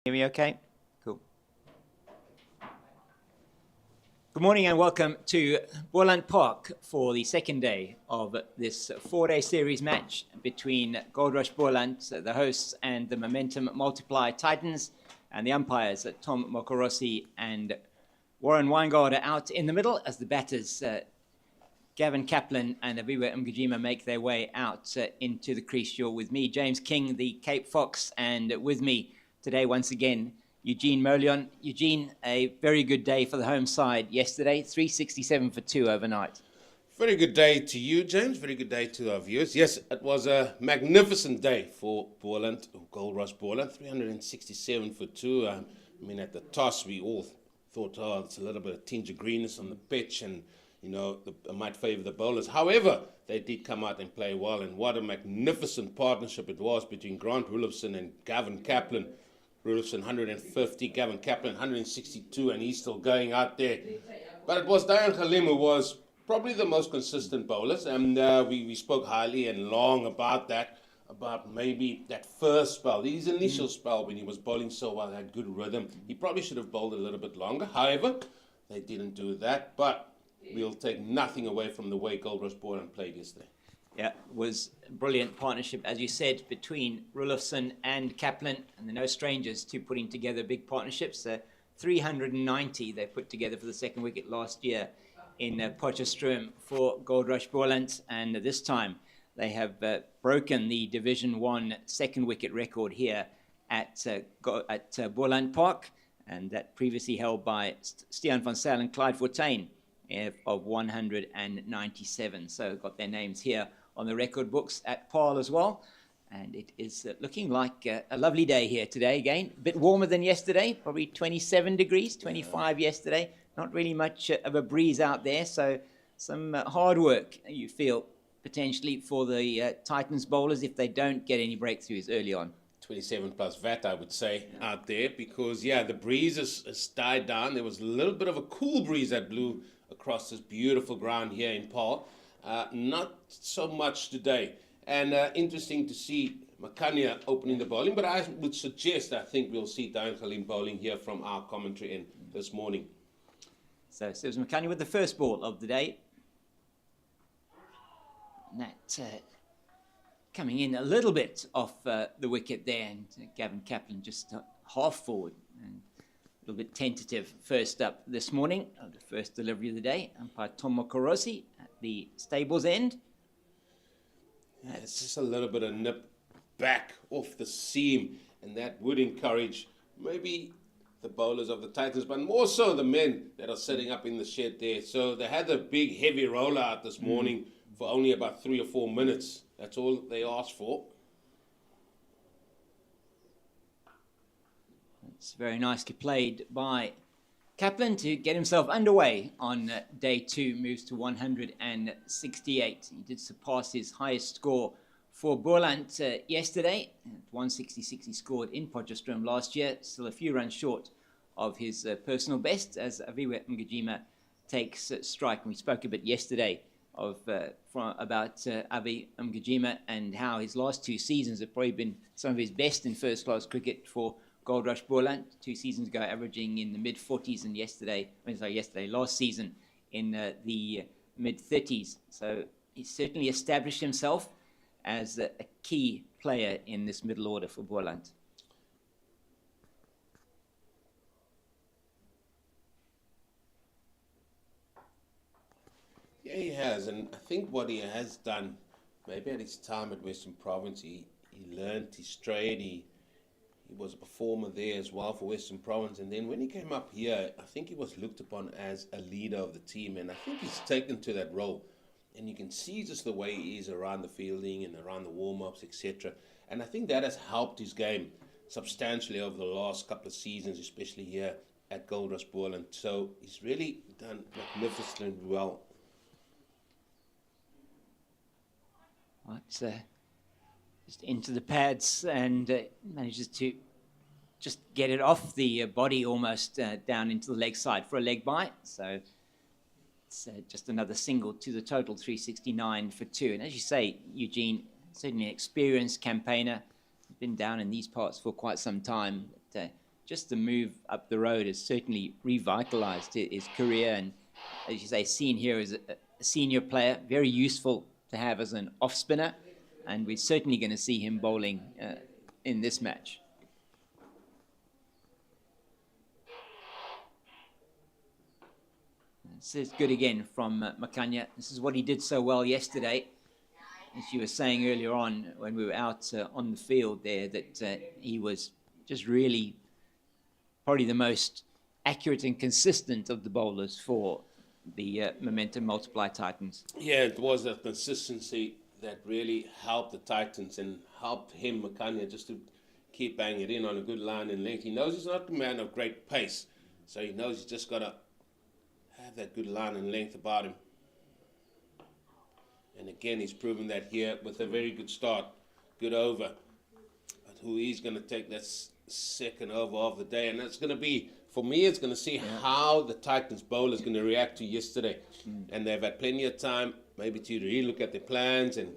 Hear me okay? Cool. Good morning and welcome to Boland Park for the second day of this four-day series match between Goldrush Boland, the hosts, and the Momentum Multiply Titans, and the umpires, Tom Mokorossi and Warren Weingard, are out in the middle as the batters, Gavin Kaplan and Aviwa Mgijima, make their way out into the crease. You're with me, James King, the Cape Fox, and with me today, once again, Eugene Molion. Eugene, a very good day for the home side yesterday, 367 for 2 overnight. Very good day to you, James. Very good day to our viewers. Yes, it was a magnificent day for Boland, Goldrush Boland, 367 for 2. I mean, at the toss, we all thought, oh, it's a little bit of tinge of greenness on the pitch and, you know, it might favour the bowlers. However, they did come out and play well, and what a magnificent partnership it was between Grant Roelofsen and Gavin Kaplan. Roelofsen 150, Gavin Kaplan 162, and he's still going out there. But it was Dayan Khalim who was probably the most consistent bowlers, and we spoke highly and long about that, about maybe that first spell, his initial spell when he was bowling so well, had good rhythm. He probably should have bowled a little bit longer. However, they didn't do that, but we'll take nothing away from the way Goldrush Boland played yesterday. Yeah, it was a brilliant partnership, as you said, between Roelofsen and Kaplan, and they're no strangers to putting together big partnerships. 390 they put together for the second wicket last year in Potchefstroom for Goldrush Boland, and this time they have broken the Division 1 second wicket record here at Boland Park, and that previously held by Stiaan van Zyl and Clyde Fortuin of 197. So got their names here on the record books at par as well. And it is looking like a lovely day here today. Again, a bit warmer than yesterday, probably 27 degrees, 25 yesterday. Not really much of a breeze out there. So some hard work, you feel, potentially for the Titans bowlers if they don't get any breakthroughs early on. 27 plus VAT, I would say, out there, because, yeah, the breeze has died down. There was a little bit of a cool breeze that blew across this beautiful ground here in Paarl. Not so much today. And interesting to see Makania opening the bowling, but I would suggest, I think we'll see Dayan Khalim bowling here from our commentary in this morning. So it was Makania with the first ball of the day. And that coming in a little bit off the wicket there, and Gavin Kaplan just half forward and a little bit tentative first up this morning. The first delivery of the day, umpire Tom Mokorossi at the stables end. Yeah, it's just a little bit of nip back off the seam, and that would encourage maybe the bowlers of the Titans, but more so the men that are sitting up in the shed there. So they had a big heavy roller out this morning for only about 3 or 4 minutes. That's all they asked for. It's very nicely played by Kaplan to get himself underway on day 2, moves to 168. He did surpass his highest score for Boland yesterday. At 166 he scored in Potchefstroom last year, still a few runs short of his personal best as Aviwa Mgijima takes strike. And we spoke a bit yesterday about Avi Mgijima and how his last 2 seasons have probably been some of his best in first-class cricket for Goldrush Boland. 2 seasons ago, averaging in the mid-40s, and last season in the mid-30s. So he's certainly established himself as a key player in this middle order for Boland. Yeah, he has, and I think what he has done, maybe at his time at Western Province, he learned his trade. He was a performer there as well for Western Province, and then when he came up here, I think he was looked upon as a leader of the team, and I think he's taken to that role. And you can see just the way he is around the fielding and around the warm-ups, etc. And I think that has helped his game substantially over the last couple of seasons, especially here at Goldrush Boland. So he's really done magnificently well. Just into the pads and manages to just get it off the body almost down into the leg side for a leg bite. So it's just another single to the total, 369 for 2. And as you say, Eugene, certainly an experienced campaigner, been down in these parts for quite some time. But, just the move up the road has certainly revitalized his career. And as you say, seen here as a senior player, very useful to have as an off spinner. And we're certainly going to see him bowling in this match. This is good again from Makanya. This is what he did so well yesterday. As you were saying earlier on when we were out on the field there, that he was just really probably the most accurate and consistent of the bowlers for the Momentum Multiply Titans. Yeah, it was that consistency that really helped the Titans and helped him, Makanya, just to keep banging it in on a good line and length. He knows he's not a man of great pace, so he knows he's just got to have that good line and length about him. And again, he's proven that here with a very good start, good over. But who he's going to take that second over of the day, and that's going to be, for me, it's going to see how the Titans bowler is going to react to yesterday. And they've had plenty of time maybe to really look at their plans and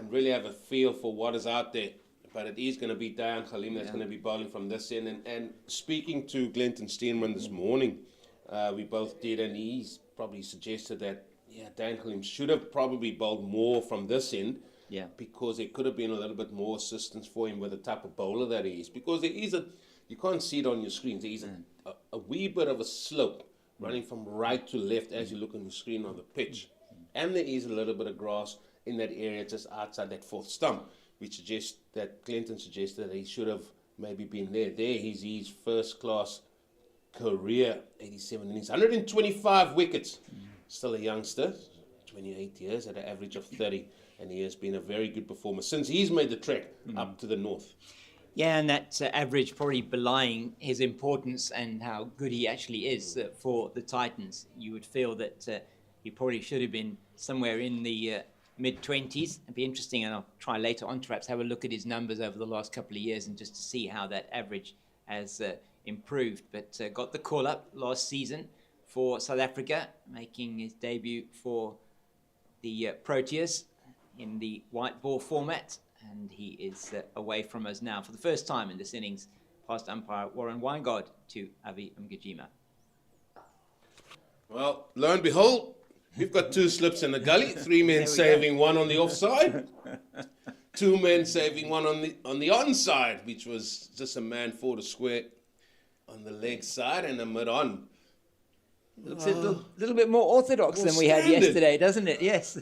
really have a feel for what is out there. But it is going to be Dayan Khalim that's going to be bowling from this end. And speaking to Glenton Steenman this morning, we both did, and he's probably suggested that, Dayan Khalim should have probably bowled more from this end, because there could have been a little bit more assistance for him with the type of bowler that he is. Because there is you can't see it on your screen, there is a wee bit of a slope running from right to left as you look on the screen on the pitch. And there is a little bit of grass in that area just outside that fourth stump, which suggests that Clinton suggested that he should have maybe been there. There he's his first class career, 87 innings, 125 wickets. Still a youngster, 28 years at an average of 30, and he has been a very good performer since he's made the trek up to the north. Yeah, and that average probably belying his importance and how good he actually is for the Titans. You would feel that he probably should have been somewhere in the mid-20s. It'd be interesting, and I'll try later on to perhaps have a look at his numbers over the last couple of years and just to see how that average has improved. But got the call-up last season for South Africa, making his debut for the Proteas in the white ball format. And he is away from us now for the first time in this innings, past umpire Warren Weingard to Avi Mgijima. Well, lo and behold, we've got two slips in the gully, three men saving one on the offside, two men saving one on the onside, which was just a man for the square on the leg side and a mid-on. Looks a little bit more orthodox than we had yesterday, doesn't it? Yes.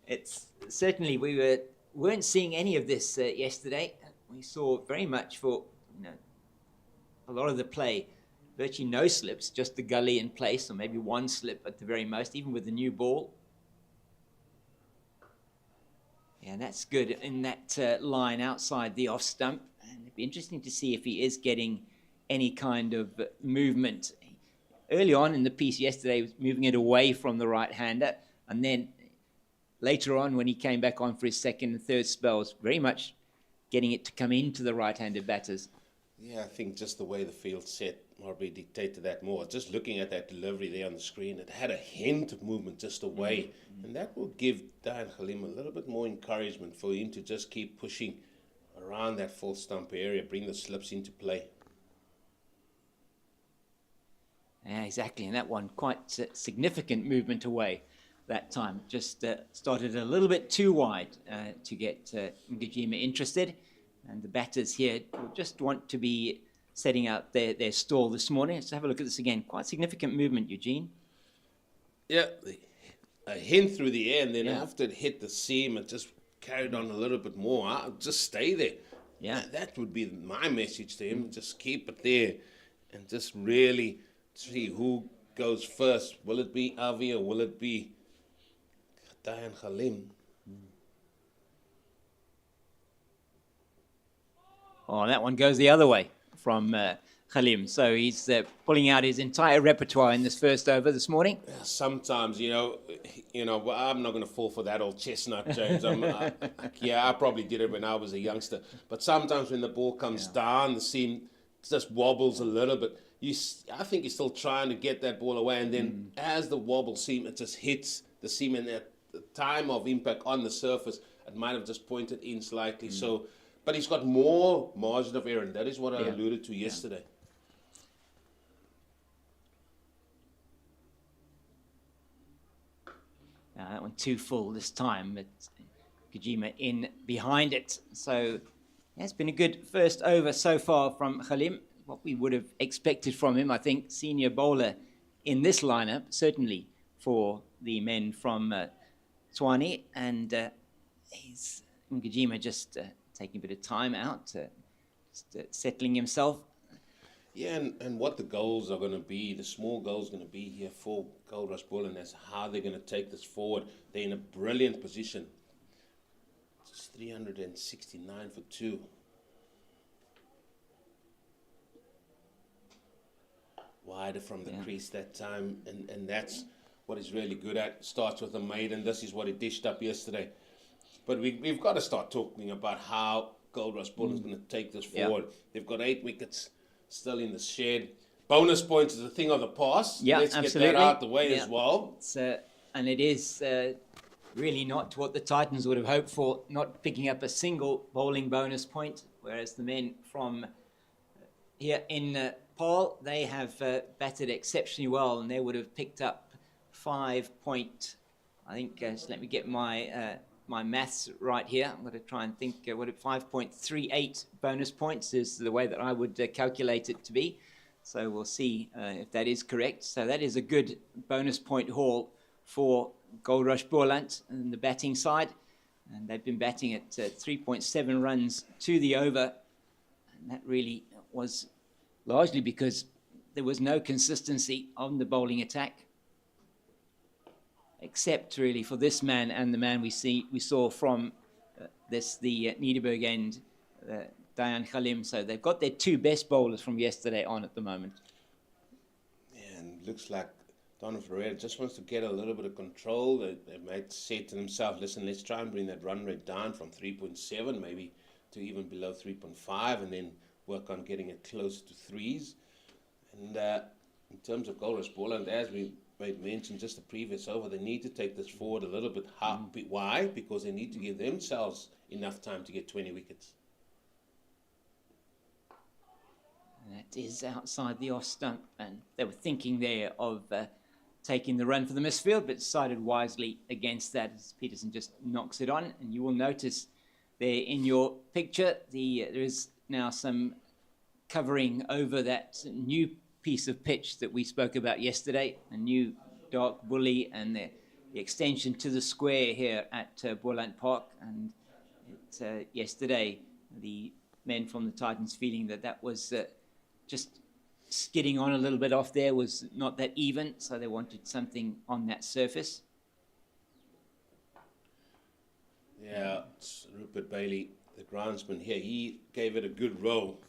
It's certainly we weren't seeing any of this yesterday. We saw very much for a lot of the play, virtually no slips, just the gully in place, or maybe one slip at the very most, even with the new ball. Yeah, that's good in that line outside the off stump. And it'd be interesting to see if he is getting any kind of movement. Early on in the piece yesterday, he was moving it away from the right-hander, and then later on, when he came back on for his second and third spells, very much getting it to come into the right-handed batters. Yeah, I think just the way the field set probably dictated that more. Just looking at that delivery there on the screen, it had a hint of movement just away. And that will give Dayan Khalim a little bit more encouragement for him to just keep pushing around that full stump area, bring the slips into play. Yeah, exactly. And that one, quite significant movement away that time. Just started a little bit too wide to get Mgijima interested. And the batters here just want to be setting out their stall this morning. Let's have a look at this again. Quite significant movement, Eugene. Yeah, a hint through the air, and then after it hit the seam, it just carried on a little bit more. I'll just stay there. Yeah, that would be my message to him. Just keep it there and just really see who goes first. Will it be Avi or will it be Dayan Khalim? Oh, that one goes the other way from Khalim. So he's pulling out his entire repertoire in this first over this morning. Sometimes, I'm not going to fall for that old chestnut, James. I probably did it when I was a youngster. But sometimes when the ball comes down, the seam just wobbles a little bit. I think he's still trying to get that ball away, and then as the wobble seam, it just hits the seam, and at the time of impact on the surface, it might have just pointed in slightly. So But he's got more margin of error, and that is what I Yeah. alluded to yesterday. That one too full this time, but Kojima in behind it. So yeah, it's been a good first over so far from Khalim. What we would have expected from him, I think, senior bowler in this lineup, certainly for the men from Tshwane. And Kojima just taking a bit of time out, settling himself. Yeah, and what the goals are going to be, the small goals going to be here for Goldrush Boland, that's how they're going to take this forward. They're in a brilliant position. It's 369 for 2. Wider from the crease that time, and that's what he's really good at. Starts with a maiden. This is what he dished up yesterday. But we've got to start talking about how Goldrush Boland is going to take this forward. They've got 8 wickets still in the shed. Bonus points is a thing of the past. Yeah, Let's absolutely. get that out the way as well. And it is really not what the Titans would have hoped for, not picking up a single bowling bonus point, whereas the men from here in Paul, they have batted exceptionally well, and they would have picked up 5 point, I think, just let me get my my maths right here. I'm going to try and think what 5.38 bonus points is the way that I would calculate it to be. So we'll see if that is correct. So that is a good bonus point haul for Goldrush Boland on the batting side. And they've been batting at 3.7 runs to the over. And that really was largely because there was no consistency on the bowling attack, except really for this man and the man we saw from the Nederburg end, Dayan Khalim. So they've got their 2 best bowlers from yesterday on at the moment. Yeah, and it looks like Don Ferreira just wants to get a little bit of control. They might say to themselves, listen, let's try and bring that run rate down from 3.7 maybe to even below 3.5, and then work on getting it close to 3s. And in terms of Goldrush Boland, as we mentioned just the previous over, they need to take this forward a little bit. Why? Because they need to give themselves enough time to get 20 wickets. That is outside the off stump, and they were thinking there of taking the run for the misfield, but decided wisely against that as Peterson just knocks it on. And you will notice there in your picture, there is now some covering over that new piece of pitch that we spoke about yesterday, a new dark bully, and the extension to the square here at Boland Park. And yesterday, the men from the Titans feeling that was just skidding on a little bit off there, was not that even, so they wanted something on that surface. Yeah, it's Rupert Bailey, the groundsman here, he gave it a good roll.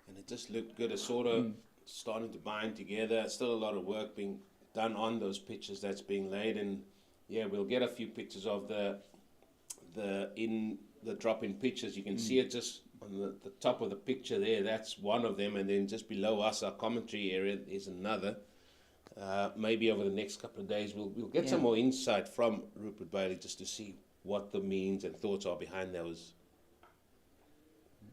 And it just looked good. It's sort of starting to bind together. Still a lot of work being done on those pitches that's being laid. And yeah, we'll get a few pictures of the drop-in pitches. You can see it just on the top of the picture there. That's one of them. And then just below us, our commentary area, is another. Maybe over the next couple of days, we'll get some more insight from Rupert Bailey just to see what the means and thoughts are behind those.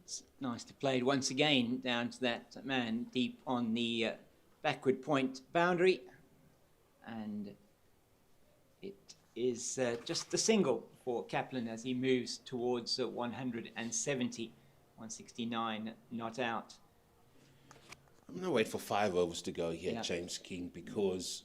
It's nice to play it once again down to that man deep on the backward point boundary, and it is just a single for Kaplan as he moves towards 170, 169 not out. I'm going to wait for 5 overs to go here, James King, because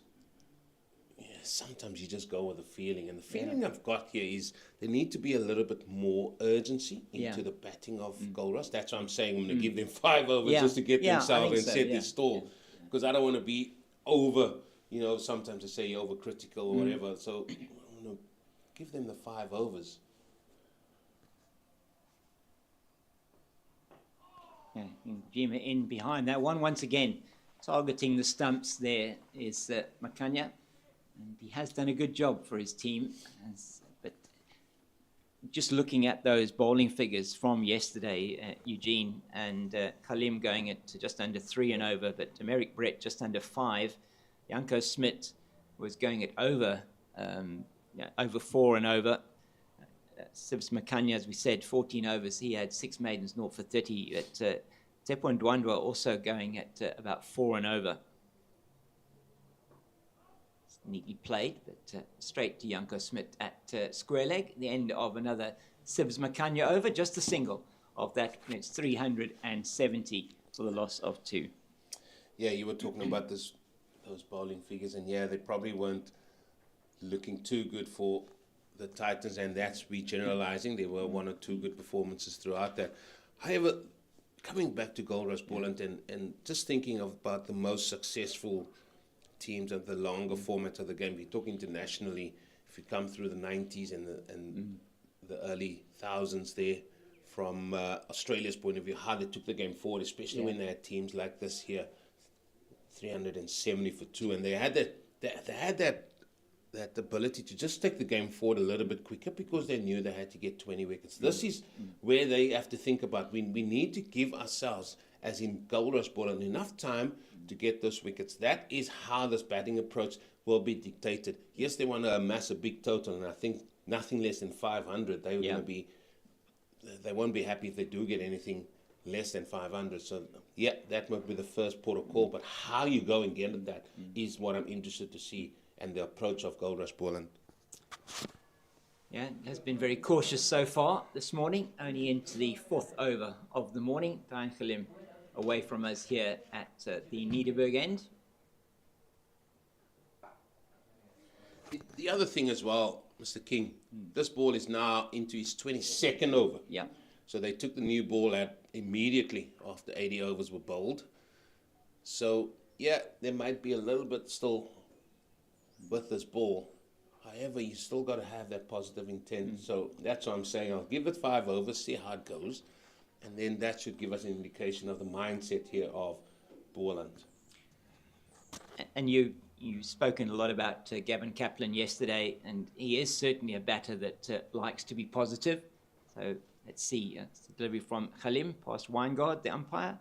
sometimes you just go with the feeling. And the feeling I've got here is there need to be a little bit more urgency into the batting of Goldrush. That's why I'm saying I'm going to give them 5 overs just to get themselves and set their stall. Because I don't want to be over, sometimes they say you're overcritical or whatever. So I want to give them the 5 overs. Jima in behind that one. Once again, targeting the stumps there is Makanya. And he has done a good job for his team. But just looking at those bowling figures from yesterday, Eugene and Khalim going at just under 3 and over, but Merrick Brett just under 5. Janko Smit was going at over 4 and over. Sibs Makanya, as we said, 14 overs. He had 6 maidens, 0 for 30. Tsepo Ndwandwe also going at about 4 and over. It's neatly played, but straight to Janko Smit at square leg. The end of another Sibs Makanya over, just a single of that. And it's 370 for the loss of 2. Yeah, you were talking about those bowling figures, and yeah, they probably weren't looking too good for the Titans, and that's we generalizing. There were 1 or 2 good performances throughout that. However, coming back to Goldrush Boland and just thinking about the most successful teams of the longer format of the game, we talk internationally. If you come through the 90s and the early thousands there, from Australia's point of view, how they took the game forward, especially when they had teams like this here, 370 for 2, and they had that ability to just take the game forward a little bit quicker because they knew they had to get 20 wickets. This is where they have to think about. We need to give ourselves, as in Goldrush Boland, enough time to get those wickets. That is how this batting approach will be dictated. Yes, they want to amass a big total, and I think nothing less than 500. They won't be happy if they do get anything less than 500. So, yeah, that might be the first port of call. But how you go and get that is what I'm interested to see, and the approach of Goldrush Boland. Yeah, it has been very cautious so far this morning, only into the 4th over of the morning. Diane Khalim away from us here at the Nederburg end. The other thing as well, Mr. King, this ball is now into his 22nd over. Yeah. So they took the new ball out immediately after 80 overs were bowled. So, yeah, there might be a little bit still with this ball. However, you still got to have that positive intent. So that's what I'm saying. I'll give it 5 overs, see how it goes. And then that should give us an indication of the mindset here of Boland. And you've spoken a lot about Gavin Kaplan yesterday, and he is certainly a batter that likes to be positive. So let's see. It's the delivery from Khalim past Weingard, the umpire.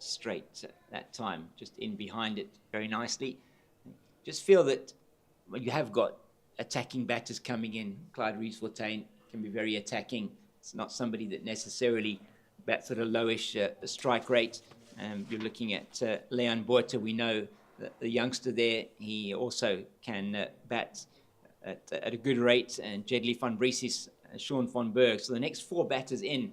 Straight that time, just in behind it very nicely. Just feel that you have got attacking batters coming in. Clyde Rees-Fontaine can be very attacking. It's not somebody that necessarily bats at a lowish strike rate. You're looking at Leon Botha. We know that the youngster there, he also can bat at a good rate. And Jedley van Brieses, Sean van Berg. So the next 4 batters in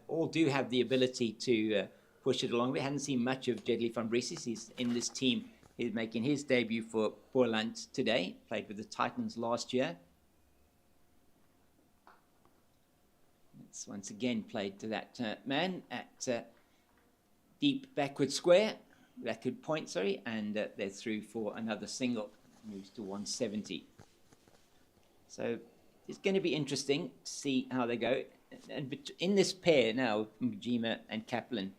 all do have the ability to push it along. We haven't seen much of Jedley van Brieses. He's in this team. He's making his debut for Boland today. Played with the Titans last year. It's once again played to that man at deep backward point, and they're through for another single. Moves to 170. So it's going to be interesting to see how they go. And in this pair now, Mujima and Kaplan,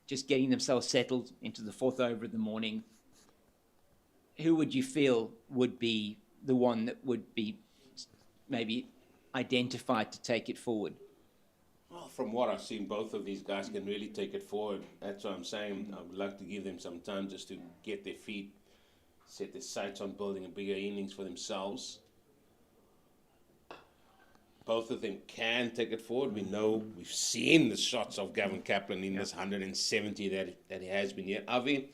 just getting themselves settled into the 4th over of the morning, who would you feel would be the one that would be maybe identified to take it forward? Well, from what I've seen, both of these guys can really take it forward. That's what I'm saying. I would like to give them some time just to get their feet, set their sights on building a bigger innings for themselves. Both of them can take it forward. We know, we've seen the shots of Gavin Kaplan in this 170 that he has been here. Avi,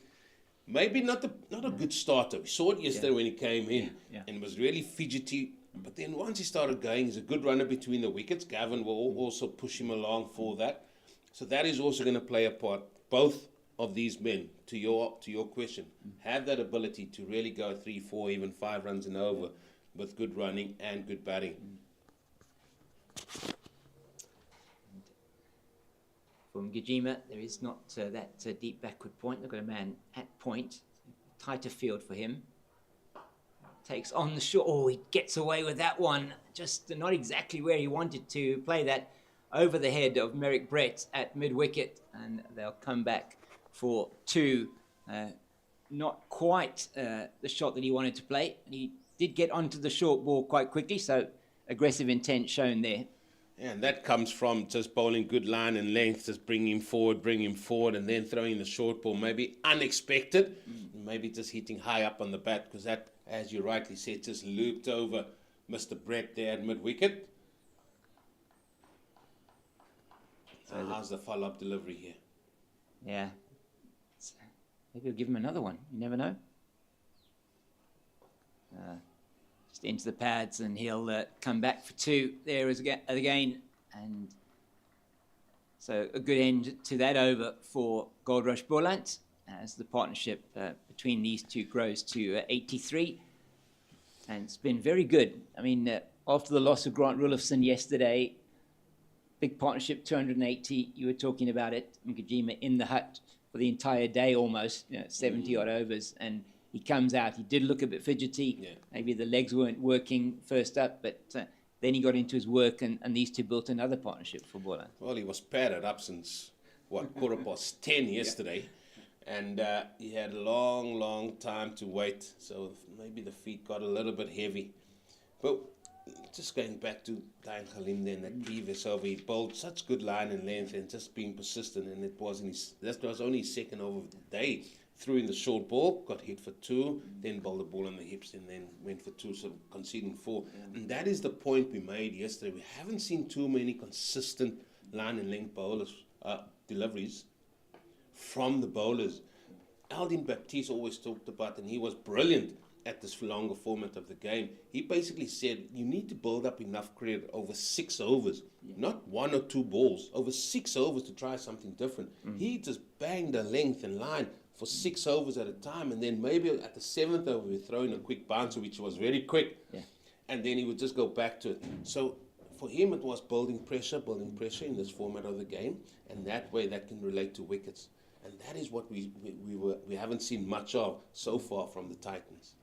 maybe not a good starter. We saw it yesterday when he came in and was really fidgety. But then once he started going, he's a good runner between the wickets. Gavin will also push him along for that. So that is also going to play a part. Both of these men, to your question, have that ability to really go 3, 4, even 5 runs and over with good running and good batting. For Mgijima, there is not that deep backward point. They've got a man at point. Tighter field for him. Takes on the short. Oh, he gets away with that one. Just not exactly where he wanted to play that, over the head of Merrick Brett at mid-wicket. And they'll come back for 2. Not quite the shot that he wanted to play. He did get onto the short ball quite quickly, so aggressive intent shown there. Yeah, and that comes from just bowling good line and length, just bring him forward, and then throwing the short ball, maybe unexpected, maybe just hitting high up on the bat, because that, as you rightly said, just looped over Mr. Brett there at mid-wicket. So how's the follow-up delivery here? Yeah. Maybe we'll give him another one. You never know. Just into the pads, and he'll come back for 2 there again. And so a good end to that over for Goldrush Boland, as the partnership between these two grows to 83. And it's been very good. I mean, after the loss of Grant Rulofson yesterday, big partnership, 280. You were talking about it, Nkajima in the hut for the entire day almost, 70-odd overs. And he comes out. He did look a bit fidgety. Yeah. Maybe the legs weren't working first up, but then he got into his work, and these two built another partnership for Boland. Well, he was padded up since, 10 yesterday. And he had a long time to wait. So maybe the feet got a little bit heavy. But just going back to Diane Khalim then, that previous over, he bowled such good line and length and just being persistent. And that was only his second over of the day. Threw in the short ball, got hit for 2, then bowled the ball on the hips and then went for 2, so conceding 4. Yeah. And that is the point we made yesterday. We haven't seen too many consistent line and length bowlers deliveries from the bowlers. Aldin Baptiste always talked about, and he was brilliant at this longer format of the game. He basically said, you need to build up enough credit over 6 overs, not 1 or 2 balls, over 6 overs to try something different. He just banged the length and line for 6 overs at a time, and then maybe at the 7th over, we throw in a quick bouncer, which was very quick, and then he would just go back to it. So for him, it was building pressure in this format of the game, and that way that can relate to wickets. And that is what we haven't seen much of so far from the Titans.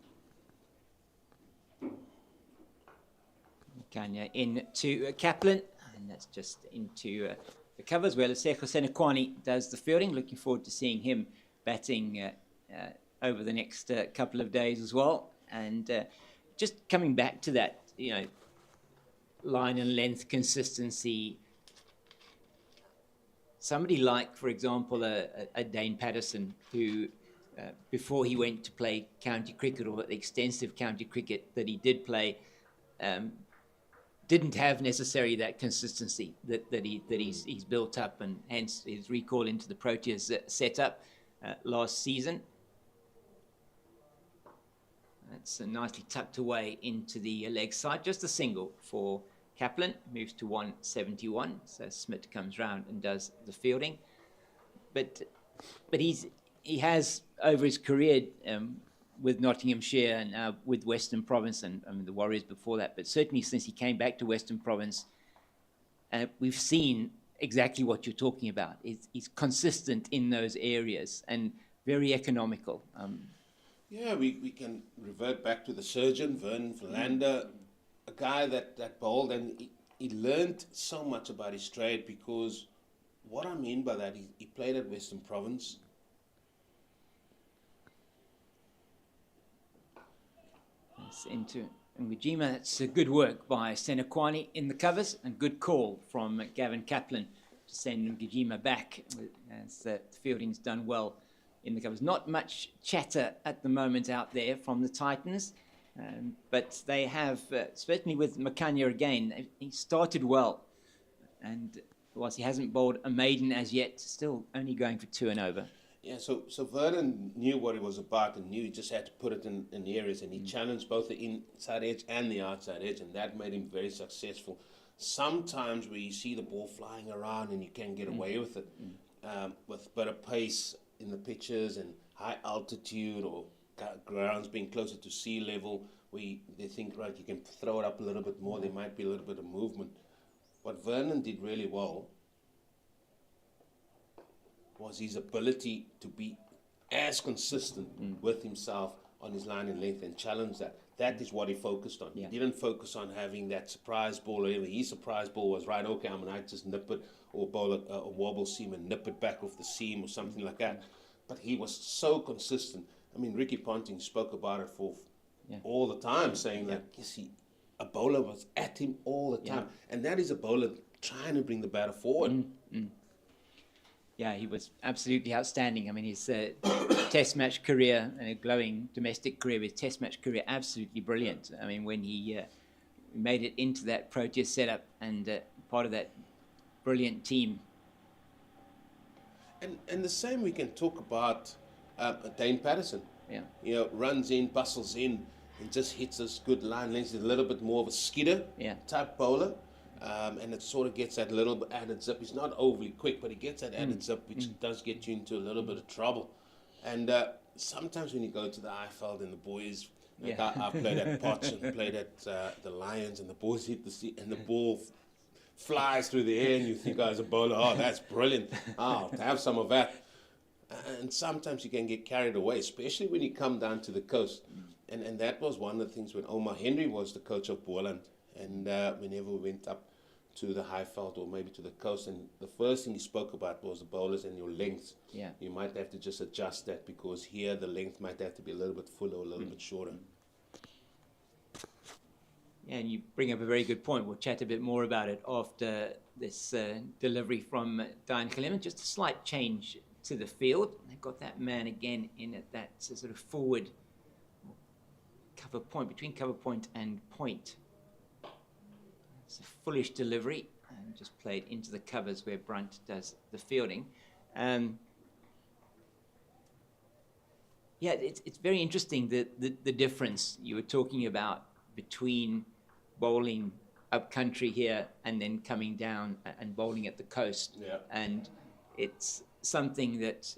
Kanya into Kaplan, and that's just into the covers where Lesego Senekwani does the fielding. Looking forward to seeing him batting over the next couple of days as well. And just coming back to that, line and length consistency. Somebody like, for example, a Dane Patterson, who before he went to play county cricket, or the extensive county cricket that he did play, didn't have necessarily that consistency that he's built up, and hence his recall into the Proteas setup last season. That's nicely tucked away into the leg side. Just a single for Kaplan, moves to 171. So Smith comes round and does the fielding. But he has over his career with Nottinghamshire and now with Western Province and the Warriors before that, but certainly since he came back to Western Province, we've seen exactly what you're talking about. He's consistent in those areas and very economical. We can revert back to the surgeon, Vernon Philander, a guy that bowled, and he learned so much about his trade, because what I mean by that, he played at Western Province. It's into Ngujima. It's good work by Senekwani in the covers, and good call from Gavin Kaplan to send Ngujima back, as the fielding's done well in the covers. Not much chatter at the moment out there from the Titans, but they have, certainly with Makanya again, he started well, and whilst he hasn't bowled a maiden as yet, still only going for 2 and over. Yeah, so Vernon knew what it was about and knew he just had to put it in areas, and he challenged both the inside edge and the outside edge, and that made him very successful. Sometimes where you see the ball flying around and you can get away with it, with better pace in the pitches and high altitude or grounds being closer to sea level, where they think, right, you can throw it up a little bit more, there might be a little bit of movement. What Vernon did really well was his ability to be as consistent with himself on his line and length and challenge that. That is what he focused on. Yeah. He didn't focus on having that surprise ball or anything. His surprise ball was, right, okay, I'm going to just nip it, or bowl a wobble seam and nip it back off the seam or something like that. But he was so consistent. I mean, Ricky Ponting spoke about it for all the time, saying that, a bowler was at him all the time. And that is a bowler trying to bring the batter forward. Yeah, he was absolutely outstanding. I mean, his test match career and a glowing domestic career, his test match career, absolutely brilliant. I mean, when he made it into that Proteas setup and part of that brilliant team. And the same we can talk about Dane Patterson. Yeah. You know, runs in, bustles in, and just hits us good line lengths. He's a little bit more of a skidder type bowler. And it sort of gets that little bit added zip. He's not overly quick, but he gets that added zip, which does get you into a little bit of trouble. And sometimes when you go to the Eiffel and the boys, like I played at Potts and played at the Lions, and the boys hit the sea, and the ball flies through the air, and you think, as a bowler, oh, that's brilliant. Oh, to have some of that. And sometimes you can get carried away, especially when you come down to the coast. And that was one of the things when Omar Henry was the coach of Boland. And whenever we went up to the Highveld or maybe to the coast, and the first thing he spoke about was the bowlers and your lengths. Yeah. You might have to just adjust that, because here the length might have to be a little bit fuller or a little bit shorter. Yeah, and you bring up a very good point. We'll chat a bit more about it after this delivery from Diane Clement. Just a slight change to the field. They've got that man again in at that sort of forward cover point, between cover point and point. It's a foolish delivery, and just played into the covers where Brunt does the fielding. Yeah, it's very interesting, the difference you were talking about between bowling up country here and then coming down and bowling at the coast. Yeah. And it's something that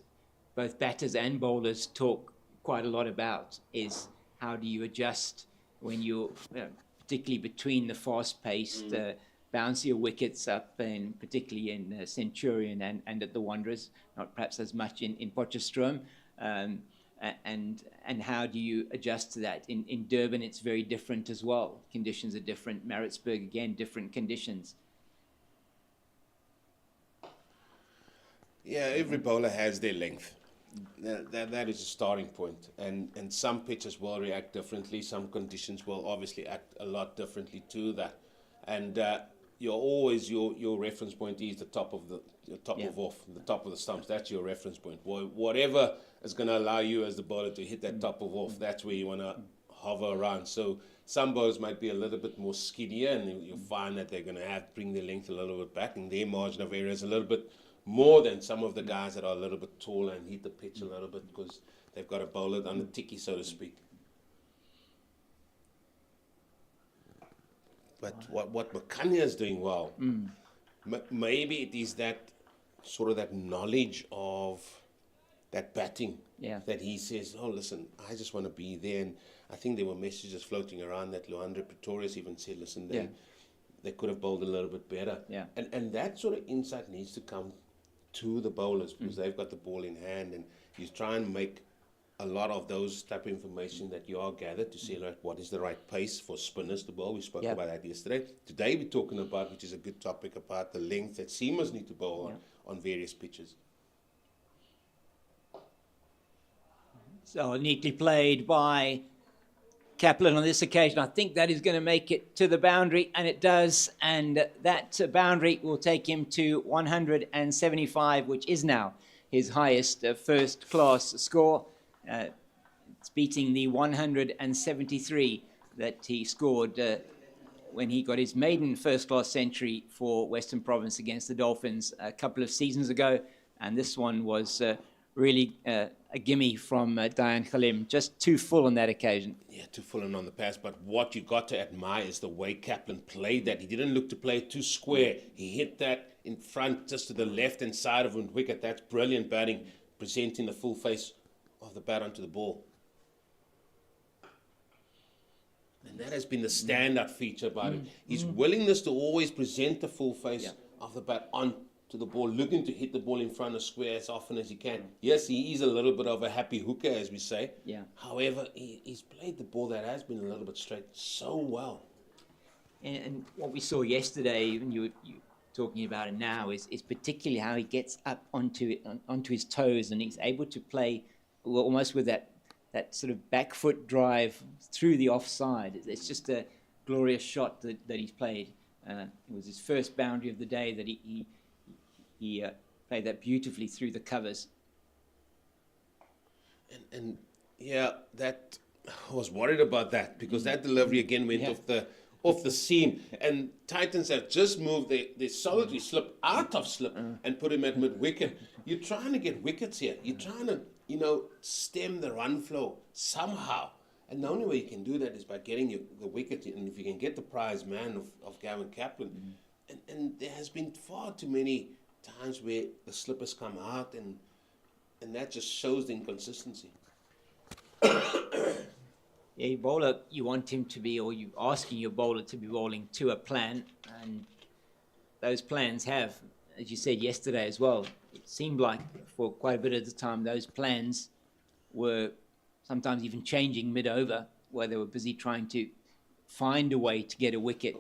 both batters and bowlers talk quite a lot about, is how do you adjust when you're, particularly between the fast-paced, bounce your wickets up, and particularly in Centurion and at the Wanderers, not perhaps as much in Potchefstroom, and how do you adjust to that? In Durban, it's very different as well. Conditions are different. Maritzburg, again, different conditions. Yeah, every bowler has their length. That is a starting point. And some pitches will react differently. Some conditions will obviously act a lot differently to that. And you're always, your reference point is the top of the top of the stumps. That's your reference point. Whatever is going to allow you as the bowler to hit that top of off, that's where you want to hover around. So some bowlers might be a little bit more skiddier, and you'll find that they're going to have to bring their length a little bit back, and their margin of error is a little bit more than some of the guys that are a little bit taller and hit the pitch a little bit, because they've got a bowler on the ticky, so to speak. But what Makanya is doing well, maybe it is that sort of that knowledge of that batting, that he says, oh, listen, I just want to be there. And I think there were messages floating around that Luandre Pretorius even said, listen, they could have bowled a little bit better. Yeah. And that sort of insight needs to come to the bowlers, because they've got the ball in hand, and you try and make a lot of those type of information that you are gathered to see, like, what is the right pace for spinners to bowl. We spoke about that yesterday. Today we're talking about, which is a good topic, about the length that seamers need to bowl on various pitches. So neatly played by Kaplan on this occasion. I think that is going to make it to the boundary, and it does. And that boundary will take him to 175, which is now his highest first-class score. It's beating the 173 that he scored when he got his maiden first-class century for Western Province against the Dolphins a couple of seasons ago. And this one was really a gimme from Diane Khalim, just too full on that occasion. Yeah, too full on the pass. But what you got to admire is the way Kaplan played that. He didn't look to play it too square. He hit that in front, just to the left-hand side of the wicket. That's brilliant batting, presenting the full face of the bat onto the ball. And that has been the standout feature about him. His willingness to always present the full face of the bat onto the ball, looking to hit the ball in front of square as often as he can. Yes, he is a little bit of a happy hooker, as we say. Yeah. However, he's played the ball that has been a little bit straight so well. And what we saw yesterday, even you talking about it now, is particularly how he gets up onto his toes, and he's able to play almost with that sort of back foot drive through the offside. It's just a glorious shot that he's played. It was his first boundary of the day that he played that beautifully through the covers. And yeah, that I was worried about that, because that delivery again went off the seam. And Titans have just moved their solitary slip out of slip and put him at mid-wicket. You're trying to get wickets here. You're trying to, stem the run flow somehow. And the only way you can do that is by getting the wicket. And if you can get the prize man of Gavin Kaplan. And there has been far too many times where the slip has come out, and that just shows the inconsistency. Yeah, your bowler, you want him to be, or you asking your bowler to be bowling to a plan, and those plans have, as you said yesterday as well, it seemed like for quite a bit of the time those plans were sometimes even changing mid-over, where they were busy trying to find a way to get a wicket.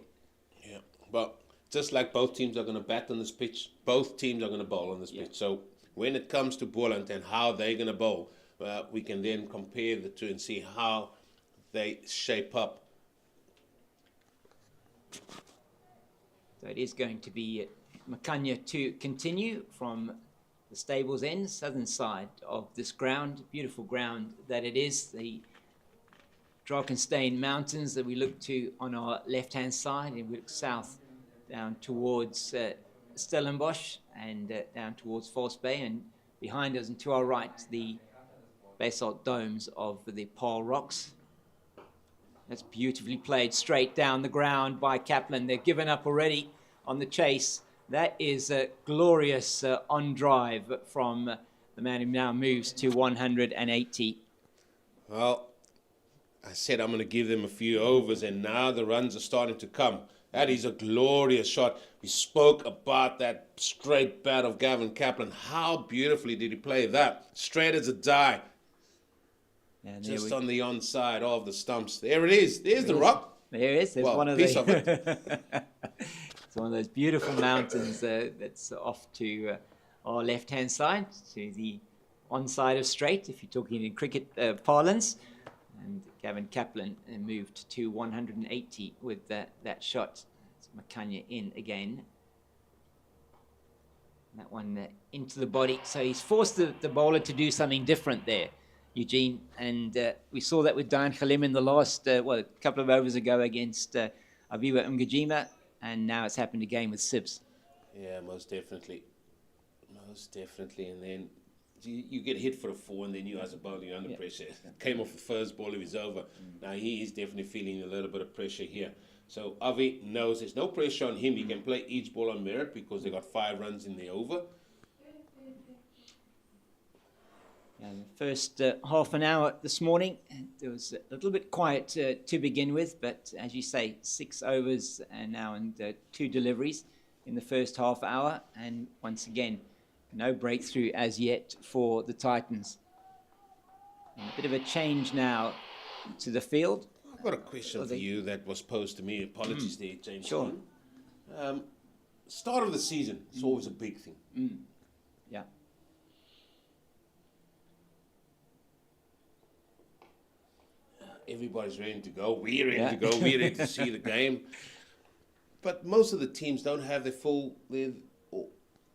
Yeah, but just like both teams are going to bat on this pitch, both teams are going to bowl on this pitch. So when it comes to Boland and how they're going to bowl, we can then compare the two and see how they shape up. So it is going to be Makanya to continue from the stables end, southern side of this ground, beautiful ground that it is, the Drakenstein Mountains that we look to on our left-hand side, and we look south down towards Stellenbosch and down towards False Bay, and behind us and to our right, the basalt domes of the Paarl Rocks. That's beautifully played straight down the ground by Kaplan. They've given up already on the chase. That is a glorious on drive from the man who now moves to 180. Well, I said I'm going to give them a few overs, and now the runs are starting to come. That is a glorious shot. We spoke about that straight bat of Gavin Kaplan. How beautifully did he play that? Straight as a die. And just on the onside of the stumps. There it is. There's the rock. There it is. There's one of piece of it. It's one of those beautiful mountains that's off to our left-hand side, to the onside of straight, if you're talking in cricket parlance. And Gavin Kaplan moved to 180 with that shot. It's Makanya in again. That one into the body. So he's forced the bowler to do something different there, Eugene. And we saw that with Diane Khalim in the last, a couple of overs ago against Aviwa Mgajima. And now it's happened again with Sibs. Yeah, most definitely. Most definitely. And then you get hit for a 4, and then you as a bowler, you're under pressure. Came off the first ball of his over. Now he is definitely feeling a little bit of pressure here. So Avi knows there's no pressure on him. He can play each ball on merit because they got 5 runs in the over. The first half an hour this morning, there was a little bit quiet to begin with, but as you say, 6 overs and now and 2 deliveries in the first half hour, and once again, no breakthrough as yet for the Titans. And a bit of a change now to the field. I've got a question for you that was posed to me. Apologies there, James. Sure. Start of the season, it's always a big thing. Yeah. Everybody's ready to go. We're ready to go. We're ready to see the game. But most of the teams don't have the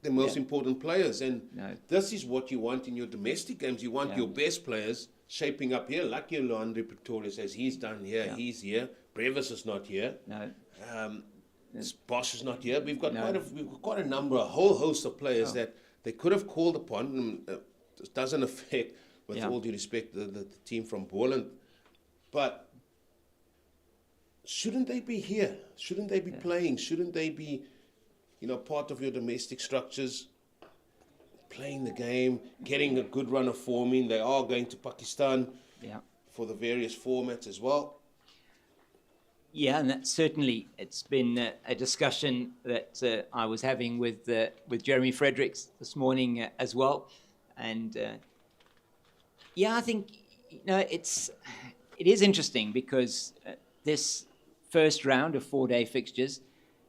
most important players. And this is what you want in your domestic games. You want your best players shaping up here, like your Leandre Pretorius says he's done here. Yeah. He's here. Brevis is not here. No. Bosch is not here. We've got quite a number, a whole host of players that they could have called upon. It doesn't affect, with all due respect, the team from Boland. But shouldn't they be here? Shouldn't they be playing? Shouldn't they be, part of your domestic structures, playing the game, getting a good run of form in? They are going to Pakistan for the various formats as well. Yeah, and that certainly, it's been a discussion that I was having with Jeremy Fredericks this morning as well. And I think, it is interesting because this first round of 4-day fixtures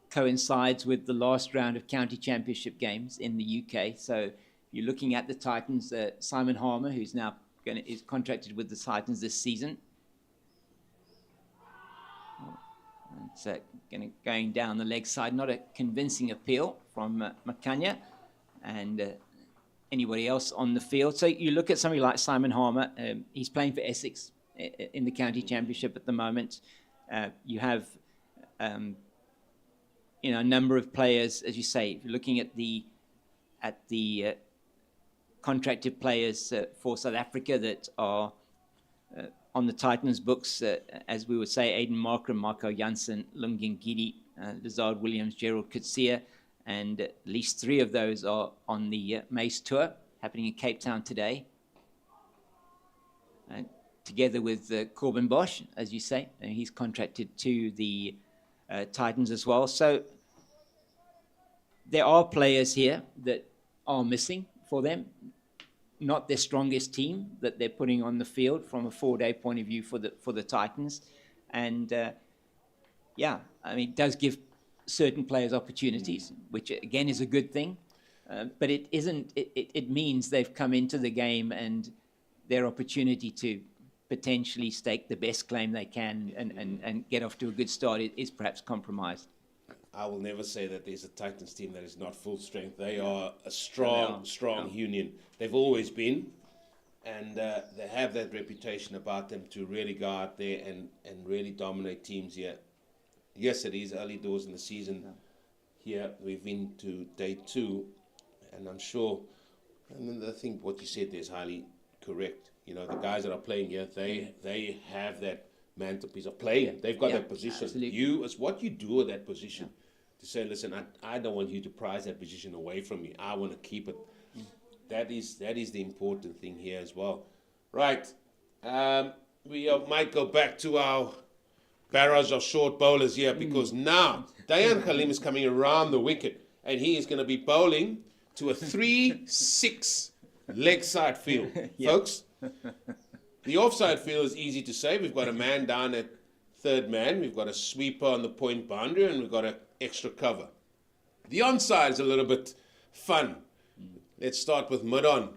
coincides with the last round of county championship games in the UK. So you're looking at the Titans, Simon Harmer, who's now is contracted with the Titans this season. It's going down the leg side, not a convincing appeal from Makanya and anybody else on the field. So you look at somebody like Simon Harmer, he's playing for Essex in the county championship at the moment. You have a number of players, as you say, looking at the contracted players for South Africa that are on the Titans books, as we would say, Aiden Markram, Marco Janssen, Lungin Gidi, Lazard Williams, Gerald Kutsia, and at least 3 of those are on the Mace Tour, happening in Cape Town today. Together with Corbin Bosch, as you say, and he's contracted to the Titans as well. So there are players here that are missing for them, not their strongest team that they're putting on the field from a 4-day point of view for the Titans. And it does give certain players opportunities, which again is a good thing. But it isn't. It means they've come into the game and their opportunity to potentially stake the best claim they can and get off to a good start is perhaps compromised. I will never say that there's a Titans team that is not full strength. They are a strong union. They've always been, and they have that reputation about them to really go out there and really dominate teams here. Yes, it is early doors in the season. Here we've been to day 2, and I'm sure, and I think what you said there is highly correct. You know, the guys that are playing here, they have that mantelpiece of playing. They've got that position. Absolutely. It's what you do with that position. To say, listen, I don't want you to prize that position away from me. I want to keep it. That is the important thing here as well. Right. We might go back to our barrage of short bowlers here, because now Dayan Khalim is coming around the wicket, and he is going to be bowling to a 3-6 leg side field. Folks, the offside field is easy to say. We've got a man down at third man. We've got a sweeper on the point boundary, and we've got an extra cover. The onside is a little bit fun. Let's start with mid-on.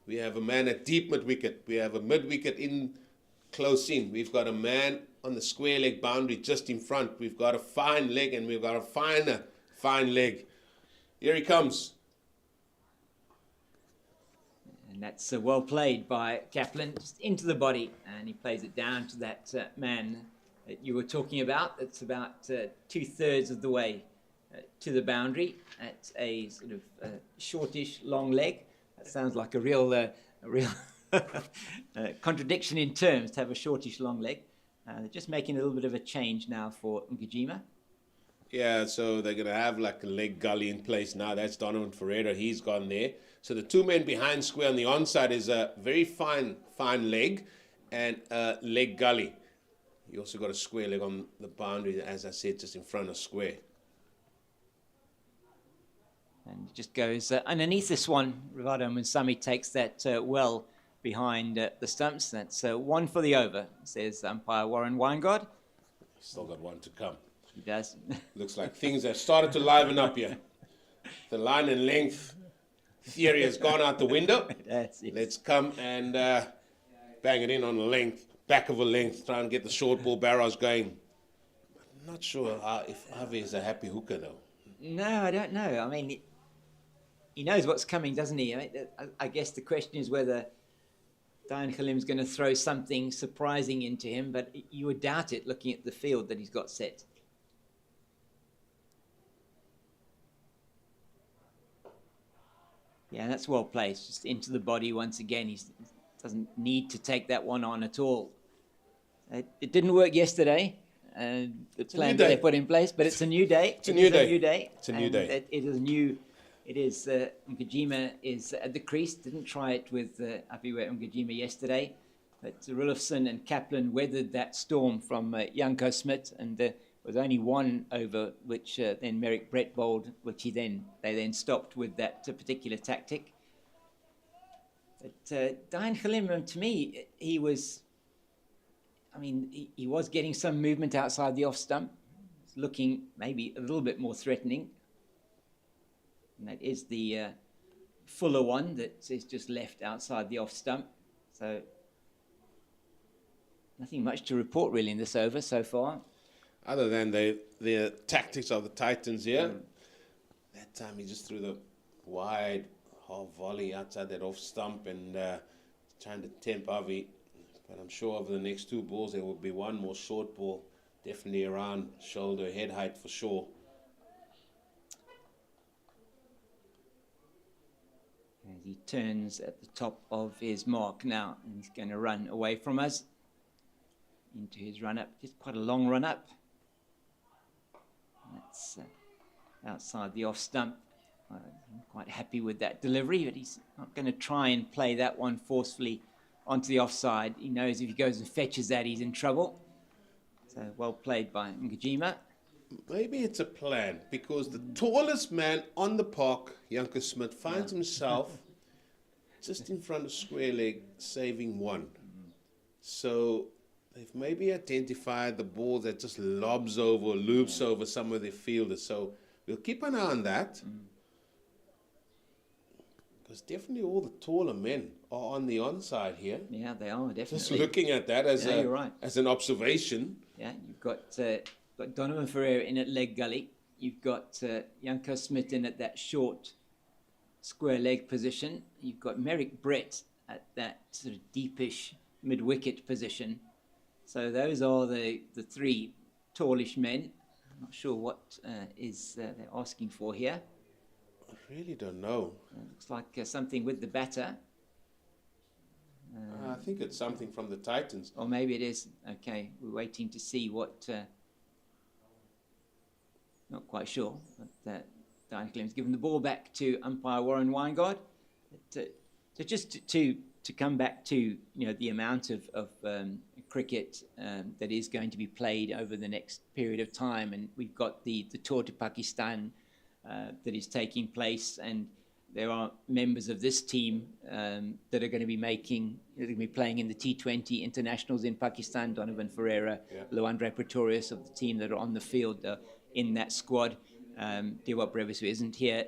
We have a man at deep mid-wicket. We have a mid-wicket in close in. We've got a man on the square leg boundary just in front. We've got a fine leg, and we've got a fine leg. Here he comes. And that's well played by Kaplan, just into the body, and he plays it down to that man that you were talking about. It's about 2/3 of the way to the boundary at a sort of shortish long leg. That sounds like a real contradiction in terms, to have a shortish long leg. They're just making a little bit of a change now for Ngijima. Yeah, so they're going to have like a leg gully in place now. That's Donovan Ferreira. He's gone there. So the 2 men behind square on the onside is a very fine leg and a leg gully. You also got a square leg on the boundary, as I said, just in front of square. And it just goes underneath this one. Rivaldo Munsami takes that well behind the stumps. That's 1 for the over, says umpire Warren Weingard. Still got 1 to come. He does. Looks like things have started to liven up here. The line and length theory has gone out the window. Yes. Let's come and bang it in on the length, back of a length, try and get the short ball barrage going. I'm not sure if Avi is a happy hooker, though. No, I don't know. I mean, he knows what's coming, doesn't he? I guess the question is whether Dayan Khalim's going to throw something surprising into him, but you would doubt it looking at the field that he's got set. Yeah, that's well placed. Just into the body once again. He doesn't need to take that one on at all. It didn't work yesterday. The plan that they put in place, but it's a new day. It's a new day. It's a new day. It is new. It is Ngijima is at the crease. Didn't try it with Apiwe Ngijima yesterday, but Rulofsson and Kaplan weathered that storm from Janko Smit, and there was only 1 over which then Merrick Brett bowled, which they then stopped with that particular tactic. But Dayan Khalim, to me, he was getting some movement outside the off stump, looking maybe a little bit more threatening. And that is the fuller one that is just left outside the off stump. So nothing much to report really in this over so far. Other than the tactics of the Titans here. That time he just threw the wide half volley outside that off stump and trying to tempt Avi. But I'm sure over the next 2 balls there will be 1 more short ball definitely around shoulder, head height for sure. As he turns at the top of his mark now, and he's going to run away from us into his run-up. Just quite a long run-up. That's outside the off stump. I'm quite happy with that delivery, but he's not going to try and play that one forcefully onto the offside. He knows if he goes and fetches that, he's in trouble. So well played by Ngajima. Maybe it's a plan, because the tallest man on the park, Janke Smit, finds himself just in front of square leg, saving one. So they've maybe identified the ball that just lobs over or loops over some of their fielders. So we'll keep an eye on that. Because definitely all the taller men are on the onside here. Yeah, they are, definitely. Just looking at that as, you're right. as an observation. Yeah, you've got Donovan Ferreira in at leg gully. You've got Janko Smit in at that short square leg position. You've got Merrick Brett at that sort of deepish mid-wicket position. So those are the three tallish men. I'm not sure what they're asking for here. I really don't know. Looks like something with the batter. I think it's something from the Titans. Or maybe it is. Okay, we're waiting to see what... not quite sure. But Diane Clem's given the ball back to umpire Warren Weingard. So just to come back to the amount of cricket that is going to be played over the next period of time, and we've got the tour to Pakistan that is taking place, and there are members of this team that are going to be playing in the T20 internationals in Pakistan. Donovan Ferreira, Luandre Pretorius of the team that are on the field in that squad. Diwat Brevis, who isn't here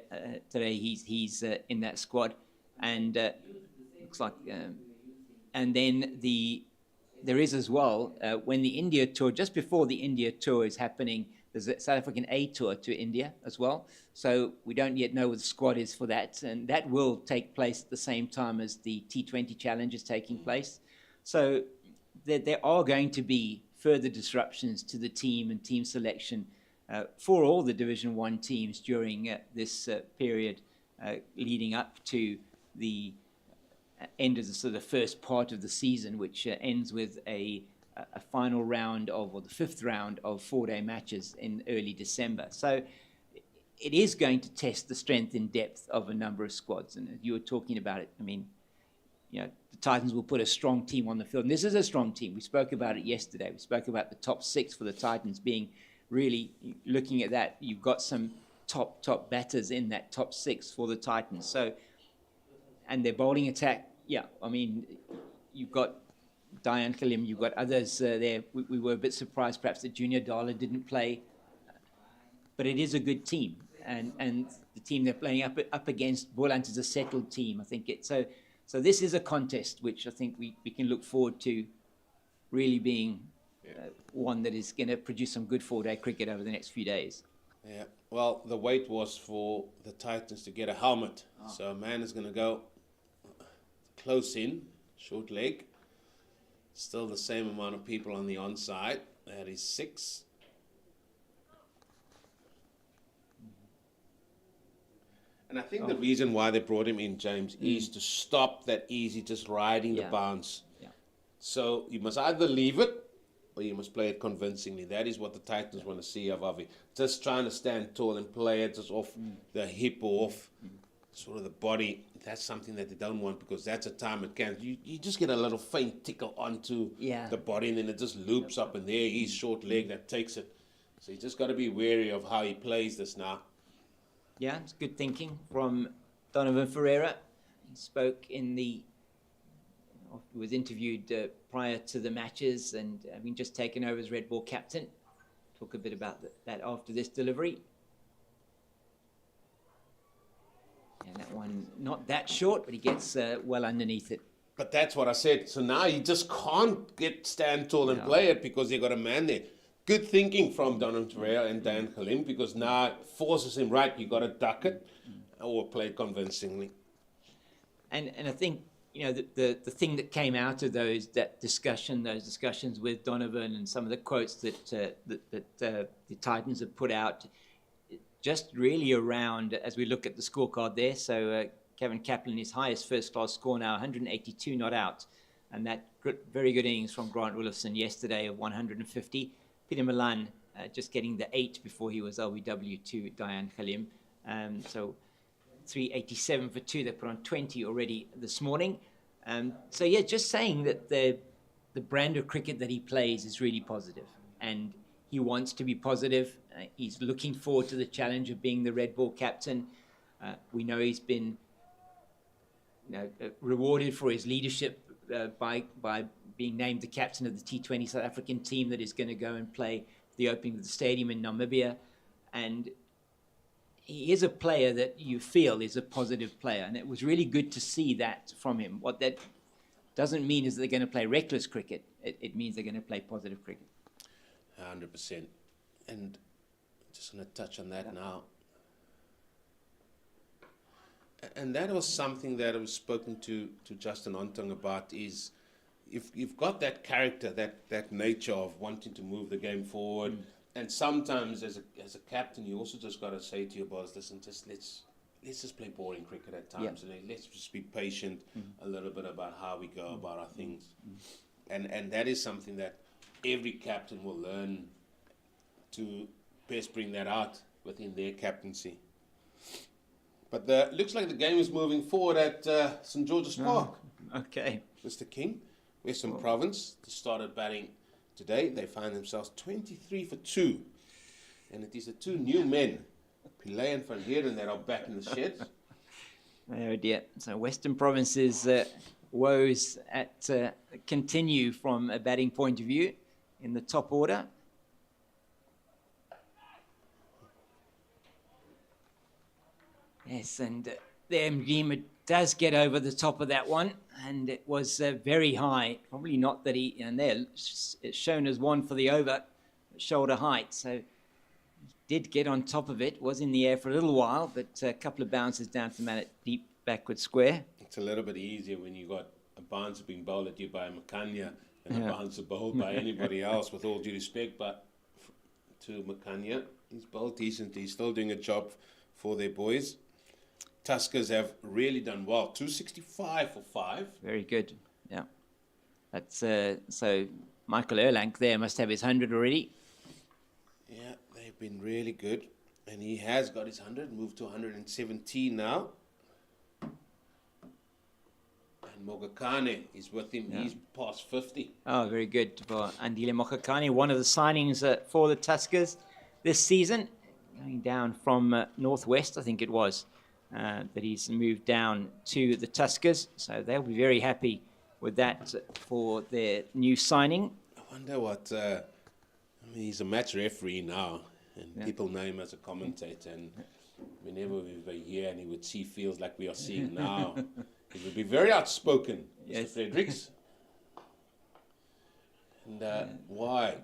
today, he's in that squad, and looks like, and then there is as well when the India tour, just before the India tour is happening, there's a South African A tour to India as well. So we don't yet know what the squad is for that, and that will take place at the same time as the T20 Challenge is taking place. So there are going to be further disruptions to the team and team selection for all the Division 1 teams during this period leading up to the end of the first part of the season, which ends with a final round or the fifth round of 4-day matches in early December. So it is going to test the strength and depth of a number of squads. And you were talking about it, I mean, the Titans will put a strong team on the field. And this is a strong team. We spoke about it yesterday. We spoke about the top 6 for the Titans being really, looking at that, you've got some top batters in that top 6 for the Titans. So, and their bowling attack, I mean, you've got Diane Kalim, you've got others there. We were a bit surprised perhaps that Junior Dala didn't play, but it is a good team, and the team they're playing up against, Boland, is a settled team. I think so this is a contest which I think we can look forward to really being one that is going to produce some good 4-day cricket over the next few days. Yeah, well, the wait was for the Titans to get a helmet. So a man is going to go close in, short leg. Still the same amount of people on the onside. That is 6. And I think the reason why they brought him in, James, is to stop that easy just riding the bounce. Yeah. So you must either leave it or you must play it convincingly. That is what the Titans want to see of Avi. Just trying to stand tall and play it just off the hip or off sort of the body. That's something that they don't want, because that's a time it can. You just get a little faint tickle onto the body, and then it just loops up, and there he's short leg that takes it. So you just got to be wary of how he plays this now. Yeah, it's good thinking from Donovan Ferreira. He spoke was interviewed prior to the matches, and having just taken over as Red Ball captain. Talk a bit about that after this delivery. And that one, not that short, but he gets well underneath it. But that's what I said. So now you just can't stand tall and play it, because you got a man there. Good thinking from Donovan Ferreira and Dan Kalim, because now it forces him, right, you got to duck it or play it convincingly. And I think the thing that came out of those discussions with Donovan and some of the quotes that the Titans have put out, just really around as we look at the scorecard there. So Kevin Kaplan, his highest first-class score now, 182 not out, and that very good innings from Grant Willifson yesterday of 150. Peter Milan just getting the 8 before he was LBW to Diane Khalim. So 387 for 2. They put on 20 already this morning. So yeah, just saying that the brand of cricket that he plays is really positive, and he wants to be positive. He's looking forward to the challenge of being the red ball captain. We know he's been rewarded for his leadership by being named the captain of the T20 South African team that is going to go and play the opening of the stadium in Namibia. And he is a player that you feel is a positive player, and it was really good to see that from him. What that doesn't mean is that they're going to play reckless cricket. It means they're going to play positive cricket. 100%. And just going to touch on that now. And that was something that I was spoken to Justin Ontong about, is if you've got that character, that nature of wanting to move the game forward, and sometimes as a captain, you also just got to say to your boss, listen, let's just play boring cricket at times. Yeah. Let's just be patient a little bit about how we go about our things. And that is something that every captain will learn to best bring that out within their captaincy. But looks like the game is moving forward at St. George's Park. Okay. Mr. King, Western Province, started batting today. They find themselves 23 for 2. And it is the two new men, Pillay and Van Heeren, that are back in the sheds. Oh dear. So Western Province's woes continue from a batting point of view in the top order. Yes, and the Mgima does get over the top of that one, and it was very high. Probably not that he, and there it's shown as one for the over, shoulder height. So he did get on top of it, was in the air for a little while, but a couple of bounces down to the man at deep backward square. It's a little bit easier when you got a bouncer being bowled at you by Makanya and a bouncer bowled by anybody else, with all due respect. But to Makanya, he's bowled decently. He's still doing a job for their boys. Tuskers have really done well. 265 for 5. Very good. Yeah. That's so Michael Erlang there must have his 100 already. Yeah, they've been really good. And he has got his 100, moved to 117 now. And Mogakane is with him. Yeah. He's past 50. Oh, very good for Andile Mogakane. One of the signings for the Tuskers this season. Going down from Northwest, I think it was. That he's moved down to the Tuskers, so they'll be very happy with that for their new signing. I wonder what, he's a match referee now, and people know him as a commentator, and whenever we were here and he would see fields like we are seeing now, he would be very outspoken, Mr. Fredericks. And why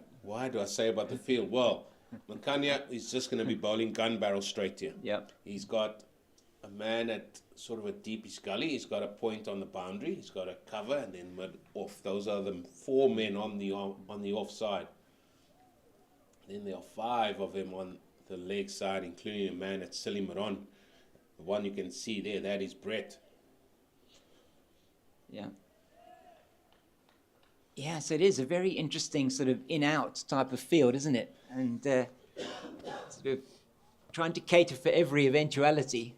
do I say about the field? Well, Makanya is just going to be bowling gun barrel straight here. Yep. He's got a man at sort of a deepish gully. He's got a point on the boundary. He's got a cover and then mid off. Those are the 4 men on the offside. Then there are 5 of them on the leg side, including a man at Silly Maron. The one you can see there, that is Brett. Yeah. Yeah, so it is a very interesting sort of in-out type of field, isn't it? And sort of trying to cater for every eventuality.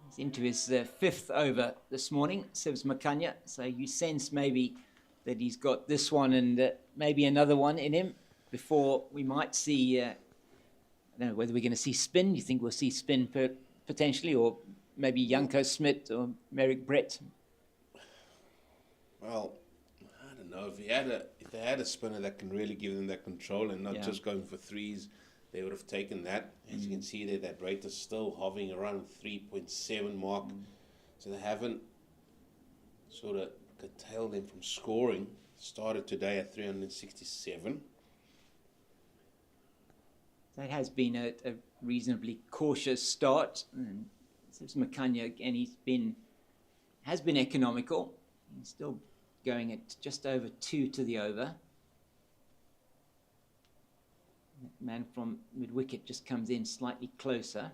He's into his 5th over this morning, Sibs Makanya. So you sense maybe that he's got this one and maybe another one in him before we might see, I don't know whether we're going to see spin. You think we'll see spin potentially, or maybe Janko Smit or Merrick Brett? Well, I don't know. If they had a spinner that can really give them that control and not just going for threes, they would have taken that. As you can see there, that rate is still hovering around 3.7 mark. So they haven't sort of curtailed them from scoring. Started today at 367. So it has been a reasonably cautious start. And since Makanya, again, has been economical. He's still going at just over 2 to the over. That man from mid-wicket just comes in slightly closer.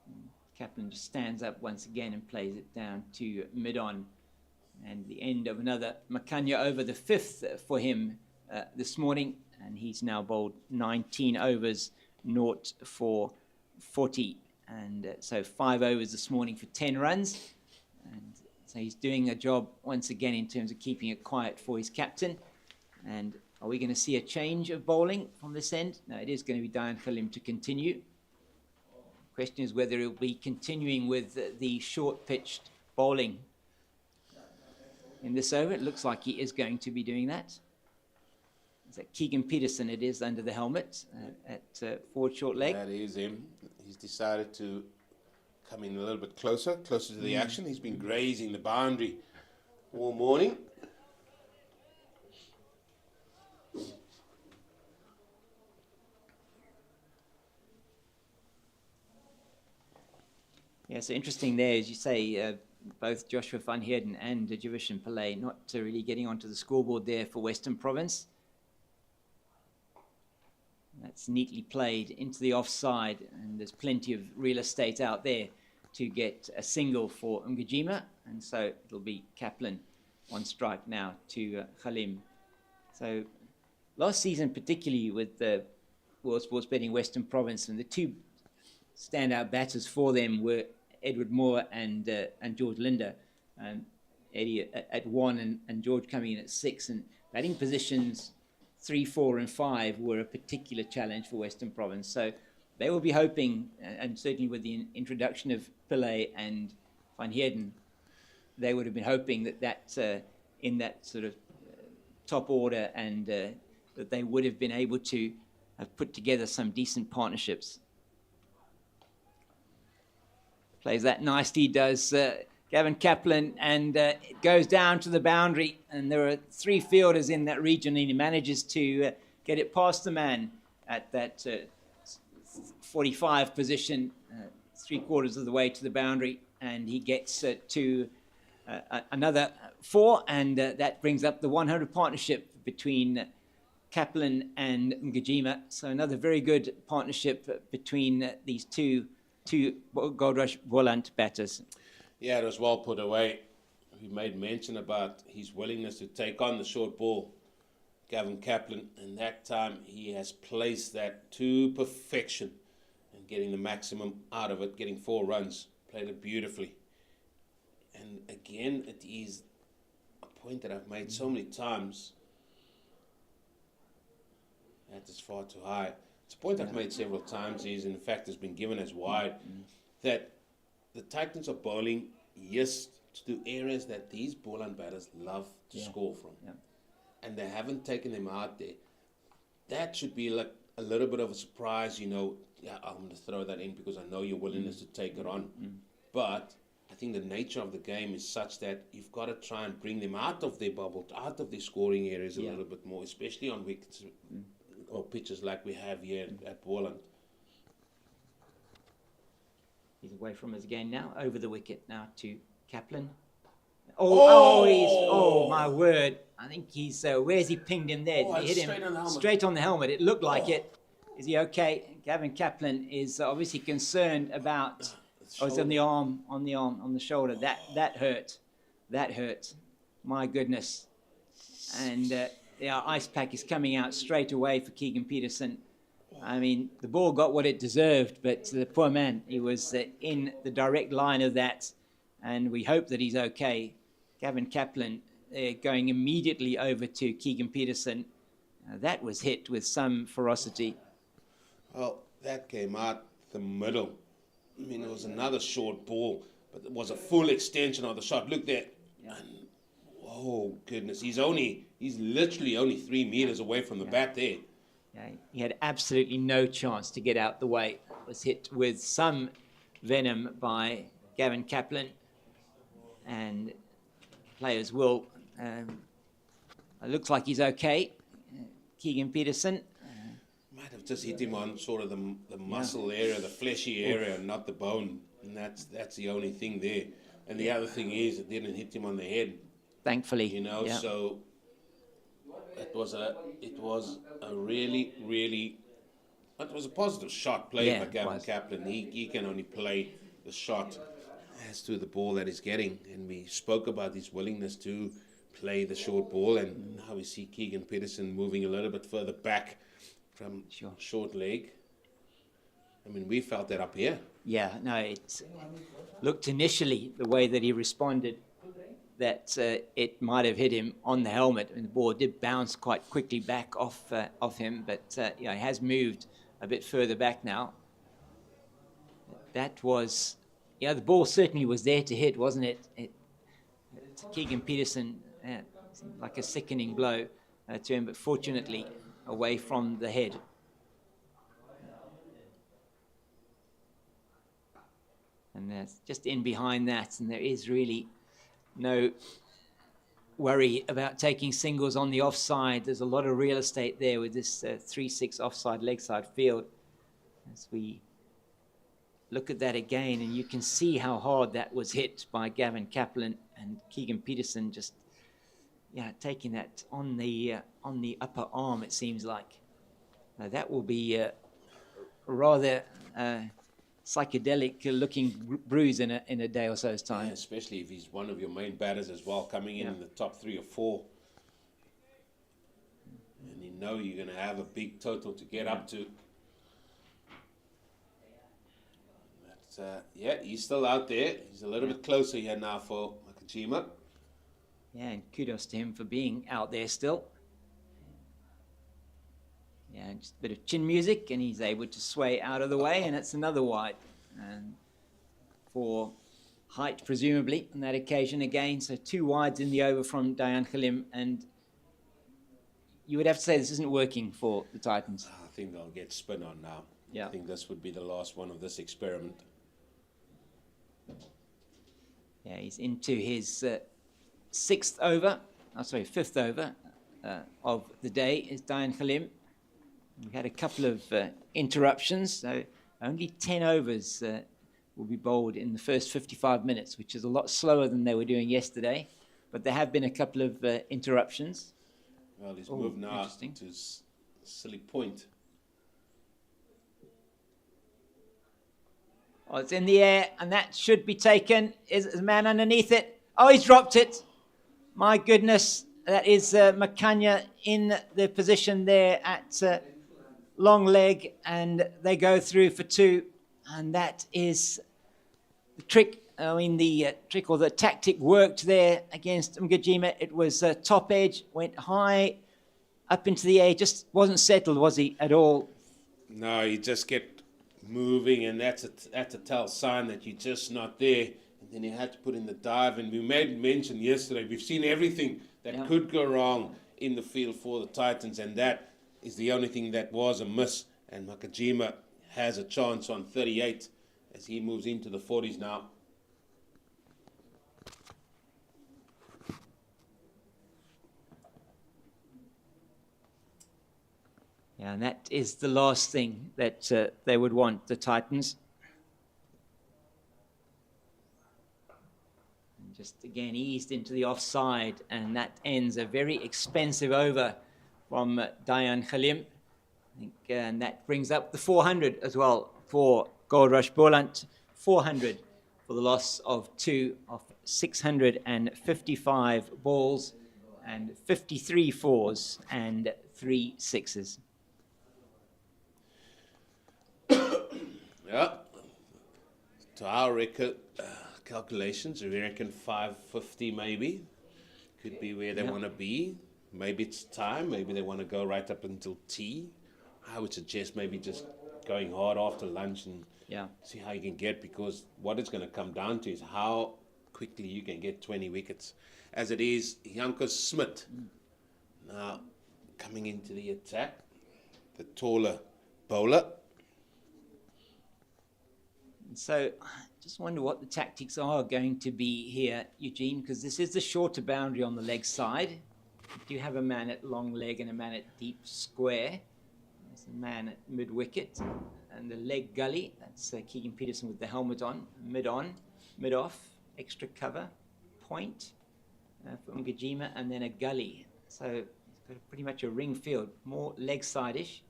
And Kaplan just stands up once again and plays it down to mid-on. And the end of another Makanya over, the 5th for him this morning. And he's now bowled 19 overs, 0 for 40. And so 5 overs this morning for 10 runs. And so he's doing a job once again in terms of keeping it quiet for his captain. And are we going to see a change of bowling from this end? No, it is going to be Diane Khalim to continue. Question is whether he'll be continuing with the short-pitched bowling in this over. It looks like he is going to be doing that. Is that Keegan Peterson? It is under the helmet at forward short leg. That is him. He's decided to come in a little bit closer to the action. He's been grazing the boundary all morning. Yeah, so interesting there, as you say, both Joshua van Heerden and Javishan Pillay not really getting onto the scoreboard there for Western Province. That's neatly played into the offside, and there's plenty of real estate out there to get a single for Ngajima, and so it'll be Kaplan on strike now to Khalim. So last season, particularly with the World Sports Betting Western Province, and the two standout batters for them were Edward Moore and George Linder. Eddie at 1 and George coming in at 6, and batting positions 3, 4 and 5 were a particular challenge for Western Province. So they will be hoping, and certainly with the introduction of Pillay and Van Heerden, they would have been hoping that in that sort of top order, and that they would have been able to have put together some decent partnerships. Plays that nicely, does Gavin Kaplan, and it goes down to the boundary, and there are 3 fielders in that region, and he manages to get it past the man at that 45 position, 3/4 of the way to the boundary, and he gets to another 4, and that brings up the 100 partnership between Kaplan and Ngajima. So another very good partnership between these two Goldrush Boland batters. Yeah, it was well put away. He made mention about his willingness to take on the short ball, Gavin Kaplan, and that time he has placed that to perfection and getting the maximum out of it, getting 4 runs, played it beautifully. And again, it is a point that I've made so many times. That is far too high. It's a point I've made several times, is in fact has been given as wide, that the Titans are bowling, yes, to areas that these Boland batters love to score from. Yeah. And they haven't taken them out there. That should be like a little bit of a surprise, I'm going to throw that in because I know your willingness to take it on. But I think the nature of the game is such that you've got to try and bring them out of their bubble, out of their scoring areas a little bit more, especially on wickets or pitches like we have here at Boland. He's away from us again now, over the wicket now to Kaplan. Oh, my word. I think he's, where's he pinged him there? Did he hit him straight on the helmet? It looked like it. Is he okay? Gavin Kaplan is obviously concerned about, it's on the arm, on the shoulder. That hurt. That hurt. My goodness. And ice pack is coming out straight away for Keegan Peterson. I mean, the ball got what it deserved, but the poor man, he was in the direct line of that, and we hope that he's okay. Gavin Kaplan going immediately over to Keegan Peterson. That was hit with some ferocity. Well, that came out the middle. I mean, it was another short ball, but it was a full extension of the shot. Look there. Yeah. And, oh, goodness. He's literally only 3 meters away from the bat there. Yeah, he had absolutely no chance to get out the way. Was hit with some venom by Gavin Kaplan. And players will... it looks like he's okay. Keegan Peterson. just hit him on sort of the muscle area, the fleshy area, and not the bone. And that's the only thing there. And the other thing is, it didn't hit him on the head. Thankfully. You know, so it was a really, really, it was a positive shot played by Gavin Kaplan. He can only play the shot as to the ball that he's getting. And we spoke about his willingness to play the short ball, and now we see Keegan Peterson moving a little bit further back from short leg. I mean, we felt that up here. Yeah, no, it looked initially the way that he responded that it might have hit him on the helmet, and the ball did bounce quite quickly back off him, but he has moved a bit further back now. That was, the ball certainly was there to hit, wasn't it? Keegan Peterson, seemed like a sickening blow to him, but fortunately away from the head. And there's just in behind that, and there is really no worry about taking singles on the offside. There's a lot of real estate there with this 3-6 offside leg side field. As we look at that again, and you can see how hard that was hit by Gavin Kaplan, and Keegan Peterson just taking that on the upper arm, it seems like. That will be a rather psychedelic looking bruise in a day or so's time. Yeah, especially if he's one of your main batters as well, coming in the top 3 or 4. And you know you're going to have a big total to get up to. But he's still out there. He's a little bit closer here now for Makajima. Yeah, and kudos to him for being out there still. Yeah, just a bit of chin music, and he's able to sway out of the way, and it's another wide. And for height, presumably, on that occasion again. So 2 wides in the over from Dayan Khalim, and you would have to say this isn't working for the Titans. I think they'll get spin on now. Yeah. I think this would be the last one of this experiment. Yeah, he's into his fifth over of the day is Dayan Khalim. We've had a couple of interruptions, so only 10 overs will be bowled in the first 55 minutes, which is a lot slower than they were doing yesterday. But there have been a couple of interruptions. Well, he's moved now to silly point. Oh, it's in the air, and that should be taken. Is a man underneath it? Oh, he's dropped it. My goodness, that is Makanya in the position there at long leg, and they go through for 2, and that is the trick. I mean, the trick or the tactic worked there against Mgajima. It was top edge, went high up into the air, just wasn't settled, was he, at all? No, he just kept moving, and that's a tell sign that you're just not there. And then he had to put in the dive, and we made mention yesterday, we've seen everything that could go wrong in the field for the Titans, and that is the only thing that was a miss. And Makajima has a chance on 38 as he moves into the 40s now. Yeah, and that is the last thing that they would want, the Titans. And just again eased into the offside, and that ends a very expensive over from Dayan Khalim. I think, and that brings up the 400 as well for Goldrush Boland. 400 for the loss of 2 of 655 balls, and 53 4s and 3 6s. Yeah, to our record calculations, we reckon 550 maybe could be where they want to be. Maybe it's time. Maybe they want to go right up until tea. I would suggest maybe just going hard after lunch and see how you can get, because what it's going to come down to is how quickly you can get 20 wickets. As it is, Janko Smit now coming into the attack, the taller bowler. So I just wonder what the tactics are going to be here, Eugene, because this is the shorter boundary on the leg side. You have a man at long leg and a man at deep square. the man at mid-wicket. And the leg gully, that's Keegan Peterson with the helmet on, mid-off, extra cover, point for Ngajima, and then a gully. So it's got pretty much a ring field, more leg side-ish.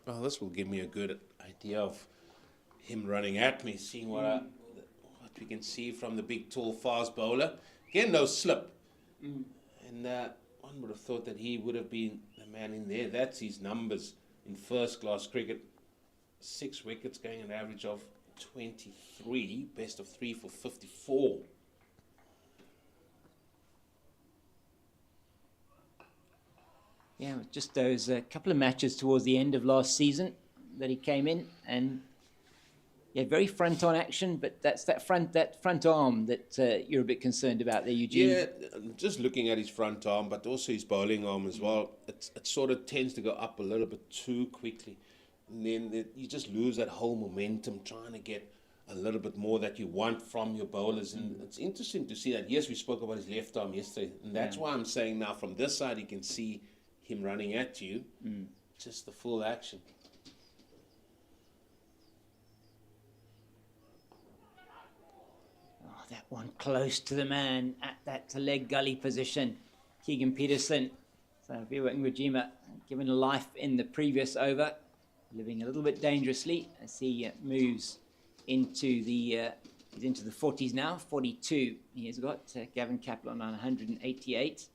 Well, this will give me a good idea of him running at me, seeing what we can see from the big, tall, fast bowler. Again, no slip. And one would have thought that he would have been the man in there. That's his numbers in first-class cricket. 6 wickets, going an average of 23, best of 3 for 54. Yeah, just those couple of matches towards the end of last season that he came in, and yeah, very front-on action, but that's that front arm that you're a bit concerned about there, Eugene. Yeah, just looking at his front arm, but also his bowling arm as well. It sort of tends to go up a little bit too quickly, and then you just lose that whole momentum trying to get a little bit more that you want from your bowlers. And it's interesting to see that. Yes, we spoke about his left arm yesterday, and that's why I'm saying now from this side you can see him running at you, just the full action. Oh, that one close to the man at that leg gully position. Keegan Peterson. So Viva Ngajima given life in the previous over, living a little bit dangerously as he moves into the he's into the 40s now, 42. He has got Gavin Kaplan on 188.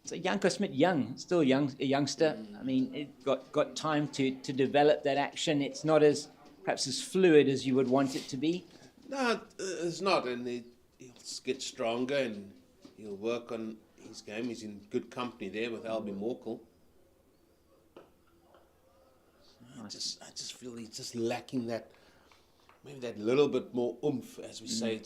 So Janko Smith, still a youngster. I mean, it got time to develop that action. It's not perhaps as fluid as you would want it to be. No, it's not, and he'll get stronger and he'll work on his game. He's in good company there with Albie Morkel. I just feel he's just lacking that, maybe that little bit more oomph, as we say.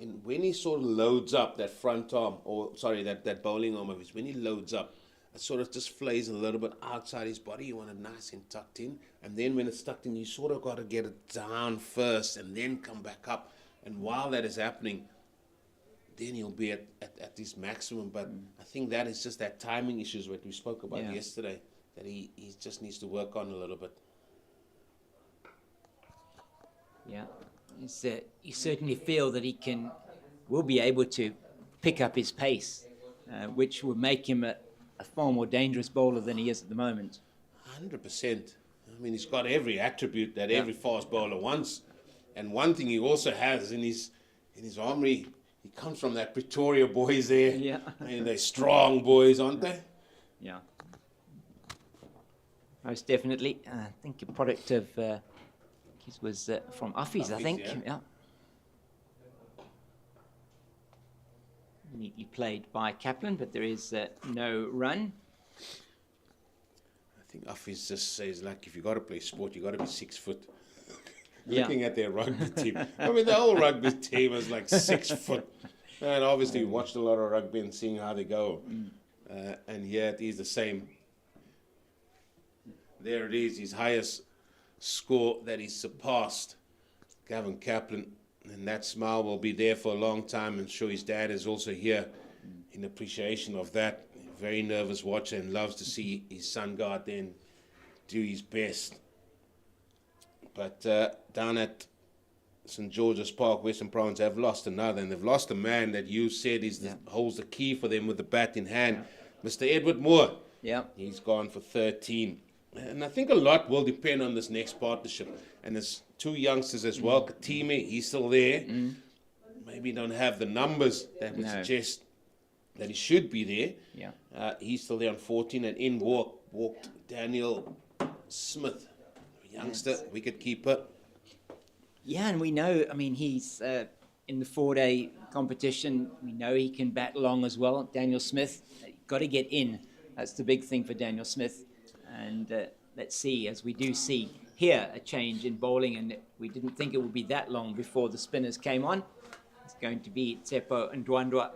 And when he sort of loads up that front arm, that bowling arm of his, when he loads up, it sort of just flays a little bit outside his body. You want it nice and tucked in. And then when it's tucked in, you sort of got to get it down first and then come back up. And while that is happening, then he'll be at his maximum. But I think that is just that timing issues that we spoke about yesterday, that he just needs to work on a little bit. Yeah. You certainly feel that he will be able to pick up his pace, which will make him a far more dangerous bowler than he is at the moment. 100%. I mean, he's got every attribute that every fast bowler wants. And one thing he also has in his armory, he comes from that Pretoria boys there. Yeah. And they're strong boys, aren't they? Yeah. Most definitely. I think a product of... It was from Uffies, I think. Yeah. Neatly played by Kaplan, but there is no run. I think Uffies just says, like, if you got to play sport, you got to be 6 foot. Looking at their rugby team, I mean, the whole rugby team is like 6 foot, and obviously we watched a lot of rugby and seeing how they go. And yeah, it is the same. There it is, his highest score that he surpassed, Gavin Kaplan, and that smile will be there for a long time. I'm sure his dad is also here in appreciation of that. Very nervous watcher and loves to see his son go out there and do his best. But down at St. George's Park, Western Province have lost another, and they've lost a man that you said holds the key for them with the bat in hand, Mr. Edward Moore. Yeah, he's gone for 13. And I think a lot will depend on this next partnership. And there's 2 youngsters as well. Katime, he's still there. Maybe don't have the numbers that would suggest that he should be there. Yeah. He's still there on 14. And in walked Daniel Smith, a youngster, wicket keeper. Yeah, and we know, I mean, he's in the 4-day competition. We know he can bat long as well. Daniel Smith, got to get in. That's the big thing for Daniel Smith. And let's see, as we do see here, a change in bowling, and we didn't think it would be that long before the spinners came on. It's going to be Tsepo Ndwandwa,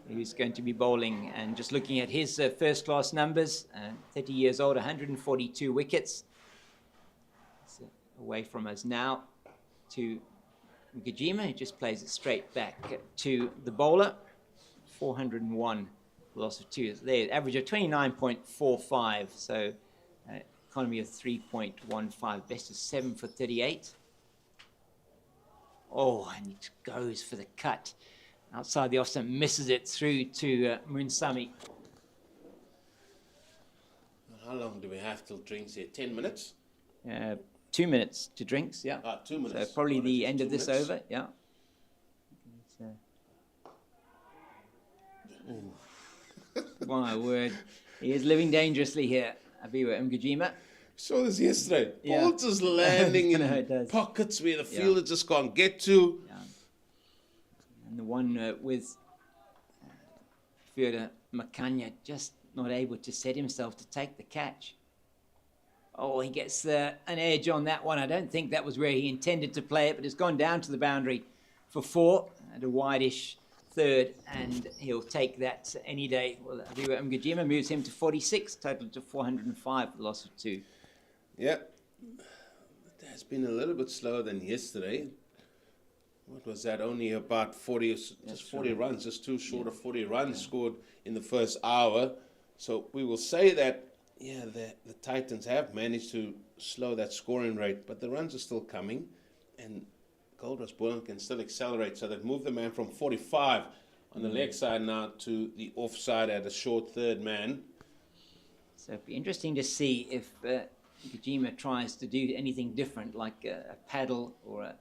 who's going to be bowling. And just looking at his first-class numbers, 30 years old, 142 wickets. It's away from us now to Ngajima, who just plays it straight back to the bowler 401 loss of 2. There, average of 29.45. So economy of 3.15. Best of 7 for 38. Oh, and it goes for the cut. Outside the offset, misses it through to Munsami. How long do we have till drinks here? 10 minutes? 2 minutes to drinks, yeah. 2 minutes. So probably the end of this over, yeah. My word. He is living dangerously here, Abiwa Mgijima. Saw this yesterday. Yeah. Ball just landing No, in it does. pockets where the fielder just can't get to. Yeah. And the one with Fiona Makanya just not able to set himself to take the catch. Oh, he gets an edge on that one. I don't think that was where he intended to play it, but it's gone down to the boundary for 4 and a wide-ish third, and he'll take that any day. Well, Abiwa Mgijima moves him to 46, total to 405 for the loss of 2. Yeah. It has been a little bit slower than yesterday. What was that? Only about 40, just 40 runs, just too short of 40 runs scored in the first hour. So we will say that, yeah, the Titans have managed to slow that scoring rate, but the runs are still coming, and Goldrush Boland can still accelerate. So they've moved the man from 45 on the leg side now to the offside at a short third man. So it'll be interesting to see if Kojima tries to do anything different, like a paddle or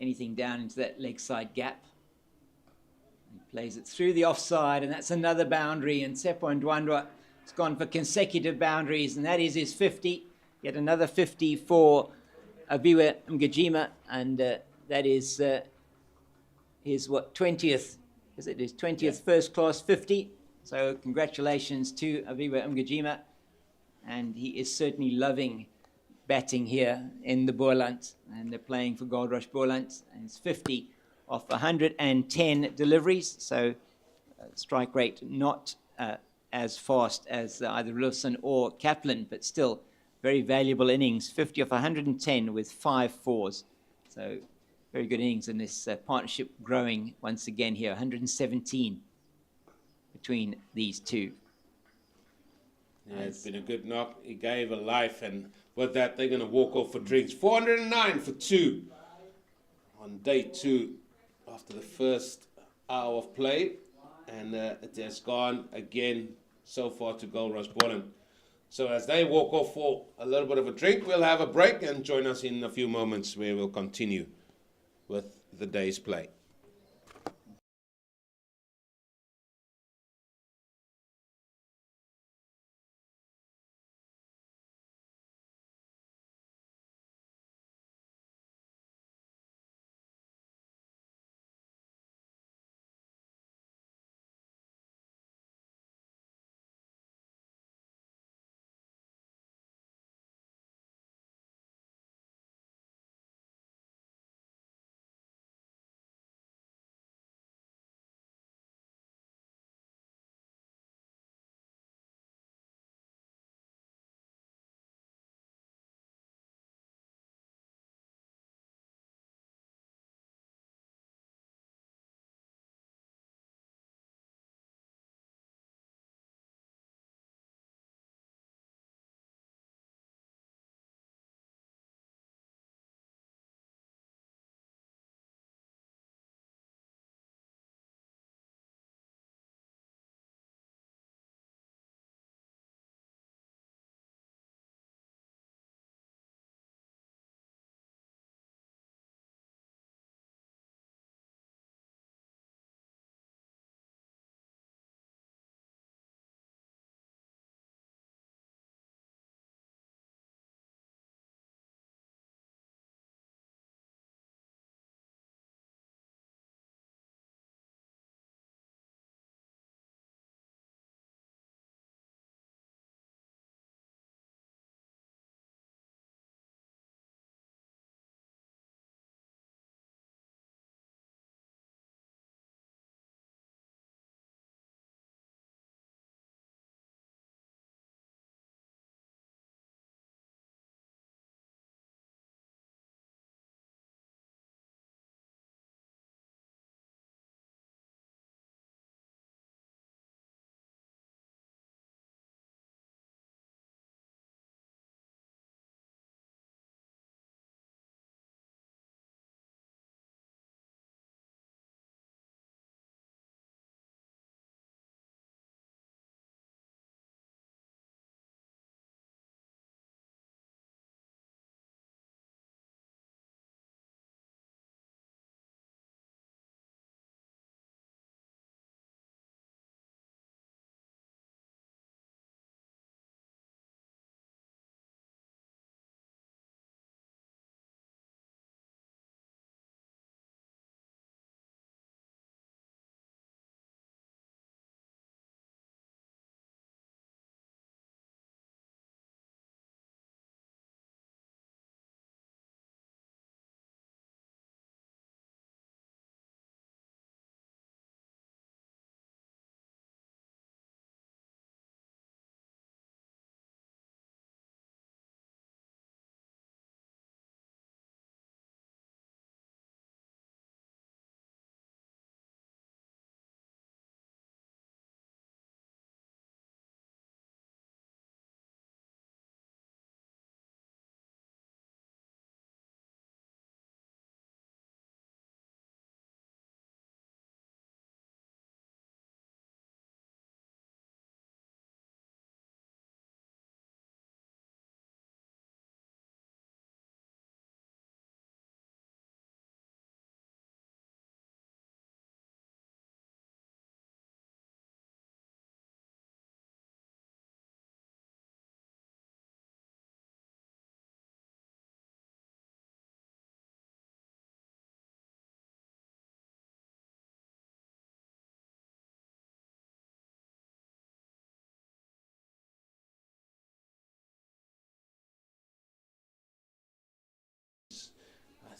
anything down into that leg side gap. He plays it through the offside, and that's another boundary. And Seppo Ndwandwa has gone for consecutive boundaries, and that is his 50. Yet another 50 for Abiwa Mgijima, and that is his 20th? Is it his 20th first class 50? So congratulations to Abiwa Mgijima, and he is certainly loving batting here in the Boland, and they're playing for Goldrush Boland, and it's 50 off 110 deliveries, so strike rate not as fast as either Wilson or Kaplan, but still very valuable innings, 50 off 110 with 5 fours. So very good innings, in this partnership growing once again here, 117 between these two. Yeah, it's been a good knock. He gave a life, and with that, they're going to walk off for drinks. 409 for 2 on day 2 after the first hour of play, and it has gone again so far to Goldrush Boland. So as they walk off for a little bit of a drink, we'll have a break and join us in a few moments where we'll continue with the day's play.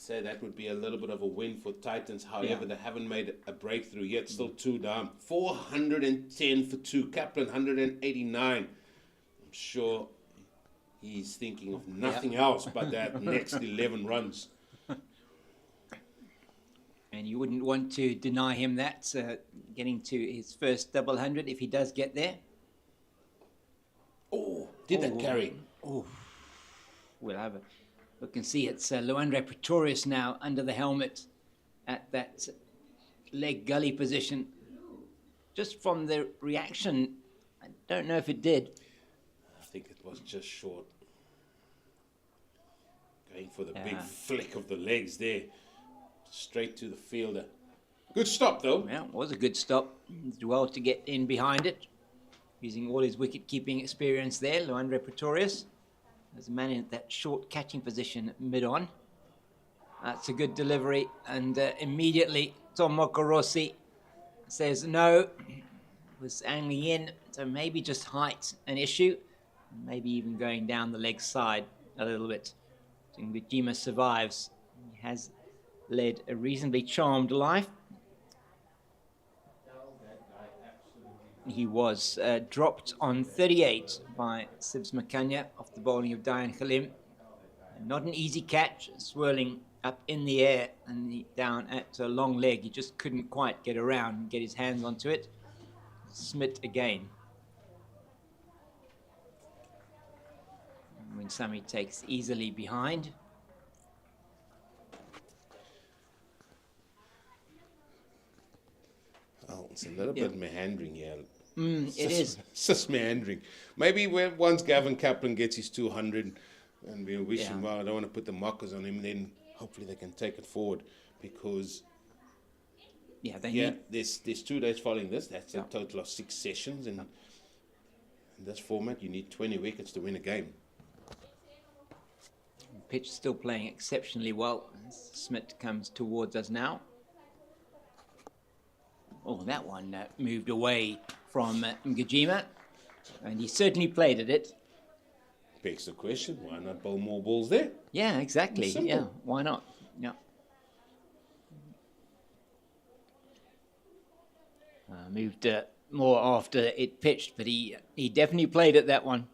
say that would be a little bit of a win for Titans. However, they haven't made a breakthrough yet. Still 2 down. 410 for 2. Kaplan 189. I'm sure he's thinking of nothing else but that next 11 runs. And you wouldn't want to deny him that, getting to his first double 100 if he does get there. Oh, did that carry? Oh, we'll have a look and see. It's Luandre Pretorius now under the helmet at that leg gully position. Just from the reaction, I don't know if it did. I think it was just short. Going for the big flick of the legs there. Straight to the fielder. Good stop, though. Yeah, it was a good stop. Did well to get in behind it. Using all his wicket-keeping experience there, Luandre Pretorius. There's a man in that short catching position mid-on. That's a good delivery. And immediately, Tom Mokorossi says no. Was angling in, so maybe just height an issue. Maybe even going down the leg side a little bit. So Ngujima survives. He has led a reasonably charmed life. He was dropped on 38 by Sibs Makanya off the bowling of Dayan Khalim. Not an easy catch, swirling up in the air and down at a long leg. He just couldn't quite get around and get his hands onto it. Smit again. When Sami takes easily behind. Oh, it's a little bit meandering here. It is. It's just meandering. Maybe once Gavin Kaplan gets his 200, and we wish him well, I don't want to put the mockers on him, then hopefully they can take it forward. Because, there's 2 days following this. That's a total of 6 sessions. And in this format, you need 20 wickets to win a game. The pitch still playing exceptionally well. Smit comes towards us now. Oh, that one moved away from Ngujima, and he certainly played at it. Begs the question, why not bowl more balls there? Yeah, exactly. Yeah, why not? Yeah. Moved more after it pitched, but he definitely played at that one.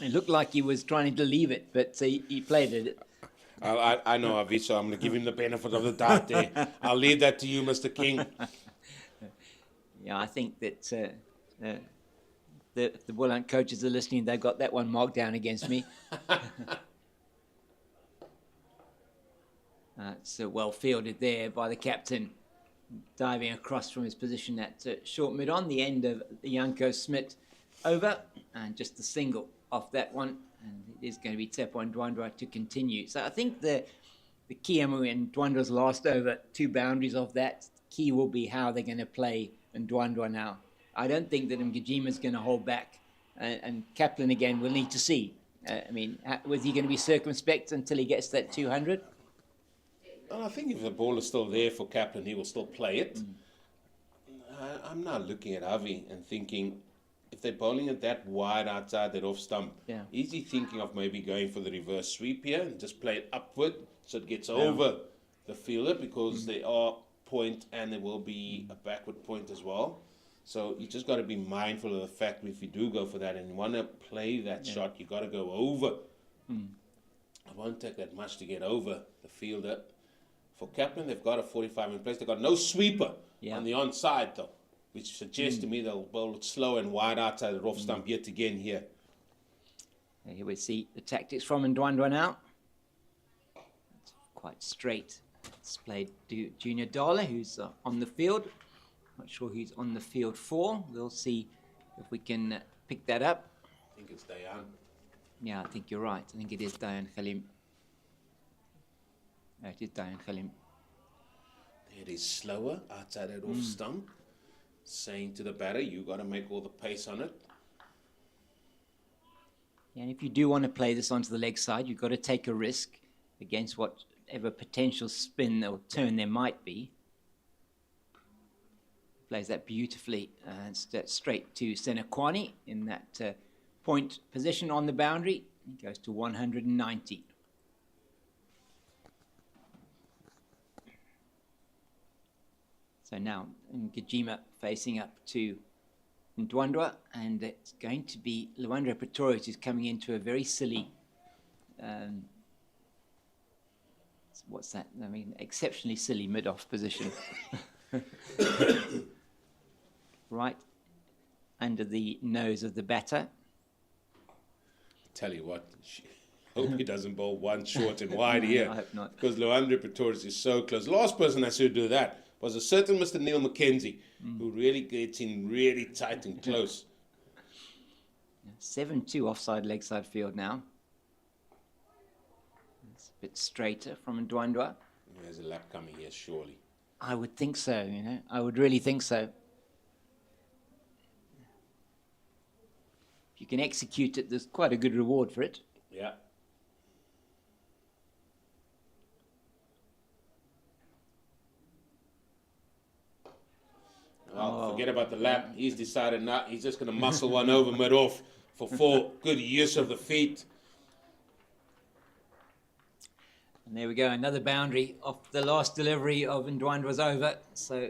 It looked like he was trying to leave it, but he played at it. I know, Avi, so I'm going to give him the benefit of the doubt there. I'll leave that to you, Mr. King. Yeah, I think that the Boland coaches are listening. They've got that one marked down against me. It's well fielded there by the captain, diving across from his position at short mid-on, the end of the Janko Smit over, and just the single off that one. And it is going to be Tsepo and Ndwandwe to continue. So I think the key, and Ndwandra's last over 2 boundaries of that, the key will be how they're going to play Ndwandwe now. I don't think that Ngujima is going to hold back. And Kaplan, again, we'll need to see. Was he going to be circumspect until he gets that 200? Well, I think if the ball is still there for Kaplan, he will still play it. I'm now looking at Avi and thinking, if they're bowling it that wide outside that off stump, is he thinking of maybe going for the reverse sweep here and just play it upward so it gets over the fielder, because they are point and there will be a backward point as well. So you just got to be mindful of the fact if you do go for that and you want to play that shot, you got to go over. It won't take that much to get over the fielder. For Kaplan, they've got a 45 in place. They've got no sweeper on the onside though, which suggests to me they'll bowl it slow and wide outside the off stump yet again here. And here we see the tactics from Ndwandwe now. It's quite straight. It's played to Junior Dala, who's on the field. Not sure who's on the field for. We'll see if we can pick that up. I think it's Dayan. Yeah, I think you're right. I think it is Dayan Khalim. It is Dayan Khalim. It is slower outside that off stump. Saying to the batter, you got to make all the pace on it. Yeah, and if you do want to play this onto the leg side, you've got to take a risk against whatever potential spin or turn there might be. Plays that beautifully straight to Senekwani in that point position on the boundary. He goes to 190. So now Ngajima facing up to Ndwandwe, and it's going to be Luandro Pretorius who's coming into a very silly, what's that? I mean, exceptionally silly mid-off position. Right under the nose of the batter. Tell you what, hope he doesn't bowl one short and wide here. I hope not. Because Luandro Pretorius is so close. Last person I saw do that was a certain Mr. Neil McKenzie, who really gets in really tight and close. 7-2 offside leg side field now. It's a bit straighter from Ndwandwe. There's a lap coming here, surely. I would think so, you know. I would really think so. If you can execute it, there's quite a good reward for it. Yeah. Well, forget about the lap. He's decided not. He's just going to muscle one over mid-off for 4. Good use of the feet. And there we go, another boundary off the last delivery of Ndwandwe was over. So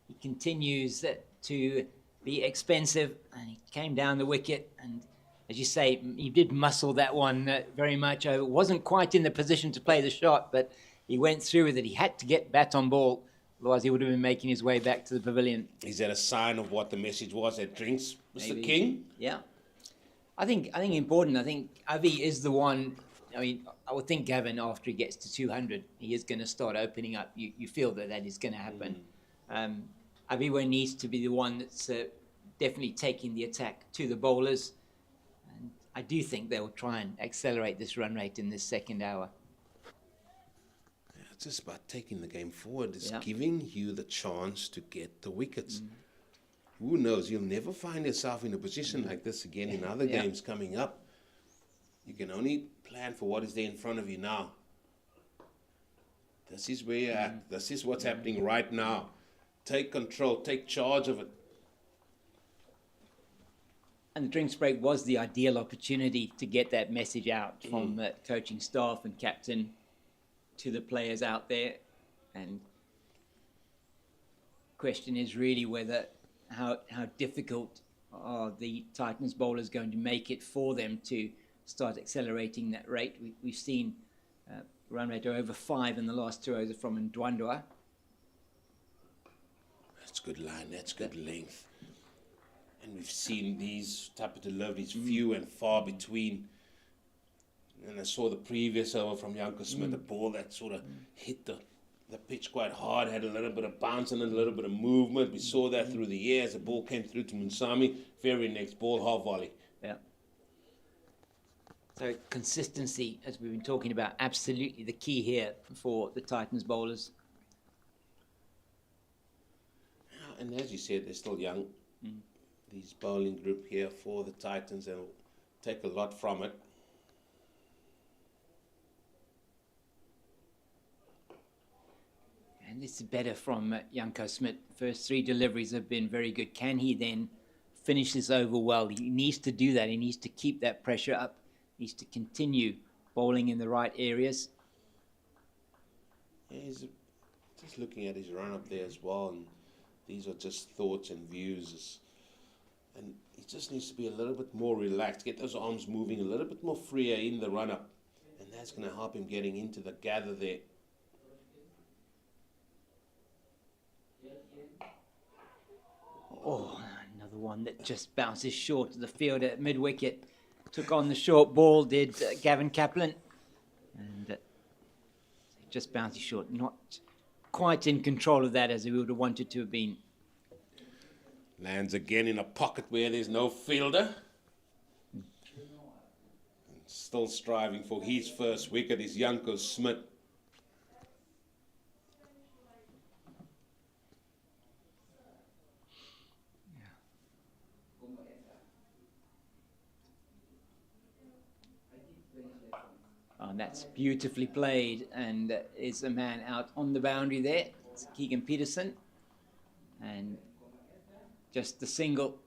he continues to be expensive, and he came down the wicket. And as you say, he did muscle that one very much over. Wasn't quite in the position to play the shot, but he went through with it. He had to get bat on ball. Otherwise, he would have been making his way back to the pavilion. Is that a sign of what the message was at drinks, Mr. Maybe. King? Yeah. I think important. I think Avi is the one. I mean, I would think Gavin, after he gets to 200, he is going to start opening up. You feel that is going to happen. Aviwa needs to be the one that's definitely taking the attack to the bowlers. And I do think they will try and accelerate this run rate in this second hour. It's just about taking the game forward. It's giving you the chance to get the wickets. Who knows? You'll never find yourself in a position like this again in other games coming up. You can only plan for what is there in front of you now. This is where you're at. This is what's happening right now. Take control. Take charge of it. And the drinks break was the ideal opportunity to get that message out from coaching staff and captain to the players out there. And the question is really whether how difficult are the Titans bowlers going to make it for them to start accelerating that rate. We've seen run rate over 5 in the last 2 overs from Ndwandwe. That's good line. That's good length. And we've seen these type of deliveries few and far between. And I saw the previous over from Janko Smith, a ball that sort of hit the pitch quite hard, had a little bit of bounce and a little bit of movement. We saw that through the air as the ball came through to Munsami. Very next ball, half volley. Yeah. So consistency, as we've been talking about, absolutely the key here for the Titans bowlers. And as you said, they're still young. These bowling group here for the Titans, they'll take a lot from it. And this is better from Janko Smith. First 3 deliveries have been very good. Can he then finish this over well? He needs to do that. He needs to keep that pressure up. He needs to continue bowling in the right areas. Yeah, he's just looking at his run up there as well. And these are just thoughts and views. And he just needs to be a little bit more relaxed. Get those arms moving a little bit more freer in the run up. And that's going to help him getting into the gather there. Oh, another one that just bounces short of the field at mid-wicket. Took on the short ball, did Gavin Kaplan. And just bounces short. Not quite in control of that as he would have wanted to have been. Lands again in a pocket where there's no fielder. And still striving for his first wicket is Janko Smith. Oh, and that's beautifully played, and is a man out on the boundary there. It's Keegan Peterson. And just the single,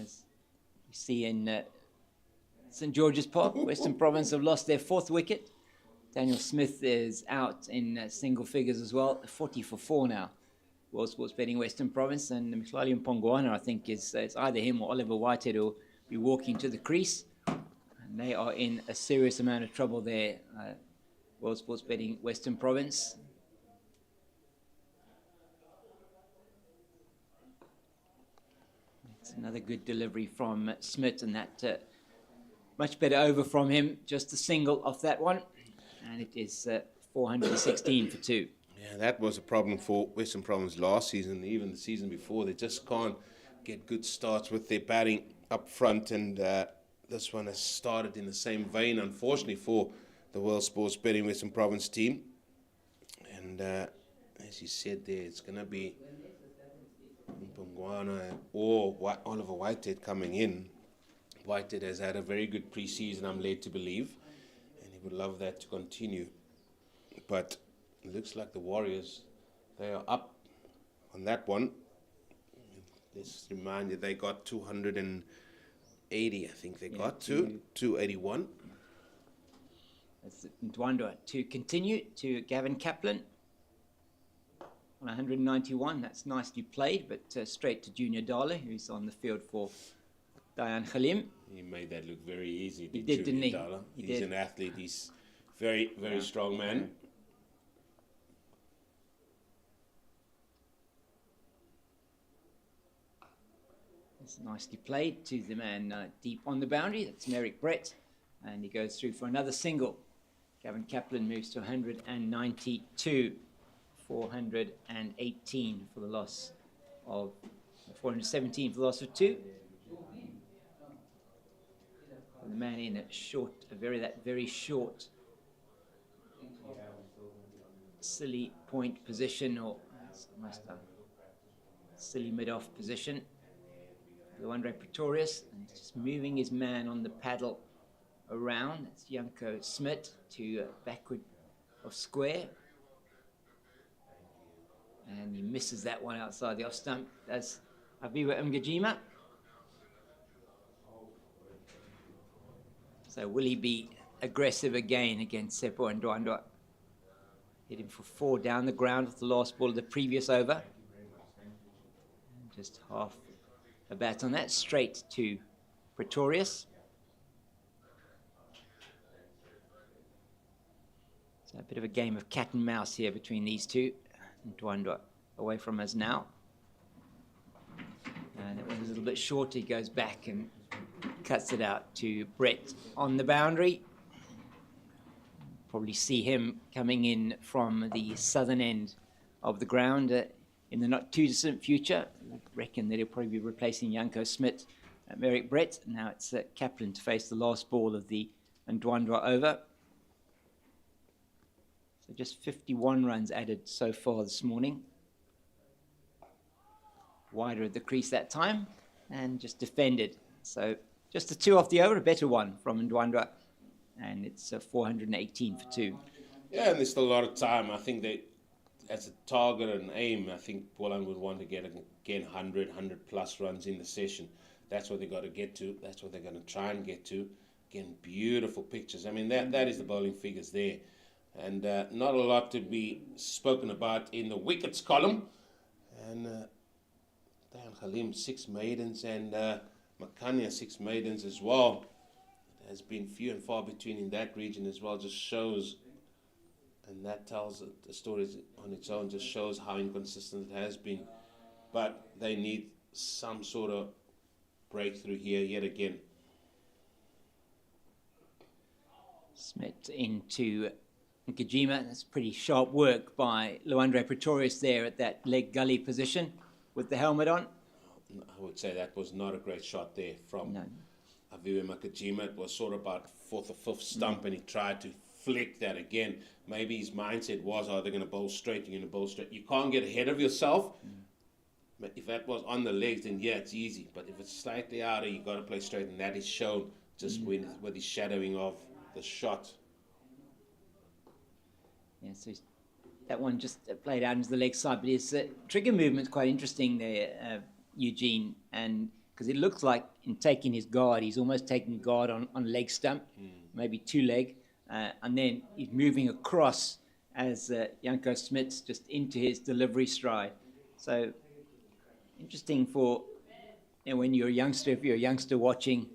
as you see in St George's Park. Western Province have lost their 4th wicket. Daniel Smith is out in single figures as well, 40 for 4 now. World Sports Betting Western Province, and Mhlali Mpongwana, I think, it's either him or Oliver Whitehead who'll be walking to the crease. And they are in a serious amount of trouble there, World Sports Betting Western Province. It's another good delivery from Smith, and that much better over from him. Just a single off that one, and it is 416 for 2. Yeah, that was a problem for Western Province last season, even the season before. They just can't get good starts with their batting up front, and this one has started in the same vein, unfortunately, for the World Sports Betting Western Province team. And as you said there, it's going to be Mpongwana or Oliver Whitehead coming in. Whitehead has had a very good pre-season, I'm led to believe, and he would love that to continue. But it looks like the Warriors, they are up on that one. Let's remind you, they got 280, I think they got to 281. That's Ndwandwe to continue to Gavin Kaplan on 191. That's nicely played, but straight to Junior Dale, who's on the field for Dayan Khalim. He made that look very easy. He did, didn't he? Dale. He's an athlete. He's very, very strong man. It's nicely played to the man deep on the boundary. That's Merrick Brett, and he goes through for another single. Gavin Kaplan moves to 192, 418 for the loss of 417 for the loss of 2. And the man in a very short, silly point position, or almost a silly mid-off position. Luandre Pretorius, and he's just moving his man on the paddle around. That's Janko Smit to backward of square. And he misses that one outside the off stump. That's Abiwa Mgajima. So will he be aggressive again against Seppo and Ndwandwe? Hit him for 4 down the ground with the last ball of the previous over. And just half a bat on that, straight to Pretorius. So a bit of a game of cat and mouse here between these two. Ndwandwe away from us now. And that one was a little bit short. He goes back and cuts it out to Brett on the boundary. Probably see him coming in from the southern end of the ground in the not too distant future. I reckon that he'll probably be replacing Janko Smit at Merrick Brett. Now it's Kaplan to face the last ball of the Ndwandwe over. So just 51 runs added so far this morning. Wider at the crease that time, and just defended. So just a 2 off the over, a better one from Ndwandwe, and it's 418 for 2. Yeah, and there's still a lot of time. I think they, as a target and aim, I think Boland would want to get again 100 plus runs in the session. That's what they got to get to. That's what they're going to try and get to. Again, beautiful pictures. I mean, that is the bowling figures there. And not a lot to be spoken about in the wickets column. And Dan Khalim, 6 maidens, and Makanya, 6 maidens as well. It has been few and far between in that region as well. Just shows, and that tells the story on its own, just shows how inconsistent it has been. But they need some sort of breakthrough here yet again. Smith into Nkajima. That's pretty sharp work by Luandre Pretorius there at that leg gully position with the helmet on. I would say that was not a great shot there from Aviwe Makajima. It was sort of about 4th or 5th stump, and he tried to flick that again. Maybe his mindset was, oh, they're going to bowl straight, you're going to bowl straight. You can't get ahead of yourself. But if that was on the legs, then yeah, it's easy. But if it's slightly outer, you've got to play straight, and that is shown just with his shadowing of the shot. Yeah, so that one just played out into the leg side, but his trigger movement's quite interesting there, Eugene, and because it looks like in taking his guard, he's almost taking guard on leg stump, maybe 2 leg, and then he's moving across as Janko Smits just into his delivery stride. So interesting for when you're a youngster, if you're a youngster watching,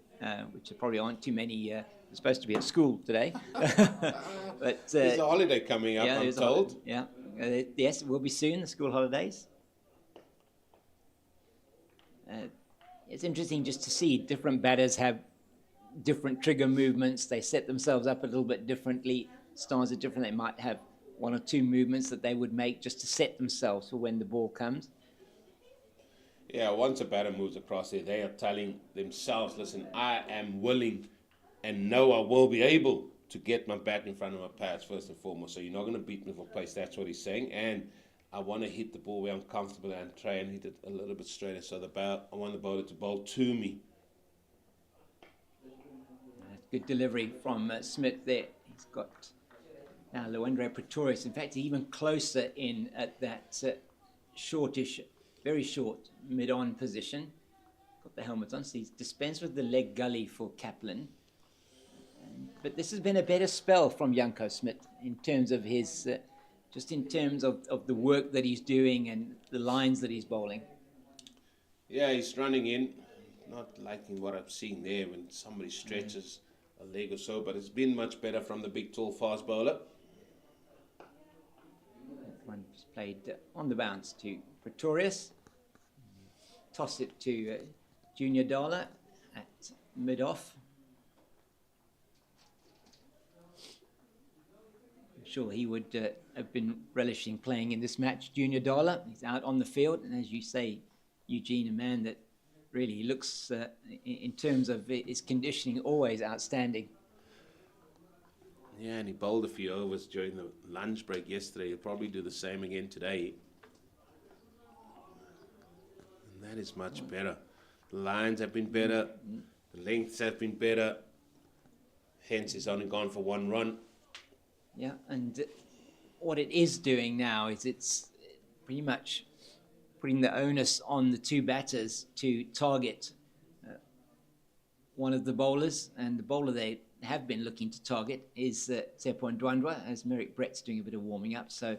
which there probably aren't too many. You're supposed to be at school today. But there's a holiday coming up, I'm told. Yes, it will be soon, the school holidays. It's interesting just to see different batters have different trigger movements. They set themselves up a little bit differently. Stars are different. They might have one or two movements that they would make just to set themselves for when the ball comes. Yeah, once a batter moves across there, they are telling themselves, listen, I am willing and know I will be able to get my bat in front of my pads first and foremost. So you're not going to beat me for pace. That's what he's saying. And I want to hit the ball where I'm comfortable and try and hit it a little bit straighter. So I want the bowler to bowl to me. Good delivery from Smith there. He's got now Lewandre Pretorius. In fact, even closer in at that shortish, very short mid-on position. Got the helmet on, so he's dispensed with the leg gully for Kaplan. But this has been a better spell from Janko Smit in terms of his, just in terms of the work that he's doing and the lines that he's bowling. Yeah, he's running in. Not liking what I've seen there when somebody stretches a leg or so, but it's been much better from the big, tall, fast bowler. That one was played on the bounce to Pretorius. Toss it to Junior Dala at mid-off. I'm sure he would have been relishing playing in this match. Junior Dala, he's out on the field, and as you say, Eugene, a man that really looks, in terms of his conditioning, always outstanding. Yeah, and he bowled a few overs during the lunch break yesterday. He'll probably do the same again today. And that is much better. The lines have been better. The lengths have been better. Hence, he's only gone for one run. Yeah, and what it is doing now is it's pretty much putting the onus on the two batters to target one of the bowlers, and the bowler they have been looking to target is Tsepo Ndwandwe, as Merrick Brett's doing a bit of warming up. So I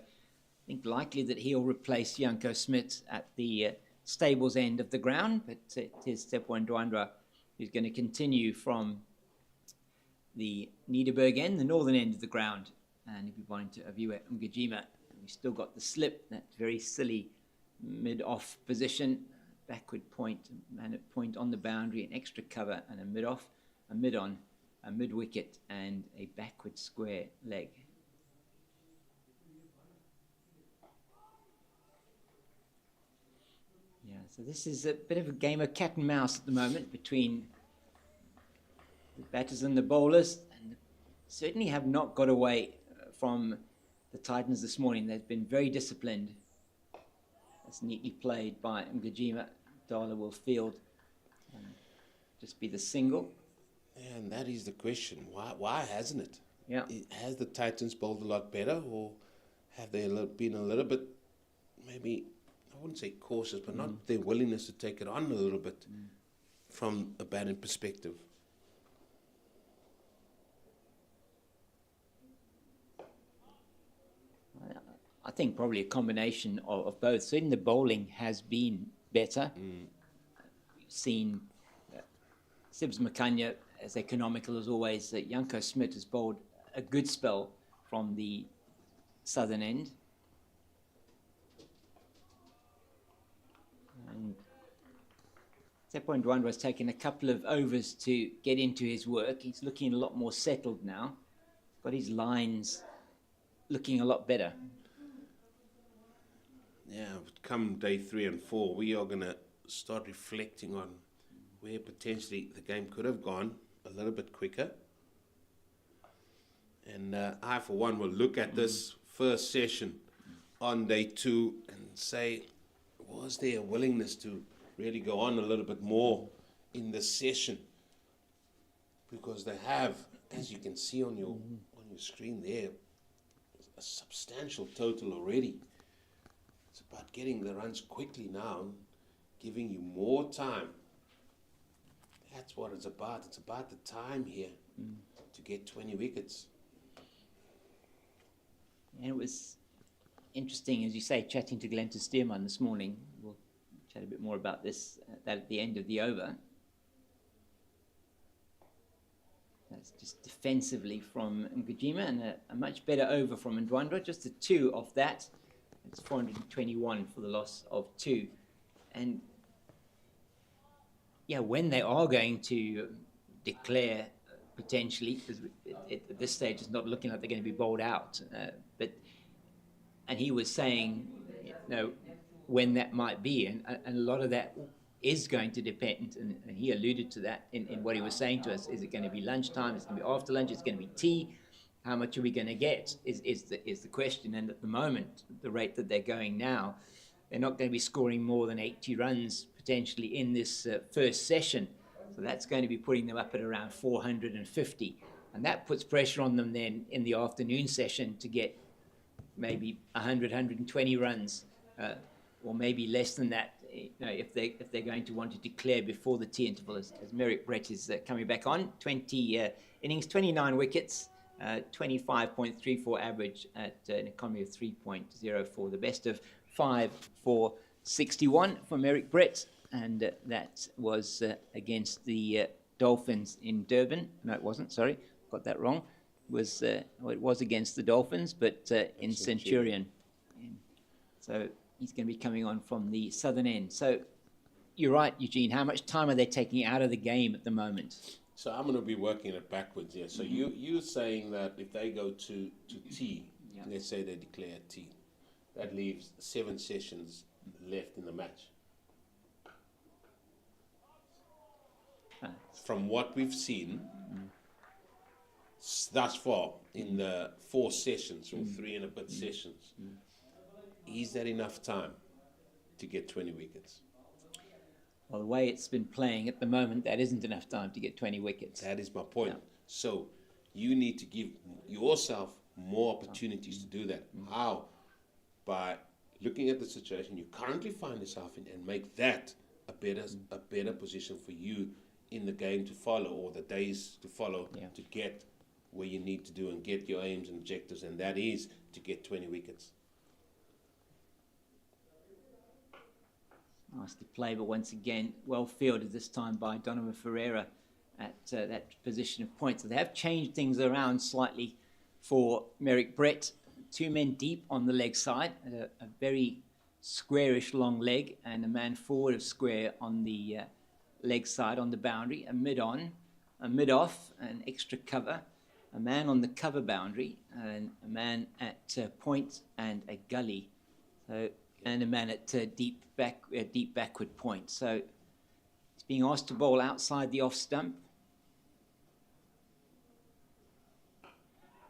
think likely that he'll replace Janko Smit at the stables end of the ground, but it is Tsepo Ndwandwe who's going to continue from the Nederburg end, the northern end of the ground, and he'll be wanting to view at Mgijima. We've still got the slip, that very silly mid-off position, backward point, man at point on the boundary, an extra cover and a mid-off, a mid-on, a mid-wicket and a backward square leg. Yeah, so this is a bit of a game of cat and mouse at the moment between the batters and the bowlers, and certainly have not got away from the Titans this morning. They've been very disciplined. That's neatly played by Mgijima. Dala will field and just be the single. Yeah, and that is the question. Why hasn't it? Yeah. Has the Titans bowled a lot better, or have they been a little bit, maybe, I wouldn't say cautious, but not their willingness to take it on a little bit from a batting perspective? I think probably a combination of both. Certainly the bowling has been better. We've seen Sibs Makanya as economical as always. Janko Smit has bowled a good spell from the southern end. And Tsepo Ndwandwe has taken a couple of overs to get into his work. He's looking a lot more settled now. Got his lines looking a lot better. Yeah, come day 3 and 4, we are going to start reflecting on where potentially the game could have gone a little bit quicker. And I, for one, will look at this first session on day 2 and say, was there a willingness to really go on a little bit more in this session? Because they have, as you can see on your screen there, a substantial total already. It's about getting the runs quickly now, giving you more time. That's what it's about. It's about the time here to get 20 wickets. And it was interesting, as you say, chatting to Glenn Stearman this morning. We'll chat a bit more about this that at the end of the over. That's just defensively from Ngujima, and a much better over from Ndwandwe. Just a 2 off that. It's 421 for the loss of 2. And yeah, when they are going to declare potentially, because at this stage it's not looking like they're going to be bowled out, and he was saying, you know, when that might be, and a lot of that is going to depend, and he alluded to that in what he was saying to us. Is it going to be lunchtime? Is it going to be after lunch? Is it going to be tea? How much are we going to get is the question. And at the moment, the rate that they're going now, they're not going to be scoring more than 80 runs potentially in this first session. So that's going to be putting them up at around 450. And that puts pressure on them then in the afternoon session to get maybe 100, 120 runs, or maybe less than that, you know, if they're going to want to declare before the tea interval, as Merrick Brett is coming back on. 20 innings, 29 wickets, 25.34 average at an economy of 3.04, the best of 5 for 61 for Merrick Brett, and that was against the Dolphins in Durban. No, it wasn't, sorry, got that wrong. It was against the Dolphins, but in Centurion. So he's going to be coming on from the southern end. So you're right, Eugene. How much time are they taking out of the game at the moment? So I'm going to be working it backwards here. So you're saying that if they go to T, let's say they declare T, that leaves 7 sessions left in the match. From what we've seen thus far in the 4 sessions or 3 and a bit sessions, is that enough time to get 20 wickets? Well, the way it's been playing at the moment, that isn't enough time to get 20 wickets. That is my point. Yeah. So you need to give yourself more opportunities to do that. How? By looking at the situation you currently find yourself in and make that a better position for you in the game to follow, or the days to follow, to get where you need to do and get your aims and objectives, and that is to get 20 wickets. Nicely played, but once again, well fielded this time by Donovan Ferreira at that position of point. So they have changed things around slightly for Merrick Brett. 2 men deep on the leg side, a very squarish long leg, and a man forward of square on the leg side on the boundary, a mid-on, a mid-off, an extra cover, a man on the cover boundary, and a man at point and a gully. So, and a man at deep backward point. So he's being asked to bowl outside the off stump.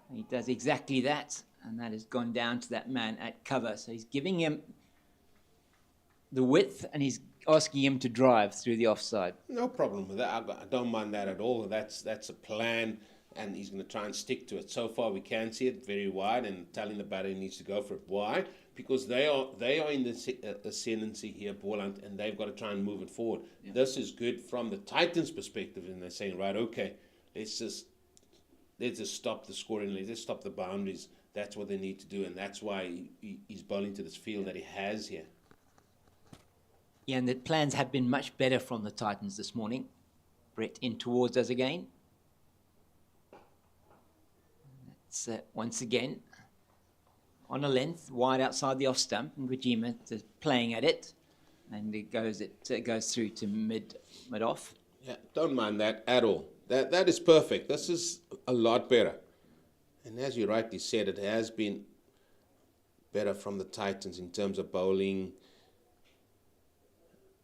And he does exactly that, and that has gone down to that man at cover. So he's giving him the width, and he's asking him to drive through the offside. No problem with that. I don't mind that at all. That's a plan, and he's going to try and stick to it. So far, we can see it very wide, and telling the batter he needs to go for it. Why? Because they are in the ascendancy here, Boland, and they've got to try and move it forward. Yeah. This is good from the Titans' perspective, and they're saying, right, okay, let's just stop the scoring, let's just stop the boundaries. That's what they need to do, and that's why he's bowling to this field that he has here. Yeah, and the plans have been much better from the Titans this morning. Brett in towards us again. That's once again on a length, wide outside the off stump, and Ngujima playing at it, and it goes through to mid off. Yeah, don't mind that at all. That is perfect. This is a lot better. And as you rightly said, it has been better from the Titans in terms of bowling,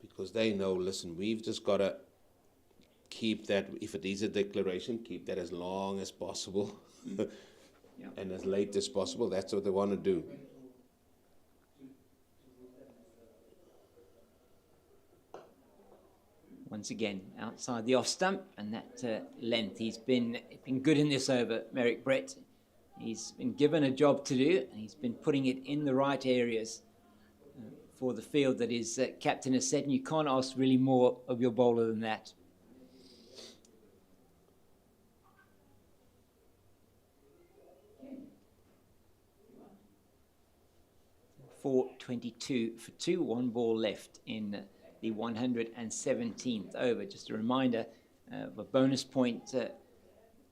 because they know, listen, we've just got to keep that, if it is a declaration, keep that as long as possible. And as late as possible. That's what they want to do. Once again, outside the off stump, and that length. He's been good in this over, Merrick Brett. He's been given a job to do, and he's been putting it in the right areas for the field that his captain has set, and you can't ask really more of your bowler than that. 422 for 2, 1 ball left in the 117th over. Just a reminder of a bonus point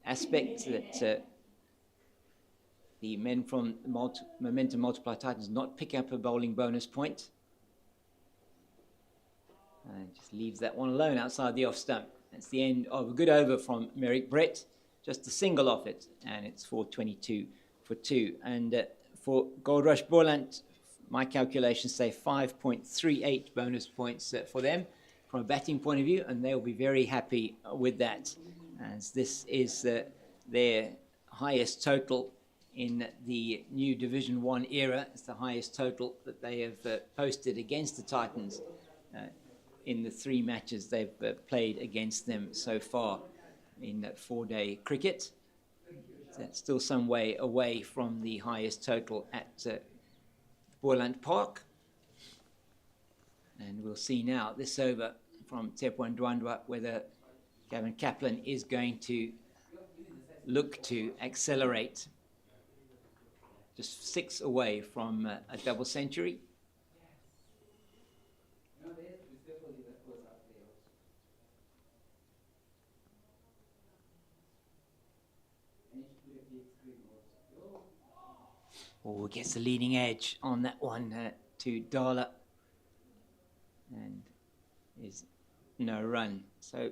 aspect that the men from the Momentum Multiply Titans not pick up a bowling bonus point. And just leaves that one alone outside the off stump. That's the end of a good over from Merrick Brett. Just a single off it, and it's 422 for 2. And for Goldrush Boland, my calculations say 5.38 bonus points for them from a batting point of view, and they'll be very happy with that, as this is their highest total in the new Division 1 era. It's the highest total that they have posted against the Titans in the 3 matches they've played against them so far in that 4-day cricket. That's still some way away from the highest total at Boland Park. And we'll see now this over from Tsepo Ndwandwe whether Gavin Kaplan is going to look to accelerate. Just 6 away from a double century. Oh, gets the leading edge on that one to Dala. And is no run. So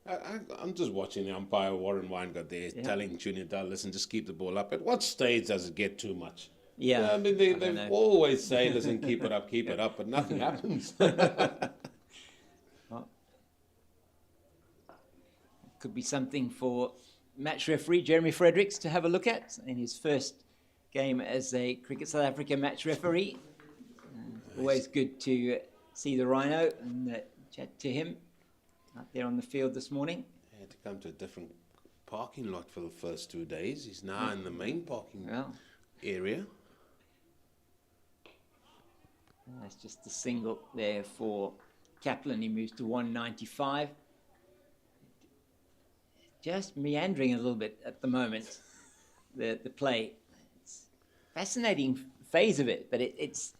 I'm just watching the umpire, Warren Weingart, there, telling Junior Dala, listen, just keep the ball up. At what stage does it get too much? Yeah. I mean, they always say, listen, keep it up, but nothing happens. Well, could be something for match referee Jeremy Fredericks to have a look at in his first game as a Cricket South Africa match referee. Always good to see the Rhino and chat to him out there on the field this morning. He had to come to a different parking lot for the first 2 days. He's now in the main parking area. That's just the single there for Kaplan. He moves to 195. Just meandering a little bit at the moment, the play. It's a fascinating phase of it, but it's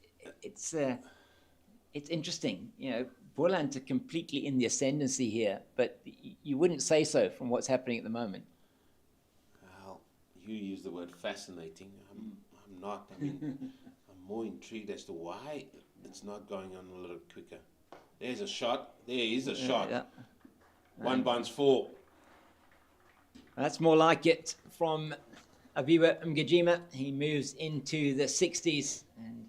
interesting. You know, Boland are completely in the ascendancy here, but you wouldn't say so from what's happening at the moment. Well, you use the word fascinating. I'm not. I mean, I'm more intrigued as to why it's not going on a little quicker. There's a shot. There is a shot. Yeah. 1 bounce 4. That's more like it from Aviva Mgijima. He moves into the 60s. And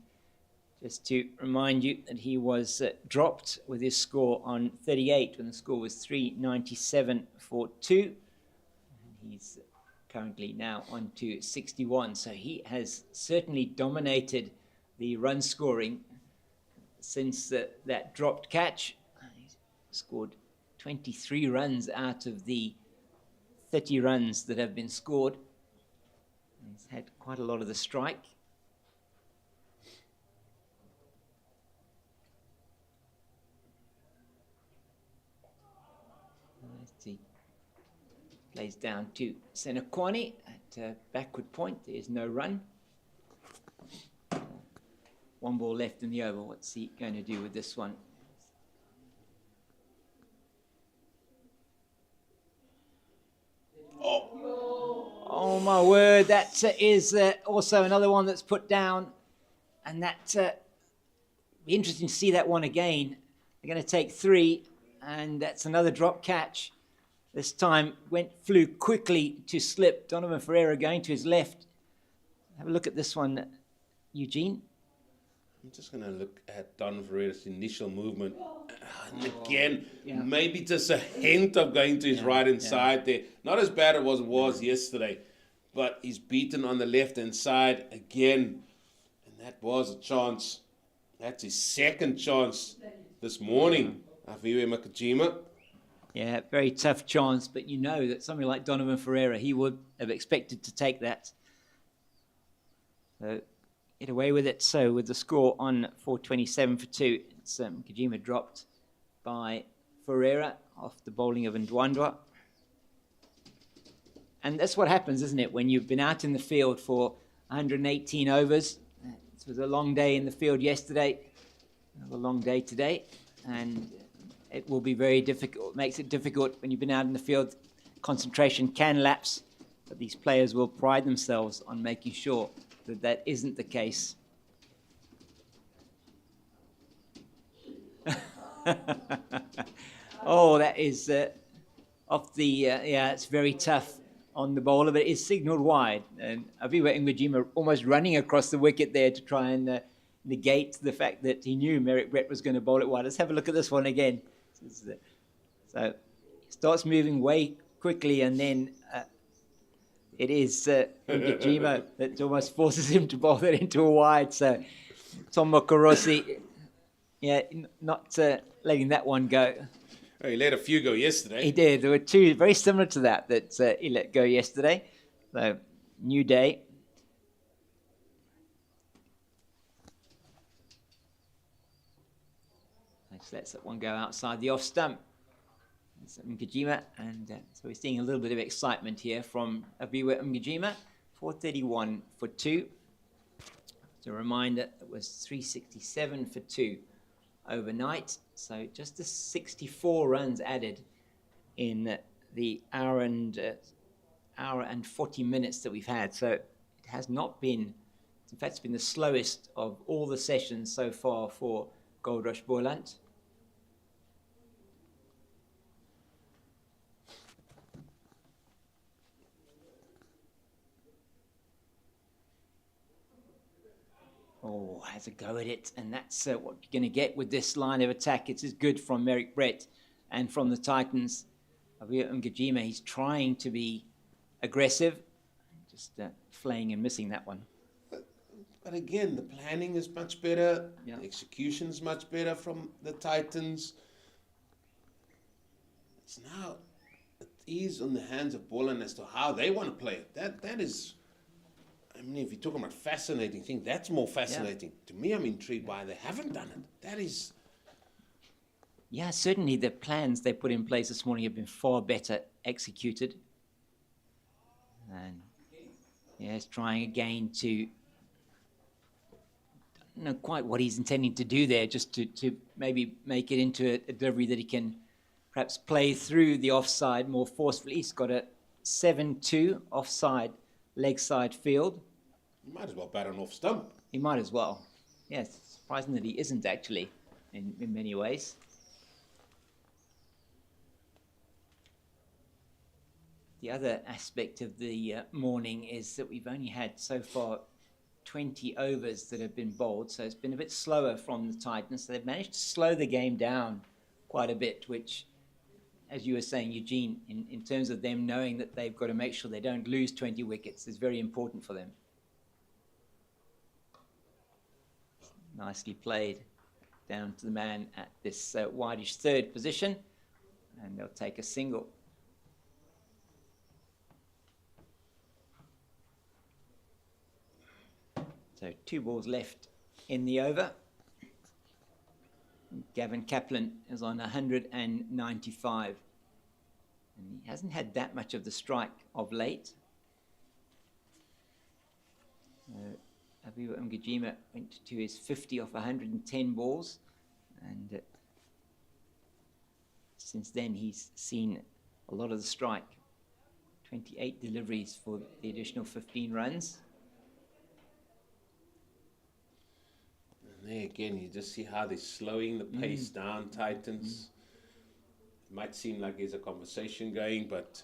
just to remind you that he was dropped with his score on 38 when the score was 397 for 2. And he's currently now on to 61. So he has certainly dominated the run scoring since that dropped catch. He's scored 23 runs out of the 30 runs that have been scored. He's had quite a lot of the strike. He plays down to Senekwani at backward point. There is no run. 1 ball left in the over. What's he going to do with this one? Oh my word, that is also another one that's put down, and that be interesting to see that one again. They're going to take 3, and that's another drop catch. This time flew quickly to slip. Donovan Ferreira going to his left. Have a look at this one, Eugene. I'm just going to look at Donovan Ferreira's initial movement. And again, maybe just a hint of going to his right-hand side there. Not as bad as it was yesterday, but he's beaten on the left-hand side again. And that was a chance. That's his second chance this morning. Aviwe Makajima. Yeah, very tough chance, but you know that somebody like Donovan Ferreira, he would have expected to take that. So get away with it. So with the score on 427 for 2, it's Kajima dropped by Ferreira off the bowling of Ndwandwe. And that's what happens, isn't it? When you've been out in the field for 118 overs, was a long day in the field yesterday, a long day today, and it will be very difficult. It makes it difficult when you've been out in the field. Concentration can lapse, but these players will pride themselves on making sure that that isn't the case. Oh, that is off the, yeah, it's very tough on the bowler, but it is signalled wide. And Aviwa Ngujima almost running across the wicket there to try and negate the fact that he knew Merrick Brett was going to bowl it wide. Let's have a look at this one again. So he starts moving way quickly, and then it is Ngujima that almost forces him to bowl that into a wide. So Tom Mokorosi, yeah, not letting that one go. Oh, he let a few go yesterday. He did. There were two very similar to that he let go yesterday. So, new day. Let's let that one go outside the off stump. Ngujima, and so we're seeing a little bit of excitement here from Aviwa Ngujima. 431 for 2. Just a reminder, it was 367 for 2 overnight, so just the 64 runs added in the hour and 40 minutes that we've had. So it has not been, in fact, it's been the slowest of all the sessions so far for Goldrush Boland. Oh, has a go at it, and that's what you're going to get with this line of attack. It's as good from Merrick Brett and from the Titans. Aviwa Ngujima, he's trying to be aggressive, just flaying and missing that one. But again, the planning is much better. Yeah. The execution is much better from the Titans. It's now, it is on the hands of Boland as to how they want to play it. That is, I mean, if you're talking about fascinating thing, that's more fascinating. Yeah. To me, I'm intrigued why they haven't done it. That is... Yeah, certainly the plans they put in place this morning have been far better executed. And yes, trying again to... I don't know quite what he's intending to do there, just to maybe make it into a delivery that he can perhaps play through the offside more forcefully. He's got a 7-2 offside leg side field. He might as well bat an off stump. He might as well. Yes, surprising that he isn't actually in many ways. The other aspect of the morning is that we've only had so far 20 overs that have been bowled, so it's been a bit slower from the Titans. So they've managed to slow the game down quite a bit, which, as you were saying, Eugene, in terms of them knowing that they've got to make sure they don't lose 20 wickets, is very important for them. Nicely played down to the man at this wideish third position, and they'll take a single. So 2 balls left in the over. Gavin Kaplan is on 195. And he hasn't had that much of the strike of late. Aviwa Ngujima went to his 50 off 110 balls. And since then he's seen a lot of the strike. 28 deliveries for the additional 15 runs. There again, you just see how they're slowing the pace down, Titans. It might seem like there's a conversation going, but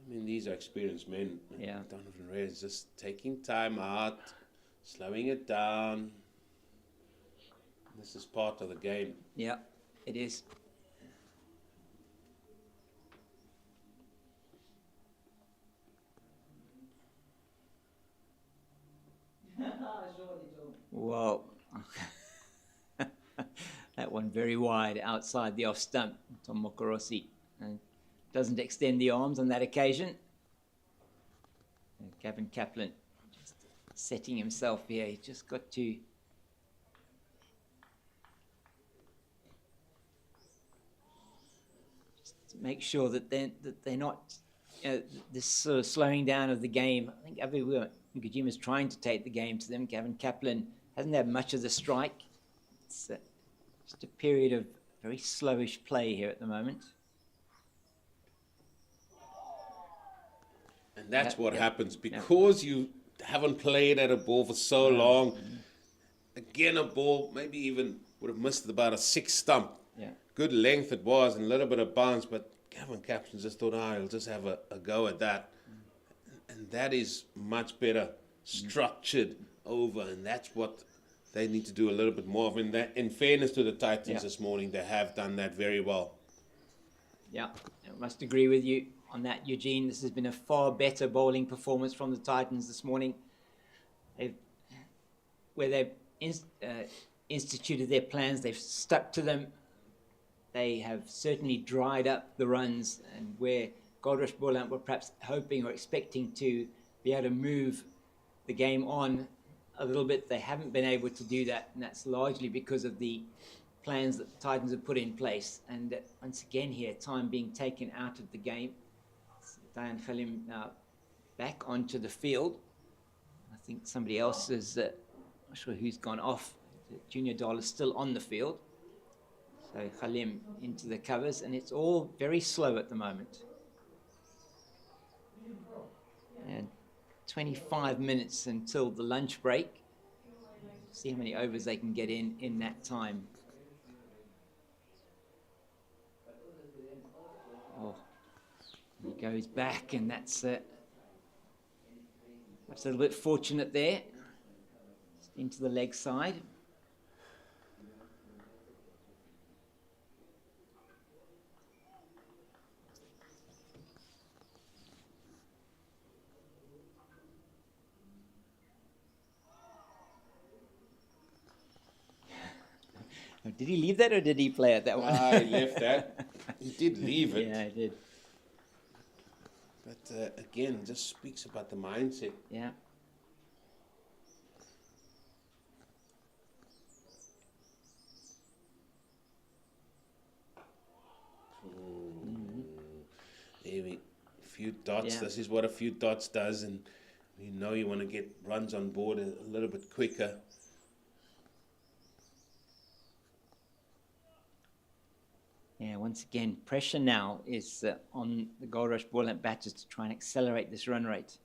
I mean, these are experienced men. Yeah. Donovan Ray is just taking time out, slowing it down. This is part of the game. Yeah, it is. Whoa. That one very wide outside the off stump. Tom Mokorosi doesn't extend the arms on that occasion. And Gavin Kaplan just setting himself here. He's just got to make sure that they're not this sort of slowing down of the game. I think Aviwa Ngujima is trying to take the game to them. Gavin Kaplan hasn't had much of the strike. It's just a period of very slowish play here at the moment. And that's what happens because you haven't played at a ball for so long. Again, a ball maybe even would have missed about a 6 stump. Yeah. Good length it was and a little bit of bounce, but Gavin Kaplan just thought, he'll just have a go at that. And that is much better structured over, and that's what they need to do a little bit more of. In fairness to the Titans this morning, they have done that very well. Yeah, I must agree with you on that, Eugene. This has been a far better bowling performance from the Titans this morning. Where they've instituted their plans, they've stuck to them. They have certainly dried up the runs, and where Goldrush Boland were perhaps hoping or expecting to be able to move the game on a little bit, they haven't been able to do that, and that's largely because of the plans that the Titans have put in place. And once again here, time being taken out of the game. Diane Khalim now back onto the field. I think somebody else is, not sure who's gone off. Junior Doll is still on the field. So Khalim into the covers, and it's all very slow at the moment. And 25 minutes until the lunch break. See how many overs they can get in that time. Oh, he goes back, and that's a little bit fortunate there. Just into the leg side. Did he leave that, or did he play it that one? He left that. He did leave it. Yeah, he did. But again, just speaks about the mindset. Yeah. Few dots. Yeah. This is what a few dots does, and you know you want to get runs on board a little bit quicker. Yeah, once again, pressure now is on the Goldrush Boland batters to try and accelerate this run rate.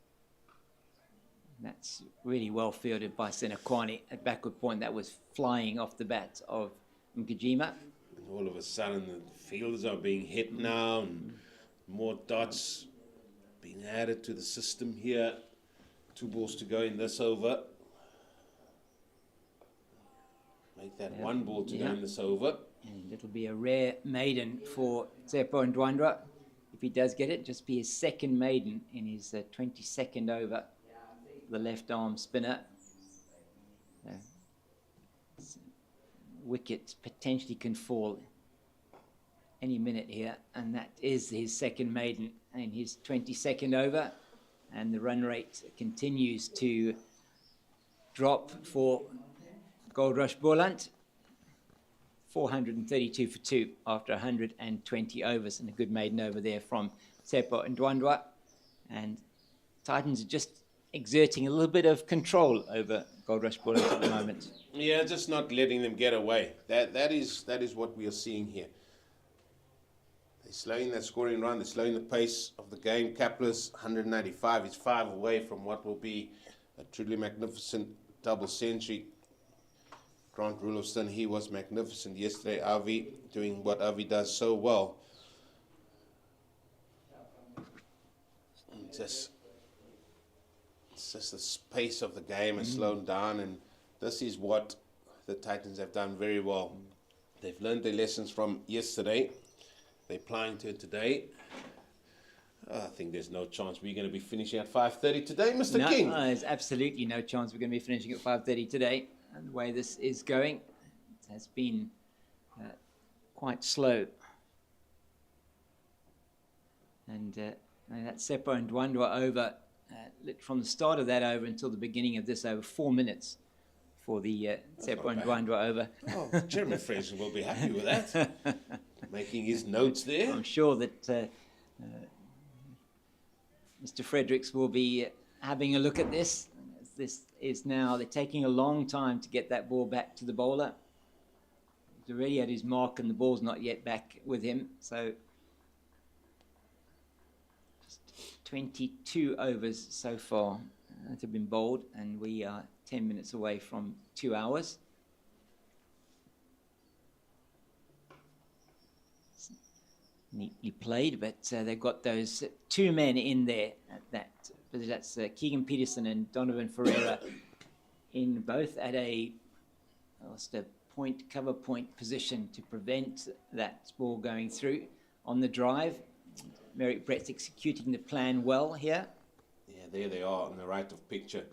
And that's really well fielded by Senakwani at backward point. That was flying off the bat of Mkajima. And all of a sudden, the fielders are being hit now, and more dots being added to the system here. 2 balls to go in this over. Make that 1 ball to go in this over. And it'll be a rare maiden for Tsepo and Ndwandwe. If he does get it, just be his second maiden in his 22nd over. The left arm spinner. Wicket potentially can fall any minute here, and that is his second maiden in his 22nd over. And the run rate continues to drop for Goldrush Boland. 432 for 2 after 120 overs, and a good maiden over there from Tsepo and Ndwandwe. And Titans are just exerting a little bit of control over Goldrush Boland at the moment. Yeah, just not letting them get away. That is what we are seeing here. They're slowing that scoring run. They're slowing the pace of the game. Kaplan's 195 is 5 away from what will be a truly magnificent double century. Grant Rulofsson, he was magnificent yesterday. Avi doing what Avi does so well. It's just the pace of the game has slowed down, and this is what the Titans have done very well. They've learned their lessons from yesterday. They're applying to it today. I think there's no chance we're going to be finishing at 5:30 today, Mr. King. No, there's absolutely no chance we're going to be finishing at 5:30 today. And the way this is going, it has been quite slow. And that Tsepo and Ndwandwe over, from the start of that over until the beginning of this over, 4 minutes for the Tsepo and Ndwandwe over. Oh, Chairman Fraser will be happy with that. Making his notes there. I'm sure that Mr. Fredericks will be having a look at this. this is now. They're taking a long time to get that ball back to the bowler. He's already at his mark and the ball's not yet back with him. So just 22 overs so far that have been bowled, and we are 10 minutes away from 2 hours. Neatly played, but they've got those two men in there. That's Keegan Peterson and Donovan Ferreira, in both at a cover point position to prevent that ball going through on the drive. Merrick Brett's executing the plan well here. Yeah, there they are on the right of picture.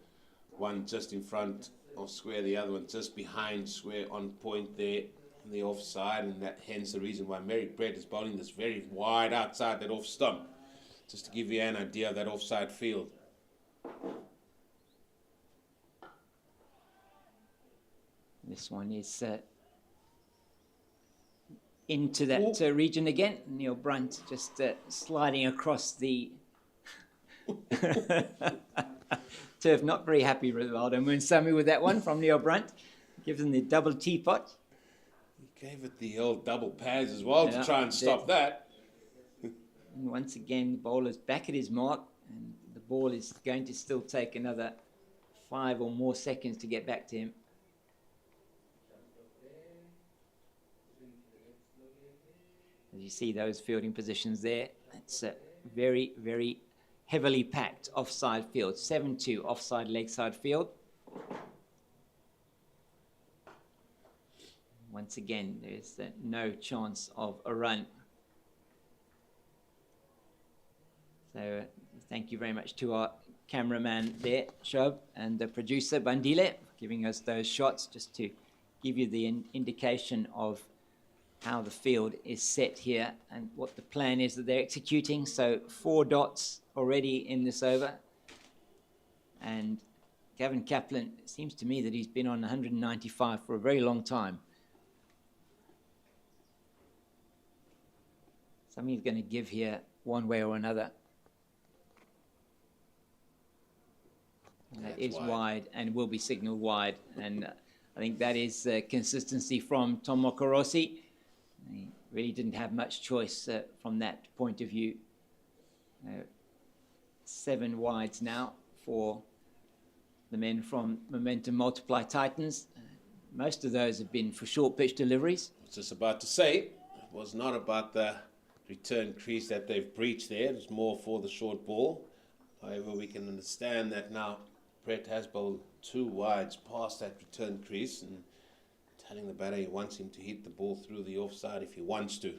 One just in front of square, the other one just behind square, on point there. The offside, and that hence the reason why Merrick Brett is bowling this very wide outside that off stump, just to give you an idea of that offside field. This one is into that region again. Neil Brunt just sliding across the turf. Not very happy, Rivaldo Moonsami, with that one from Neil Brunt. Gives him the double teapot. Gave it the old double pads as well to try and stop that. And once again, the bowler's back at his mark, and the ball is going to still take another 5 or more seconds to get back to him. As you see those fielding positions there, it's a very, very heavily packed offside field. 7-2 offside leg side field. Once again, there's no chance of a run. So thank you very much to our cameraman there, Shob, and the producer, Bandile, giving us those shots just to give you the indication of how the field is set here and what the plan is that they're executing. So 4 dots already in this over. And Gavin Kaplan, it seems to me that he's been on 195 for a very long time. Something's going to give here one way or another. And that is wide and will be signalled wide. And I think that is consistency from Tom Mokorosi. He really didn't have much choice from that point of view. 7 wides now for the men from Momentum Multiply Titans. Most of those have been for short pitch deliveries. I was just about to say, it was not about the return crease that they've breached there. It's more for the short ball. However, we can understand that now Brett has bowled 2 wides past that return crease and telling the batter he wants him to hit the ball through the offside if he wants to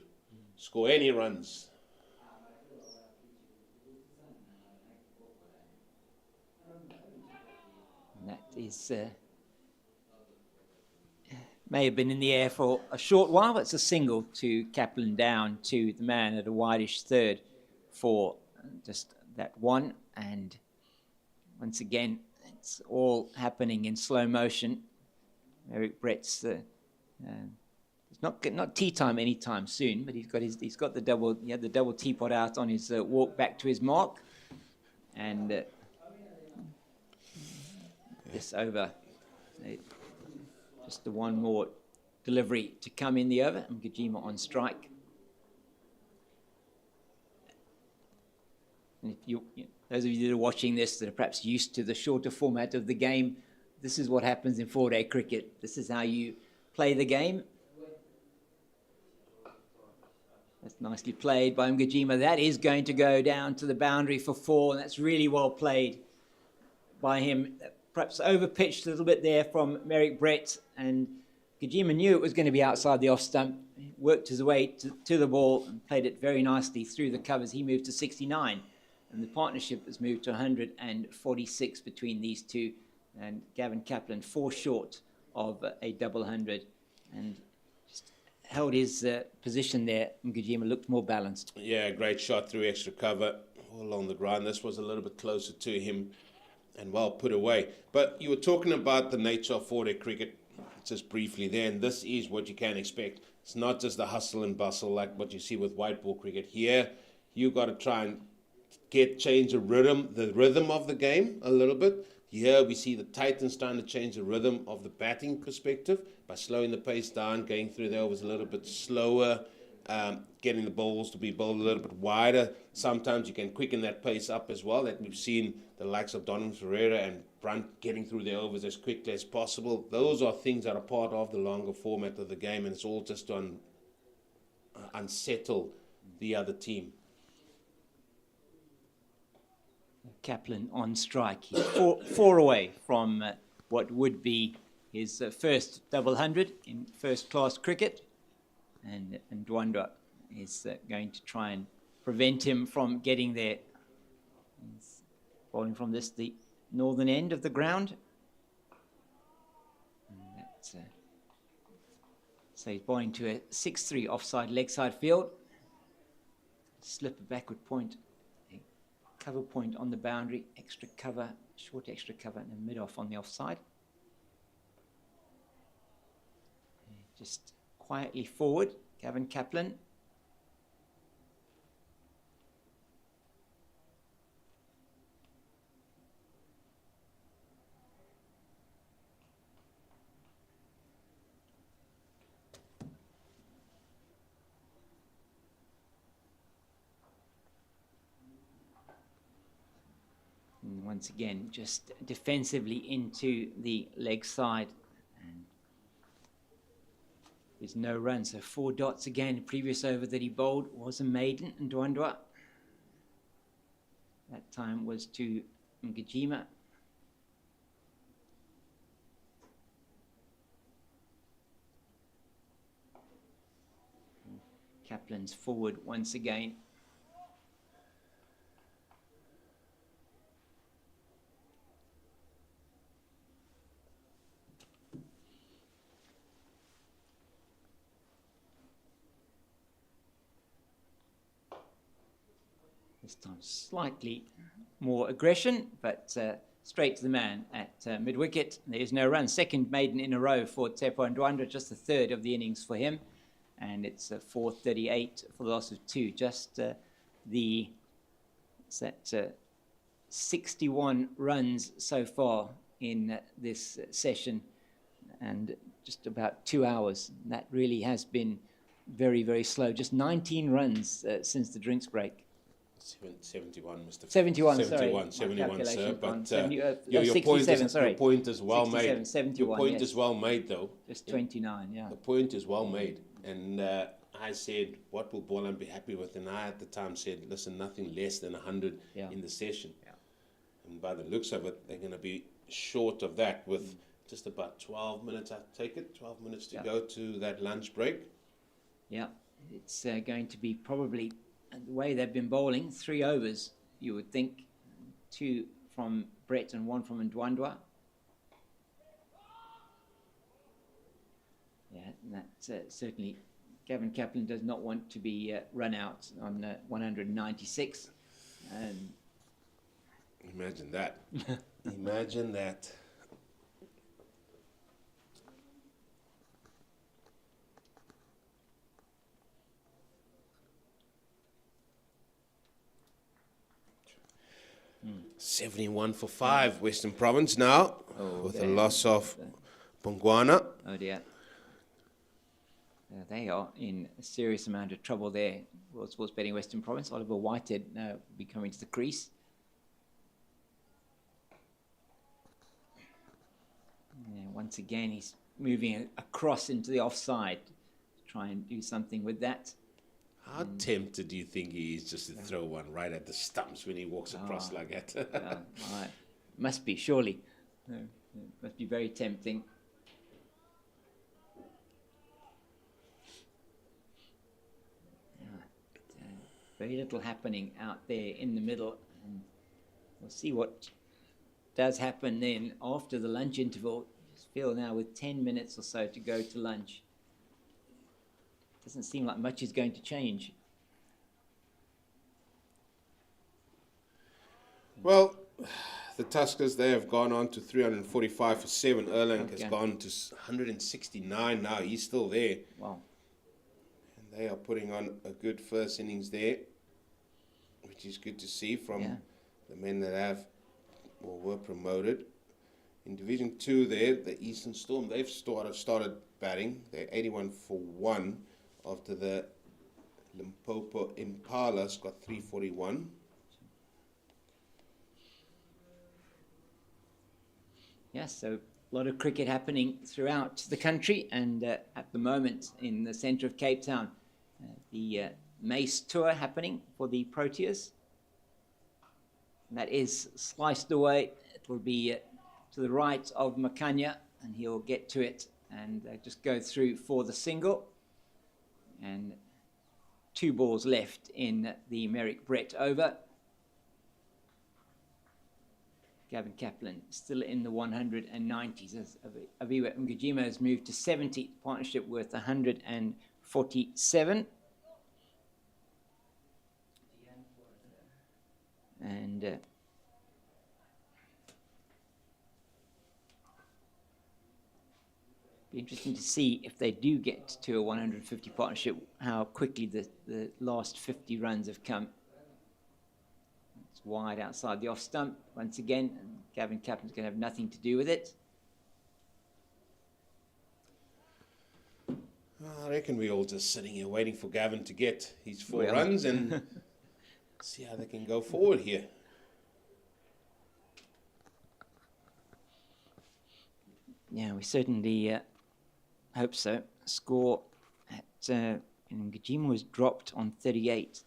score any runs. And that is may have been in the air for a short while. It's a single to Kaplan down to the man at a wideish third for just that one. And once again, it's all happening in slow motion. Merrick Brett's it's not tea time anytime soon, but he's got the double teapot out on his walk back to his mark, and this over. Just the one more delivery to come in the over, and Gajima on strike. And if those of you that are watching this that are perhaps used to the shorter format of the game, this is what happens in 4-day cricket. This is how you play the game. That's nicely played by Mgajima. That is going to go down to the boundary for 4, and that's really well played by him. Perhaps over-pitched a little bit there from Merrick Brett, and Gajima knew it was going to be outside the off-stump. He worked his way to the ball and played it very nicely through the covers. He moved to 69, and the partnership has moved to 146 between these two. And Gavin Kaplan 4 short of a double 100, and just held his position there. Mgajima looked more balanced. Yeah, great shot through extra cover all along the ground. This was a little bit closer to him and well put away. But you were talking about the nature of 4-day cricket just briefly there, and this is what you can expect. It's not just the hustle and bustle like what you see with white ball cricket. Here, you've got to try and change the rhythm of the game a little bit. Here we see the Titans trying to change the rhythm of the batting perspective by slowing the pace down, going through the overs a little bit slower, getting the balls to be bowled a little bit wider. Sometimes you can quicken that pace up as well. That we've seen the likes of Donald Ferreira and Brunt getting through the overs as quickly as possible. Those are things that are part of the longer format of the game, and it's all just to unsettle the other team. Kaplan on strike. He's four away from what would be his first double hundred in first-class cricket. And Ndwandwe is going to try and prevent him from getting there. He's bowling from the northern end of the ground. So he's bowling to a 6-3 offside leg side field. Slip a backward point. Cover point on the boundary, extra cover, short extra cover, and a mid-off on the offside. Just quietly forward, Gavin Kaplan. And once again, just defensively into the leg side. And there's no run, so 4 dots again. The previous over that he bowled was a maiden, Ndwandwe. That time was to Ngajima. Kaplan's forward once again. This time slightly more aggression, but straight to the man at mid-wicket. There is no run. Second maiden in a row for Tsepo Ndwandwe, just the third of the innings for him. And it's 438 for the loss of 2. Just 61 runs so far in this session, and just about 2 hours. That really has been very, very slow. Just 19 runs since the drinks break. 71, Mr. 71, 71, sorry. 71, sir. But 67, sorry. your point is well 67, made. 71, your point yes. is well made, though. Just 29, yeah. The point is well made. And I said, what will Boland be happy with? And I at the time said, listen, nothing less than 100 in the session. Yeah. And by the looks of it, they're going to be short of that with just about 12 minutes, I take it, 12 minutes to go to that lunch break. Yeah, it's going to be probably... And the way they've been bowling, 3 overs, you would think. 2 from Brett and 1 from Ndwandwe. Yeah, and that certainly, Gavin Kaplan does not want to be run out on 196. Imagine that. Imagine that. Mm. 71 for 5, Western Province now, with a loss of Bongwana. Oh dear. They are in a serious amount of trouble there. World Sports Betting Western Province. Oliver Whitehead now will be coming to the crease. Yeah, once again, he's moving across into the offside to try and do something with that. How tempted do you think he is just to throw one right at the stumps when he walks across like that? Must be, surely. Must be very tempting. Very little happening out there in the middle. And we'll see what does happen then after the lunch interval. Just feel now with 10 minutes or so to go to lunch. Doesn't seem like much is going to change. Well, the Tuskers, they have gone on to 345 for 7. Erlang has gone to 169 now. He's still there. Wow. And they are putting on a good first innings there, which is good to see from the men that have or were promoted. In Division 2 there, the Eastern Storm, they've started batting. They're 81 for 1 after the Limpopo Impala's got 341. Yes, so a lot of cricket happening throughout the country, and at the moment in the centre of Cape Town, the Mace Tour happening for the Proteas. And that is sliced away. It will be to the right of Makanya, and he'll get to it and just go through for the single. And 2 balls left in the Merrick Brett over. Gavin Kaplan still in the 190s. As Aviwa Ngajima has moved to 70, partnership worth 147. And be interesting to see if they do get to a 150 partnership, how quickly the last 50 runs have come. It's wide outside the off stump once again, and Gavin Kaplan's going to have nothing to do with it. I reckon we're all just sitting here waiting for Gavin to get his 4 runs and see how they can go forward here. Yeah, we certainly hope so. Score at Ngajima was dropped on 38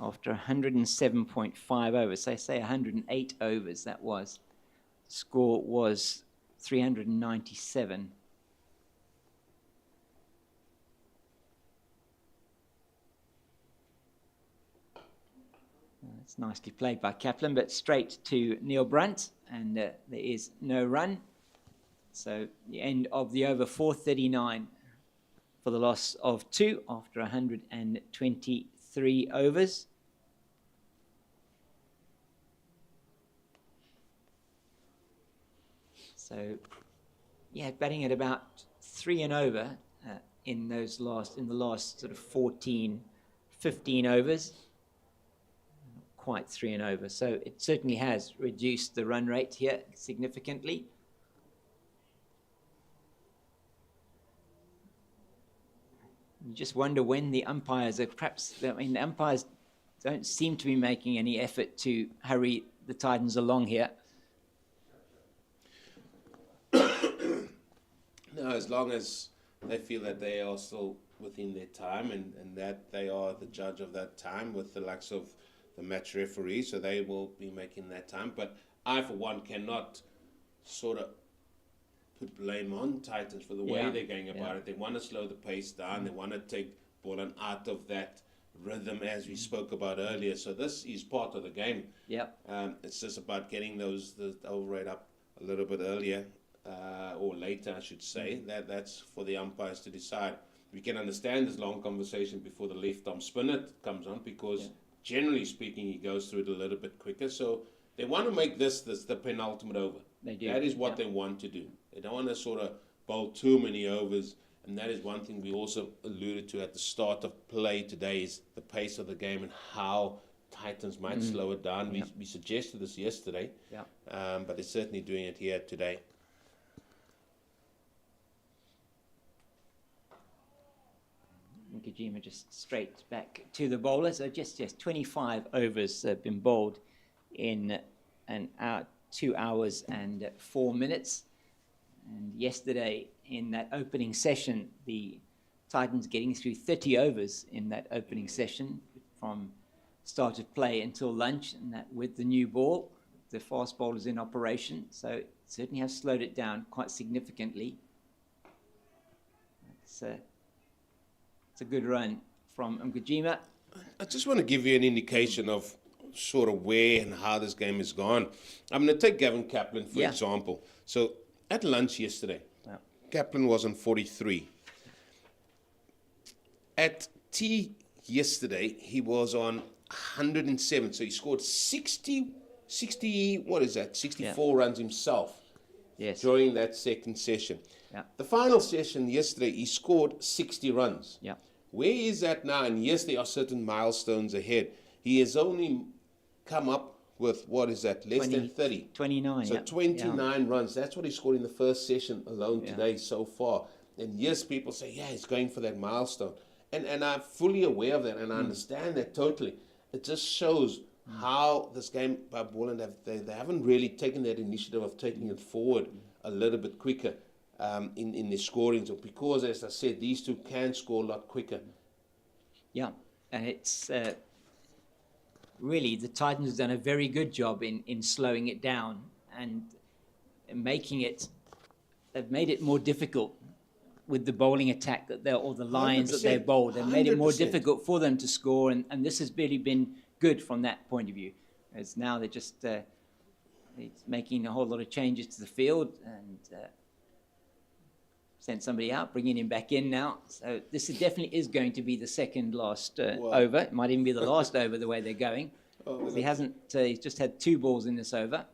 after 107.5 overs. So I say 108 overs that was. Score was 397. It's nicely played by Kaplan, but straight to Neil Brunt, and there is no run. So the end of the over, 439 for the loss of 2 after 123 overs. So, yeah, batting at about 3 and over in the last sort of 14, 15 overs. Not quite 3 and over. So it certainly has reduced the run rate here significantly. You just wonder when the umpires are the umpires don't seem to be making any effort to hurry the Titans along here. No, as long as they feel that they are still within their time and that they are the judge of that time with the likes of the match referee, so they will be making that time. But I, for one, cannot sort of put blame on Titans for the way they're going about it. They want to slow the pace down. They want to take Boland out of that rhythm, as we spoke about earlier. So this is part of the game. It's just about getting the over rate up a little bit earlier or later, I should say. That's for the umpires to decide. We can understand this long conversation before the left arm spinner comes on, because generally speaking, he goes through it a little bit quicker. So they want to make this the penultimate over. They do. That is what they want to do. They don't want to sort of bowl too many overs, and that is one thing we also alluded to at the start of play today, is the pace of the game and how Titans might slow it down. We suggested this yesterday, but they're certainly doing it here today. Ngajima just straight back to the bowler. So just 25 overs have been bowled in 2 hours and 4 minutes. And yesterday, in that opening session, the Titans getting through 30 overs in that opening session from start of play until lunch, and that with the new ball, the fast bowlers in operation. So it certainly has slowed it down quite significantly. It's a good run from Ngajima. I just want to give you an indication of sort of where and how this game has gone. I'm going to take Gavin Kaplan, for example. So at lunch yesterday, Kaplan was on 43. At tea yesterday, he was on 107. So he scored 64 runs himself during that second session. The final session yesterday, he scored 60 runs. Where is that now? And yes, there are certain milestones ahead. He has only come up with, what is that, less than 30. 29, So yeah. 29 runs. That's what he scored in the first session alone Yeah. today so far. And yes, people say, yeah, he's going for that milestone. And I'm fully aware of that, and I understand that totally. It just shows how this game by Boland, they haven't really taken that initiative of taking it forward a little bit quicker in their scoring. So because, as I said, these two can score a lot quicker. Yeah, and it's really the Titans have done a very good job in slowing it down and making it. They've made it more difficult with the bowling attack that or the lines that they've bowled. They've made it more 100%. difficult for them to score, and this has really been good from that point of view. As now they're just making a whole lot of changes to the field and sent somebody out, bringing him back in now. So this definitely is going to be the second last over. It might even be the last over the way they're going. He hasn't. He's just had 2 balls in this over.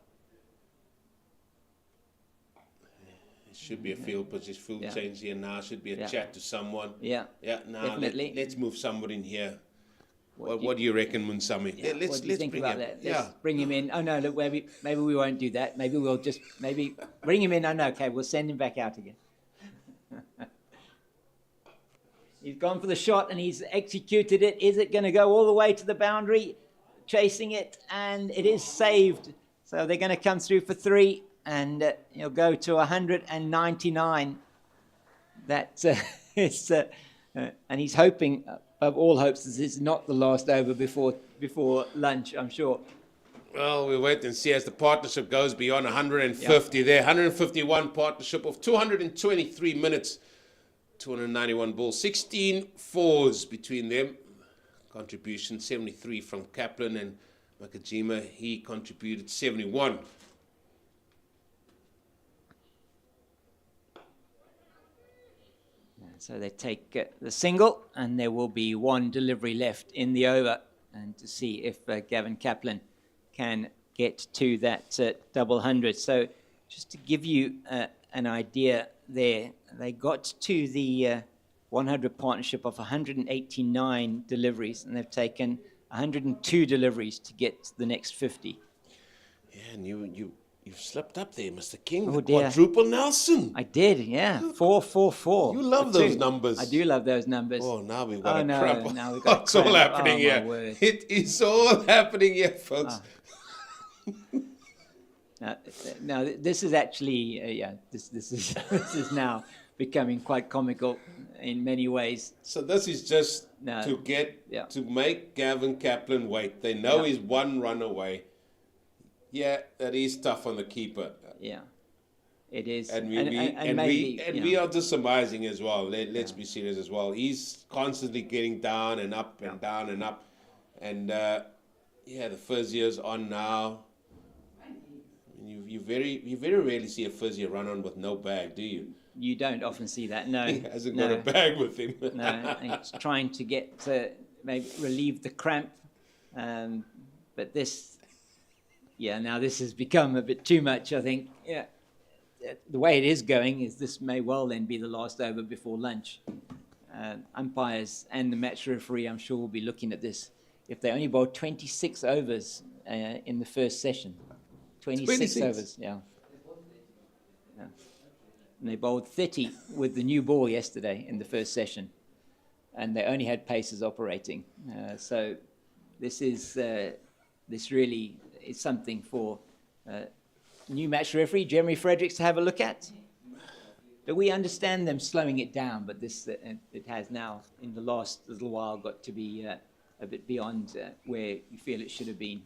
It should be a field position, field change here now. Should be a chat to someone. Yeah. Yeah. Now definitely. let's move somebody in here. What do you reckon, Munsami? Yeah, Let's think bring about him. that. Let's bring him in. Oh no, look, maybe we won't do that. Maybe we'll just bring him in. Oh no, okay, we'll send him back out again. He's gone for the shot and he's executed it. Is it going to go all the way to the boundary? Chasing it, and it is saved. So they're going to come through for 3, and he'll go to 199. That is, and he's hoping, above all hopes, this is not the last over before lunch, I'm sure. Well, we'll wait and see as the partnership goes beyond 150 there. 151 partnership of 223 minutes, 291 balls, 16 fours between them. Contribution 73 from Kaplan, and Makajima, he contributed 71. So they take the single, and there will be 1 delivery left in the over, and to see if Gavin Kaplan can get to that double 100. So just to give you an idea there, they got to the 100 partnership of 189 deliveries, and they've taken 102 deliveries to get to the next 50. Yeah, and you've slipped up there, Mr. King. Oh, dear. Quadruple Nelson. I did, yeah. 444. You love those numbers. I do love those numbers. Oh, now we've got a crap. Now we've got It's all happening here. Word. It is all happening here, folks. Now, this is actually, this is now becoming quite comical in many ways. So this is just to make Gavin Kaplan wait. They know he's 1 run away. Yeah, that is tough on the keeper. Yeah, it is. And we are just surmising as well. Let's be serious as well. He's constantly getting down and up and down and up. And the first year's on now. You very rarely see a first year run on with no bag, do you? You don't often see that, no. He hasn't got a bag with him. No, he's trying to get maybe relieve the cramp. But this, now this has become a bit too much, I think. Yeah, the way it is going is this may well then be the last over before lunch. Umpires and the match referee, I'm sure, will be looking at this. If they only bowled 26 overs in the first session. 26 overs, yeah. And they bowled 30 with the new ball yesterday in the first session, and they only had pacers operating. So this really is something for new match referee Jeremy Fredericks to have a look at. But we understand them slowing it down, but this it has now in the last little while got to be a bit beyond where you feel it should have been.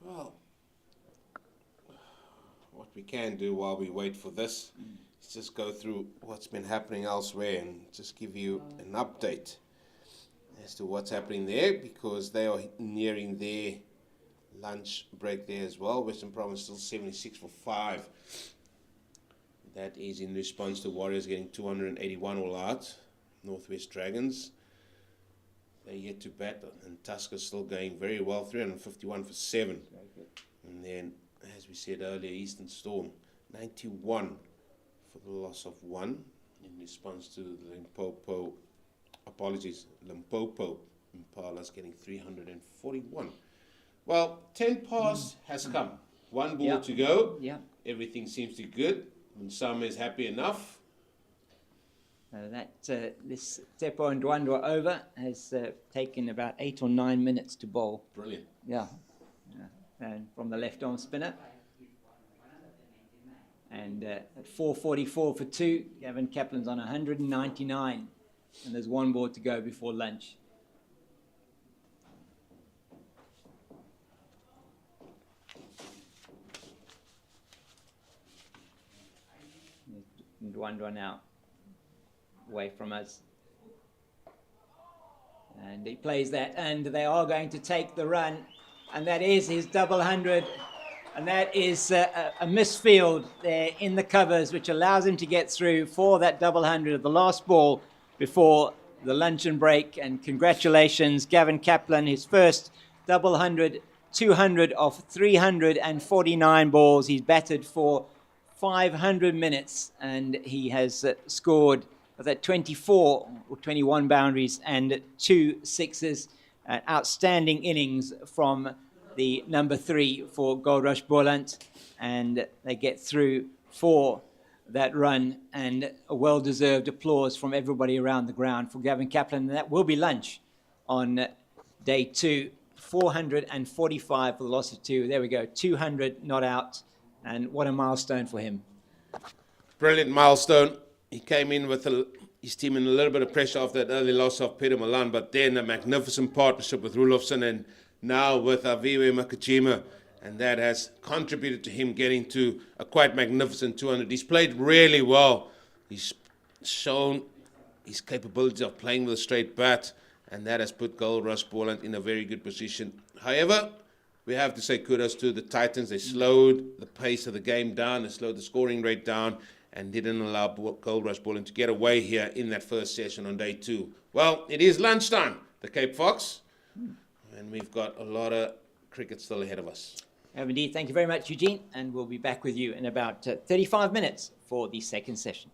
Well, what we can do while we wait for this is just go through what's been happening elsewhere and just give you an update as to what's happening there, because they are nearing their lunch break there as well. Western Province still 76 for 5. That is in response to Warriors getting 281 all out. Northwest Dragons, they're yet to bat, and Tusker still going very well, 351 for 7. And then, as we said earlier, Eastern Storm, 91 for the loss of 1 in response to the Limpopo Impala's getting 341. Well, 10 past has come. One ball to go. Yeah. Everything seems to be good. And Sam is happy enough. This Tepo and Ndwandwe over has taken about 8 or 9 minutes to bowl. Brilliant. Yeah. And from the left arm spinner. And at 4:44 for 2, Gavin Kaplan's on 199. And there's one ball to go before lunch. Ndwandwe now away from us. And he plays that, and they are going to take the run. And that is his double 100. And that is a misfield there in the covers, which allows him to get through for that double 100 of the last ball before the luncheon break. And congratulations, Gavin Kaplan, his first double 100, 200 of 349 balls. He's batted for 500 minutes, and he has scored that 24 or 21 boundaries and 2 sixes. An outstanding innings from the number 3 for Goldrush Boland, and they get through for that run, and a well-deserved applause from everybody around the ground for Gavin Kaplan. And that will be lunch on day 2. 445 for the loss of 2. There we go, 200 not out, and what a milestone for him. Brilliant milestone. He came in with his team in a little bit of pressure after that early loss of Peter Milan, but then a magnificent partnership with Rulofsson and now with Aviwe Makachima, and that has contributed to him getting to a quite magnificent 200. He's played really well. He's shown his capability of playing with a straight bat, and that has put Goldrush Boland in a very good position. However, we have to say kudos to the Titans. They slowed the pace of the game down, they slowed the scoring rate down, and didn't allow Goldrush Boland to get away here in that first session on day 2. Well, it is lunchtime, the Cape Fox, and we've got a lot of cricket still ahead of us. Indeed, thank you very much, Eugene, and we'll be back with you in about 35 minutes for the second session.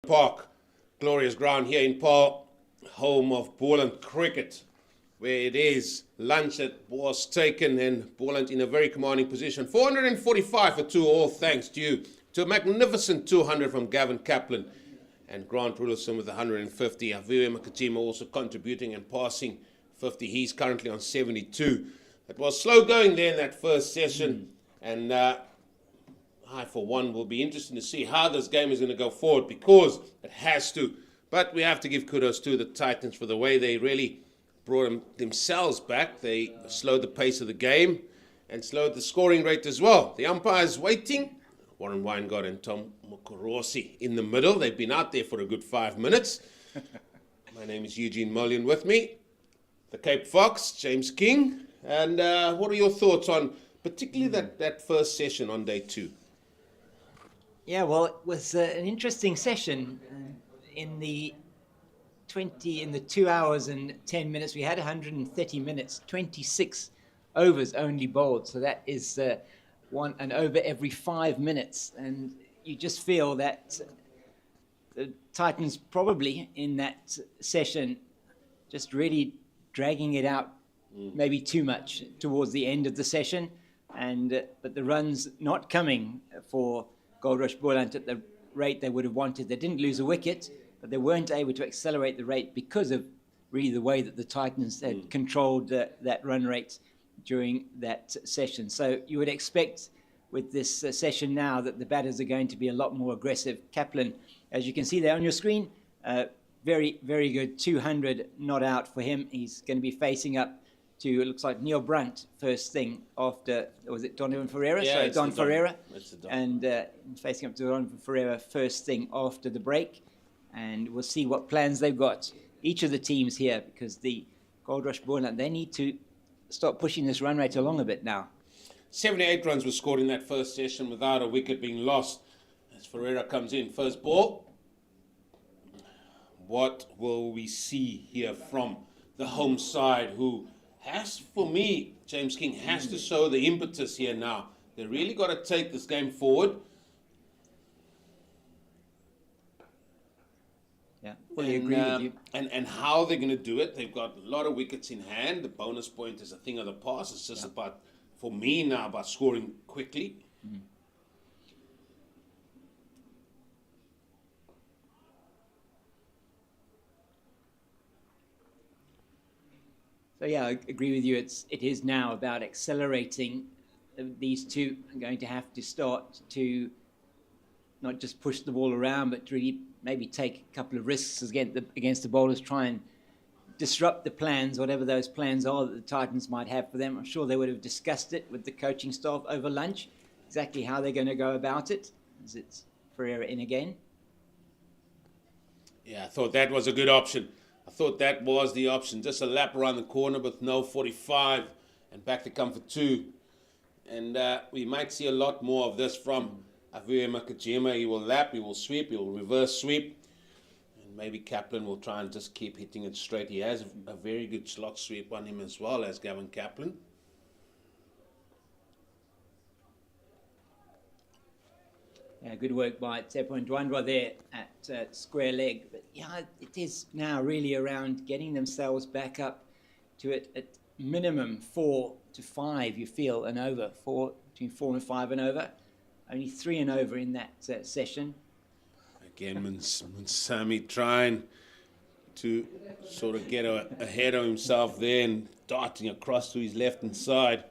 Park, glorious ground here in Paarl, home of Boland cricket, where it is lunch that was taken and Boland in a very commanding position. 445 for 2, all thanks due to a magnificent 200 from Gavin Kaplan and Grant Rulison with 150. Aviwe Makajima also contributing and passing 50. He's currently on 72. It was slow going there in that first session, and I, for one, will be interested to see how this game is going to go forward, because it has to. But we have to give kudos to the Titans for the way they really brought themselves back. They slowed the pace of the game and slowed the scoring rate as well. The umpires waiting. Warren Weingart and Tom Mokorosi in the middle. They've been out there for a good 5 minutes. My name is Eugene Mullion. With me, the Cape Fox, James King. And what are your thoughts on particularly that first session on day 2? Yeah, well, it was an interesting session. In the 2 hours and 10 minutes, we had 130 minutes, 26 overs only bowled. So that is an over every 5 minutes. And you just feel that the Titans probably in that session just really dragging it out maybe too much towards the end of the session. But the runs not coming for Goldrush Boland at the rate they would have wanted. They didn't lose a wicket, but they weren't able to accelerate the rate because of really the way that the Titans had controlled that run rate during that session. So you would expect with this session now that the batters are going to be a lot more aggressive. Kaplan, as you can see there on your screen, very, very good 200 not out for him. He's going to be facing up to, it looks like, Neil Brunt first thing after, was it Donovan Ferreira? Yeah, sorry, Don Ferreira. Don. And facing up to Donovan Ferreira first thing after the break. And we'll see what plans they've got, each of the teams here, because the Goldrush Boland, they need to start pushing this run rate along a bit now. 78 runs were scored in that first session without a wicket being lost. As Ferreira comes in, first ball. What will we see here from the home side, who has, for me, James King, has to show the impetus here now. They really got to take this game forward. Yeah, fully agree with you. And how they're going to do it. They've got a lot of wickets in hand. The bonus point is a thing of the past. It's just about, for me now, about scoring quickly. So yeah, I agree with you. It is now about accelerating. These two are going to have to start to not just push the ball around, but to really maybe take a couple of risks against the bowlers, try and disrupt the plans, whatever those plans are that the Titans might have for them. I'm sure they would have discussed it with the coaching staff over lunch, exactly how they're going to go about it. As it's Ferreira in again. Yeah, I thought that was a good option. I thought that was the option. Just a lap around the corner with no 45 and back to come for 2. And we might see a lot more of this from Aviwe Makajima. He will lap, he will sweep, he will reverse sweep. And maybe Kaplan will try and just keep hitting it straight. He has a very good slot sweep on him as well as Gavin Kaplan. Yeah, good work by Tsepo and Dwandwa there at square leg. But yeah, it is now really around getting themselves back up to it at minimum 4 to 5, you feel, and over. Between 4 and 5 and over. Only 3 and over in that session. Again, Munsami trying to sort of get ahead of himself there and darting across to his left-hand side.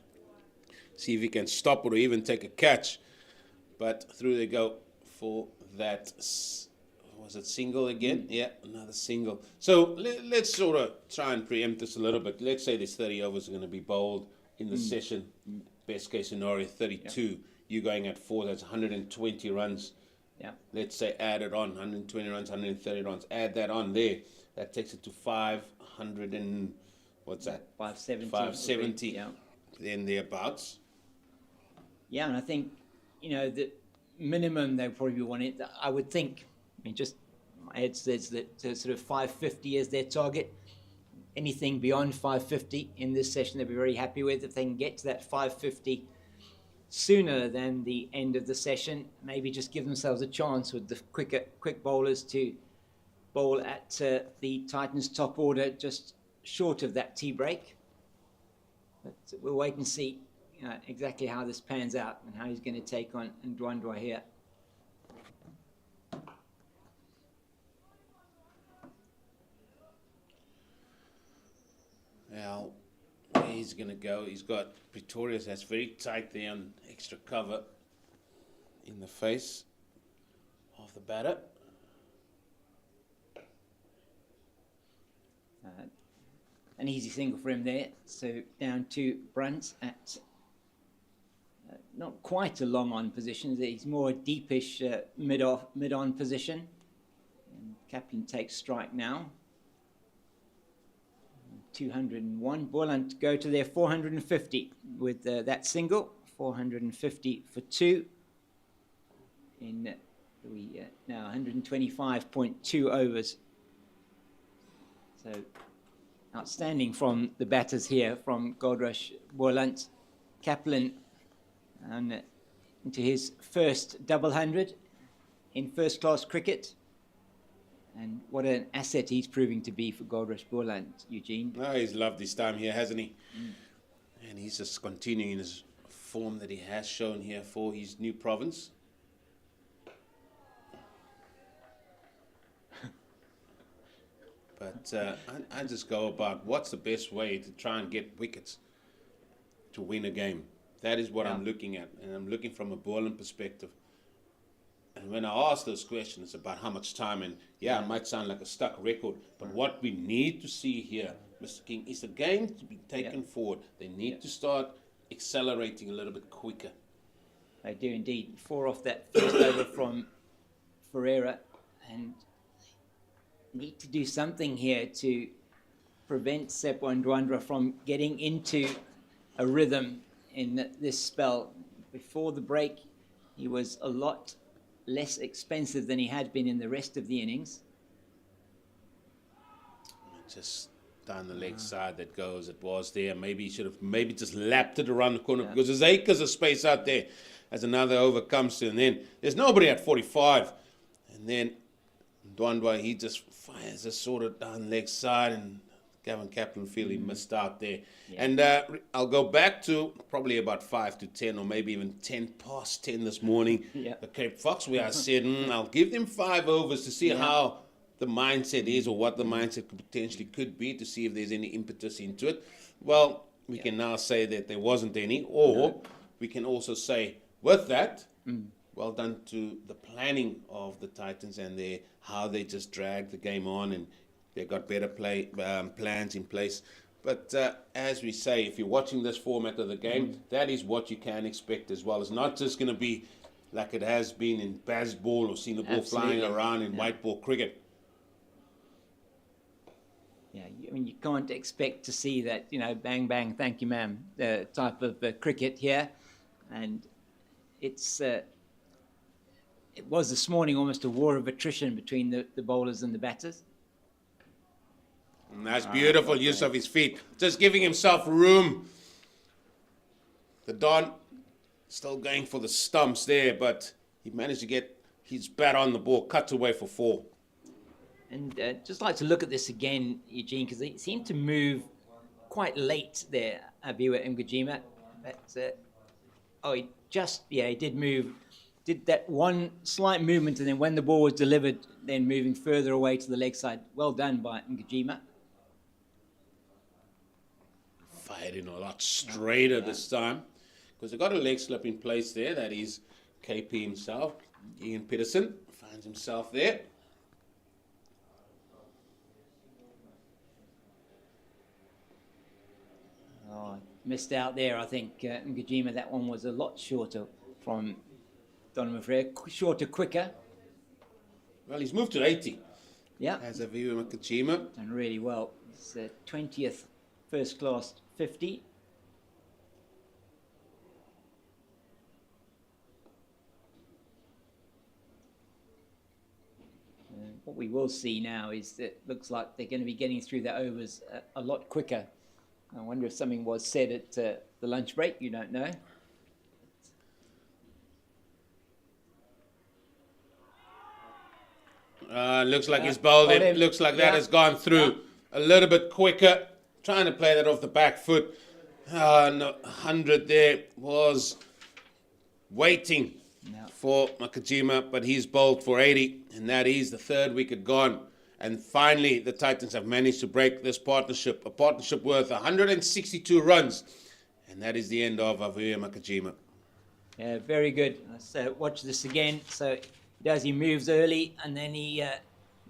See if he can stop it or even take a catch. But through they go for that, was it single again? Yeah, another single. So let's sort of try and preempt this a little bit. Let's say there's 30 overs are going to be bowled in the session. Best case scenario, 32. Yeah. You're going at 4, that's 120 runs. Yeah. Let's say add it on, 120 runs, 130 runs. Add that on there. That takes it to 500 and, what's that? 570. 570. Yeah. Then thereabouts. Yeah, and I think, you know, the minimum they probably want it. I would think, I mean, just my head says that sort of 550 is their target. Anything beyond 550 in this session, they'll be very happy with. If they can get to that 550 sooner than the end of the session. Maybe just give themselves a chance with the quick bowlers to bowl at the Titans' top order, just short of that tea break. But we'll wait and see exactly how this pans out and how he's going to take on Ndwandwe here. Well, where he's going to go, he's got Pretorius that's very tight there on extra cover in the face of the batter. An easy single for him there. So down to Brunt at not quite a long on position. He's more a deepish mid on position. And Kaplan takes strike now. 201. Boland go to their 450 with that single. 450 for 2. In now 125.2 overs. So outstanding from the batters here from Goldrush, Boland. Kaplan into his first double hundred in first class cricket. And what an asset he's proving to be for Goldrush Boland, Eugene. Oh, he's loved his time here, hasn't he? And he's just continuing his form that he has shown here for his new province. But I just go about what's the best way to try and get wickets to win a game. That is what I'm looking at, and I'm looking from a Boland perspective. And when I ask those questions about how much time, and it might sound like a stuck record, but what we need to see here, Mr. King, is the game to be taken forward. They need to start accelerating a little bit quicker. They do indeed. 4 off that first over from Ferreira, and need to do something here to prevent Seppo Ndwandwe from getting into a rhythm in this spell. Before the break, he was a lot less expensive than he had been in the rest of the innings. Just down the leg side that goes, it was there. Maybe he should have just lapped it around the corner because there's acres of space out there as another over comes to, and then there's nobody at 45. And then Ndwandwe, he just fires a sort of down leg side, and Gavin Kaplan feel he missed out there. And I'll go back to probably about 5 to 10 or maybe even 10 past 10 this morning. The Cape Fox, where I said, I'll give them 5 overs to see how the mindset is, or what the mindset potentially could be, to see if there's any impetus into it. Well, we can now say that there wasn't any, or we can also say, with that, well done to the planning of the Titans and how they just dragged the game on, and they got better plans in place. But as we say, if you're watching this format of the game, that is what you can expect as well. It's not just going to be like it has been in baseball or seen the ball flying around in white ball cricket. Yeah, I mean, you can't expect to see that, bang, bang, thank you, ma'am, type of cricket here. And it was this morning almost a war of attrition between the bowlers and the batters. And that's beautiful use of his feet, just giving himself room. The Don still going for the stumps there, but he managed to get his bat on the ball, cut away for 4. And just like to look at this again, Eugene, because they seem to move quite late there, Abiwa Mgijima. But he did move. Did that one slight movement, and then when the ball was delivered, then moving further away to the leg side. Well done by Mgijima. Fired in a lot straighter this time, because they got a leg slip in place there. That is KP himself. Ian Peterson finds himself there. Missed out there, I think, Ngajima. That one was a lot shorter from Donovan Freire. Shorter, quicker. Well, he's moved to 80. Yeah. As a view of Ngajima. Done really well. It's 20th first class 50. What we will see now is that it looks like they're going to be getting through their overs a lot quicker. I wonder if something was said at the lunch break. You don't know. Looks like he's bowled it. Looks like that has gone through a little bit quicker. Trying to play that off the back foot. No, 100 there was waiting for Nakajima, but he's bowled for 80, and that is the third wicket gone. And finally, the Titans have managed to break this partnership, a partnership worth 162 runs. And that is the end of Avuya Nakajima. Yeah, very good. Let's watch this again. So he moves early, and then he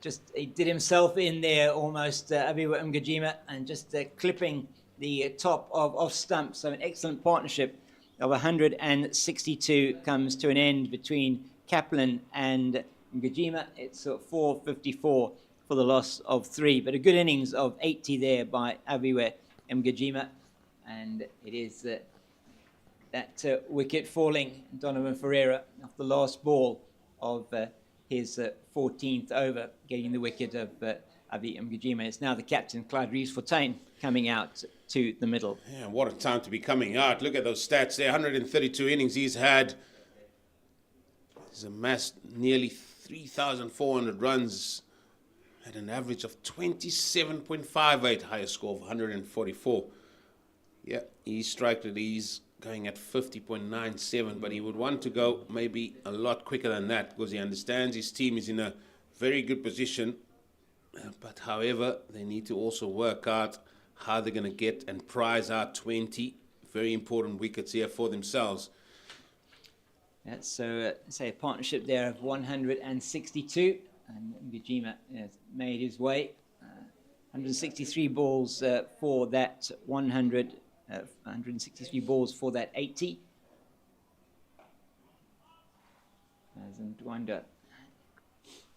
did himself in there almost, Avuya Nakajima, and just clipping the top of off stump. So an excellent partnership of 162 comes to an end between Kaplan and Nakajima. It's 454 for the loss of 3, but a good innings of 80 there by Avuya Nakajima, and it is that wicket falling, Donovan Ferreira, off the last ball of his 14th over, getting the wicket of Avuya Nakajima. It's now the captain, Clyde Reeves-Fontaine, coming out to the middle. Yeah, what a time to be coming out. Look at those stats there. 132 innings he's had. He's amassed nearly 3,400 runs at an average of 27.58, highest score of 144. Yeah, he's strike rate, he's going at 50.97, but he would want to go maybe a lot quicker than that because he understands his team is in a very good position. But however, they need to also work out how they're going to get and prize out 20 very important wickets here for themselves. Yeah, so say a partnership there of 162, and Nakajima has made his way. 163 balls for that 100, 163 balls for that 80. Doesn't wonder.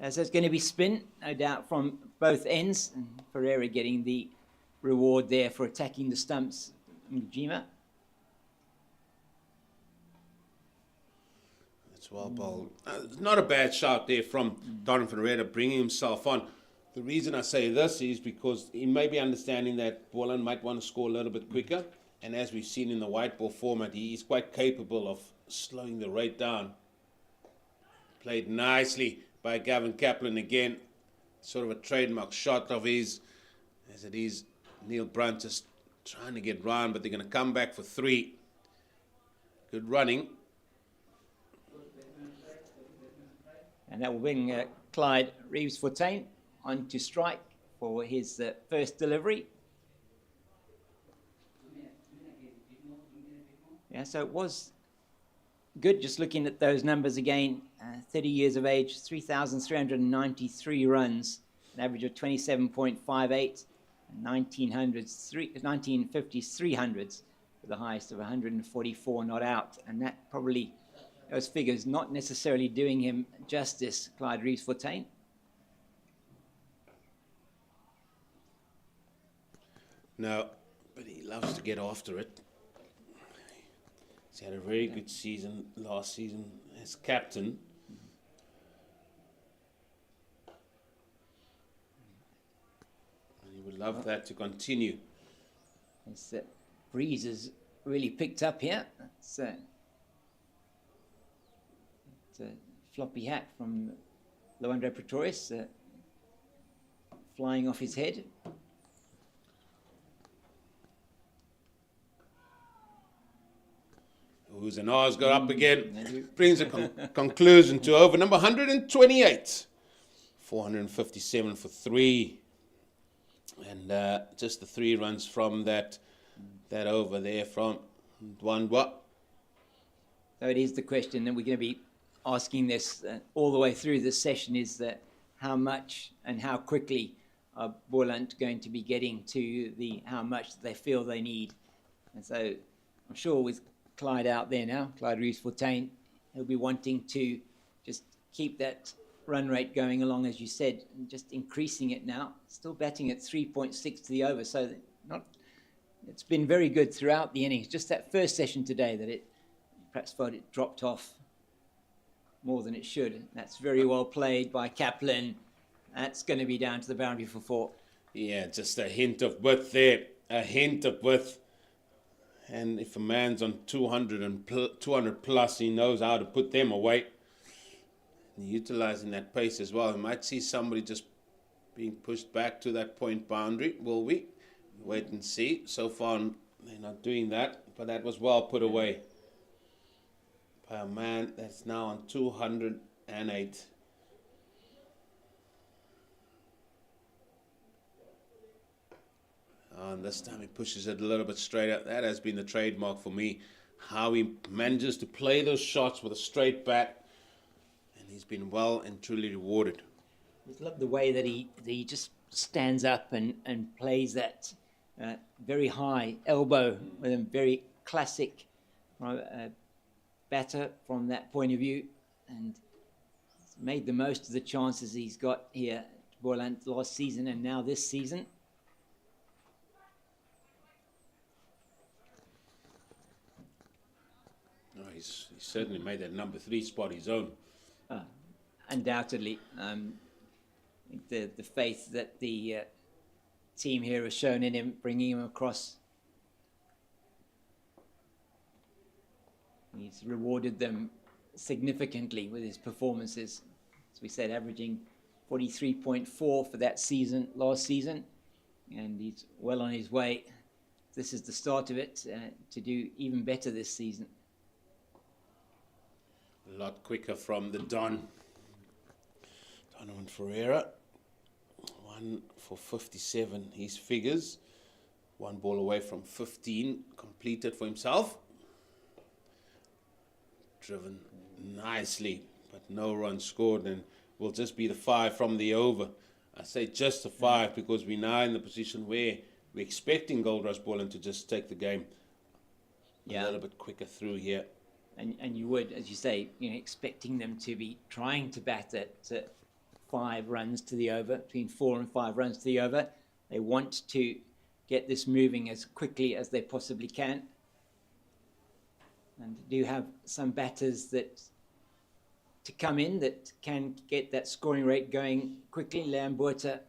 So it's going to be spin, no doubt, from both ends. And Ferreira getting the reward there for attacking the stumps. Nakajima. That's well bowled. Not a bad shot there from Donovan Ferreira bringing himself on. The reason I say this is because he may be understanding that Boland might want to score a little bit quicker. And as we've seen in the white ball format, he is quite capable of slowing the rate down. Played nicely by Gavin Kaplan again. Sort of a trademark shot of his. As it is, Neil Brunt just trying to get round, but they're going to come back for 3. Good running. And that will bring Clyde Reeves-Fontaine on to strike for his first delivery. Yeah, so it was good just looking at those numbers again. 30 years of age, 3,393 runs, an average of 27.58, 1950s 300s, with the highest of 144 not out. And that probably, those figures not necessarily doing him justice, Clyde Reeves-Fontaine. No, but he loves to get after it. He's had a very good season last season as captain. And he would love that to continue. This breeze has really picked up here. It's a floppy hat from Loandre Pretorius flying off his head. Who's an R's got up again. Brings a conclusion to over number 128. 457 for 3. And just the 3 runs from that over there from Dwandwa. So it is the question that we're going to be asking this all the way through this session is that how much and how quickly are Boland going to be getting to the how much they feel they need. And so I'm sure with Clyde out there now, Clyde Reeves-Fontaine, he'll be wanting to just keep that run rate going along, as you said, and just increasing it now. Still batting at 3.6 to the over, so it's been very good throughout the innings. Just that first session today that it perhaps felt it dropped off more than it should. That's very well played by Kaplan. That's going to be down to the boundary for 4. Yeah, just a hint of width there, a hint of width. And if a man's on 200 plus, he knows how to put them away. And utilizing that pace as well. We might see somebody just being pushed back to that point boundary, will we? Wait and see. So far, they're not doing that, but that was well put away by a man that's now on 208. And this time he pushes it a little bit straighter. That has been the trademark for me. How he manages to play those shots with a straight bat. And he's been well and truly rewarded. I just love the way that he just stands up and plays that very high elbow with a very classic batter from that point of view. And he's made the most of the chances he's got here at Boland last season and now this season. No, he's certainly made that number 3 spot his own. Undoubtedly. The faith that the team here has shown in him, bringing him across. He's rewarded them significantly with his performances. As we said, averaging 43.4 for that season, last season. And he's well on his way. This is the start of it, to do even better this season. A lot quicker from the Donovan Ferreira. 1 for 57, his figures. 1 ball away from 15, completed for himself. Driven nicely, but no run scored, and will just be the 5 from the over. I say just a 5 because we're now in the position where we're expecting Goldrush Boland to just take the game a little bit quicker through here. And you would, as you say, expecting them to be trying to bat at 5 runs to the over, between 4 and 5 runs to the over. They want to get this moving as quickly as they possibly can. And do have some batters to come in that can get that scoring rate going quickly. Lamberta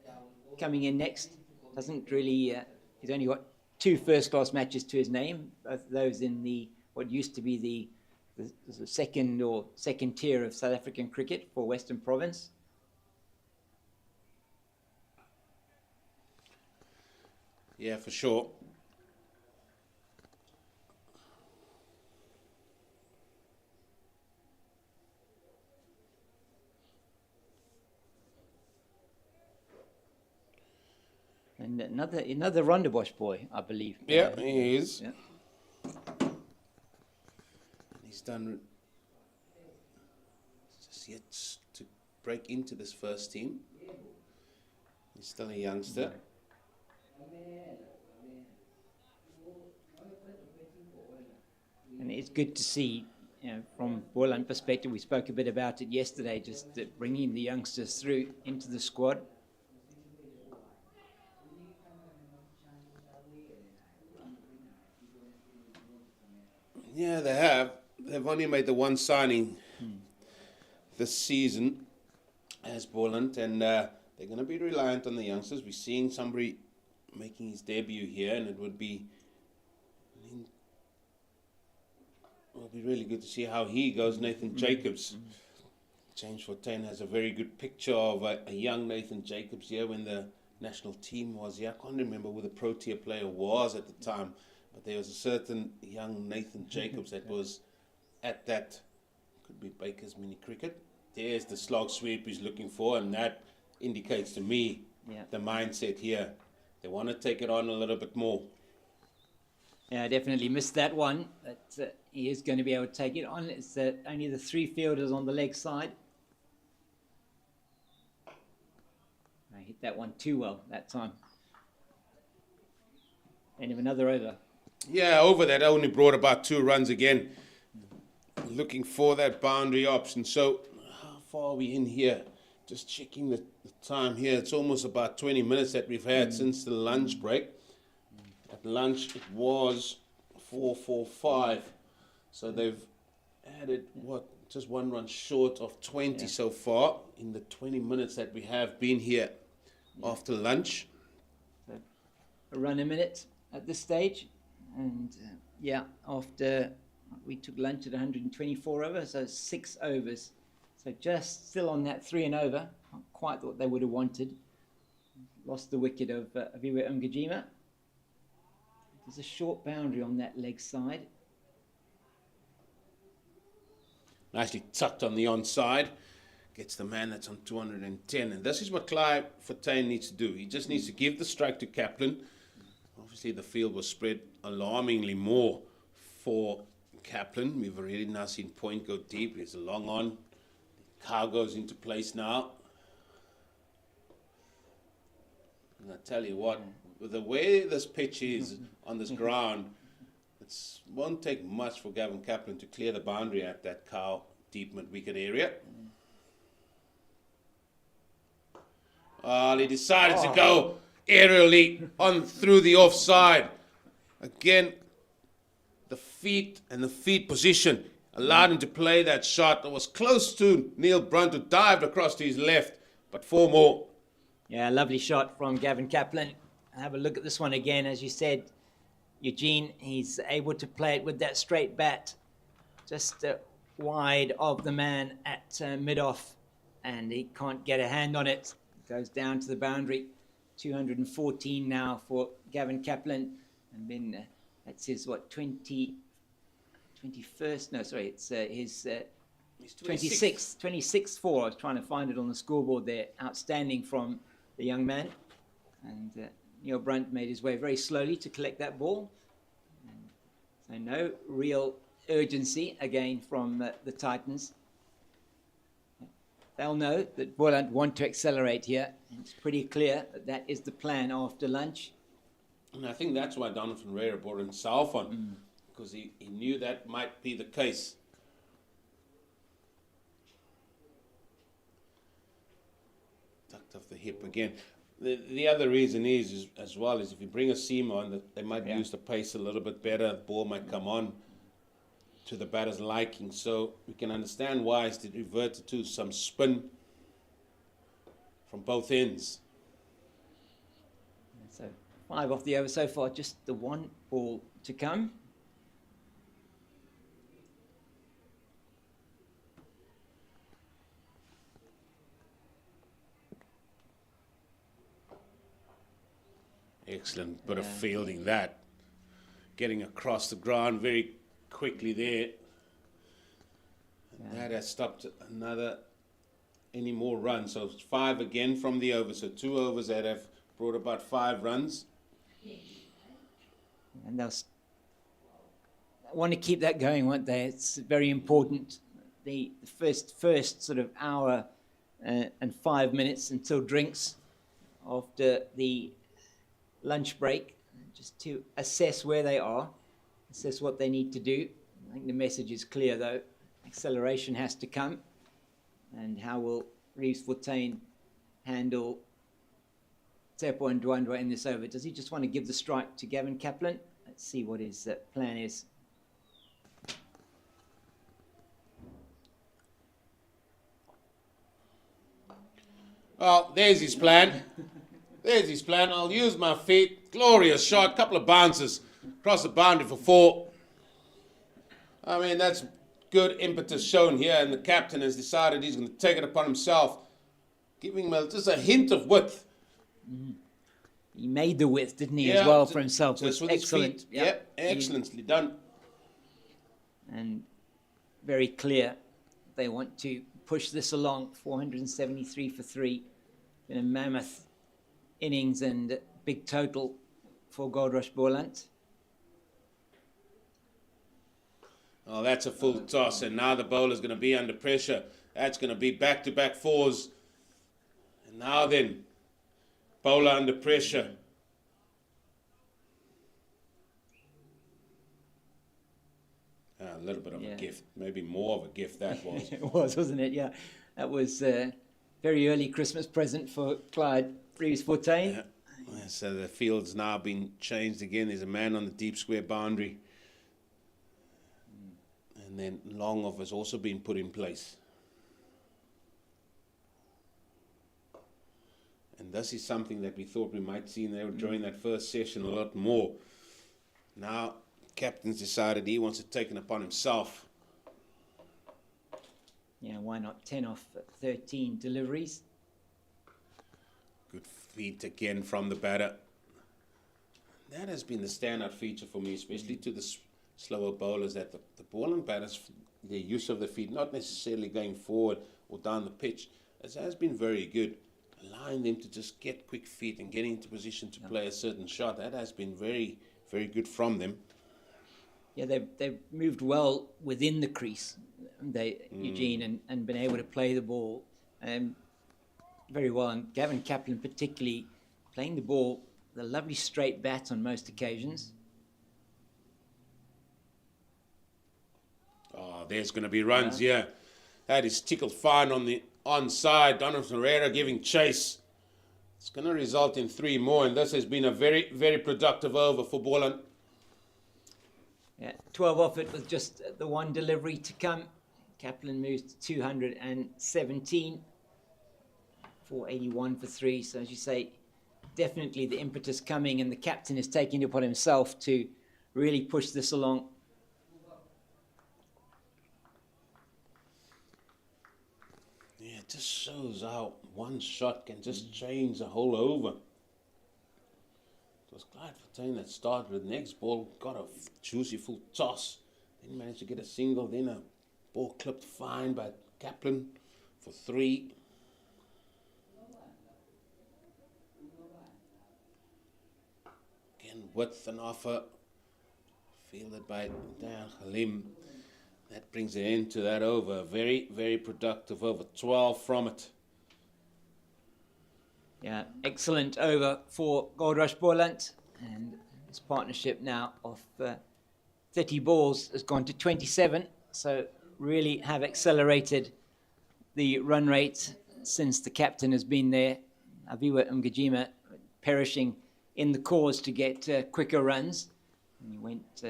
coming in next. Doesn't really, he's only got 2 first-class matches to his name, both those in what used to be the second tier of South African cricket for Western Province. Yeah, for sure. And another Rondebosch boy, I believe. Yeah, he is. Yeah. He's done just yet to break into this first team. He's still a youngster. And it's good to see, from Boland perspective, we spoke a bit about it yesterday, just bringing the youngsters through into the squad. Yeah, they have. They've only made the 1 signing this season as Boland, and they're going to be reliant on the youngsters. We're seeing somebody making his debut here, and it will be really good to see how he goes. Nathan Jacobs. James Fortuin has a very good picture of a young Nathan Jacobs here when the national team was here. I can't remember who the Protea player was at the time, but there was a certain young Nathan Jacobs that was at that, could be Baker's mini cricket. There's the slog sweep he's looking for, and that indicates to me the mindset here. They want to take it on a little bit more. Yeah, I definitely missed that one, but he is going to be able to take it on. It's only the 3 fielders on the leg side. I hit that one too well that time. End of another over. Yeah, over that only brought about 2 runs again. Looking for that boundary option. So how far are we in here? Just checking the time here. It's almost about 20 minutes that we've had since the lunch break. At lunch it was 4:45. So they've added, just 1 run short of 20 so far in the 20 minutes that we have been here after lunch. So a run a minute at this stage. And after we took lunch at 124 overs, so 6 overs So just still on that 3 and over. Not quite what they would have wanted. Lost the wicket of Aviwa Umgajima. There's a short boundary on that leg side. Nicely tucked on the onside. Gets the man that's on 210. And this is what Clive Fontaine needs to do. He just needs to give the strike to Kaplan. Obviously, the field was spread alarmingly more for Kaplan. We've already now seen point go deep. It's a long on. The cow goes into place now. And I tell you what, with the way this pitch is on this ground, it won't take much for Gavin Kaplan to clear the boundary at that cow deep mid-wicket area. He decided to go aerially on through the offside. Again, the feet and the feet position allowed him to play that shot that was close to Neil Brunt, who dived across to his left, but 4 more. Yeah, lovely shot from Gavin Kaplan. Have a look at this one again. As you said, Eugene, he's able to play it with that straight bat, just wide of the man at mid-off, and he can't get a hand on it. Goes down to the boundary. 214 now for Gavin Kaplan, and then that's his 21st? No, sorry, it's his 26th 4. I was trying to find it on the scoreboard there. Outstanding from the young man, and Neil Brunt made his way very slowly to collect that ball. So no real urgency again from the Titans. They'll know that Boland want to accelerate here. It's pretty clear that that is the plan after lunch. And I think that's why Donald Ferreira brought himself on, because he knew that might be the case. Tucked off the hip again. The other reason is as well is if you bring a seam on, that they might use the pace a little bit better. The ball might come on to the batter's liking, so we can understand why it's reverted to some spin from both ends. So 5 off the over so far, just the 1 ball to come. Excellent bit of fielding that. Getting across the ground very quickly there. And that has stopped any more runs. So it's 5 again from the over. So 2 overs that have brought about 5 runs. And they'll want to keep that going, won't they? It's very important. The first sort of hour and 5 minutes until drinks after the lunch break, just to assess where they are, assess what they need to do. I think the message is clear though. Acceleration has to come. And how will Reeves Fontaine handle Tsepo and Dwandwa in this over? Does he just want to give the strike to Gavin Kaplan? Let's see what his plan is. Well, there's his plan. There's his plan. I'll use my feet. Glorious shot. Couple of bounces across the boundary for 4. I mean, that's good impetus shown here, and the captain has decided he's going to take it upon himself, giving him just a hint of width. He made the width, didn't he, as well for himself? Just with excellent. his feet. Yep, excellently done. And very clear. They want to push this along. 473 for 3. Been a mammoth innings and big total for Goldrush Boland. Oh, that's a full toss, and now the bowler's going to be under pressure. That's going to be back-to-back 4s. And now then, bowler under pressure. A little bit of a gift, maybe more of a gift that was. It was, wasn't it? Yeah, that was a very early Christmas present for Clyde Reeves Fontaine. Yeah. So the field's now been changed again. There's a man on the deep square boundary. And then long off has also been put in place. And this is something that we thought we might see during that first session a lot more. Now, captain's decided he wants to take it upon himself. Yeah, why not? 10 off 13 deliveries. Good feet again from the batter. That has been the standout feature for me, especially to the slower bowlers, that the Boland batters, their use of the feet, not necessarily going forward or down the pitch, has been very good. Allowing them to just get quick feet and getting into position to play a certain shot, that has been very, very good from them. Yeah, they've moved well within the crease, Eugene, and been able to play the ball very well. And Gavin Kaplan particularly playing the ball, the lovely straight bat on most occasions. Oh, there's going to be runs, yeah. That is tickled fine on the onside. Donovan Herrera giving chase. It's going to result in 3 more, and this has been a very, very productive over for Boland. Yeah, 12 off it with just the one delivery to come. Kaplan moves to 217, 481 for 3. So as you say, definitely the impetus coming, and the captain is taking it upon himself to really push this along. Yeah, it just shows how one shot can just change the whole over. It was Clyde Fontaine that started with the next ball, got a juicy full toss, then managed to get a single, then a ball clipped fine by Kaplan for 3. Again, width and offer, fielded by Dan Halim. That brings an end to that over. Very, very productive over. 12 from it. Yeah, excellent over for Goldrush Boland. And his partnership now of 30 balls has gone to 27. So really have accelerated the run rate since the captain has been there. Aviwa Mgajima perishing in the cause to get quicker runs. And he went...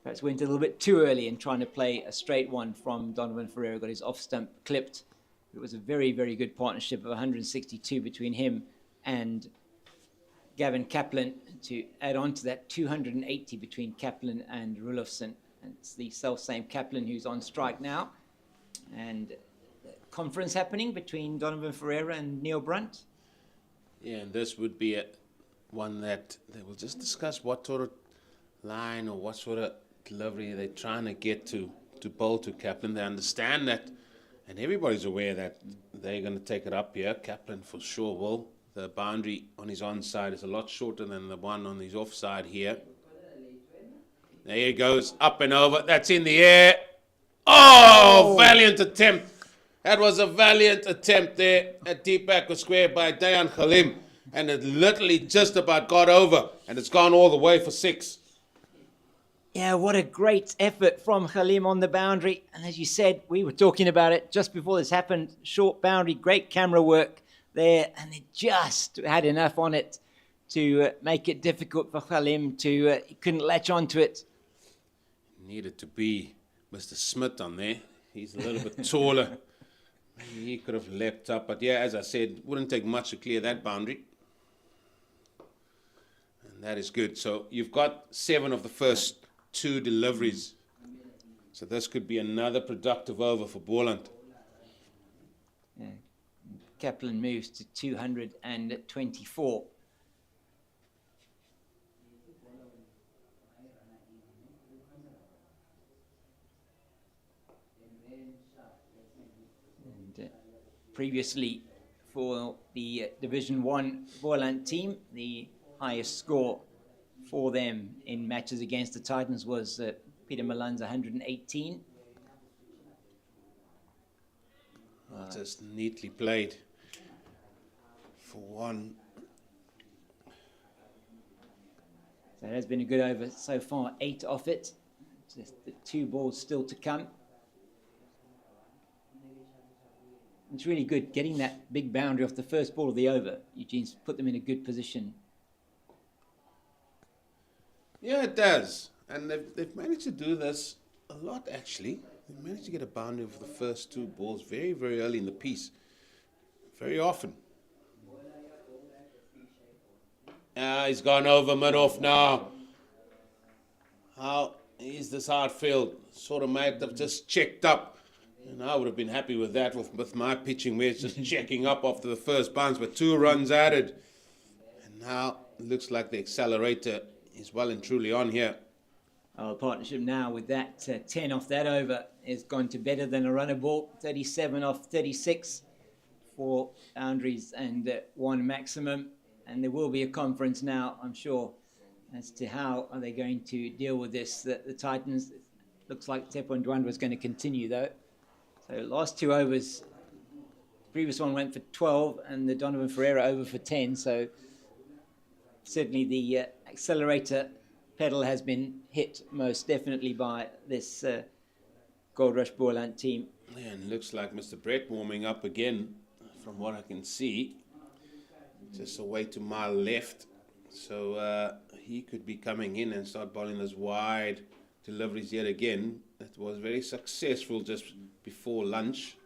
perhaps went a little bit too early in trying to play a straight one from Donovan Ferreira, got his off stump clipped. It was a very, very good partnership of 162 between him and Gavin Kaplan to add on to that 280 between Kaplan and Rulofsson. And it's the self-same Kaplan who's on strike now. And conference happening between Donovan Ferreira and Neil Brunt. Yeah, and this would be one that they will just discuss what sort of line or what sort of delivery they're trying to get to bowl to Kaplan. They understand that, and everybody's aware that they're going to take it up here. Kaplan for sure will. The boundary on his onside is a lot shorter than the one on his offside here. There he goes, up and over. That's in the air. Oh, valiant attempt. That was a valiant attempt there at deep back of square by Dayan Halim, and it literally just about got over, and it's gone all the way for 6. Yeah, what a great effort from Halim on the boundary. And as you said, we were talking about it just before this happened. Short boundary, great camera work there. And it just had enough on it to make it difficult for Halim to, he couldn't latch onto it. Needed to be Mr. Smith on there. He's a little bit taller. Maybe he could have leapt up. But yeah, as I said, wouldn't take much to clear that boundary. And that is good. So you've got 7 of the first 2 deliveries. So this could be another productive over for Boland. Yeah. Kaplan moves to 224. And previously for the Division 1 Boland team, the highest score for them in matches against the Titans was Peter Milan's 118. Just neatly played for 1. So it has been a good over so far, 8 off it. Just the 2 balls still to come. It's really good getting that big boundary off the first ball of the over. Eugene's put them in a good position. Yeah, it does. And they've managed to do this a lot, actually. They've managed to get a boundary for the first 2 balls very, very early in the piece. Very often. He's gone over mid-off now. How is this outfield? Sort of might have just checked up And I would have been happy with that with my pitching, where it's just checking up after the first bounce, but 2 runs added. And now it looks like the accelerator is well and truly on here. Our partnership now with that 10 off that over has gone to better than a runner ball. 37 off 36 for boundaries and 1 maximum. And there will be a conference now, I'm sure, as to how are they going to deal with this. The Titans, looks like Tepo Ndwandwe is going to continue though. So last 2 overs, previous one went for 12 and the Donovan Ferreira over for 10. So certainly the accelerator pedal has been hit most definitely by this Goldrush Boland team. Yeah, and looks like Mr. Brett warming up again, from what I can see. Just away to my left. So he could be coming in and start bowling those wide deliveries yet again. That was very successful just before lunch.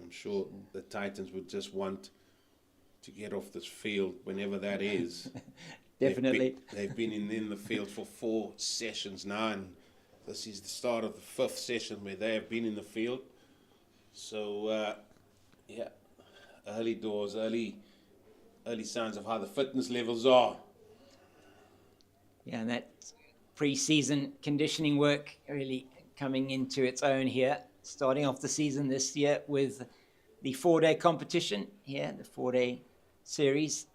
I'm sure the Titans would just want to get off this field whenever that is. Definitely. They've been in the field for 4 sessions now, and this is the start of the 5th session where they have been in the field. So, yeah, early doors, early signs of how the fitness levels are. Yeah, and that pre-season conditioning work really coming into its own here. Starting off the season this year with the 4-day competition here, the 4-day series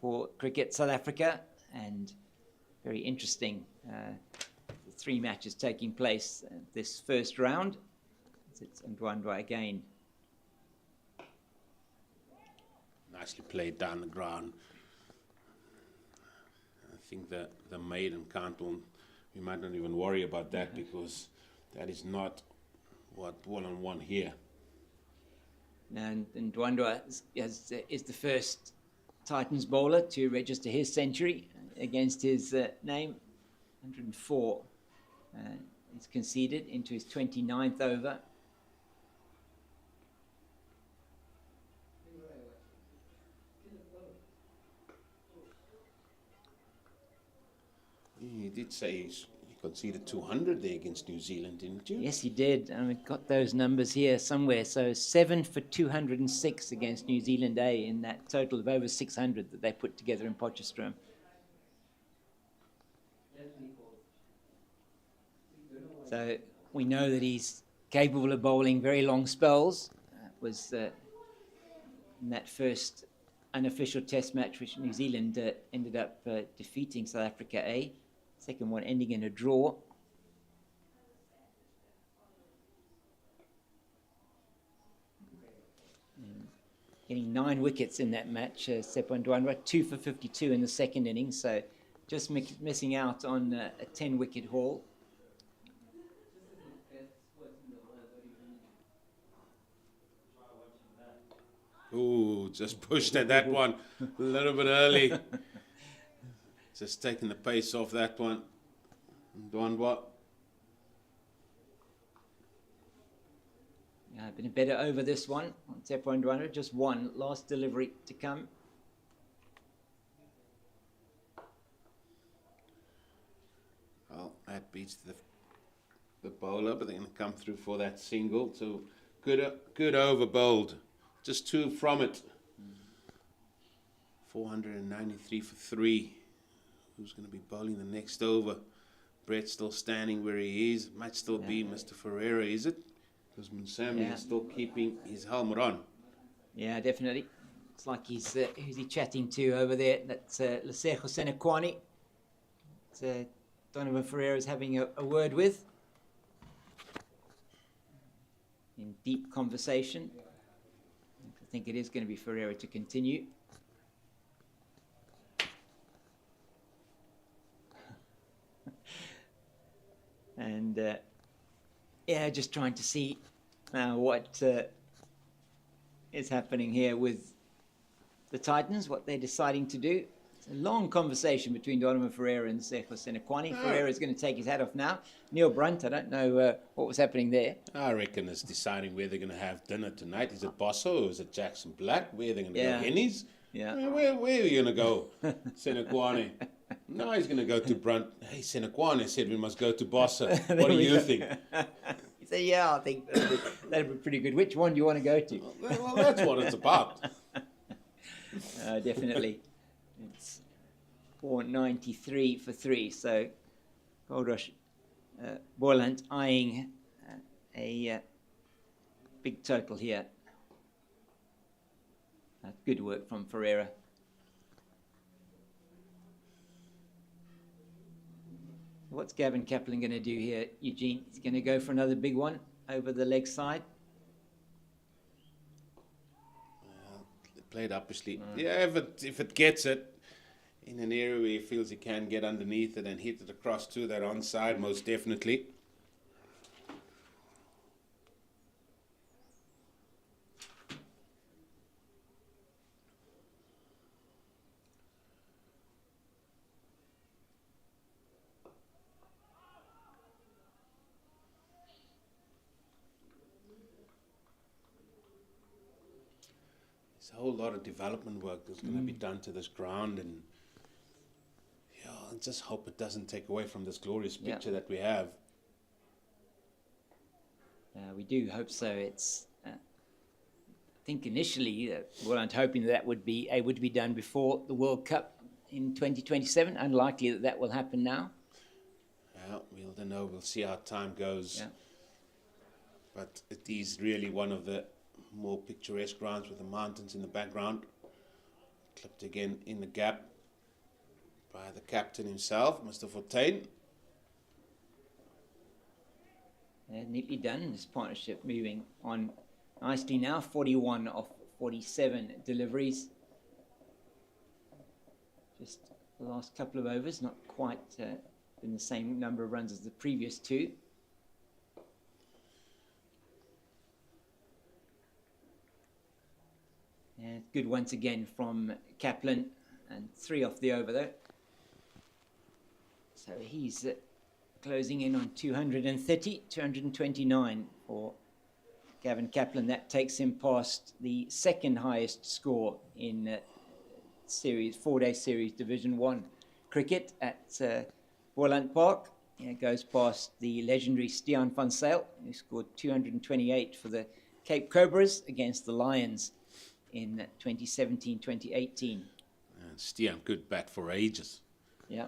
for Cricket South Africa, and very interesting. 3 matches taking place this first round. It's Ndwandwe again. Nicely played down the ground. I think that the maiden count, we might not even worry about that, because that is not what Boland won here. And Ndwandwe is the first Titans bowler to register his century against his name, 104. He's conceded into his 29th over. You did say he conceded 200 there against New Zealand, didn't you? Yes, he did. And we've got those numbers here somewhere. So 7 for 206 against New Zealand A in that total of over 600 that they put together in Potchefstroom. So we know that he's capable of bowling very long spells. Was in that first unofficial test match, which New Zealand ended up defeating South Africa A. Second one ending in a draw. Getting 9 wickets in that match, Tepo Ndwandwe, 2 for 52 in the second innings, so just missing out on a 10-wicket haul. Ooh, just pushed at that one a little bit early. Just taking the pace off that one. Ndwandwe. Been a better over this one on Tepo Ndwandwe, just 1 last delivery to come. Well, that beats the bowler, but they're going to come through for that single. So good over bowled. Just 2 from it. 493 for 3. Who's going to be bowling the next over? Brett still standing where he is. Might still be Mr. Ferreira, is it? Because Msami is still keeping his helmet on. Yeah, definitely. It's like he's who's he chatting to over there? That's Lesego Senekwani. Donovan Ferreira is having a word with. In deep conversation. I think it is going to be Ferreira to continue. And yeah, just trying to see what is happening here with the Titans, what they're deciding to do. It's a long conversation between Donovan Ferreira and Lesego Senekwani. Ferreira is going to take his hat off now. Neil Brunt, I don't know what was happening there. I reckon it's deciding where they're going to have dinner tonight. Is it Bosso or is it Jackson Black? Where are they going to go? Henny's? Yeah. Where are you going to go, Senekwani? No, he's going to go to Brunt. Hey, Senekwane said we must go to Bossa. What do you think? You say, yeah, I think that'd be pretty good. Which one do you want to go to? Well, that's what it's about. Definitely. It's 493 for 3. So Goldrush, Boland eyeing a big total here. Good work from Ferreira. What's Gavin Kaplan going to do here, Eugene? He's going to go for another big one over the leg side. Played up his sleeve. Yeah, if it gets it in an area where he feels he can get underneath it and hit it across to that onside, most definitely. A whole lot of development work that's going to be done to this ground, and yeah, I just hope it doesn't take away from this glorious picture that we have. We do hope so. It's I think initially we weren't hoping that would be able to be done before the World Cup in 2027. Unlikely that will happen now. Well, we'll don't know. We'll see how time goes. Yeah. But it is really one of the more picturesque grounds with the mountains in the background. Clipped again in the gap by the captain himself, Mr. Fortuin. Neatly done. This partnership moving on nicely now. 41 of 47 deliveries. Just the last couple of overs, not quite been the same number of runs as the previous two. Good once again from Kaplan, and 3 off the over though. So he's closing in on 230, 229 for Gavin Kaplan. That takes him past the second highest score in series 4-day series Division 1 cricket at Boland Park. It goes past the legendary Stiaan van Zyl, who scored 228 for the Cape Cobras against the Lions in 2017-2018. Stiaan, good bat for ages. Yeah.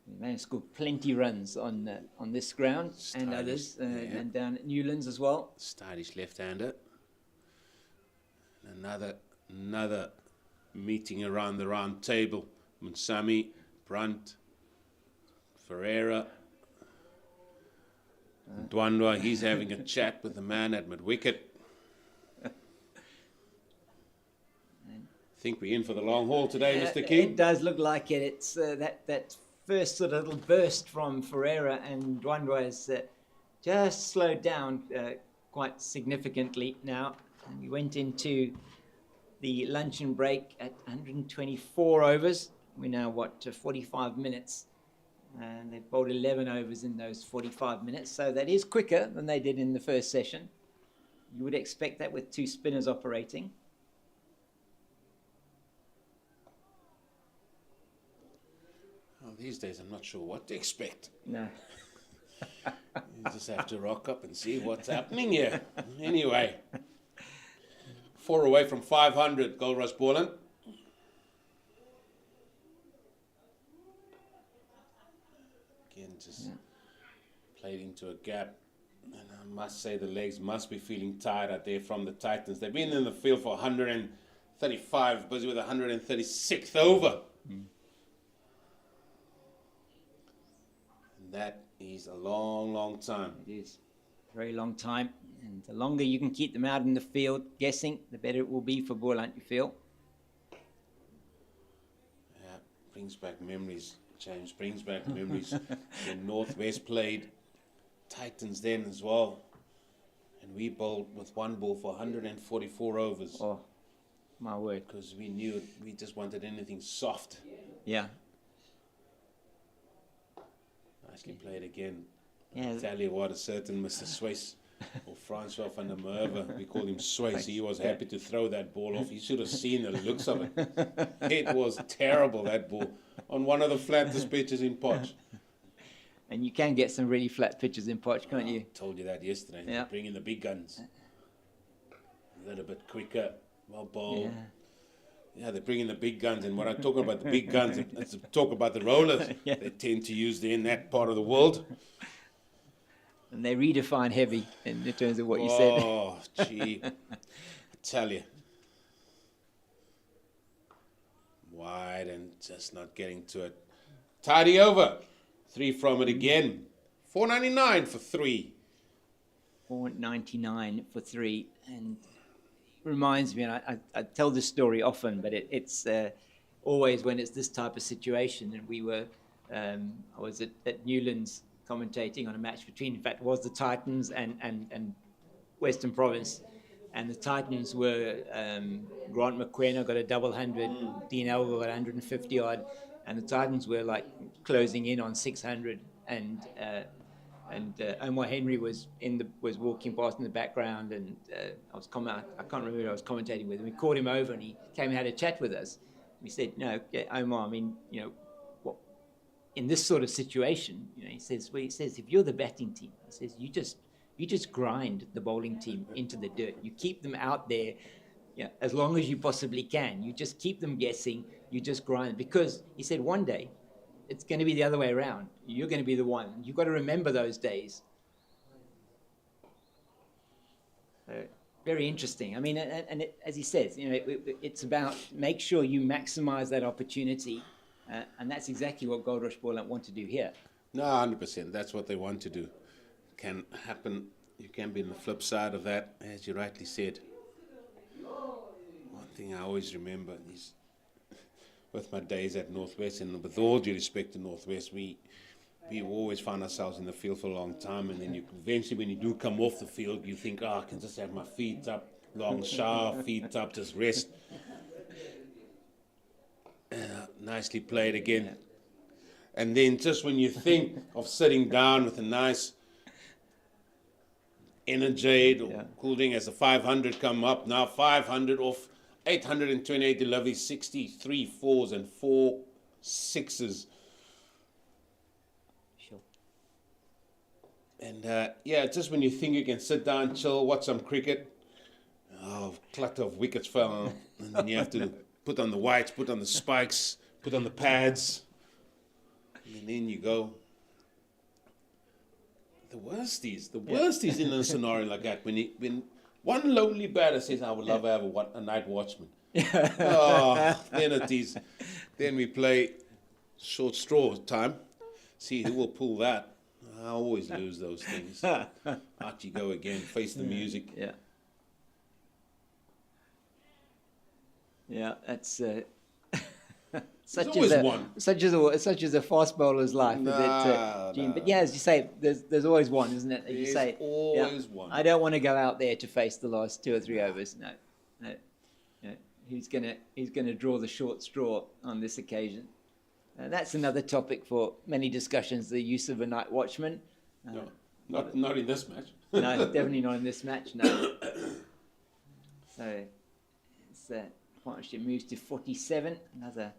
The man scored plenty runs on this ground and others, and down at Newlands as well. Stylish left-hander. Another meeting around the round table. Munsami, Brunt, Ferreira, Dwandwa. He's having a chat with the man at mid-wicket. I think we're in for the long haul today, Mr. King. It does look like it. It's that first sort of little burst from Ferreira and Dwandwa has just slowed down quite significantly now. And we went into the luncheon break at 124 overs. We're now, 45 minutes. And they've bowled 11 overs in those 45 minutes. So that is quicker than they did in the first session. You would expect that with 2 spinners operating. Well, these days I'm not sure what to expect. No. You just have to rock up and see what's happening here. Anyway, 4 away from 500, Goldrush Boland. Again, just played into a gap. And I must say the legs must be feeling tired out there from the Titans. They've been in the field for 135, busy with 136th over. That is a long, long time. It is a very long time. And the longer you can keep them out in the field guessing, the better it will be for Boland, you feel? Yeah, brings back memories, James. Brings back memories. When Northwest played Titans then as well. And we bowled with 1 ball for 144 overs. Oh, my word. Because we knew it, we just wanted anything soft. Yeah. Nicely played again. Yeah. I tell you what, a certain Mr. Swiss or Francois van der Merwe, we called him Sways. He was happy to throw that ball off. You should have seen the looks of it. It was terrible, that ball, on one of the flattest pitches in Potch. And you can get some really flat pitches in Potch, can't you? I told you that yesterday. Yeah. Bring in the big guns. A little bit quicker, well bowled. Yeah, they bring in the big guns, and when I talk about the big guns, it's talk about the rollers. Yeah. They tend to use them in that part of the world. And they redefine heavy in terms of what you said. Oh, gee. I tell you. Wide and just not getting to it. Tidy over. 3 from it again. $4.99 for 3. $4.99 for 3. And reminds me, and I tell this story often, but it's always when it's this type of situation. And we were, I was at Newlands commentating on a match between, in fact, it was the Titans and Western Province. And the Titans were, Grant McQueen got a double 100, Dean Elgar got 150 odd, and the Titans were like closing in on 600. And Omar Henry was walking past in the background, and I can't remember who I was commentating with, and we called him over, and he came and had a chat with us. We said, "No, Omar, I mean, what in this sort of situation, he says, if you're the batting team, he says, you just grind the bowling team into the dirt. You keep them out there, as long as you possibly can. You just keep them guessing. You just grind, because he said one day it's going to be the other way around. You're going to be the one. You've got to remember those days." Very interesting. I mean, as he says, it's about make sure you maximize that opportunity, and that's exactly what Goldrush Boland want to do here. No, 100%. That's what they want to do. Can happen. You can be on the flip side of that, as you rightly said. One thing I always remember is, with my days at Northwest, and with all due respect to Northwest, we always found ourselves in the field for a long time, and then eventually when you do come off the field, you think, I can just have my feet up, long shower, feet up, just rest. Nicely played again. And then just when you think of sitting down with a nice Energiade or Cooling as the 500 come up, now 500 off 828 deliveries, 63 fours and 4 sixes. Sure. And just when you think you can sit down, chill, watch some cricket, clutter of wickets fell, and then you have to put on the whites, put on the spikes, put on the pads, and then you go. The worst is in a scenario like that, when one lonely batter says, I would love to have a night watchman. Then it is. Then we play short straw time. See who will pull that. I always lose those things. Out you go again, face the music. Yeah. Yeah, that's such is a fast bowler's life, is it, Gene? But as you say, there's always one, isn't it? There's always one. I don't want to go out there to face the last 2 or 3 overs. No. He's gonna draw the short straw on this occasion. That's another topic for many discussions: the use of a night watchman. No, not in this match. No, definitely not in this match. No. So, partnership moves to 47. Another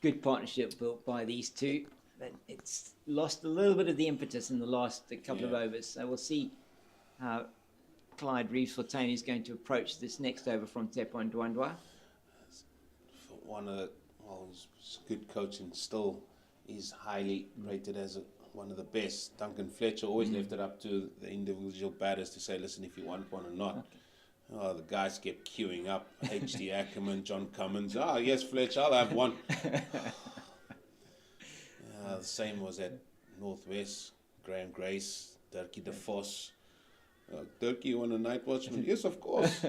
good partnership built by these two, but it's lost a little bit of the impetus in the last couple of overs. So we'll see how Clyde Reeves-Fortuyn is going to approach this next over from Tepo and Ndwandwe. He's a good coach and still is highly rated as one of the best. Duncan Fletcher always left it up to the individual batters to say, listen, if you want one or not. Okay. The guys kept queuing up. H.D. Ackerman, John Cummins. Yes, Fletcher, I'll have one. The same was at Northwest. Graham Grace, Dirkie de Vos. Dirkie, you want a night watchman? Yes, of course.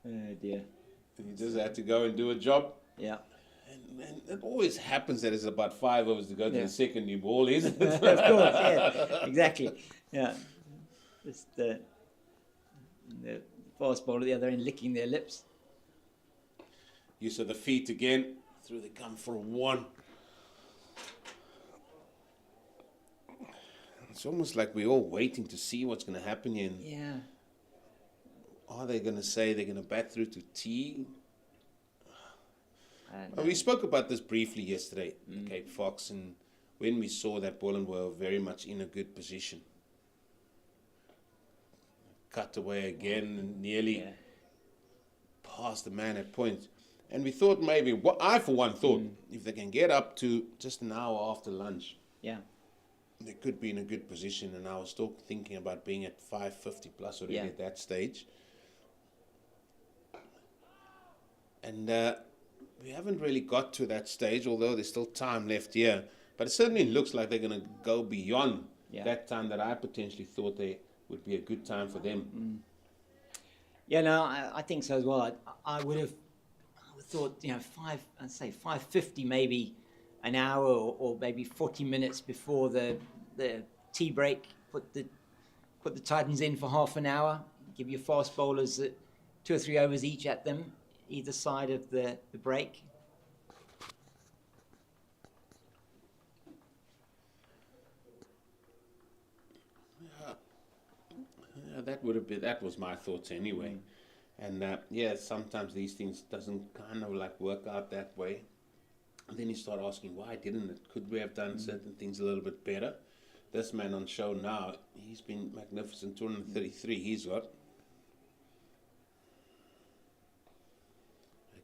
Oh dear. You just had to go and do a job. Yeah. And it always happens that it's about 5 overs to go to the second new ball, isn't it? Of course, yeah, exactly. Yeah. Just the fast ball at the other end licking their lips. Use of the feet again. Through they come for a 1. It's almost like we're all waiting to see what's going to happen here. Yeah. Are they going to say they're going to bat through to T? Well, we spoke about this briefly yesterday, Cape Fox, and when we saw that Boland were very much in a good position. Cut away again and nearly past the man at point. And we thought maybe, I for one thought, if they can get up to just an hour after lunch, they could be in a good position. And I was still thinking about being at 550 plus already at that stage. And we haven't really got to that stage, although there's still time left here. But it certainly looks like they're going to go beyond that time that I potentially thought they would be a good time for them. Yeah, no, I think so as well. I would have thought, you know, I'd say 5:50 maybe an hour or maybe 40 minutes before the tea break. Put the Titans in for half an hour. Give your fast bowlers 2 or 3 overs each at them, either side of the break. That was my thoughts anyway. And sometimes these things doesn't kind of like work out that way. And then you start asking, why didn't it? Could we have done certain things a little bit better? This man on show now, he's been magnificent. 233 he's got.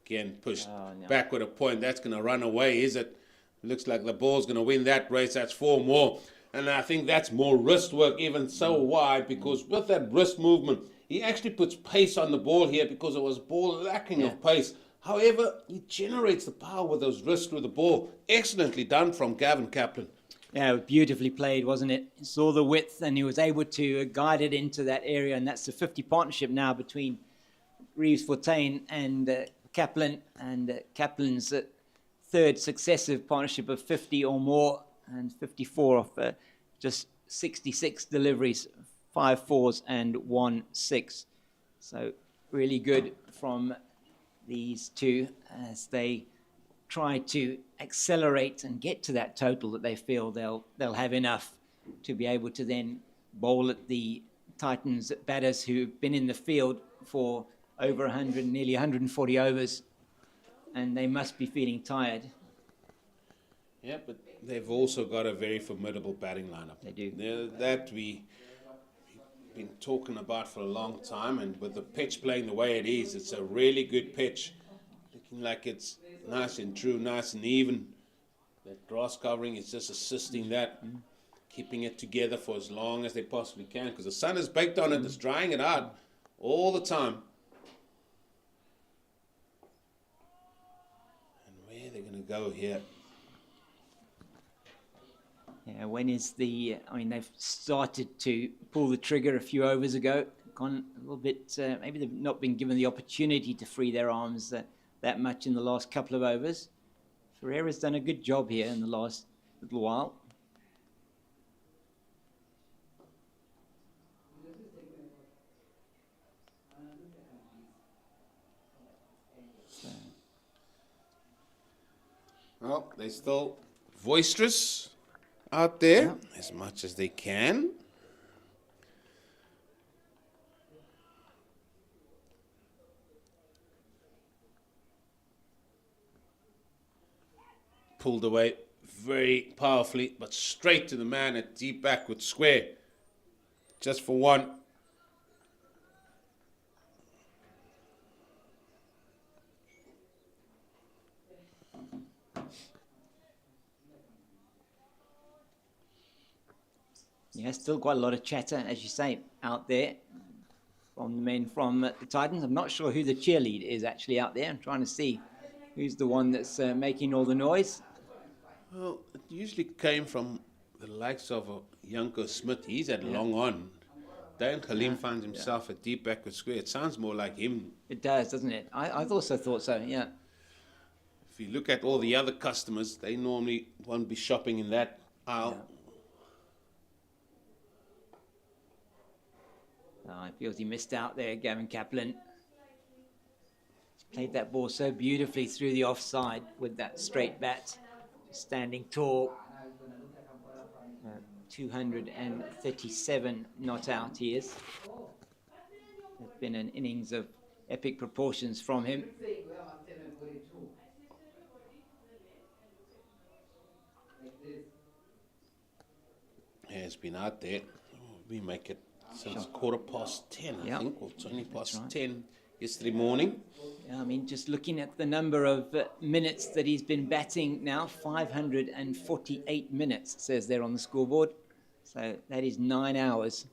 Again, pushed back with a point. That's going to run away, is it? Looks like the ball's going to win that race. That's 4 more. And I think that's more wrist work, even so wide, because with that wrist movement, he actually puts pace on the ball here because it was ball lacking of pace. However, he generates the power with those wrists through the ball. Excellently done from Gavin Kaplan. Yeah, beautifully played, wasn't it? He saw the width and he was able to guide it into that area, and that's the 50 partnership now between Reeves Fortuin and Kaplan, and Kaplan's third successive partnership of 50 or more, and 54 off just 66 deliveries, 5 fours and 1 6. So really good from these two as they try to accelerate and get to that total that they feel they'll have enough to be able to then bowl at the Titans batters who've been in the field for over 100, nearly 140 overs, and they must be feeling tired. Yeah, but they've also got a very formidable batting lineup. They do. That we've been talking about for a long time, and with the pitch playing the way it is, it's a really good pitch. Looking like it's nice and true, nice and even. That grass covering is just assisting that, keeping it together for as long as they possibly can, because the sun is baked on it, it's drying it out all the time. And where are they going to go here? Yeah, when is they've started to pull the trigger a few overs ago, gone a little bit, maybe they've not been given the opportunity to free their arms that much in the last couple of overs. Ferreira's done a good job here in the last little while. Well, they're still boisterous out there as much as they can. Pulled away very powerfully, but straight to the man at deep backward square. Just for one. Yeah, still quite a lot of chatter, as you say, out there from the men from the Titans. I'm not sure who the cheerleader is actually out there. I'm trying to see who's the one that's making all the noise. Well, it usually came from the likes of Janko Smith. He's at long on. Dan Khalim finds himself at deep backward square. It sounds more like him. It does, doesn't it? I also thought so, yeah. If you look at all the other customers, they normally won't be shopping in that aisle. Yeah. I feel he missed out there, Gavin Kaplan. He's played that ball so beautifully through the offside with that straight bat. standing tall. 237 not out he is. It's been an innings of epic proportions from him. Yeah, it's been out there. We make it since 10:15, I think, or 10 yesterday morning. Yeah, I mean, just looking at the number of minutes that he's been batting now, 548 minutes, it says there on the scoreboard. So that is 9 hours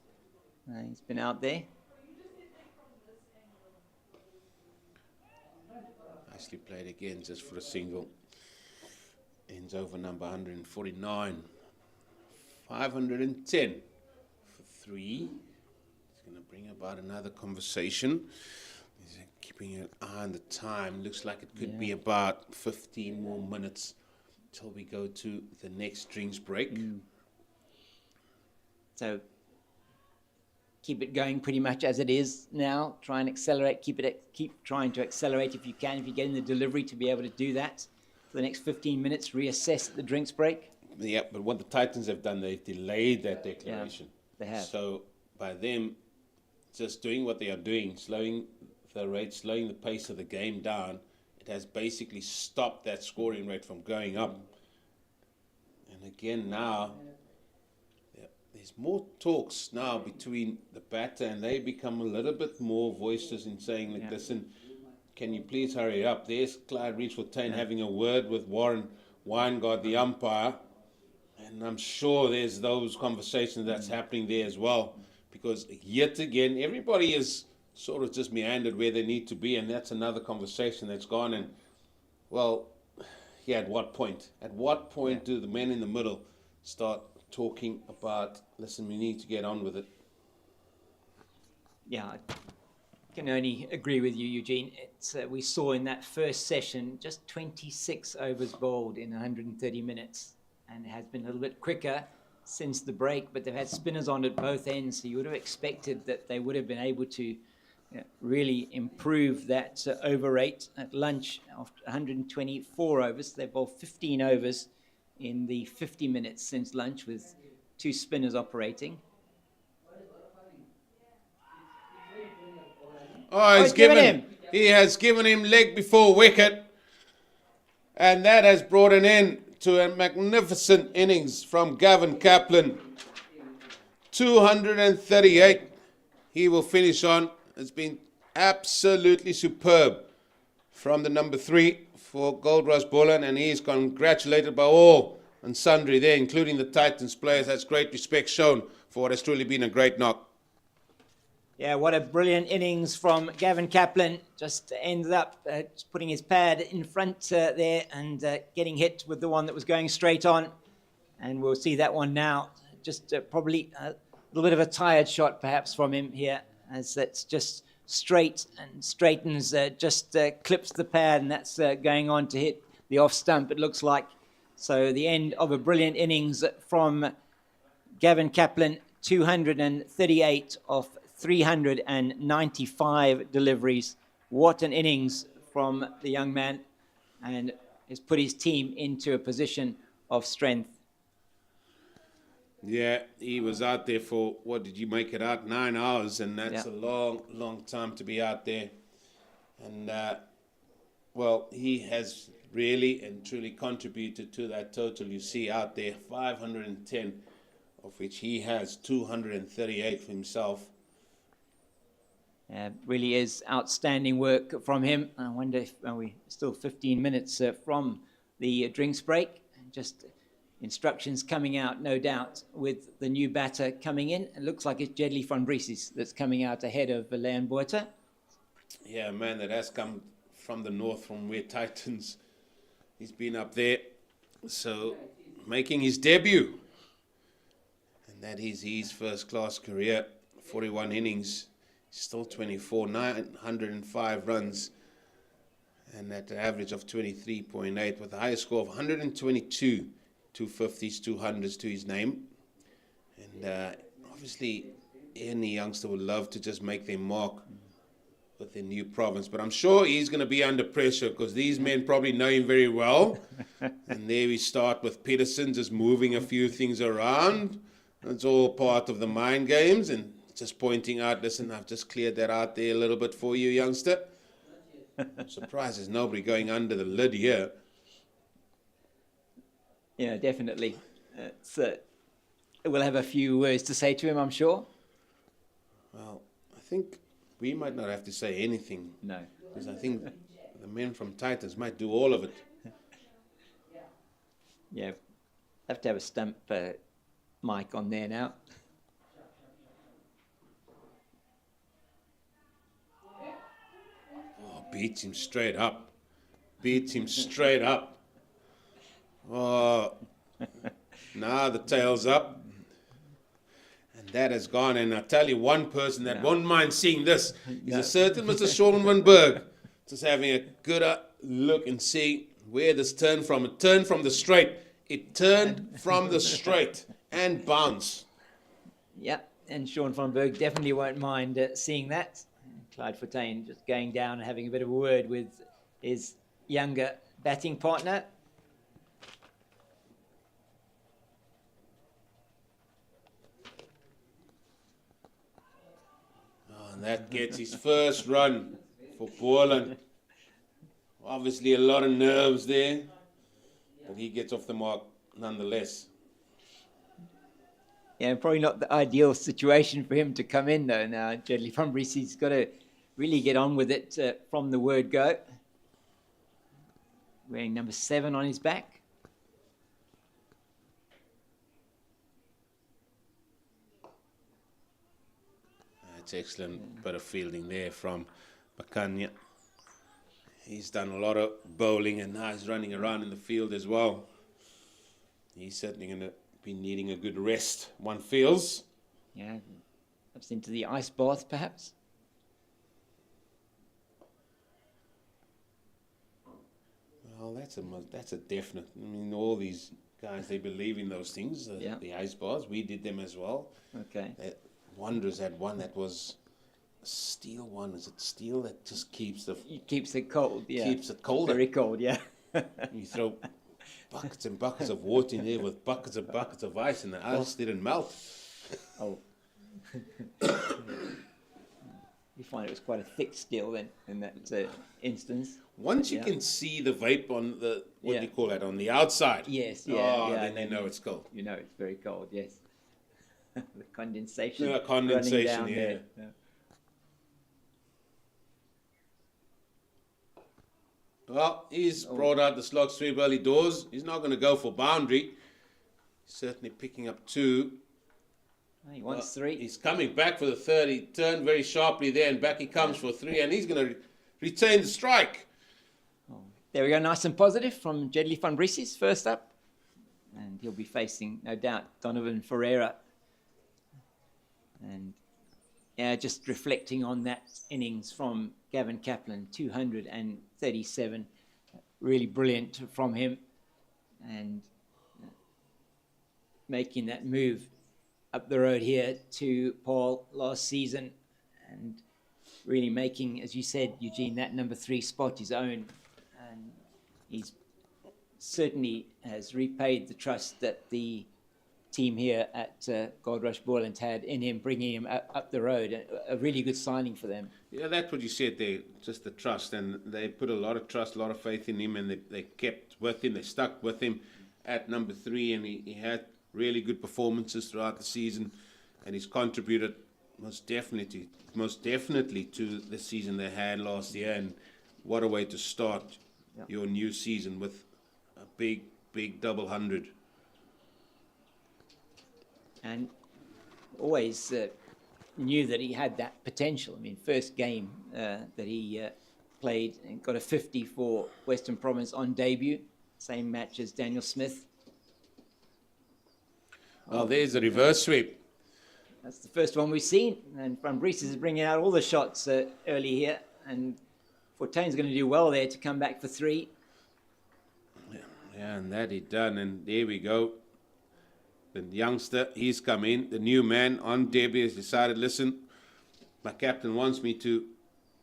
he's been out there. Nicely played again, just for a single. Ends over number 149. 510 for 3. It's going to bring about another conversation. He's keeping an eye on the time. Looks like it could be about 15 more minutes till we go to the next drinks break. So keep it going pretty much as it is now. Try and accelerate. Keep trying to accelerate if you can. If you get in the delivery to be able to do that for the next 15 minutes, reassess the drinks break. Yeah, but what the Titans have done, they've delayed that declaration. Yeah, they have. So by them just doing what they are doing, slowing the rate, slowing the pace of the game down, it has basically stopped that scoring rate from going up. And again now, there's more talks now between the batter, and they become a little bit more voices in saying, like, listen, can you please hurry up? There's Clyde Reach-Fontaine having a word with Warren Weingart, the umpire. And I'm sure there's those conversations that's happening there as well, because yet again, everybody is sort of just meandered where they need to be, and that's another conversation that's gone. And, well, at what point? At what point do the men in the middle start talking about, listen, we need to get on with it? Yeah, I can only agree with you, Eugene. It's, we saw in that first session just 26 overs bowled in 130 minutes. And it has been a little bit quicker since the break, but they've had spinners on at both ends, so you would have expected that they would have been able to really improve that over rate. At lunch, after 124 overs, they bowled 15 overs in the 50 minutes since lunch with 2 spinners operating. Oh, he has given him leg before wicket, and that has brought an end to a magnificent innings from Gavin Kaplan. 238 he will finish on. It's been absolutely superb from the number 3 for Goldrush Boland, and he is congratulated by all and sundry there, including the Titans players. That's great respect shown for what has truly been a great knock. Yeah, what a brilliant innings from Gavin Kaplan. Just ended up just putting his pad in front there and getting hit with the one that was going straight on. And we'll see that one now. Just probably a little bit of a tired shot perhaps from him here, as that's just straight and straightens, just clips the pad, and that's going on to hit the off stump, it looks like. So the end of a brilliant innings from Gavin Kaplan, 238 off 395 deliveries. What an innings from the young man, and has put his team into a position of strength. Yeah, he was out there for, what did you make it out? 9 hours, and that's a long, long time to be out there. And, well, he has really and truly contributed to that total you see out there, 510, of which he has 238 for himself. Really is outstanding work from him. I wonder if we're still 15 minutes from the drinks break. Just instructions coming out, no doubt, with the new batter coming in. It looks like it's Jedley van Brieses that's coming out ahead of Leon Botha. Yeah, man, that has come from the north, from where Titans. He's been up there, so making his debut. And that is his first-class career, 41 innings. Still 24, 905 runs, and at an average of 23.8 with a higher score of 122, 250s, 200s to his name. And obviously, any youngster would love to just make their mark with their new province. But I'm sure he's going to be under pressure, because these men probably know him very well. And there we start with Peterson just moving a few things around. It's all part of the mind games, and just pointing out, listen, I've just cleared that out there a little bit for you, youngster. I'm surprised there's nobody going under the lid here. Yeah, definitely. We'll have a few words to say to him, I'm sure. Well, I think we might not have to say anything. No. Because I think the men from Titans might do all of it. Yeah, have to have a stump mic on there now. Oh, beats him straight up. Beats him straight up. Oh, now the tail's up. And that has gone. And I tell you, one person that won't mind seeing this is a certain Mr. Sean Van Berg. Just having a good look and see where this turned from. It turned from the straight. It turned from the straight and bounced. Yeah, and Sean Van Berg definitely won't mind seeing that. Clyde Fontaine just going down and having a bit of a word with his younger batting partner. Oh, and that gets his first run for Boland. Obviously a lot of nerves there, but he gets off the mark nonetheless. Yeah, probably not the ideal situation for him to come in though now. Jedley Van Riese's got to really get on with it from the word go. Wearing number 7 on his back. That's excellent bit of fielding there from Bakanya. He's done a lot of bowling and now he's running around in the field as well. He's certainly going to be needing a good rest, one feels. Yeah, perhaps into the ice bath perhaps. Well, that's a definite. I mean, all these guys, they believe in those things, the ice baths. We did them as well. Okay. Wanderers had one that was a steel one. Is it steel that just keeps it cold? Yeah. Keeps it colder. Very cold. Yeah. You throw buckets and buckets of water in there with buckets and buckets of ice, and the ice didn't melt. Oh. You find it was quite a thick steel then in that instance. Once you can see the vape on the what do you call that, on the outside? Yes. Then you know it's cold. You know it's very cold. Yes. The condensation. Yeah, condensation. Down there. Yeah. Well, he's brought out the slog sweep early doors. He's not going to go for boundary. He's certainly picking up 2. He wants 3. He's coming back for the 3rd. He turned very sharply there, and back he comes for 3, and he's going to retain the strike. There we go, nice and positive from Jedley Van Riese's first up. And he'll be facing, no doubt, Donovan Ferreira. And just reflecting on that innings from Gavin Kaplan, 237. Really brilliant from him. And making that move up the road here to Paul last season. And really making, as you said, Eugene, that number 3 spot his own. And he's certainly has repaid the trust that the team here at Goldrush Boland had in him, bringing him up the road. A really good signing for them. Yeah, that's what you said there, just the trust. And they put a lot of trust, a lot of faith in him, and they kept with him, they stuck with him at number 3, and he had really good performances throughout the season, and he's contributed most definitely to the season they had last year. And what a way to start your new season with a big double 100. And always knew that he had that potential. I mean, first game that he played and got a 50 for Western Province on debut, same match as Daniel Smith. Oh, there's a reverse sweep. That's the first one we've seen, and Van Brees is bringing out all the shots early here, and Fontaine's going to do well there to come back for 3. Yeah, and that he done, and there we go. The youngster, he's come in. The new man on debut has decided, listen, my captain wants me to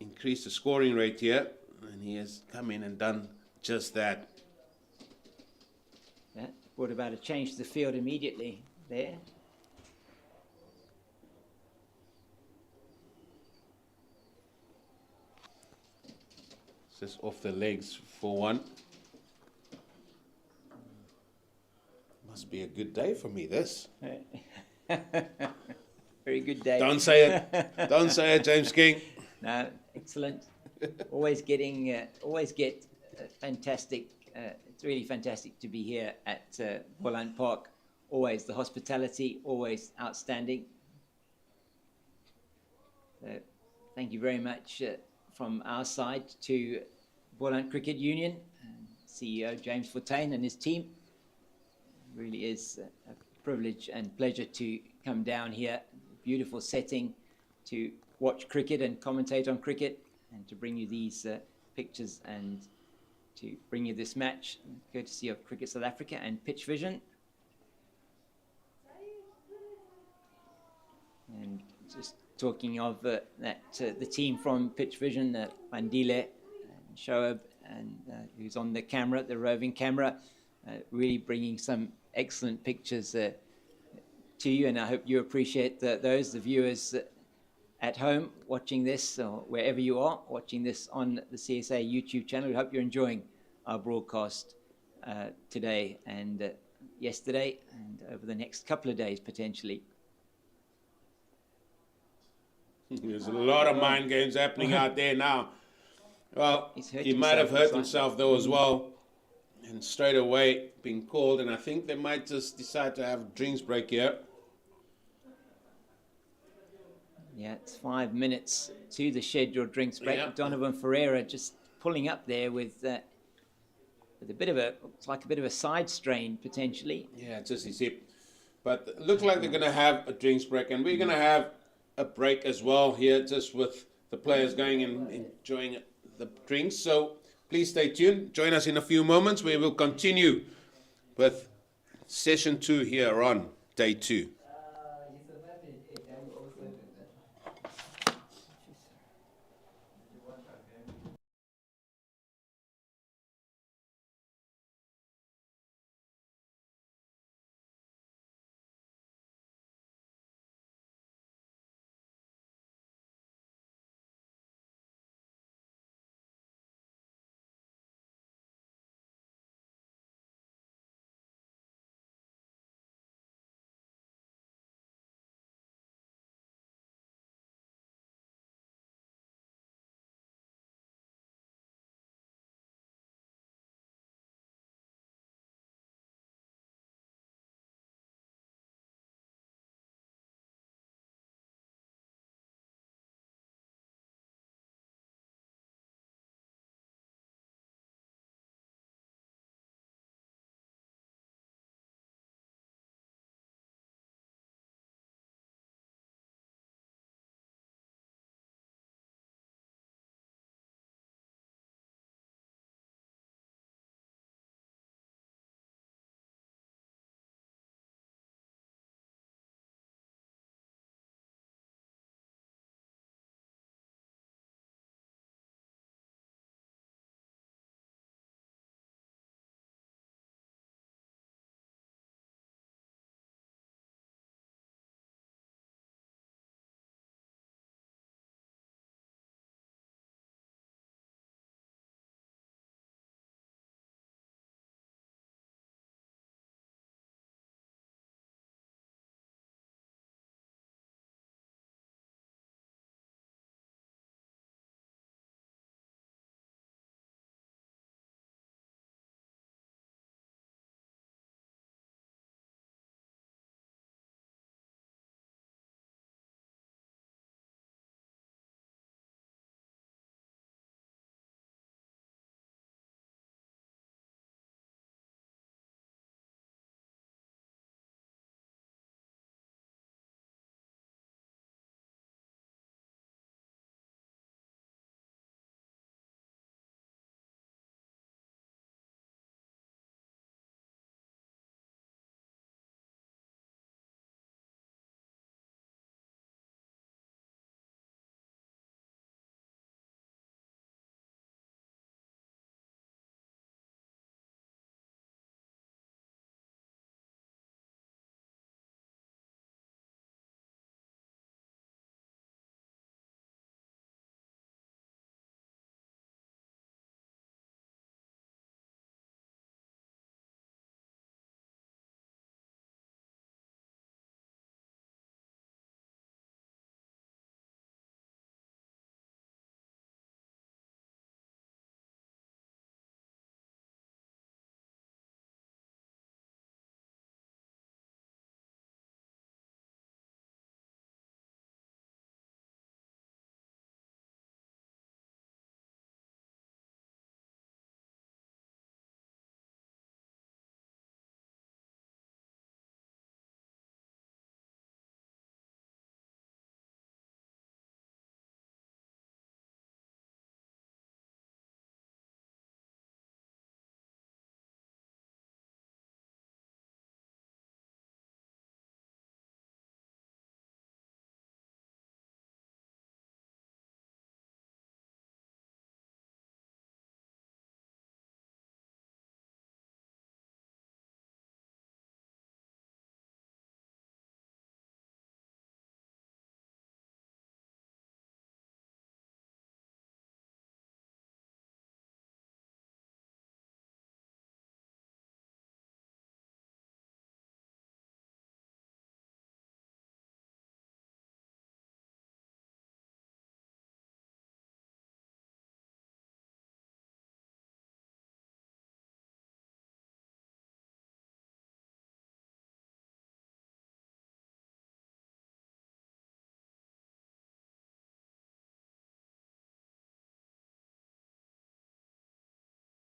increase the scoring rate here, and he has come in and done just that. brought about a change to the field immediately there. Just off the legs for one. Must be a good day for me, this. Very good day. Don't say it. Don't say it, James King. No, excellent. Always get fantastic. It's really fantastic to be here at Boland Park. Always the hospitality, always outstanding. Thank you very much from our side to Boland Cricket Union, CEO James Fontaine and his team. It really is a privilege and pleasure to come down here. Beautiful setting to watch cricket and commentate on cricket, and to bring you these pictures and to bring you this match, courtesy of Cricket South Africa and Pitch Vision. And just talking of that, the team from Pitch Vision, Bandile and Shoaib, and who's on the camera, the roving camera, really bringing some excellent pictures to you, and I hope you appreciate those, the viewers at home watching this, or wherever you are watching this on the CSA YouTube channel. We hope you're enjoying our broadcast today and yesterday and over the next couple of days potentially. There's a lot of mind games happening out there now. Well, he might have hurt himself though as well, and straight away being called, and I think they might just decide to have a drinks break here. Yeah, it's 5 minutes to the scheduled drinks break. Yeah. Donovan Ferreira just pulling up there with a bit of it's like a bit of a side strain potentially. Yeah, just his hip. But it looks like they're going to have a drinks break, and we're going to have a break as well here, just with the players going and enjoying the drinks. So please stay tuned. Join us in a few moments. We will continue with session 2 here on day 2.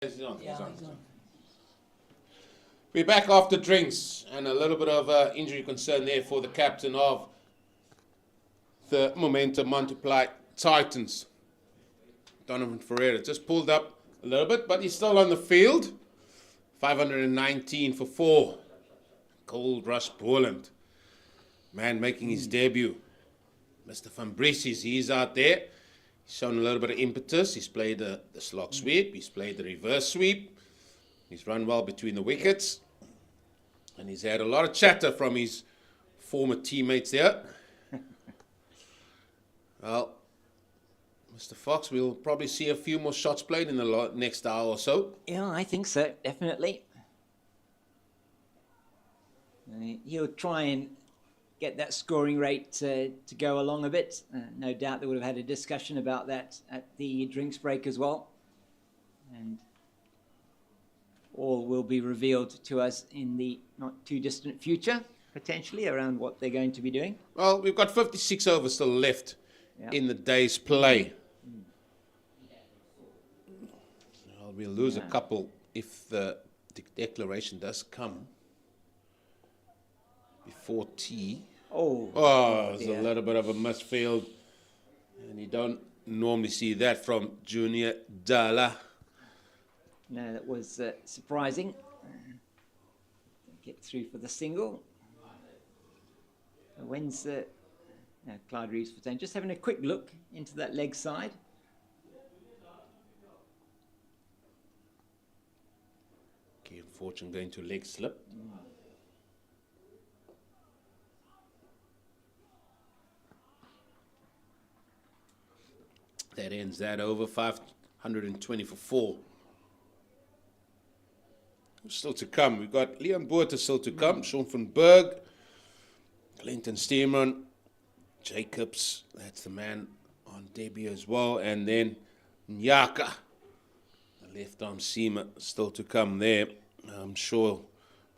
He's on, Yeah, he's on. he's on. We're back after drinks and a little bit of injury concern there for the captain of the Momentum Multiply Titans. Donovan Ferreira just pulled up a little bit, but he's still on the field. 519 for 4. Goldrush Boland. Man making his debut. Mr. Van Briesies, he's out there. He's shown a little bit of impetus. He's played the slog sweep. He's played the reverse sweep. He's run well between the wickets. And he's had a lot of chatter from his former teammates there. Well, Mr. Fox, we'll probably see a few more shots played in the next hour or so. Yeah, I think so, definitely. He'll try and get that scoring rate to go along a bit. No doubt they would have had a discussion about that at the drinks break as well. And all will be revealed to us in the not too distant future, potentially, around what they're going to be doing. Well, we've got 56 overs still left in the day's play. Well, we'll lose a couple if the declaration does come before tea. Oh, there's a little bit of a misfield. And you don't normally see that from Junior Dala. No, that was surprising. Get through for the single. When's Clyde Reeves for 10? Just having a quick look into that leg side. Okay, unfortunately going to leg slip. That ends that over. 520 for 4. Still to come. We've got Leon Boerter still to come. Sean van Berg. Clinton Steeman. Jacobs. That's the man on debut as well. And then Nyaka. The left arm seamer still to come there. I'm sure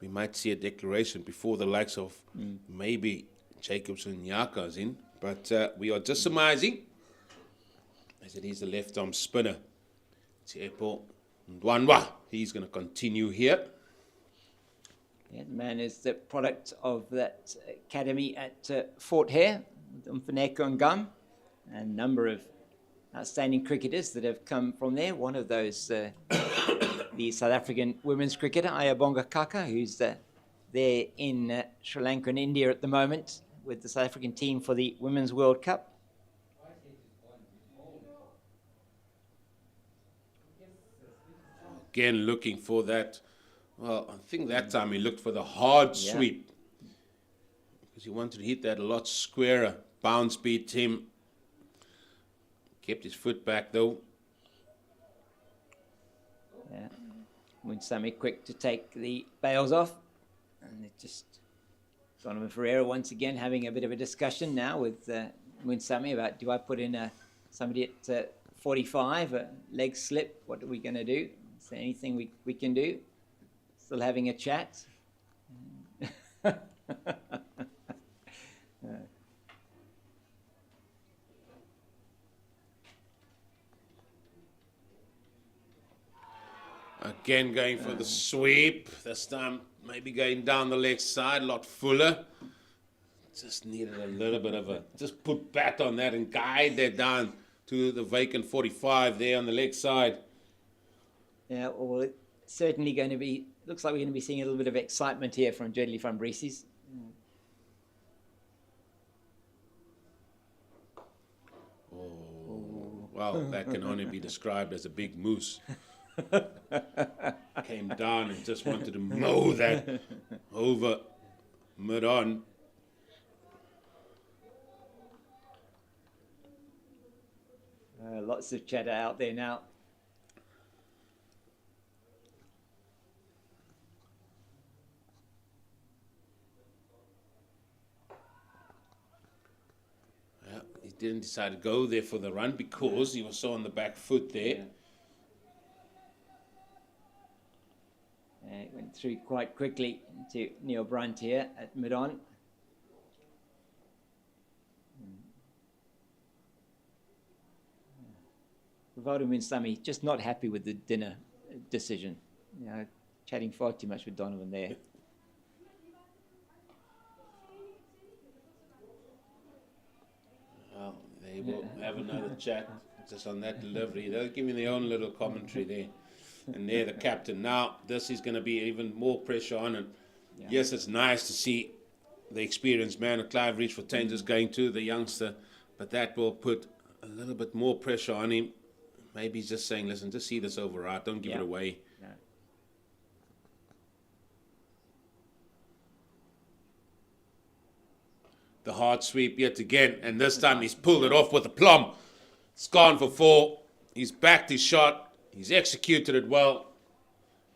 we might see a declaration before the likes of maybe Jacobs and Nyaka is in. But we are just surmising, as it is the left arm spinner. Tsepo Ndwanwa, he's going to continue here. Yeah, the man is the product of that academy at Fort Hare, Mfuneko and Gum, and a number of outstanding cricketers that have come from there. One of those, the South African women's cricketer, Ayabonga Kaka, who's there in Sri Lanka and India at the moment with the South African team for the Women's World Cup. Again, looking for that. Well, I think that time he looked for the hard sweep. Because he wanted to hit that a lot squarer. Bounce beat him. Kept his foot back, though. Yeah. Munsami quick to take the bails off. And it just... Donovan Ferreira once again having a bit of a discussion now with Munsami about, do I put in somebody at 45, a leg slip? What are we going to do? Is there anything we can do? Still having a chat. Again going for the sweep. This time maybe going down the leg side, a lot fuller. Just needed a little bit of a, just put bat on that and guide that down to the vacant 45 there on the leg side. Yeah, well, it's certainly going to be, looks like we're going to be seeing a little bit of excitement here from Jodley van Briesies. Oh, well, that can only be described as a big moose. Came down and just wanted to mow that over mid-on. Lots of chatter out there now. He didn't decide to go there for the run because he was so on the back foot there. It went through quite quickly to Neil Brunt here at mid-on. Rivaldo Munsami just not happy with the dinner. decision. You know, chatting far too much with Donovan there. Well, they will have another chat just on that delivery. They'll give me their own little commentary there. And they're the captain. Now, this is going to be even more pressure on him. Yeah. Yes, it's nice to see the experienced man, Clive Reach-Fontaine, just going to the youngster, but that will put a little bit more pressure on him. Maybe he's just saying, listen, just see this over right, don't give it away. No. The hard sweep yet again, and this time he's pulled it off with aplomb. It's gone for 4. He's backed his shot. He's executed it well.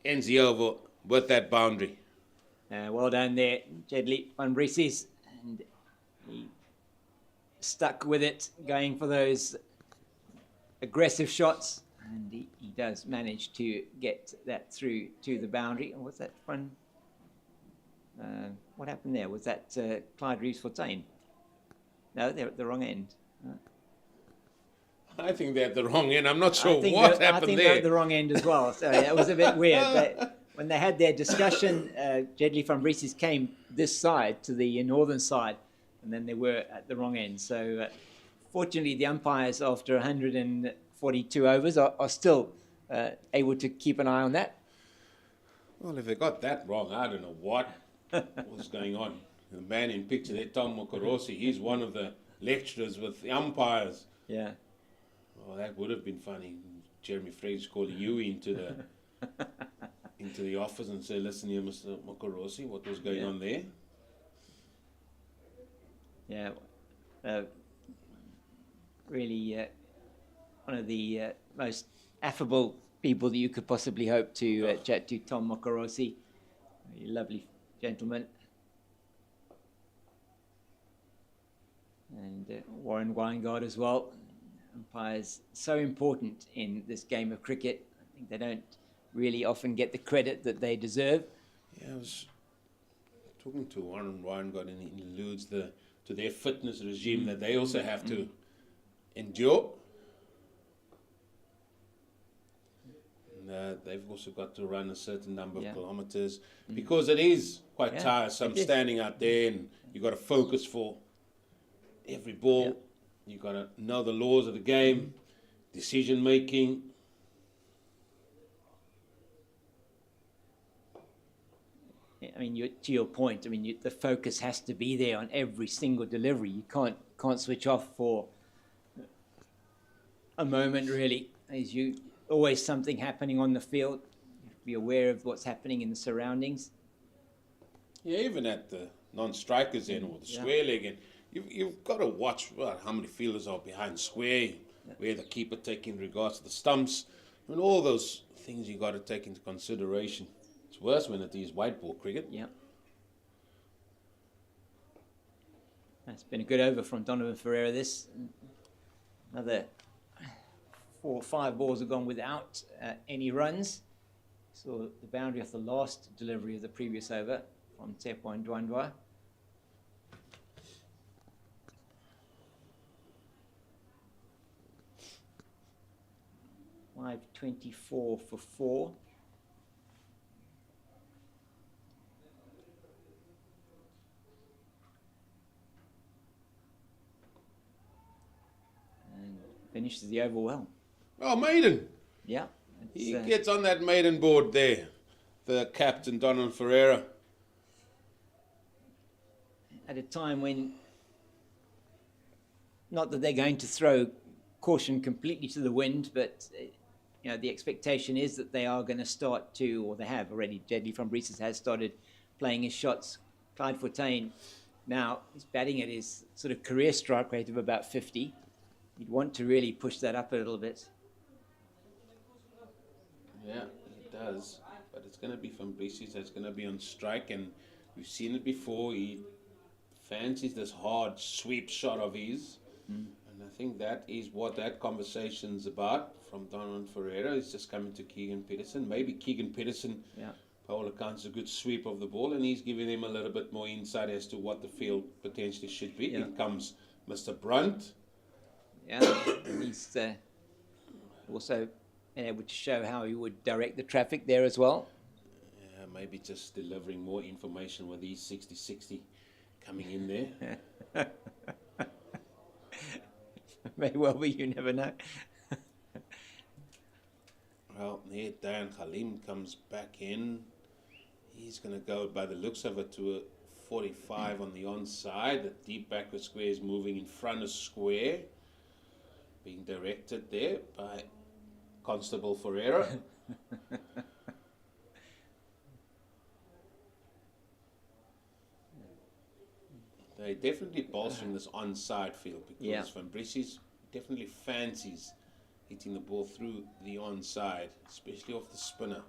Ends the over with that boundary. Well done there, Jedley van Brieses. And he stuck with it, going for those aggressive shots. And he does manage to get that through to the boundary. And what's that one? What happened there? Was that Clyde Reeves-Fontaine? No, they're at the wrong end. I think they're at the wrong end. I'm not sure what happened there. I think they're at the wrong end as well. So that was a bit weird. When they had their discussion, Jedley van Brieses came this side to the northern side, and then they were at the wrong end. So fortunately, the umpires, after 142 overs, are still able to keep an eye on that. Well, if they got that wrong, I don't know what was going on. The man in picture there, Tom Mokorosi, he's one of the lecturers with the umpires. Yeah. Oh, that would have been funny. Jeremy Fraser called you into the office and say, listen here, Mr. Mokorosi, what was going on there? Yeah. Really one of the most affable people that you could possibly hope to chat to, Tom Mokorosi. A lovely gentleman. And Warren Weingard as well. Umpires so important in this game of cricket. I think they don't really often get the credit that they deserve. Yeah, I was talking to Warren Weingard, and he alludes to their fitness regime that they also have to endure. And they've also got to run a certain number of kilometers because it is quite tiresome standing out there, and you've got to focus for every ball. Yeah. You've got to know the laws of the game, decision making. I mean, to your point, I mean, the focus has to be there on every single delivery. You can't switch off for a moment, really. As you always something happening on the field. You have to be aware of what's happening in the surroundings. Yeah, even at the non-strikers end or the square leg end, you've got to watch how many fielders are behind square, where the keeper taking in regards to the stumps, and all those things you've got to take into consideration. It's worse when it is white ball cricket. Yeah. That's been a good over from Donovan Ferreira. This another 4 or 5 balls have gone without any runs. So the boundary of the last delivery of the previous over from Tsepo Ndwandwe. .524 for 4. And finishes the over well. Oh, maiden. Yeah. He gets on that maiden board there, the captain, Donovan Ferreira. At a time when, not that they're going to throw caution completely to the wind, but you know, the expectation is that they are going to start to, or they have already, Jedley van Brieses has started playing his shots. Clyde Fontaine now is batting at his sort of career strike rate of about 50. You'd want to really push that up a little bit. Yeah, it does. But it's going to be van Brieses that's going to be on strike, and we've seen it before. He fancies this hard sweep shot of his. And I think that is what that conversation's about from Donovan Ferreira. He's just coming to Keegan Peterson. Maybe Keegan Peterson, by all accounts, a good sweep of the ball, and he's giving him a little bit more insight as to what the field potentially should be. In comes Mr. Brunt. Yeah, he's also been able to show how he would direct the traffic there as well. Yeah, maybe just delivering more information with these 60-60 coming in there. May well be, you never know. Well, there Dan Khalim comes back in. He's going to go, by the looks of it, to a 45 on the onside. The deep backward square is moving in front of square, being directed there by Constable Ferreira. They definitely bolstering this onside field because Van Briese's definitely fancies hitting the ball through the onside, especially off the spinner.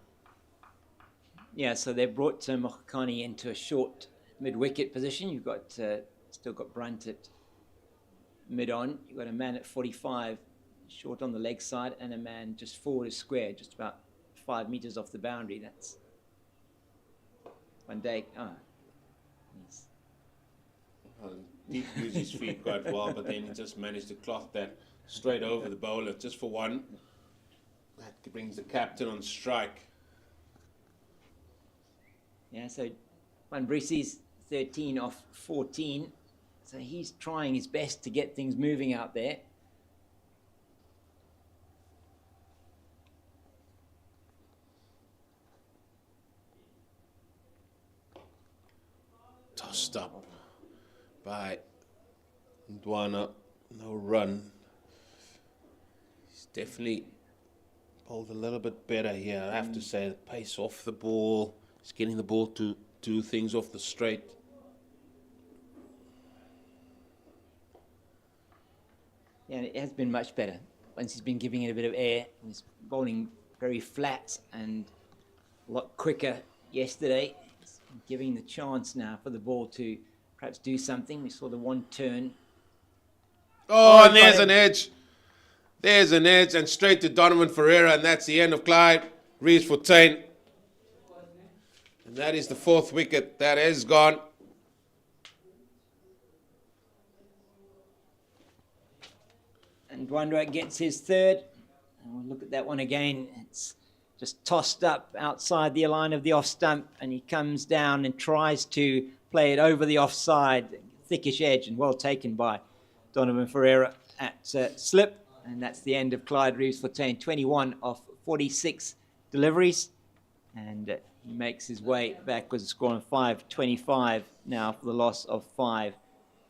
Yeah, so they brought Mokhakani into a short mid-wicket position. You've got still got Brunt at mid-on. You've got a man at 45, short on the leg side, and a man just forward of square, just about 5 meters off the boundary. That's Van Dijk. He used his feet quite well, but then he just managed to clock that straight over the bowler just for one. That brings the captain on strike. Yeah, so Van Briese's 13 off 14. So he's trying his best to get things moving out there. Tossed up by Ndwana. No run. He's definitely bowled a little bit better here, I have to say. The pace off the ball. He's getting the ball to do things off the straight. Yeah, it has been much better. Once he's been giving it a bit of air, he's bowling very flat and a lot quicker yesterday. He's giving the chance now for the ball to perhaps do something. We saw the one turn. Oh, and there's an edge. There's an edge, and straight to Donovan Ferreira, and that's the end of Clyde Reeves Fontaine. And that is the 4th wicket. That is gone. And Dwandra gets his 3rd. And we'll look at that one again. It's just tossed up outside the line of the off stump, and he comes down and tries to play it over the offside, thickish edge, and well taken by Donovan Ferreira at slip. And that's the end of Clyde Reeves Fontaine, 21 of 46 deliveries. And he makes his way back with a score of 5-25 now for the loss of 5.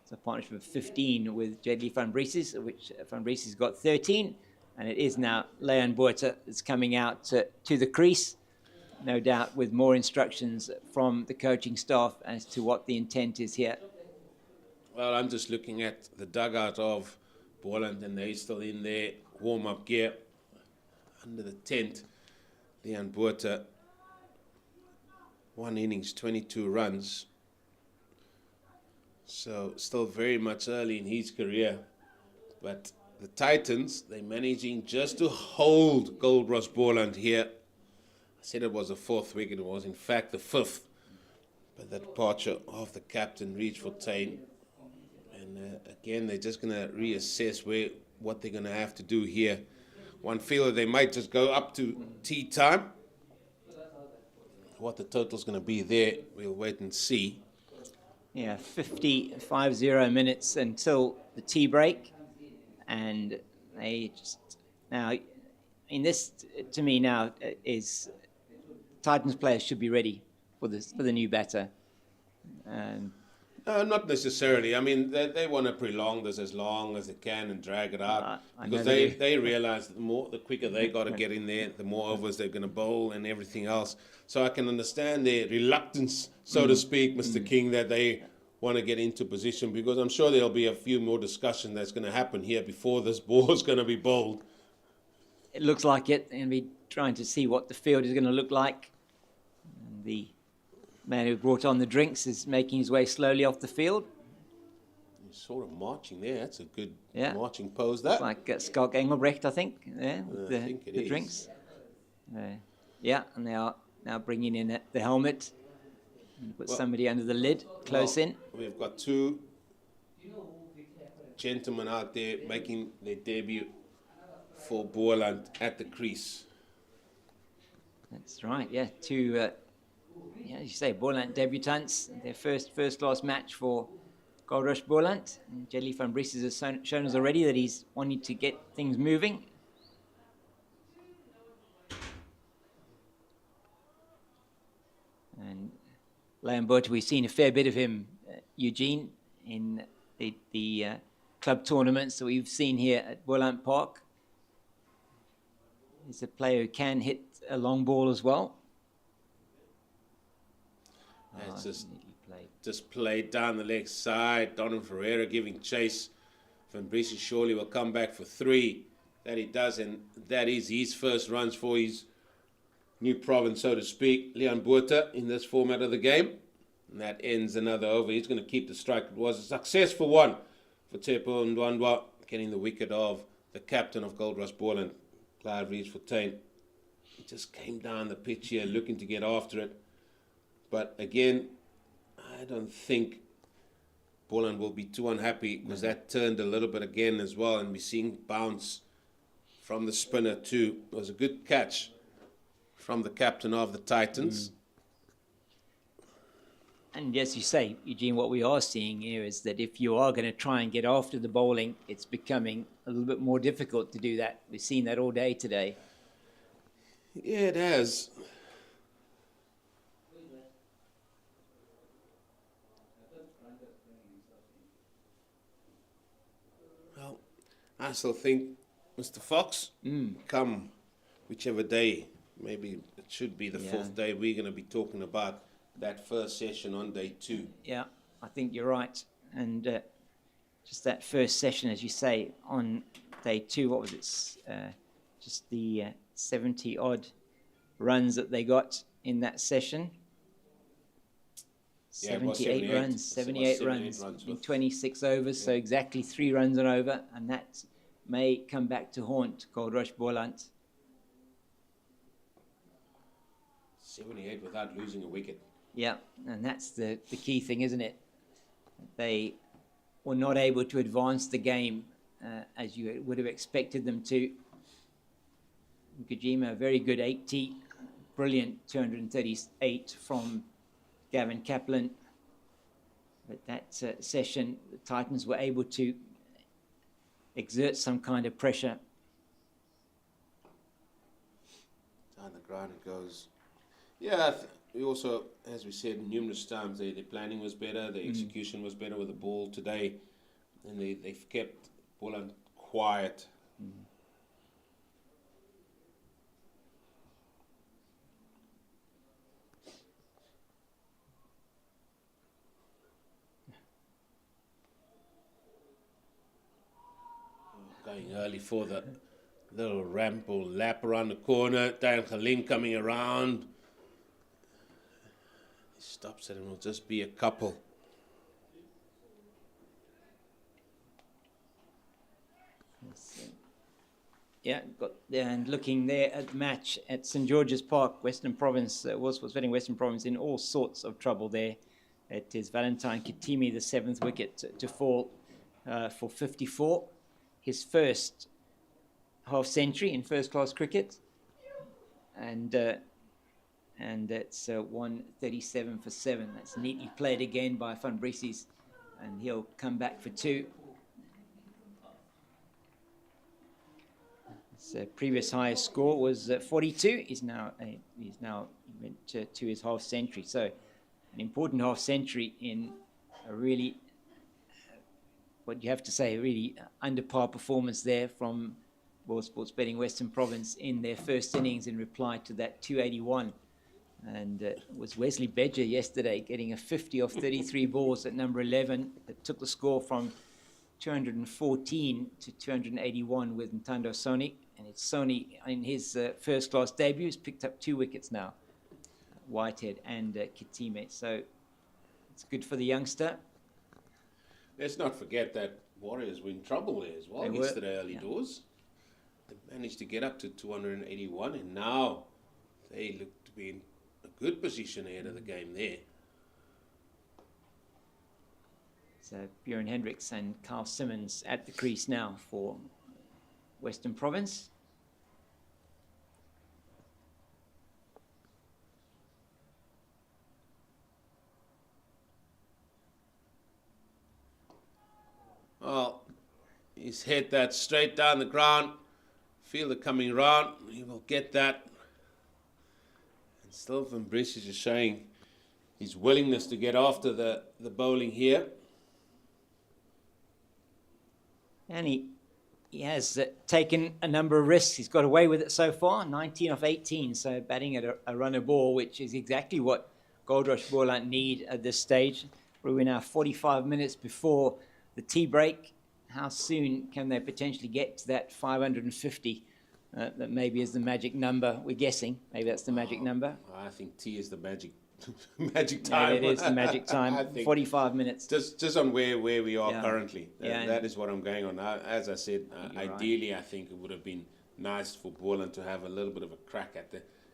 It's a partnership of 15 with Jedley Van Briese's, of which Van Briese's got 13. And it is now Leon Botha that's coming out to the crease, no doubt with more instructions from the coaching staff as to what the intent is here. Well, I'm just looking at the dugout of Boland, and they're still in their warm-up gear under the tent. Leon Botha, 1 innings, 22 runs. So still very much early in his career. But the Titans, they're managing just to hold Goldrush Boland here. I said it was the 4th wicket. It was, in fact, the 5th. But the departure of the captain, Reeves Fontaine. And again, they're just going to reassess what they're going to have to do here. One feeler they might just go up to tea time. What the total's going to be there, we'll wait and see. Yeah, 50 minutes until the tea break. And they just now, in this, to me now, is Titans players should be ready for the new batter. Not necessarily. I mean, they want to prolong this as long as they can and drag it out because they realize that the quicker they got to get in there, the more overs they're going to bowl and everything else. So I can understand their reluctance, so to speak, Mr. King, that they want to get into position, because I'm sure there'll be a few more discussion that's going to happen here before this ball is going to be bowled. It looks like it, and we're trying to see what the field is going to look like. And the man who brought on the drinks is making his way slowly off the field. He's sort of marching there. That's a good marching pose, that. It's like Skalk Engelbrecht, I think, there with the drinks. Yeah, and they are now bringing in the helmet. Put somebody under the lid, close in. We've got 2 gentlemen out there making their debut for Boland at the crease. That's right, yeah. Two, as you say, Boland debutants. Their first class match for Goldrush Boland. And Jelly van Briesses has shown us already that he's wanting to get things moving. And Lambert, we've seen a fair bit of him, Eugene, in the club tournaments that we've seen here at Boland Park. He's a player who can hit a long ball as well. It's just played down the leg side. Donovan Ferreira giving chase. Van Briesses surely will come back for 3. That he does, and that is his first runs for his new province, so to speak. Leon Botha in this format of the game. And that ends another over. He's going to keep the strike. It was a successful one for Tepo Ndwandwa, getting the wicket of the captain of Goldrush Boland, Clive Rees-Fontaine. He just came down the pitch here looking to get after it. But again, I don't think Boland will be too unhappy, because that turned a little bit again as well, and we're seeing bounce from the spinner too. It was a good catch from the captain of the Titans. And as you say, Eugene, what we are seeing here is that if you are going to try and get after the bowling, it's becoming a little bit more difficult to do that. We've seen that all day today. Yeah, it has. Well, I still think Mr. Fox, come whichever day, maybe it should be the 4th day, we're going to be talking about that first session on day 2. Yeah, I think you're right. And just that first session, as you say, on day 2, what was it? Just the 70-odd runs that they got in that session. Yeah, 78 runs, 78 runs in 26 overs, so exactly 3 runs and over, and that may come back to haunt Goldrush Boland. 78 without losing a wicket. Yeah, and that's the key thing, isn't it? They were not able to advance the game as you would have expected them to. Kojima, a very good 80, brilliant 238 from Gavin Kaplan. But that session, the Titans were able to exert some kind of pressure. Down the ground it goes. Yeah, we also, as we said numerous times, the planning was better, the execution was better with the ball today, and they've kept Boland quiet. Going early for the little ramp or lap around the corner. Dan Khalin coming around. He stops it and it'll just be a couple. Yeah, and looking there at the match at St George's Park, Western Province was putting Western Province in all sorts of trouble there. It is Valentine Kitimi, the 7th wicket to fall for 54. His first half century in first class cricket, and that's 137 for 7. That's neatly played again by Van Briesses, and he'll come back for 2. His previous highest score was 42. He's now went to his half century. So an important half century in a really, what you have to say, really under par performance there from World Sports Betting Western Province in their first innings in reply to that 281. And it was Wesley Bedger yesterday getting a 50 off 33 balls at number 11 that took the score from 214 to 281 with Ntando Soni. And it's Soni in his first class debut has picked up 2 wickets now, Whitehead and Kitime. So it's good for the youngster. Let's not forget that Warriors were in trouble there as well yesterday early doors. They managed to get up to 281, and now they look to be in a good position ahead of the game there. So Bjorn Hendricks and Carl Simmons at the crease now for Western Province. Well, he's hit that straight down the ground. Feel it coming round. He will get that. And still Van Bries is showing his willingness to get after the bowling here. And he has taken a number of risks. He's got away with it so far, 19 off 18. So batting at a runner ball, which is exactly what Goldrush Boland need at this stage. We're now 45 minutes before the tea break. How soon can they potentially get to that 550? That maybe is the magic number. We're guessing. Maybe that's the magic number. I think tea is the magic time. Yeah, it is the magic time. 45 minutes. Just on where we are currently. That is what I'm going on. As I said, ideally, right. I think it would have been nice for Boland to have a little bit of a crack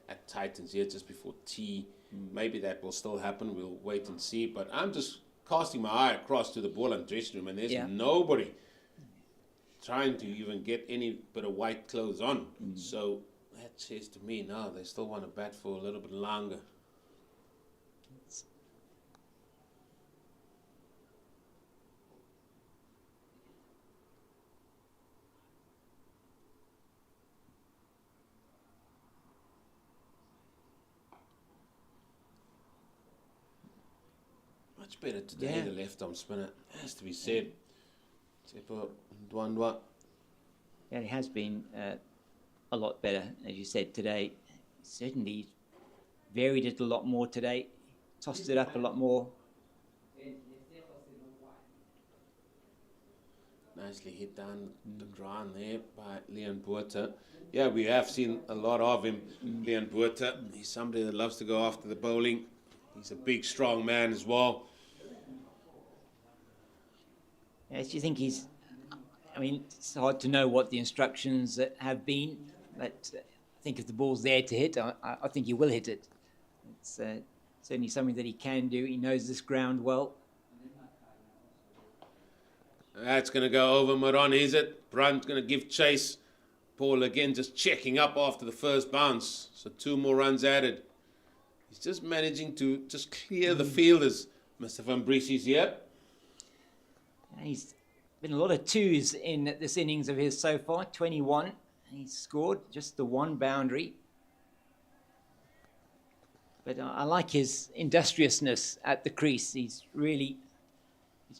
at Titans here just before tea. Maybe that will still happen. We'll wait and see. But I'm just casting my eye across to the Boland dressing room, and there's nobody trying to even get any bit of white clothes on. So that says to me, no, they still want to bat for a little bit longer. Much better today, the left-arm spinner, has to be said. Yeah, it has been a lot better, as you said, today. Certainly varied it a lot more today, tossed it up a lot more. Nicely hit down the ground there by Leon Botha. Yeah, we have seen a lot of him, Leon Botha. He's somebody that loves to go after the bowling. He's a big, strong man as well. Yes, do you think I mean, it's hard to know what the instructions have been, but I think if the ball's there to hit, I think he will hit it. It's certainly something that he can do. He knows this ground well. That's going to go over Moran, is it? Brunt's going to give chase. Paul again just checking up after the first bounce. So 2 more runs added. He's just managing to just clear the fielders. Mr. Van Bries is here. He's been a lot of 2s in this innings of his so far, 21. He's scored just the 1 boundary. But I like his industriousness at the crease. He's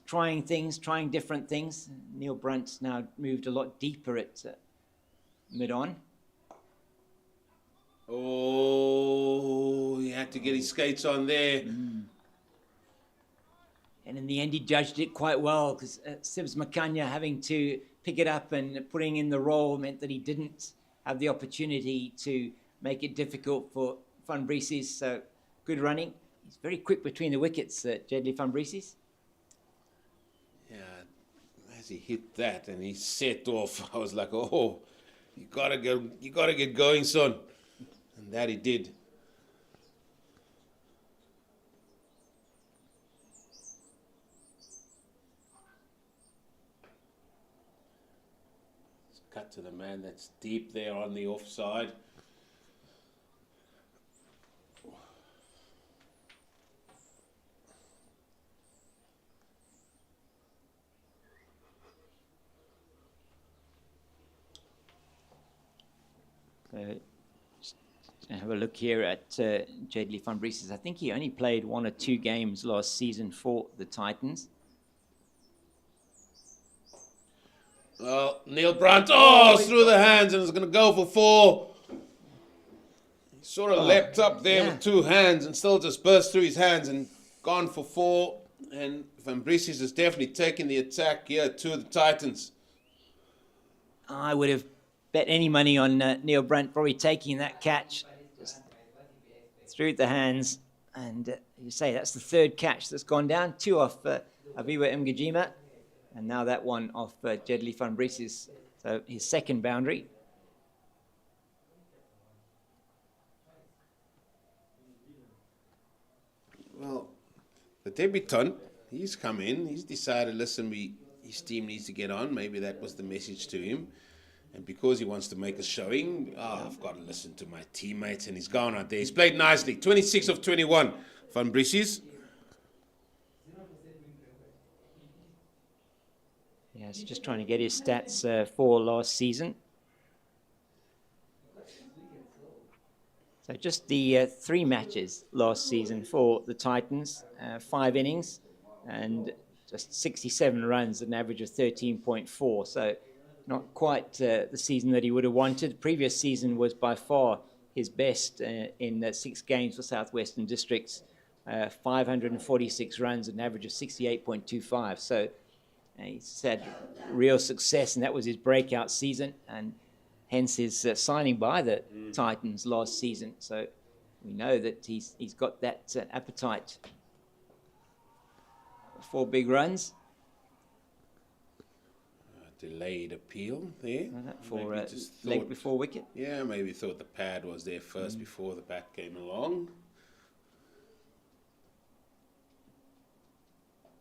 trying things, trying different things. Neil Brunt's now moved a lot deeper at mid-on. Oh, he had to get his skates on there. And in the end, he judged it quite well because Sibs Makanya having to pick it up and putting in the roll meant that he didn't have the opportunity to make it difficult for Van Bries. So good running. He's very quick between the wickets, Jedley Van Bries. Yeah, as he hit that and he set off, I was like, oh, you gotta get going, son. And that he did. Cut to the man that's deep there on the offside. Just have a look here at Jedley Van Bries. I think he only played 1 or 2 games last season for the Titans. Well, Neil Brunt, through the hands and is going to go for 4. He sort of leapt up there with 2 hands and still just burst through his hands and gone for 4. And Van Bries has definitely taken the attack here to the Titans. I would have bet any money on Neil Brunt probably taking that catch just through the hands. And you say that's the 3rd catch that's gone down. 2 off Aviwa Mgijima. And now that one off Jedley Van Bries, so his 2nd boundary. Well, the debutant, he's come in. He's decided, listen, his team needs to get on. Maybe that was the message to him. And because he wants to make a showing, I've got to listen to my teammates, and he's gone out there. He's played nicely. 26 of 21. Van Brissies. Yeah, he's just trying to get his stats for last season. So just the 3 matches last season for the Titans, 5 innings and just 67 runs at an average of 13.4. So not quite the season that he would have wanted. The previous season was by far his best in 6 games for Southwestern Districts, 546 runs at an average of 68.25. So he's had real success, and that was his breakout season, and hence his signing by the Titans last season. So we know that he's got that appetite for big runs. Delayed appeal there. For leg before wicket. Yeah, maybe thought the pad was there first before the bat came along.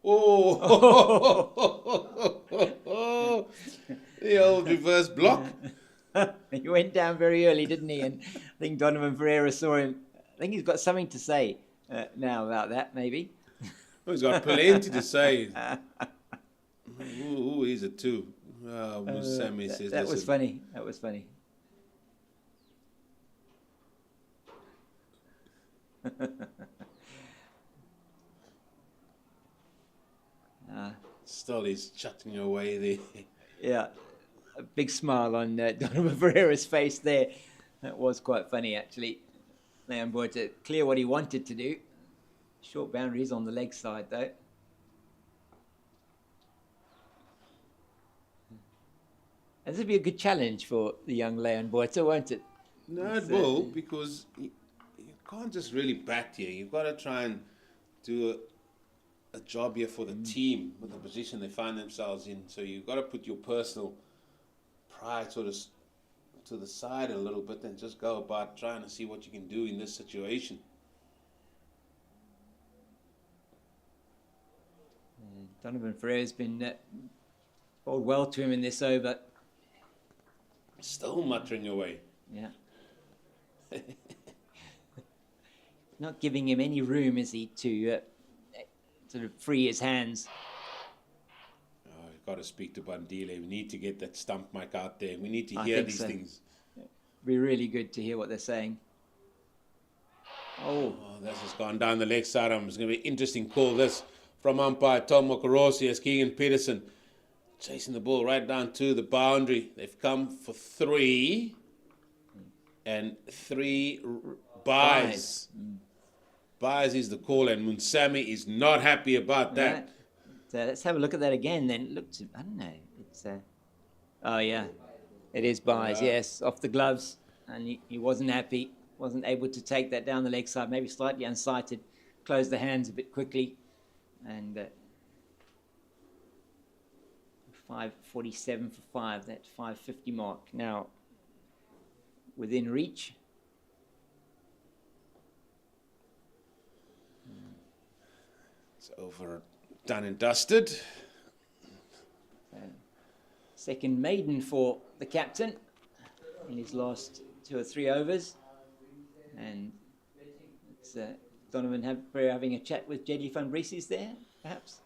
Oh, the old reverse block. He went down very early, didn't he? And I think Donovan Ferreira saw him. I think he's got something to say now about that, maybe. Oh, he's got plenty to say. Who is it too? Sammy says that was funny. That was funny. Still, he's chatting away there. Yeah, a big smile on Donovan Ferreira's face there. That was quite funny, actually. Leon Boyd to clear what he wanted to do. Short boundaries on the leg side, though. This will be a good challenge for the young Leon Boyd, won't it? No, it will, because you can't just really bat here. You've got to try and do a job here for the team with the position they find themselves in. So you've got to put your personal pride sort of to the side a little bit and just go about trying to see what you can do in this situation. Donovan Ferreira's been bowled well to him in this over. Still muttering away. Yeah. Not giving him any room, is he, to sort of free his hands. Oh, you've got to speak to Bandile. We need to get that stump mic out there. We need to hear these things. It'd be really good to hear what they're saying. Oh, this has gone down the leg side. It's going to be an interesting call, this, from umpire Tom Okorosi as Keegan Peterson chasing the ball right down to the boundary. They've come for 3 and 3 buys. Buys is the call, and Munsami is not happy about that. Right. So let's have a look at that again then. Look, I don't know. It's oh yeah, it is buys. Yes, off the gloves, and he wasn't happy. Wasn't able to take that down the leg side. Maybe slightly unsighted. Closed the hands a bit quickly, and 547 for 5. That 550 mark now within reach. It's over, done and dusted. Second maiden for the captain in his last 2 or 3 overs, and it's Donovan having a chat with Jeddy van Brissies there, perhaps.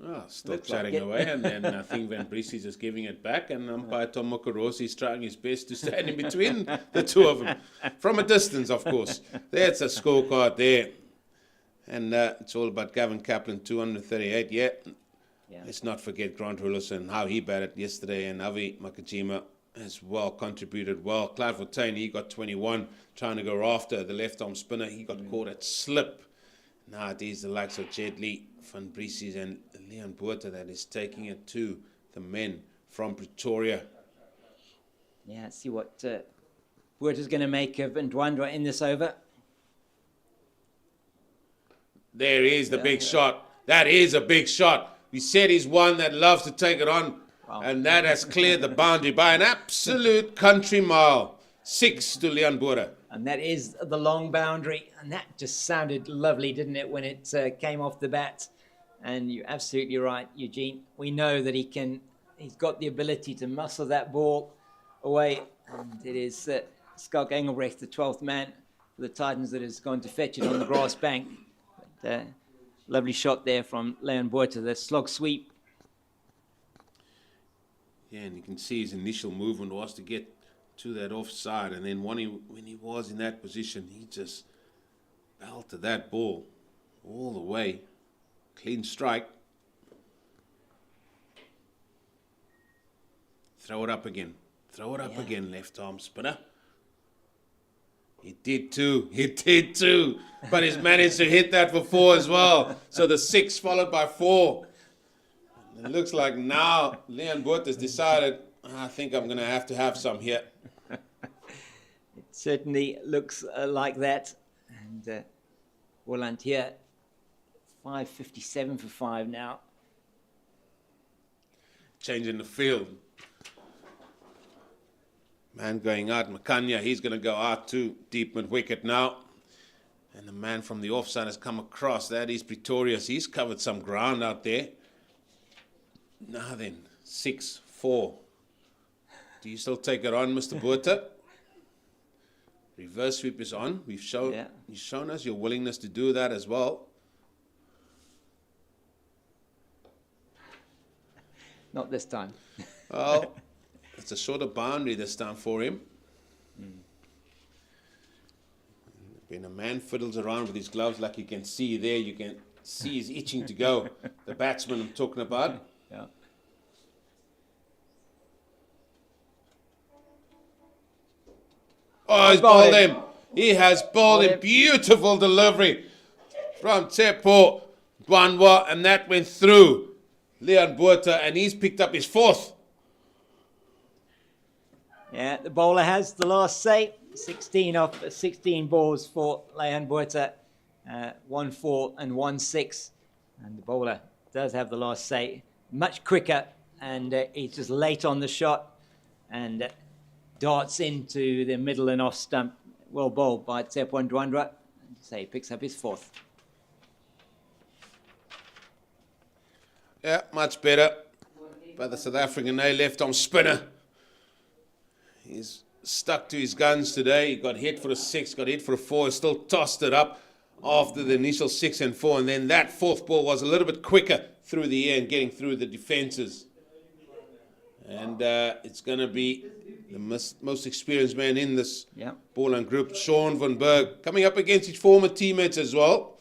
Oh, still chatting away, and then I think Van Brissies is giving it back, and umpire Tom Okorosi is trying his best to stand in between the two of them. From a distance, of course. That's a scorecard there. And it's all about Gavin Kaplan, 238. Yeah. Let's not forget Grant Rullison and how he batted yesterday, and Avi Makajima as well contributed well. Clive Fortuyn, he got 21, trying to go after the left-arm spinner. He got caught at slip. Now it is the likes of Jed Lee, Van Brissies and Leon Botha that is taking it to the men from Pretoria. Yeah, let's see what Botha's going to make of Ndwandwe in this over. There is the big shot. That is a big shot. We said he's one that loves to take it on. Wow. And that has cleared the boundary by an absolute country mile. 6 to Leon Botha. And that is the long boundary. And that just sounded lovely, didn't it, when it came off the bat? And you're absolutely right, Eugene. We know that he can he's got the ability to muscle that ball away. And it is Schalk Engelbrecht, the 12th man for the Titans, that has gone to fetch it on the grass bank. But, lovely shot there from Leon Botha, the slog sweep. Yeah, and you can see his initial movement was to get to that offside, and then when he was in that position, he just belted that ball all the way. Clean strike. Throw it up again. Throw it up again, left arm spinner. He did too. But he's managed to hit that for 4 as well. So the 6 followed by 4. It looks like now Leon Botha has decided, I think I'm going to have some here. It certainly looks like that. And Boland here, 5.57 for 5 now. Changing the field. Man going out, Makanya, he's going to go out too, deep mid-wicket now. And the man from the offside has come across. That is Pretorius. He's covered some ground out there. Now then, 6-4. Do you still take it on, Mr. Botha? Reverse sweep is on. You've shown us your willingness to do that as well. Not this time. Well, it's a shorter boundary this time for him. When a man fiddles around with his gloves, like you can see there, you can see he's itching to go. The batsman I'm talking about. Yeah. Oh, he's bowled him. He has bowled him. Beautiful delivery from Tsepo Banwa, and that went through Leon Botha, and he's picked up his 4th. Yeah, the bowler has the last say. 16 off 16 balls for Leon Botha. 1-4 and 1-6. And the bowler does have the last say. Much quicker, and he's just late on the shot and darts into the middle and off stump. Well bowled by Tsepo Ndwandwe. So he picks up his 4th. Yeah, much better. But the South African left arm spinner. He's stuck to his guns today. He got hit for a 6, got hit for a 4, still tossed it up after the initial 6 and 4. And then that 4th ball was a little bit quicker through the air and getting through the defenses. And it's going to be the most experienced man in this Boland group, Sean van Berg, coming up against his former teammates as well.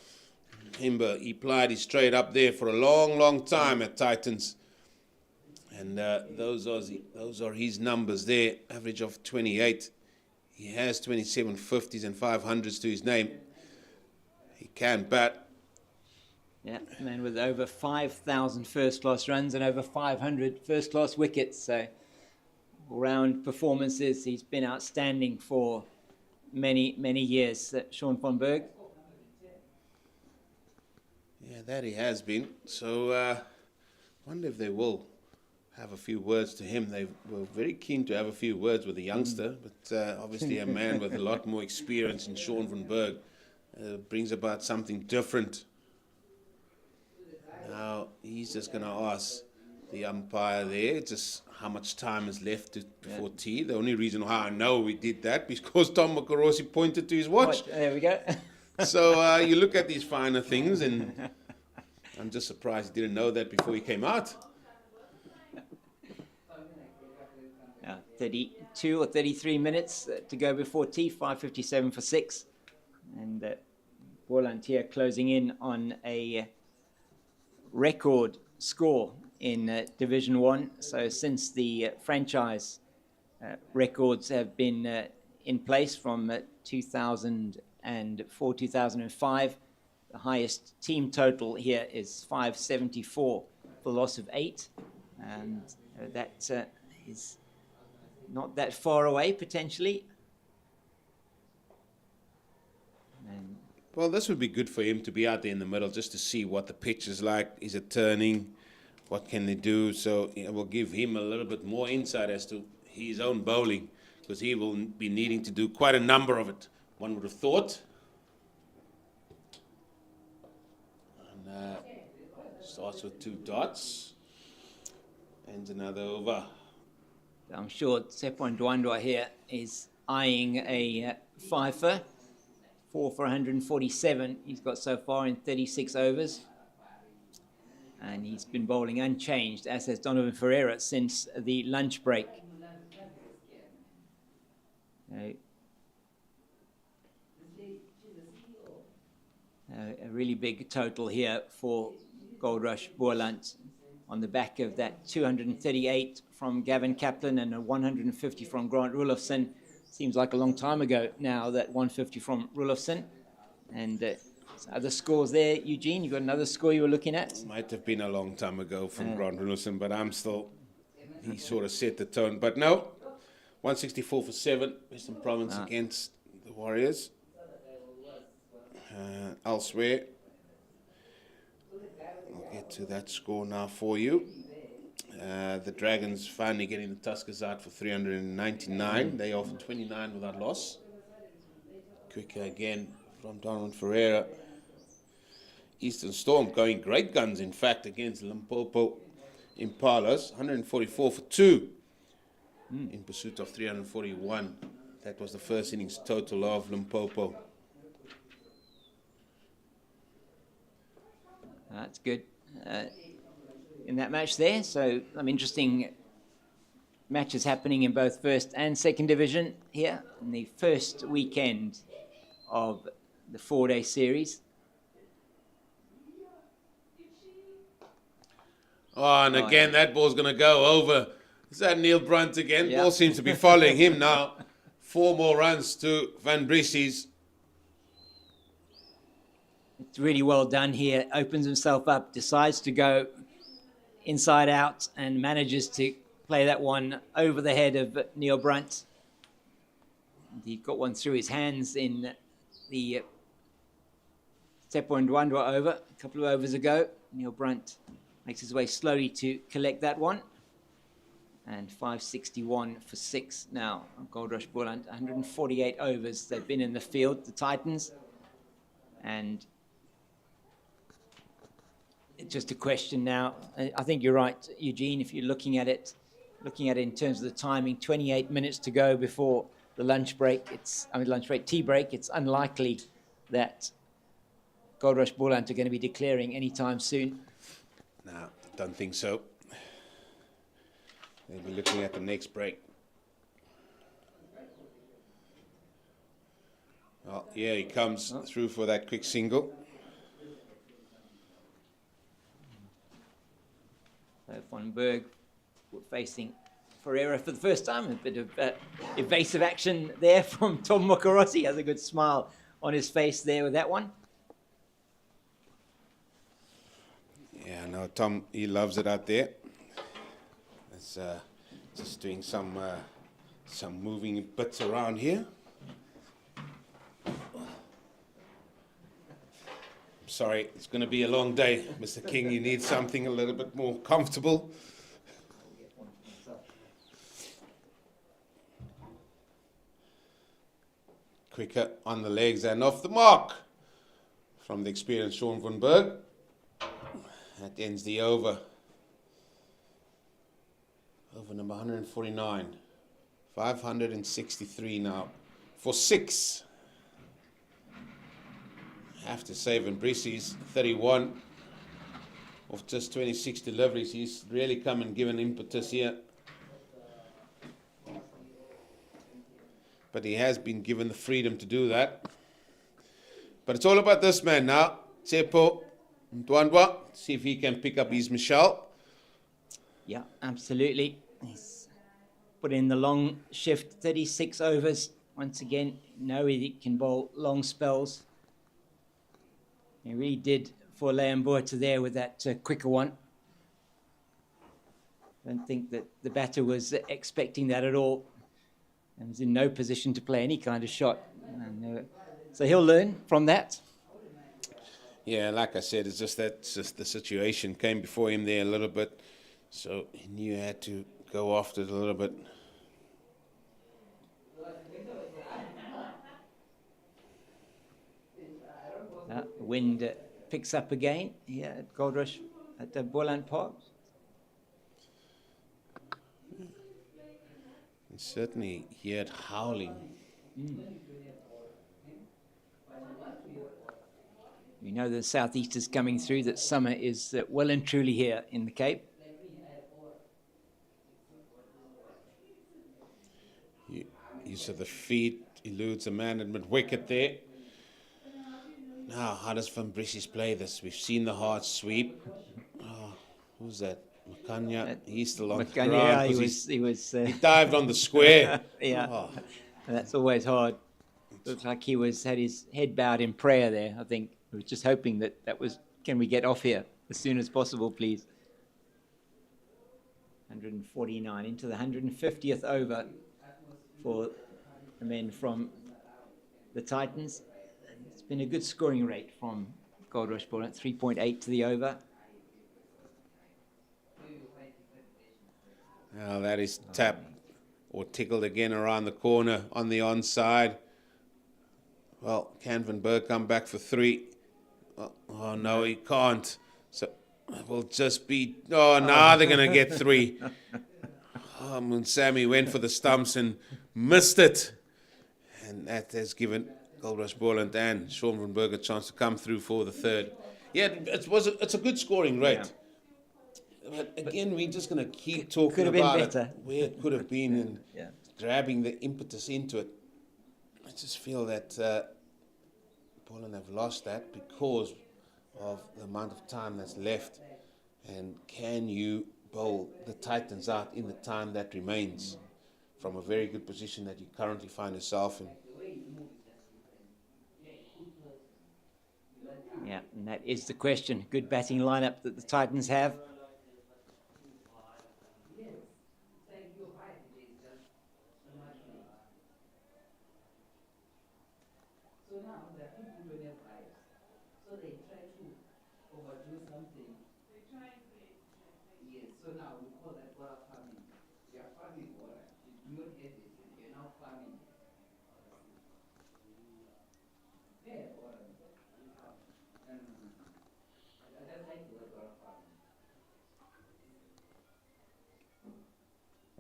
Remember, he plied his trade up there for a long, long time at Titans. And those are his numbers there, average of 28. He has 27 50s and 500s to his name. He can bat. Yeah, man with over 5,000 first-class runs and over 500 first-class wickets. So, all-round performances. He's been outstanding for many, many years. Sean van Berg. Yeah, that he has been. So, wonder if they will have a few words to him. They were very keen to have a few words with the youngster, but obviously a man with a lot more experience in Sean van Berg brings about something different. Now, he's just going to ask the umpire there just how much time is left before tea. The only reason why I know we did that because Tom Makarosi pointed to his watch. There we go. So you look at these finer things, and I'm just surprised he didn't know that before he came out. 32 or 33 minutes to go before tea, 5.57 for 6. And Boland here closing in on a record score in Division 1. So since the franchise records have been in place from 2004, 2005, the highest team total here is 574 for the loss of 8. And that is not that far away, potentially. And well, this would be good for him to be out there in the middle just to see what the pitch is like. Is it turning? What can they do? So it will give him a little bit more insight as to his own bowling, because he will be needing to do quite a number of it, one would have thought. And starts with 2 dots. And another over. I'm sure Sepon Dwandwa here is eyeing a fifer. 4 for 147 he's got so far in 36 overs. And he's been bowling unchanged, as has Donovan Ferreira, since the lunch break. A really big total here for Goldrush Boland on the back of that 238 from Gavin Kaplan and a 150 from Grant Rulofsson. Seems like a long time ago now, that 150 from Rulofsson. And other scores there, Eugene, you got another score you were looking at? Might have been a long time ago from Grant Rulofsson, but he sort of set the tone. But no, 164 for 7, Western Province against the Warriors. Elsewhere, I'll get to that score now for you. The Dragons finally getting the Tuskers out for 399. They offer 29 without loss. Quicker again from Donovan Ferreira. Eastern Storm going great guns, in fact, against Limpopo Impalas. 144 for 2 in pursuit of 341. That was the first innings total of Limpopo. That's good in that match there. So some interesting matches happening in both first and second division here in the first weekend of the 4-day series. Oh, and again, that ball's going to go over. Is that Neil Brunt again? Yep. Ball seems to be following him now. 4 more runs to Van Briese's. It's really well done here. Opens himself up, decides to go inside out and manages to play that one over the head of Neil Brunt. He got one through his hands in the Sepon Dwandwa over a couple of overs ago. Neil Brunt makes his way slowly to collect that one. And 561 for 6 now. Goldrush Boland, 148 overs they've been in the field, the Titans. And it's just a question now. I think you're right, Eugene, if you're looking at it in terms of the timing, 28 minutes to go before the lunch break. Tea break. It's unlikely that Goldrush Boland are going to be declaring anytime soon. No, don't think so. They'll be looking at the next break. Well, yeah, he comes through for that quick single. So Van Berg facing Ferreira for the first time. A bit of evasive action there from Tom Mokorossi. Has a good smile on his face there with that one. Yeah, no, Tom, he loves it out there. It's just doing some moving bits around here. Sorry, it's going to be a long day, Mr. King. You need something a little bit more comfortable. Quicker on the legs and off the mark from the experienced Sean Van Berg. That ends the over. Over number 149. 563 now for 6. Have to say, Van Briese's 31 of just 26 deliveries. He's really come and given impetus here. But he has been given the freedom to do that. But it's all about this man now. Tsepo Dwandwa. See if he can pick up his Michelle. Yeah, absolutely. He's put in the long shift, 36 overs. Once again, know he can bowl long spells. He really did for Liam Boerter there with that quicker one. I don't think that the batter was expecting that at all. And was in no position to play any kind of shot. So he'll learn from that. Yeah, like I said, it's just the situation came before him there a little bit. So he knew he had to go after it a little bit. The wind picks up again here at Goldrush at the Boland Park. And certainly heard howling. We know the southeast is coming through, that summer is well and truly here in the Cape. Use of the feet, eludes a man at mid-wicket there. Now, how does Van Brisies play this? We've seen the hard sweep. Oh, who's that? Makanya, he's still on the ground. Yeah, he dived on the square. Yeah, oh. That's always hard. Looks like he had his head bowed in prayer there. I think he was just hoping that was, can we get off here as soon as possible, please? 149 into the 150th over for the men from the Titans. It's been a good scoring rate from Goldrush Boland, 3.8 to the over. Now that is tapped or tickled again around the corner on the onside. Well, can Van Berg come back for 3? Oh no, he can't. So it will just be, now they're going to get 3. Sammy went for the stumps and missed it. And that has given Goldrush Boland and Sean Van Berg a chance to come through for the 3rd. Yeah, it's a good scoring rate. Yeah. But again, we're just going to keep talking about it, where it could have been and grabbing the impetus into it. I just feel that Boland have lost that because of the amount of time that's left. And can you bowl the Titans out in the time that remains from a very good position that you currently find yourself in? Yeah, and that is the question. Good batting lineup that the Titans have.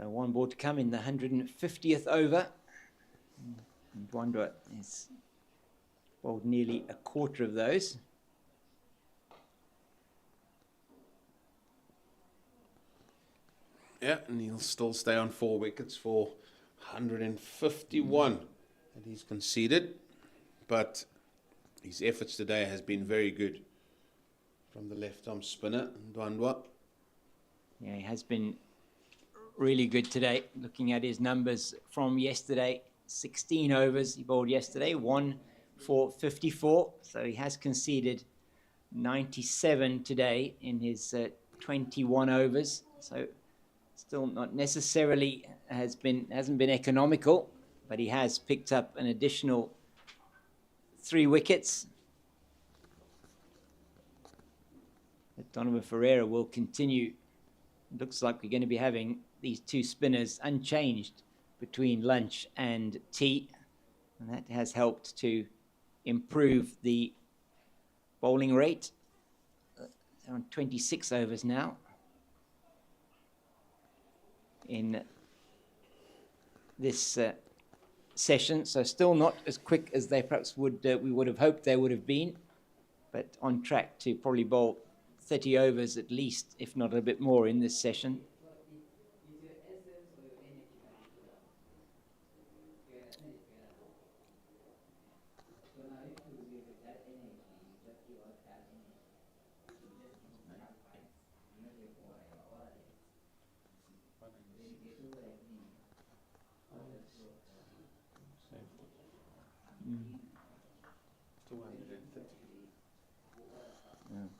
One ball to come in the 150th over. And Dwandwa has bowled nearly a quarter of those. Yeah, and he'll still stay on 4 wickets for 151 that he's conceded. But his efforts today has been very good from the left-arm spinner, Dwandwa. Yeah, he has been really good today. Looking at his numbers from yesterday, 16 overs he bowled yesterday, 1 for 54. So he has conceded 97 today in his 21 overs. So still not necessarily hasn't been economical, but he has picked up an additional 3 wickets. Donovan Ferreira will continue. Looks like we're going to be having these 2 spinners unchanged between lunch and tea, and that has helped to improve the bowling rate. They're on 26 overs now in this session, so still not as quick as they perhaps we would have hoped they would have been, but on track to probably bowl 30 overs at least, if not a bit more in this session.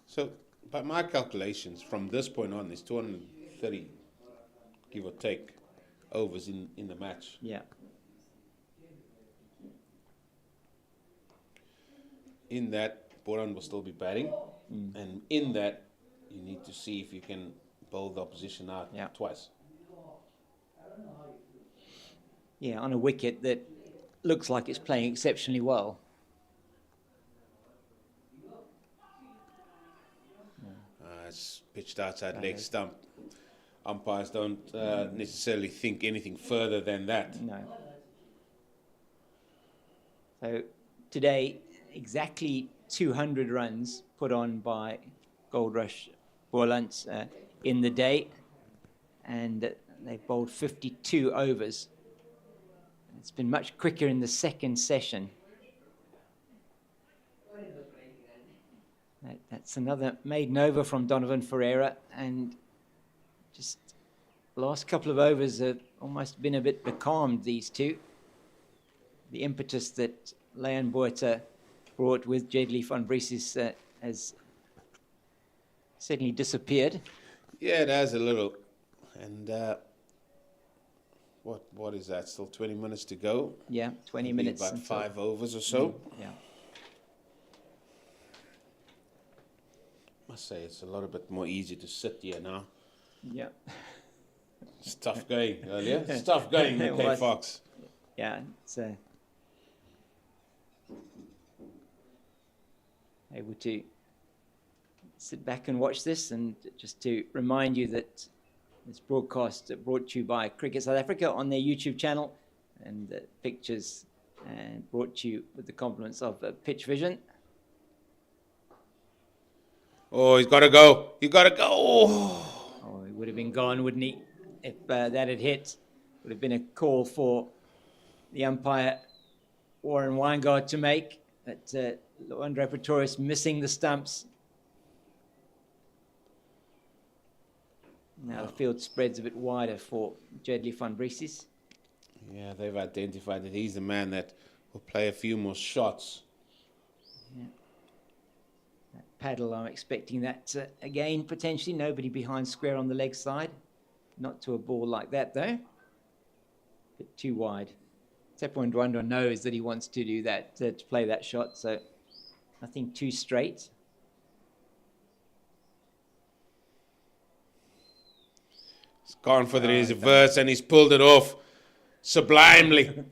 So, by my calculations, from this point on, there's 230, give or take, overs in the match. Yeah. In that, Boland will still be batting, and in that, you need to see if you can bowl the opposition out twice. Yeah, on a wicket that looks like it's playing exceptionally well. It's pitched outside leg stump. umpires don't necessarily think anything further than that. No. So today, exactly 200 runs put on by Goldrush Boland in the day, and they bowled 52 overs. It's been much quicker in the second session. That's another maiden over from Donovan Ferreira, and just the last couple of overs have almost been a bit becalmed, these two. The impetus that Leon Boerter brought with Jedley van Brieses has certainly disappeared. Yeah, it has a little. And what is that? Still 20 minutes to go? Yeah, 20 Maybe minutes. about 5 overs or so. Yeah. Must say it's a little bit more easy to sit here now. Yeah. It's tough going earlier. It's tough going, okay, Fox. Yeah, it's able to sit back and watch this, and just to remind you that this broadcast brought to you by Cricket South Africa on their YouTube channel, and the pictures brought to you with the compliments of Pitch Vision. Oh, he's got to go. He's got to go. Oh, he would have been gone, wouldn't he? If that had hit, would have been a call for the umpire, Warren Weingart, to make. But Andre Pretorius missing the stumps. Now the field spreads a bit wider for Jedley van Brieses. Yeah, they've identified that he's the man that will play a few more shots. Yeah. That paddle, I'm expecting that again, potentially. Nobody behind square on the leg side. Not to a ball like that, though. A bit too wide. Tsepo Ndwandwe knows that he wants to do that, to play that shot, so nothing too straight. He's gone for the reverse and he's pulled it off sublimely.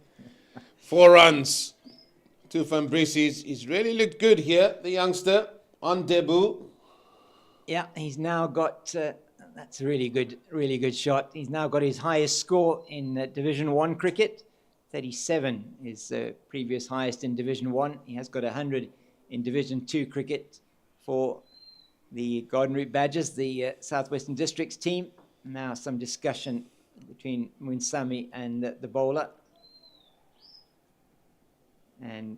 4 runs to Van Brieses. He's really looked good here, the youngster, on debut. Yeah, he's now got, that's a really good shot. He's now got his highest score in Division 1 cricket. 37 is the previous highest in Division 1. He has got 100 in Division 2 cricket for the Garden Route Badgers, the Southwestern Districts team. Now some discussion between Munsami and the bowler. And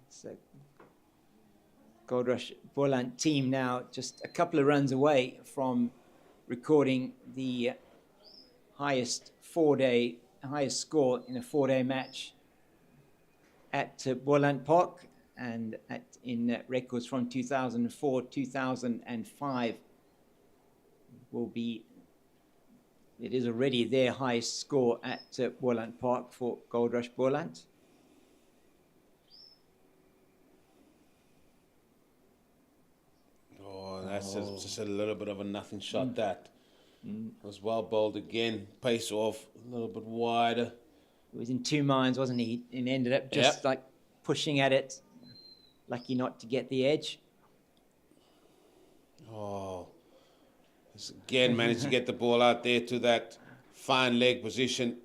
so Goldrush Boland team now just a couple of runs away from recording the highest score in a 4-day match at Boland Park, and in records from 2004, 2005 it is already their highest score at Boland Park for Goldrush Boland. Oh, that's just a little bit of a nothing shot, that. It was well bowled again. Pace off, a little bit wider. He was in two minds, wasn't he? And ended up just like pushing at it. Lucky not to get the edge. Oh, he's again managed to get the ball out there to that fine leg position.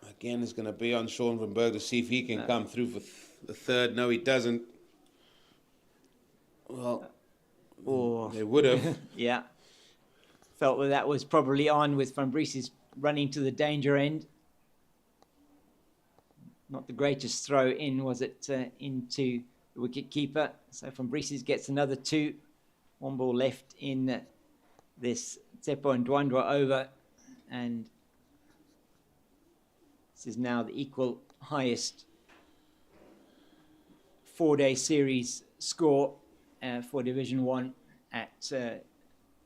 Again, it's going to be on Sean van Berg to see if he can come through for the third. No, he doesn't. Well, they would have. Yeah. Felt that was probably on with Van Brieses running to the danger end. Not the greatest throw in, was it, into the wicket keeper. So Van Brieses gets another 2. 1 ball left in this Tsepo Ndwandwe over. And this is now the equal highest 4-day series score for Division 1 at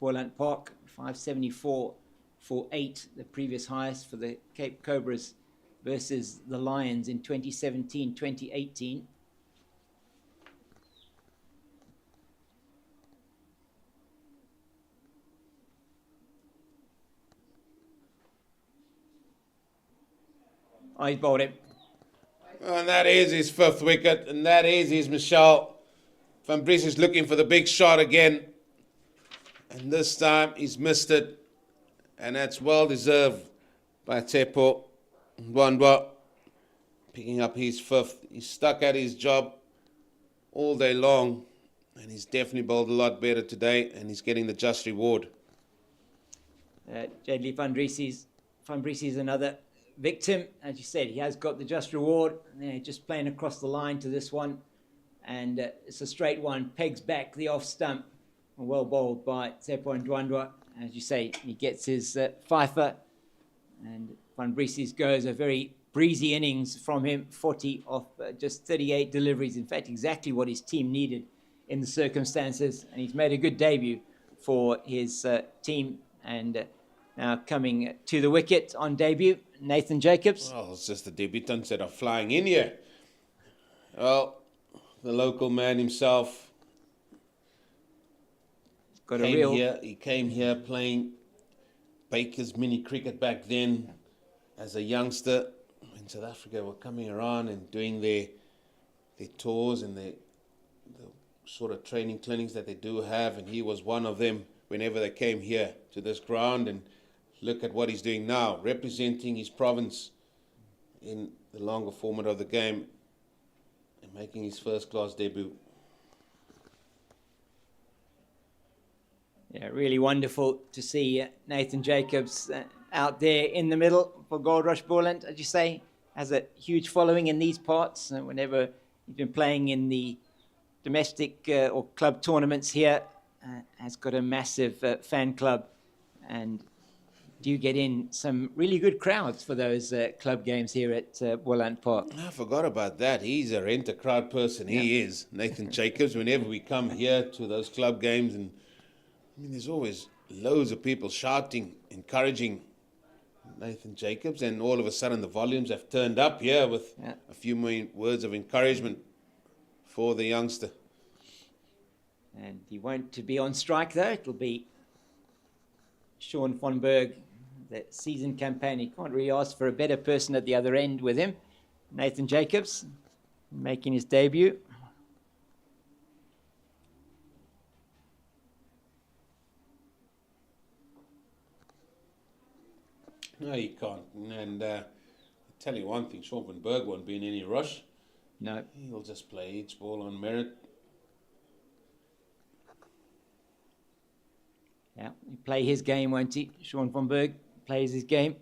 Boland Park. 574 for 8, the previous highest for the Cape Cobras versus the Lions in 2017-2018. Oh, he's bowled it. And that is his 5th wicket, and that is his Michelle. Van Brieses is looking for the big shot again. And this time he's missed it. And that's well deserved by Tsepo Ndwandwe, picking up his 5th. He's stuck at his job all day long, and he's definitely bowled a lot better today, and he's getting the just reward. Jadley Van Bries's another victim. As you said, he has got the just reward. Just playing across the line to this one, and it's a straight one. Pegs back the off stump. Well bowled by Tsepo Ndwandwe. As you say, he gets his fifer, and Van Bries's goes a very breezy innings from him, 40 off just 38 deliveries. In fact, exactly what his team needed in the circumstances, and he's made a good debut for his team. And now coming to the wicket on debut, Nathan Jacobs. Well, it's just the debutants that are flying in here. Well, the local man himself he came here playing Baker's mini cricket back then as a youngster. In South Africa were coming around and doing their tours and the sort of training clinics that they do have, and he was one of them whenever they came here to this ground. And look at what he's doing now, representing his province in the longer format of the game and making his first-class debut. Yeah, really wonderful to see Nathan Jacobs out there in the middle for Goldrush Boland, as you say. Has a huge following in these parts. Whenever he's been playing in the domestic or club tournaments here, has got a massive fan club, and do get in some really good crowds for those club games here at Boland Park. I forgot about that. He's a rent-a-crowd person. Yeah. He is, Nathan Jacobs. Whenever we come here to those club games, and I mean, there's always loads of people shouting, encouraging Nathan Jacobs, and all of a sudden the volumes have turned up here with a few more words of encouragement for the youngster. And he won't be on strike though. It'll be Sean von Berg, the season campaign. He can't really ask for a better person at the other end with him. Nathan Jacobs making his debut. No, you can't. And I'll tell you one thing, Sean van Berg won't be in any rush. No. He'll just play each ball on merit. Yeah, he'll play his game, won't he? Sean van Berg plays his game.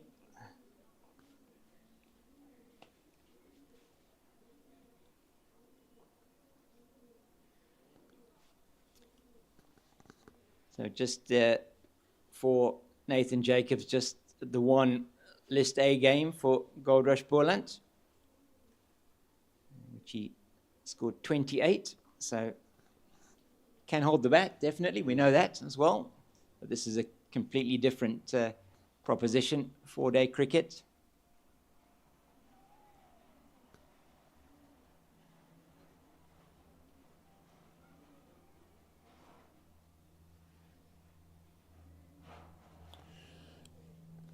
So just for Nathan Jacobs, just the one List A game for Goldrush Boland, which he scored 28. So can hold the bat, definitely. We know that as well. But this is a completely different proposition, 4-day cricket.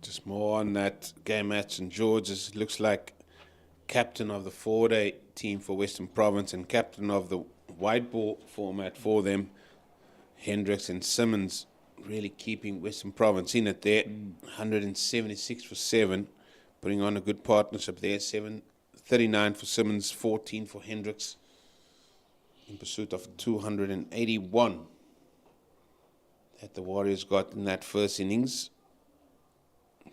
Just more on that game at St. George's. It looks like captain of the 4-day team for Western Province and captain of the white ball format for them, Hendricks and Simmons, really keeping Western Province in it there. 176 for 7, putting on a good partnership there. 39 for Simmons, 14 for Hendricks, in pursuit of 281 that the Warriors got in that first innings.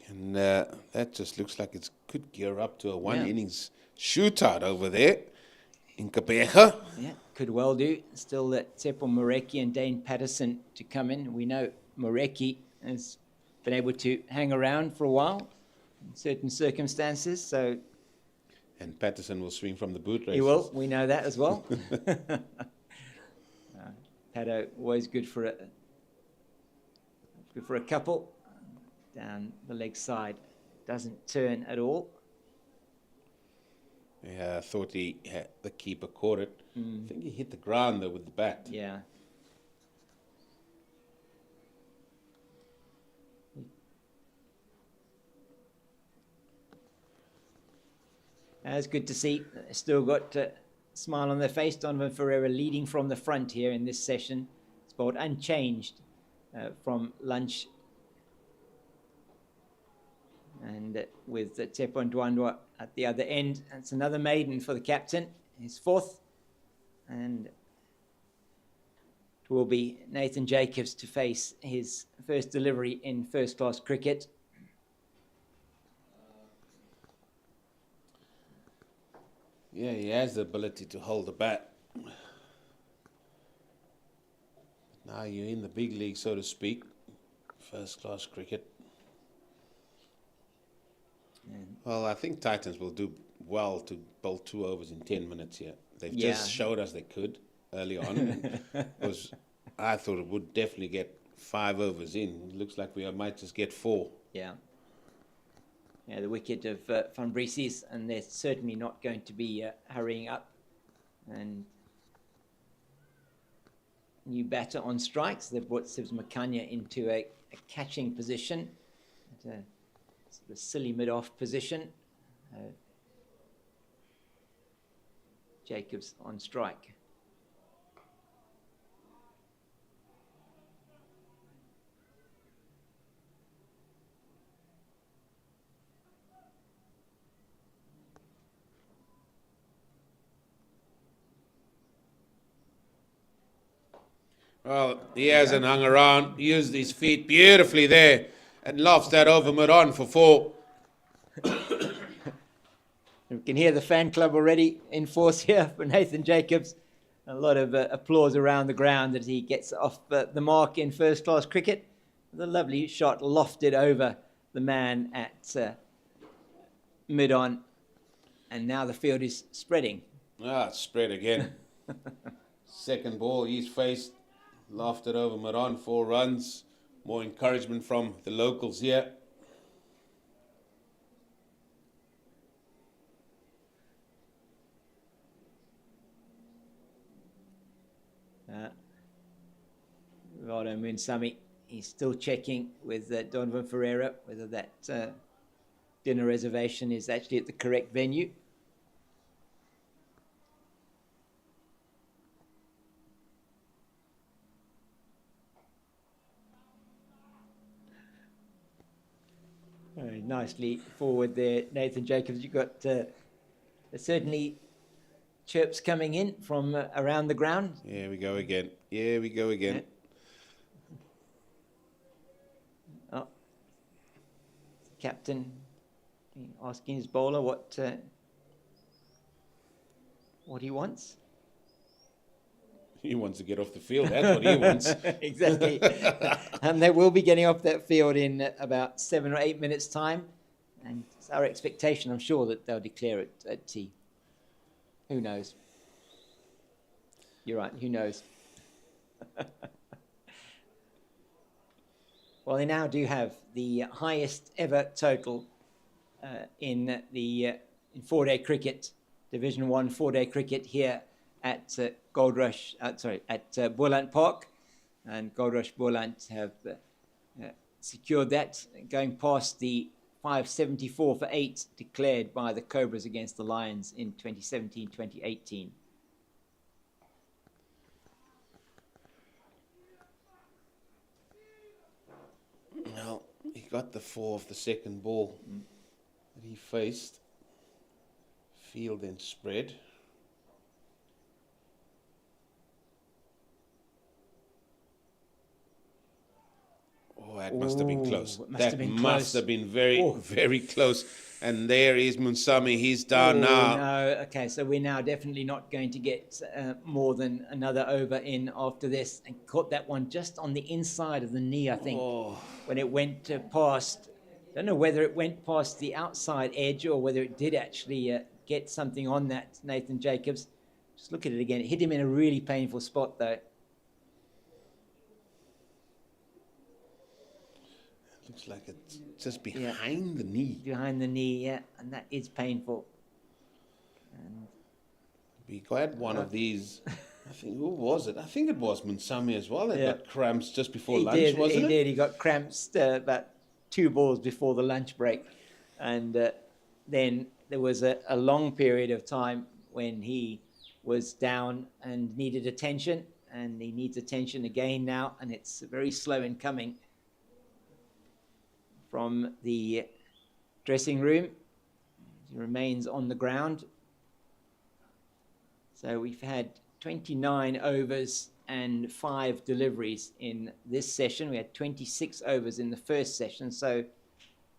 And that just looks like it could gear up to a one-innings shootout over there in Kaplan. Yeah, could well do. Still Tsepo Moreki and Dane Patterson to come in. We know Moreki has been able to hang around for a while in certain circumstances. So, and Patterson will swing from the boot races. He will. We know that as well. Pato always good for a couple. Down the leg side, doesn't turn at all. Yeah, I thought the keeper caught it. I think he hit the ground though with the bat. Yeah. It's good to see. Still got a smile on their face. Donovan Ferreira leading from the front here in this session. It's bowled unchanged from lunch. And with Tepo Ndwandwe at the other end. It's another maiden for the captain, his fourth. And it will be Nathan Jacobs to face his first delivery in first-class cricket. Yeah, he has the ability to hold the bat. Now you're in the big league, so to speak. First-class cricket. Well, I think Titans will do well to bowl 2 overs in 10 minutes here. They've just showed us they could early on. I thought it would definitely get 5 overs in. It looks like we might just get 4. Yeah. Yeah, the wicket of Van Briesies, and they're certainly not going to be hurrying up. And new batter on strikes. They've brought Sibs Makanya into a catching position. The silly mid-off position. Jacobs on strike. Well, he hasn't hung around, used his feet beautifully there, and lofts that over mid-on for 4. You can hear the fan club already in force here for Nathan Jacobs. A lot of applause around the ground that he gets off the mark in first-class cricket. The lovely shot lofted over the man at mid-on. And now the field is spreading. It's spread again. Second ball, he's faced, lofted over mid-on, 4 runs. More encouragement from the locals here. Rado Munsami, he's still checking with Donovan Ferreira whether that dinner reservation is actually at the correct venue. Very nicely forward there, Nathan Jacobs. You've got certainly chirps coming in from around the ground. Here we go again. Here we go again. Yeah. Oh. Captain asking his bowler what he wants. He wants to get off the field. That's what he wants. Exactly. And they will be getting off that field in about 7 or 8 minutes' time. And it's our expectation, I'm sure, that they'll declare it at tea. Who knows? You're right, who knows? Well, they now do have the highest ever total in 4-day cricket, Division 1 4-day cricket here at Goldrush, at Boland Park. And Goldrush Boland have secured that, going past the 574 for 8 declared by the Cobras against the Lions in 2017-2018. Well, he got the 4 off the second ball that he faced. Field and spread. Oh, that must have been close. That must have been very, very close. And there is Munsami. He's down now. No, okay, so we're now definitely not going to get more than another over in after this. And caught that one just on the inside of the knee, I think, when it went past. I don't know whether it went past the outside edge or whether it did actually get something on that, Nathan Jacobs. Just look at it again. It hit him in a really painful spot, though. Looks like it's just behind the knee. Behind the knee, yeah, and that is painful. And we got one of these. I think, who was it? I think it was Munsami as well. That got cramps just before lunch, wasn't it? He did. He got cramps about 2 balls before the lunch break. And then there was a long period of time when he was down and needed attention. and he needs attention again now, and it's very slow in coming from the dressing room. He remains on the ground. So we've had 29 overs and 5 deliveries in this session. We had 26 overs in the first session, so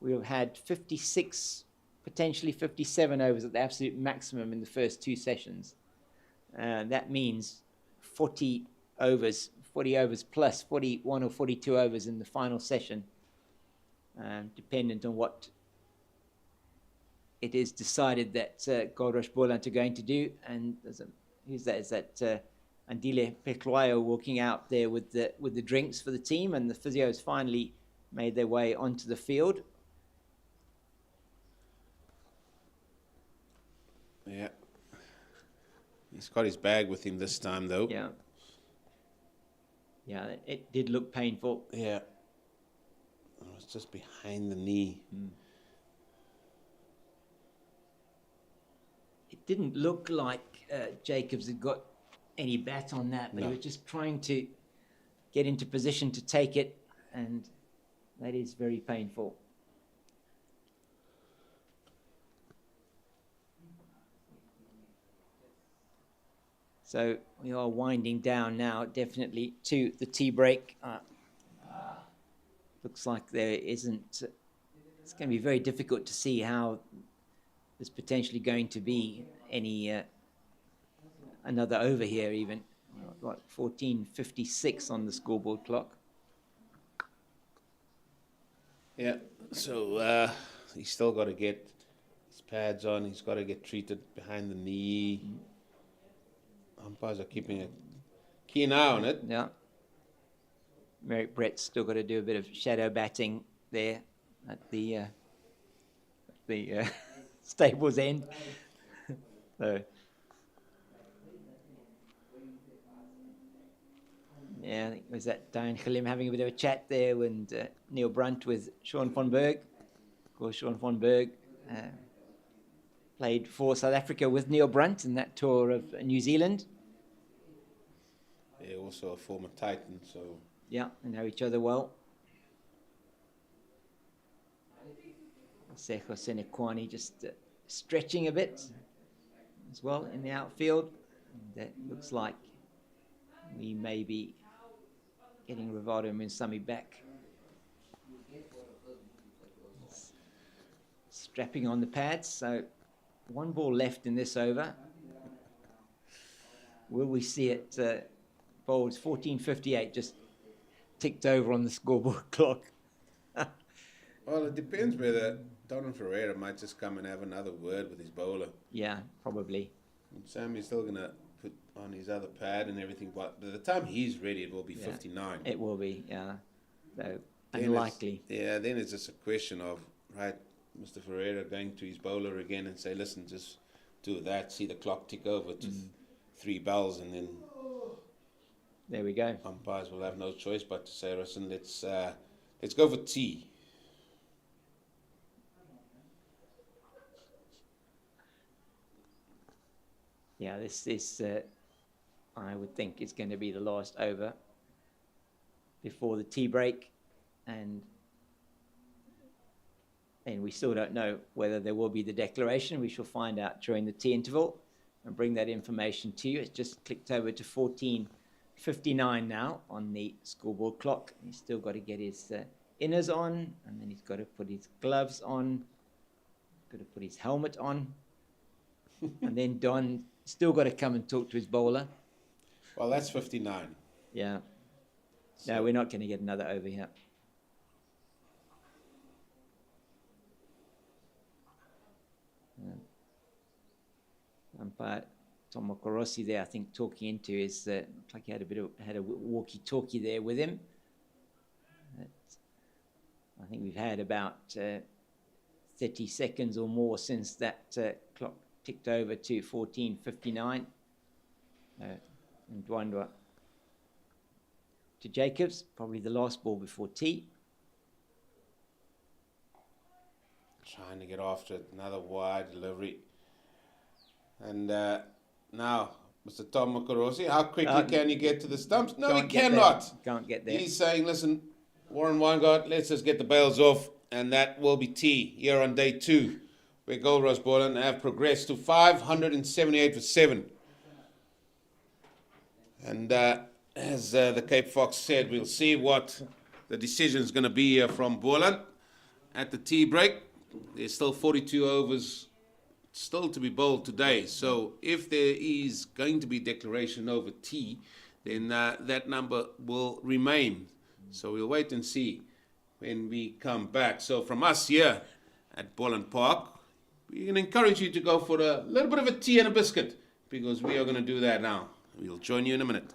we've had 56, potentially 57 overs at the absolute maximum in the first 2 sessions. That means 40 overs plus 41 or 42 overs in the final session, dependent on what it is decided that Goldrush Boland are going to do. And who's that? Is that Andile Pekloyo walking out there with the drinks for the team, and the physios finally made their way onto the field. Yeah. He's got his bag with him this time, though. Yeah. Yeah, it did look painful. Yeah. It was just behind the knee. It didn't look like Jacobs had got any bat on that, but No. he was just trying to get into position to take it, and that is very painful. So we are winding down now, definitely to the tea break. Looks like there isn't. It's going to be very difficult to see how there's potentially going to be any another over here. Even what 14:56 on the scoreboard clock. Yeah. So he's still got to get his pads on. He's got to get treated behind the knee. Umpires are keeping a keen eye on it. Yeah. Merrick Brett's still got to do a bit of shadow batting there at the stable's end. So, yeah, I think it was that Diane Khalim having a bit of a chat there and Neil Brunt with Sean von Berg. Of course, Sean von Berg played for South Africa with Neil Brunt in that tour of New Zealand. Yeah, also a former Titan, so... Yeah, they know each other well. Sejo Senekwani just stretching a bit as well in the outfield. That looks like we may be getting Rivaldo Munsami back. Strapping on the pads, so 1 ball left in this over. Will we see it bowled 14:58, just ticked over on the scoreboard clock? Well, it depends whether Donald Ferreira might just come and have another word with his bowler. Yeah, probably. And Sammy's still going to put on his other pad and everything, but by the time he's ready, it will be 59. It will be, yeah. So, Then unlikely. then it's just a question of, right, Mr. Ferreira going to his bowler again and say, listen, just do that, see the clock tick over to 3 bells, and then There we go. umpires will have no choice but to say, listen, let's go for tea. Yeah, this is, I would think, is going to be the last over before the tea break. And we still don't know whether there will be the declaration. We shall find out during the tea interval and bring that information to you. It's just clicked over to 14:59 now on the scoreboard clock. He's still got to get his inners on, and then he's got to put his gloves on, got to put his helmet on. And then Don still got to come and talk to his bowler. Well, that's 59. Yeah. So No, we're not going to get another over here. Umpire Tom Okorosi there, I think, talking into his, looks like he had a walkie-talkie there with him. I think we've had about 30 seconds or more since that clock ticked over to 14:59. And Dwandwa to Jacobs, probably the last ball before tea. Trying to get after it, another wide delivery. And now Mr. Tom Makarosi, how quickly can he get to the stumps? No, he Can't get there. cannot. Can't get there. He's saying, listen, Warren Weingart, let's just get the bails off, and that will be tea here on day 2, where Goldrush Boland have progressed to 578 for 7. And as the Cape Fox said, we'll see what the decision is going to be here from Boland at the tea break. There's still 42 overs still to be bowled today. So if there is going to be declaration over tea, then that number will remain. So we'll wait and see when we come back. So from us here at Boland Park, we can encourage you to go for a little bit of a tea and a biscuit, because we are going to do that now. We'll join you in a minute.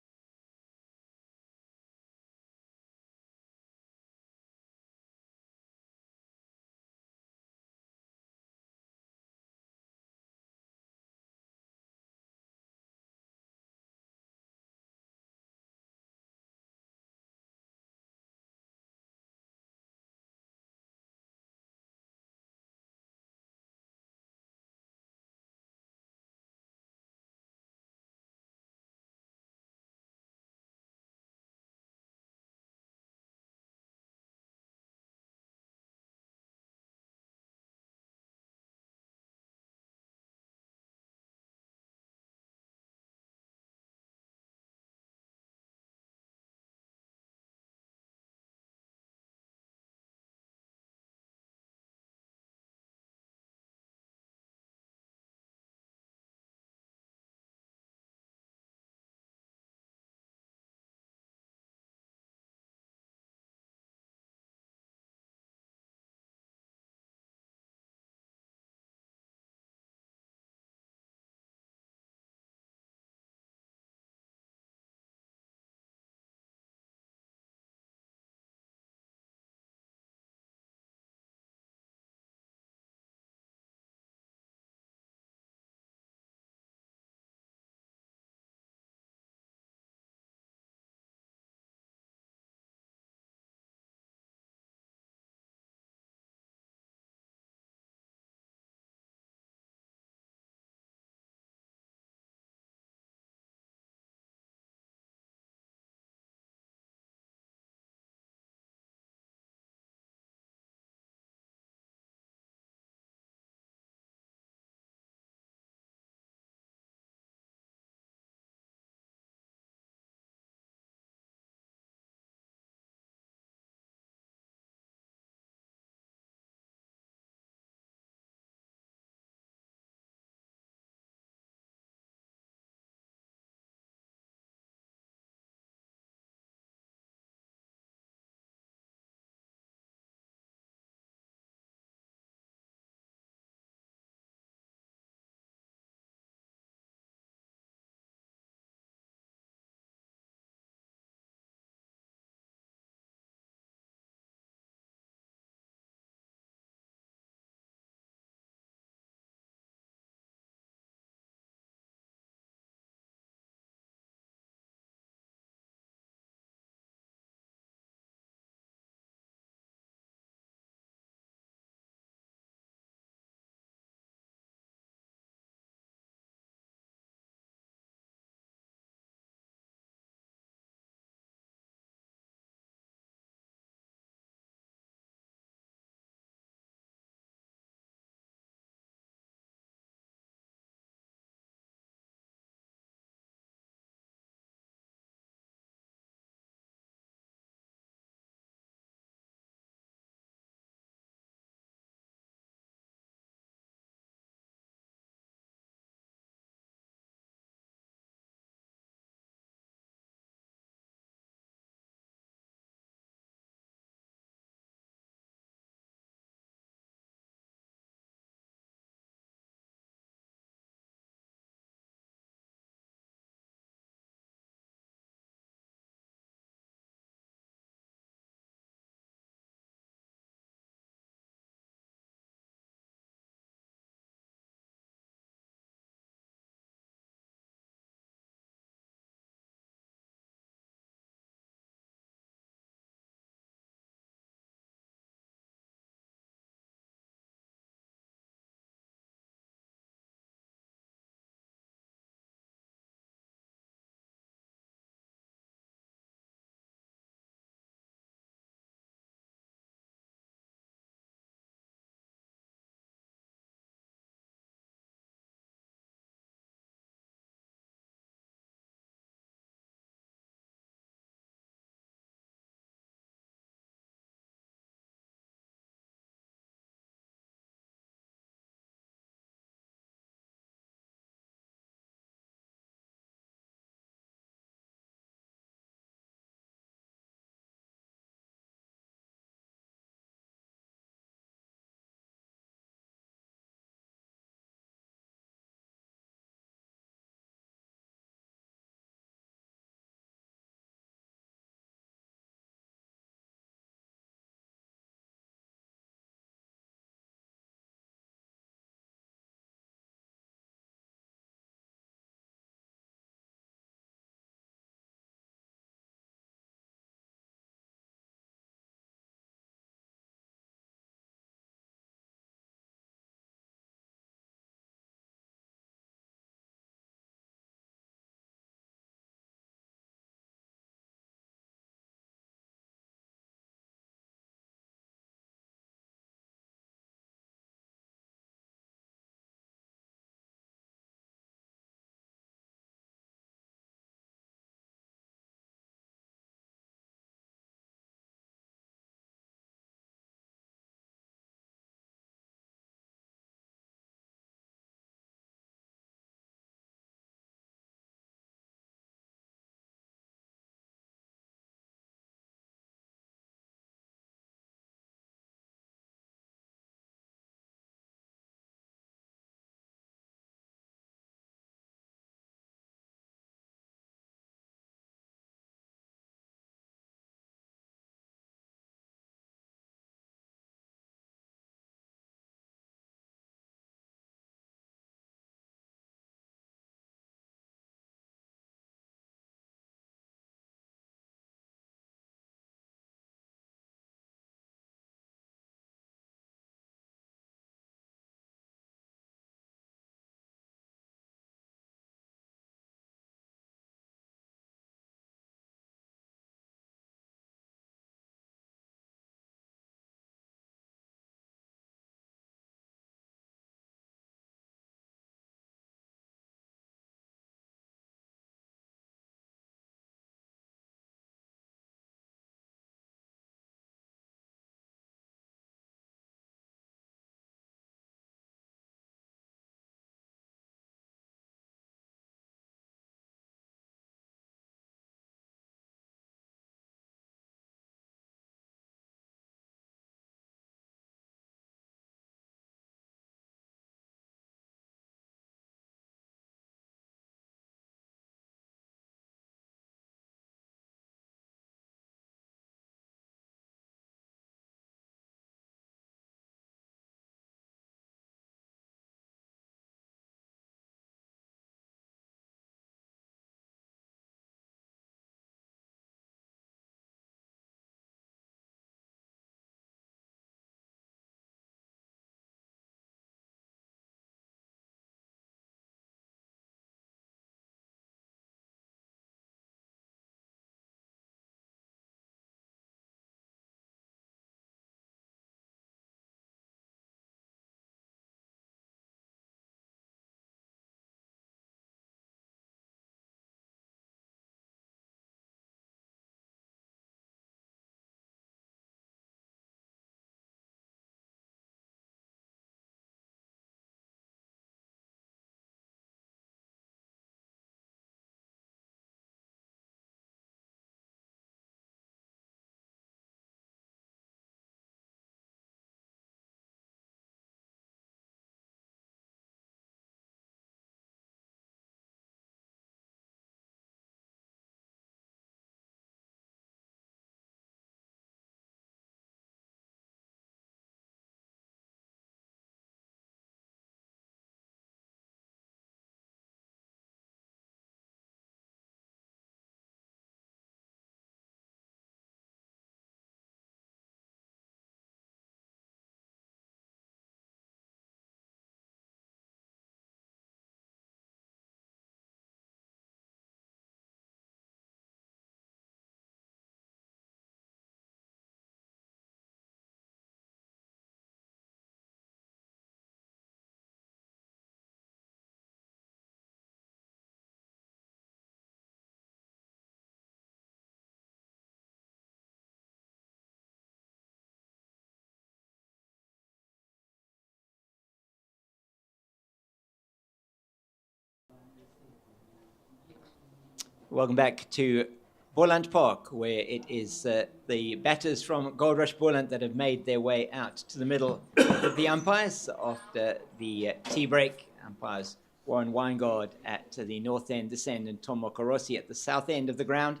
Welcome back to Boland Park, where it is the batters from Goldrush Boland that have made their way out to the middle with the umpires after the tea break. Umpires Warren Weingard at the north end this end and Tom Mokorossi at the south end of the ground.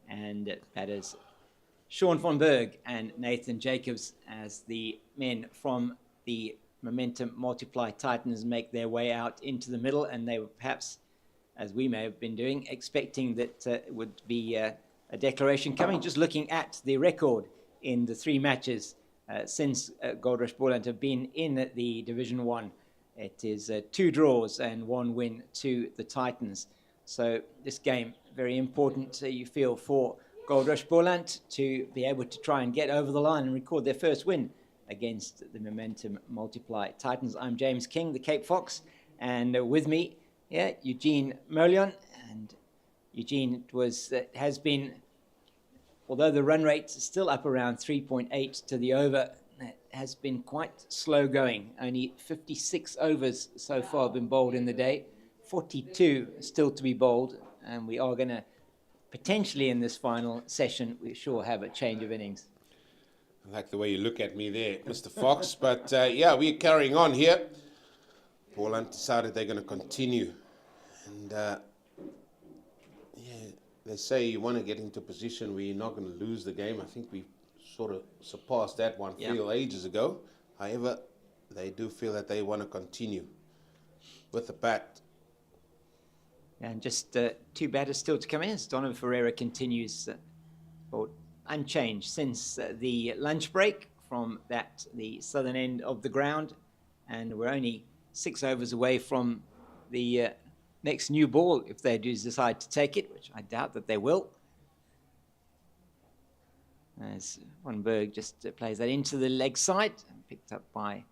And batters Sean von Berg and Nathan Jacobs as the men from the Momentum Multiply Titans make their way out into the middle. And they were perhaps, as we may have been doing, expecting that it would be a declaration coming. Just looking at the record in the 3 matches since Goldrush Boland have been in the Division 1. It is 2 draws and 1 win to the Titans. So this game, very important, you feel, for Goldrush Boland to be able to try and get over the line and record their first win against the Momentum Multiply Titans. I'm James King, the Cape Fox, and with me, Eugene Molion. And Eugene has been, although the run rate is still up around 3.8 to the over, it has been quite slow going. Only 56 overs so far have been bowled in the day, 42 still to be bowled, and we are going to potentially in this final session, we sure have a change of innings. I like the way you look at me there, Mr. Fox. But we're carrying on here. Boland decided they're going to continue. And they say you want to get into a position where you're not going to lose the game. I think we sort of surpassed that one field ages ago. However, they do feel that they want to continue with the bat. And just 2 batters still to come in as Donovan Ferreira continues unchanged since the lunch break from the southern end of the ground. And we're only 6 overs away from the next new ball if they do decide to take it, which I doubt that they will. As Von Berg just plays that into the leg side, picked up by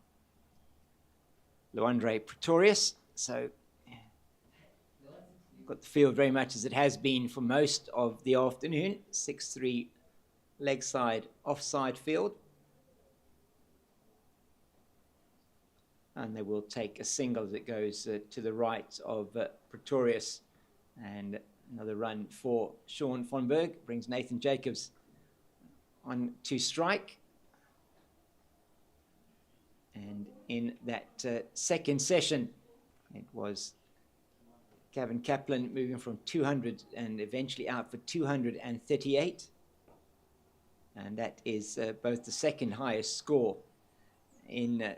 Luandre Pretorius. So got the field very much as it has been for most of the afternoon. 6-3 leg side offside field. And they will take a single as it goes to the right of Pretorius. And another run for Sean von Berg brings Nathan Jacobs on to strike. And in that second session, it was Gavin Kaplan moving from 200 and eventually out for 238. And that is both the second highest score in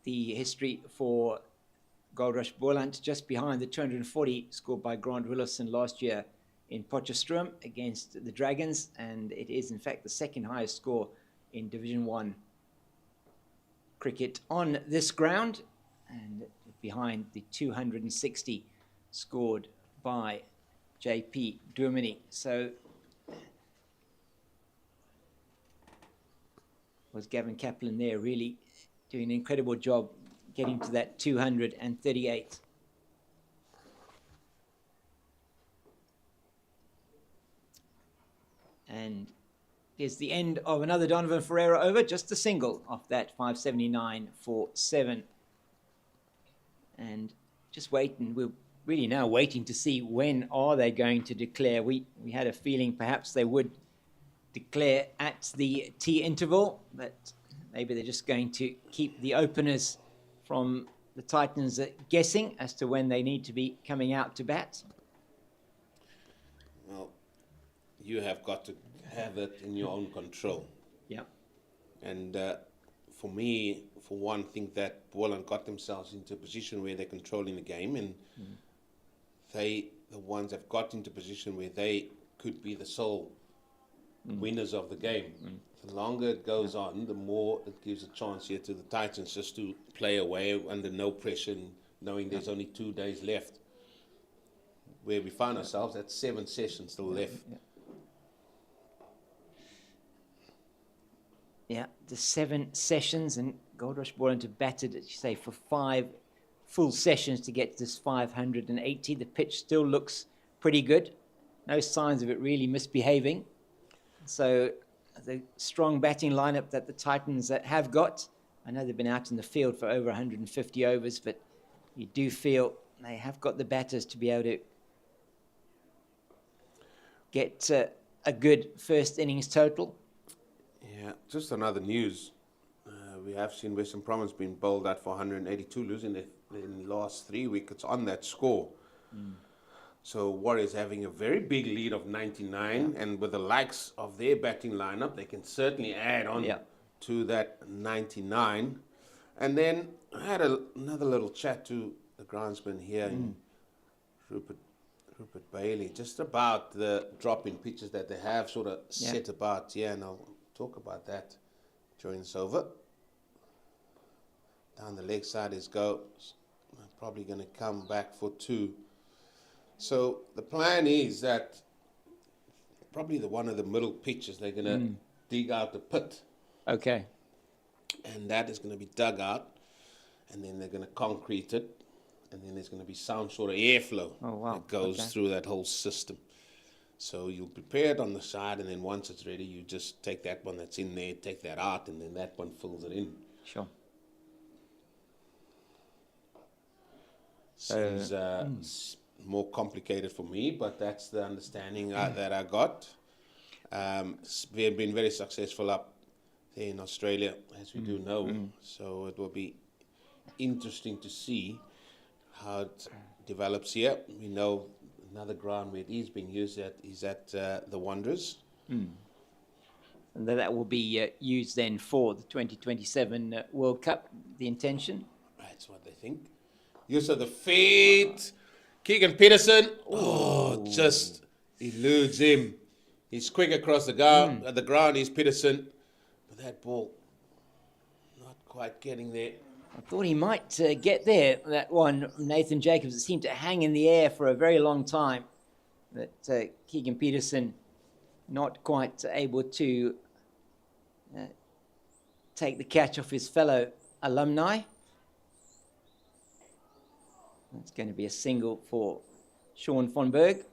the history for Goldrush Boland, just behind the 240 scored by Grant Willison last year in Potchefstroom against the Dragons. And it is, in fact, the second highest score in Division 1 cricket on this ground, and behind the 260 scored by J.P. Doumini. So was Gavin Kaplan there really doing an incredible job getting to that 238. And here's the end of another Donovan Ferreira over, just a single off that 579 for 7. And just waiting, we're really now waiting to see when are they going to declare. We had a feeling perhaps they would declare at the tea interval, but maybe they're just going to keep the openers from the Titans guessing as to when they need to be coming out to bat. Well, you have got to have it in your own control. Yeah. And for me, for one, think that Boland got themselves into a position where they're controlling the game, and the ones have got into a position where they could be the sole winners of the game. The longer it goes on, the more it gives a chance here to the Titans just to play away under no pressure, and knowing there's only 2 days left. Where we find ourselves at 7 sessions still left. Yeah, the 7 sessions, and Goldrush Boland have batted, as you say, for 5 full sessions to get to this 580. The pitch still looks pretty good. No signs of it really misbehaving. So the strong batting lineup that the Titans have got, I know they've been out in the field for over 150 overs, but you do feel they have got the batters to be able to get a good first innings total. Yeah, just another news. We have seen Western Province being bowled at for 182, losing in the last 3 wickets on that score. So Warriors having a very big lead of 99, and with the likes of their batting lineup, they can certainly add on to that 99. And then I had another little chat to the groundsman here, in Rupert Bailey, just about the drop in pitches that they have sort of set about. Yeah, and I'll talk about that during this over. Down the leg side is go. Probably going to come back for 2. So the plan is that probably one of the middle pitches, they're going to dig out the pit. Okay. And that is going to be dug out. And then they're going to concrete it. And then there's going to be some sort of airflow that goes through that whole system. So you'll prepare it on the side, and then once it's ready, you just take that one that's in there, take that out, and then that one fills it in. Sure. Seems more complicated for me, but that's the understanding that I got. We have been very successful up there in Australia, as we do know. So it will be interesting to see how it develops here. We know another ground where it is being used is at the Wanderers. And that will be used then for the 2027 World Cup, the intention. That's what they think. Use of the feet. Keegan Peterson, just eludes him. He's quick across the ground. At the ground, he's Peterson. But that ball, not quite getting there. I thought he might get there, that one, Nathan Jacobs. It seemed to hang in the air for a very long time. But Keegan Peterson not quite able to take the catch off his fellow alumni. That's going to be a single for Sean von Berg.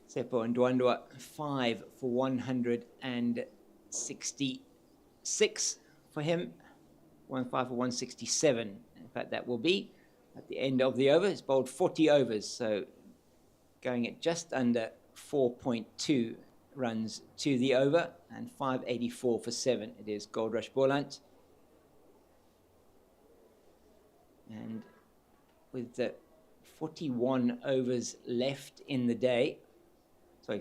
Seppo Ndwandwa, 5 for 166 for him. 5 for 167. In fact, that will be at the end of the over. It's bowled 40 overs, so going at just under 4.2 runs to the over, and 584 for 7. It is Goldrush Boland. And with the 41 overs left in the day,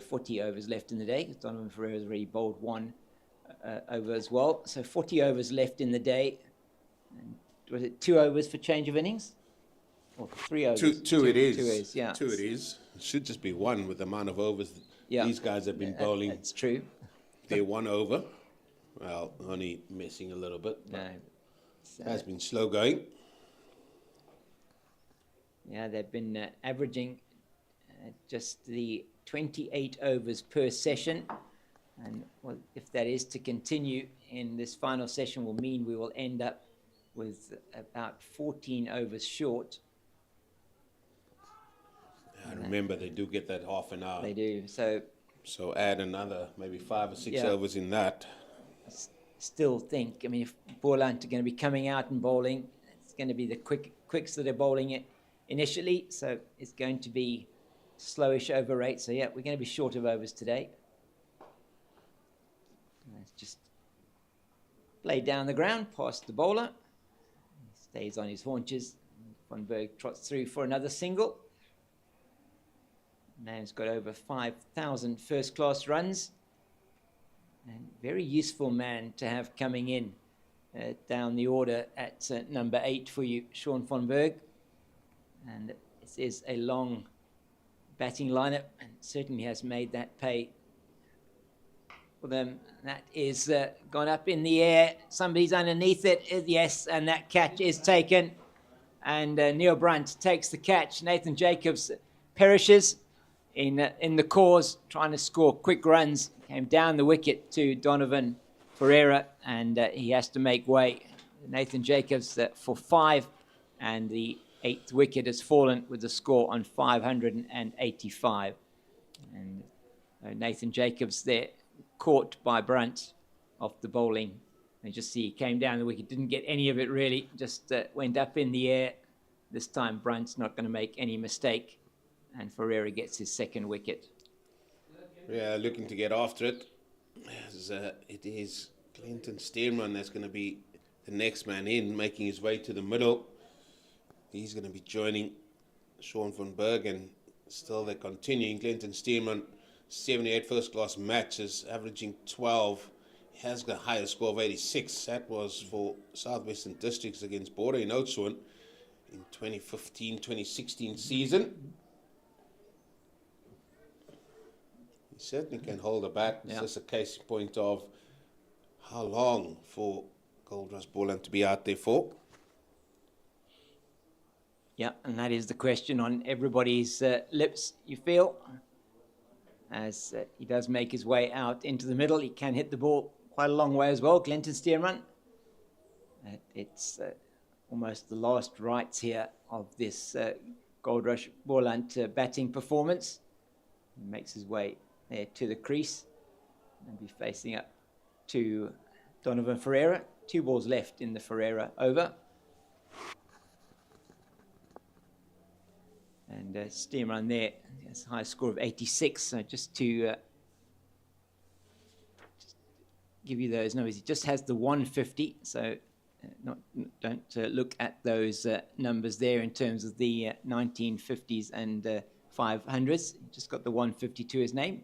40 overs left in the day, because Donovan Ferreira has already bowled 1 over as well. So 40 overs left in the day. And was it 2 overs for change of innings? Or 3 overs? Two it is. 2 overs, yeah. 2 it is. It should just be 1 with the amount of overs these guys have been bowling. That's true. They're 1 over. Well, only missing a little bit. No. It has been slow going. Yeah, they've been averaging just the 28 overs per session. And if that is to continue in this final session, will mean we will end up with about 14 overs short. Remember, they do get that half an hour. They do. So add another maybe 5 or 6 overs in that. Still think, I mean, if Boland are going to be coming out and bowling, it's going to be the quicks that are bowling it initially. So it's going to be slowish over rate. So, we're going to be short of overs today. Let's just play down the ground past the bowler. He stays on his haunches. Von Berg trots through for another single. Man's got over 5,000 first-class runs. And very useful man to have coming in down the order at number 8 for you, Sean von Berg. And this is a long batting lineup, and certainly has made that pay for them. That is gone up in the air. Somebody's underneath it. Yes, and that catch is taken. And Neil Brunt takes the catch. Nathan Jacobs perishes in the cause, trying to score quick runs. Came down the wicket to Donovan Ferreira, and he has to make way. Nathan Jacobs for 5, and the 8th wicket has fallen with the score on 585. And Nathan Jacobs there, caught by Brunt off the bowling. You just see he came down the wicket, didn't get any of it really, just went up in the air. This time Brunt's not going to make any mistake. and Ferreira gets his second wicket. Yeah, looking to get after it. It is Clinton Stearman that's going to be the next man in, making his way to the middle. He's going to be joining Sean van Bergen. Still, they're continuing. Clinton Stearman, 78 first-class matches, averaging 12. He has got a higher score of 86. That was for Southwestern Districts against Border in Oudtshoorn in 2015-2016 season. He certainly can hold a bat. It's just a case in point of how long for Goldrush Boland to be out there for. Yeah, and that is the question on everybody's lips, you feel. As he does make his way out into the middle, he can hit the ball quite a long way as well, Clinton Stearman. It's almost the last rites here of this Goldrush Boland batting performance. He makes his way there to the crease and be facing up to Donovan Ferreira. 2 balls left in the Ferreira over. And Stearman there has a high score of 86. So just to just give you those numbers, he just has the 150. So don't look at those numbers there in terms of the 1950s and 500s. He just got the 150 to his name.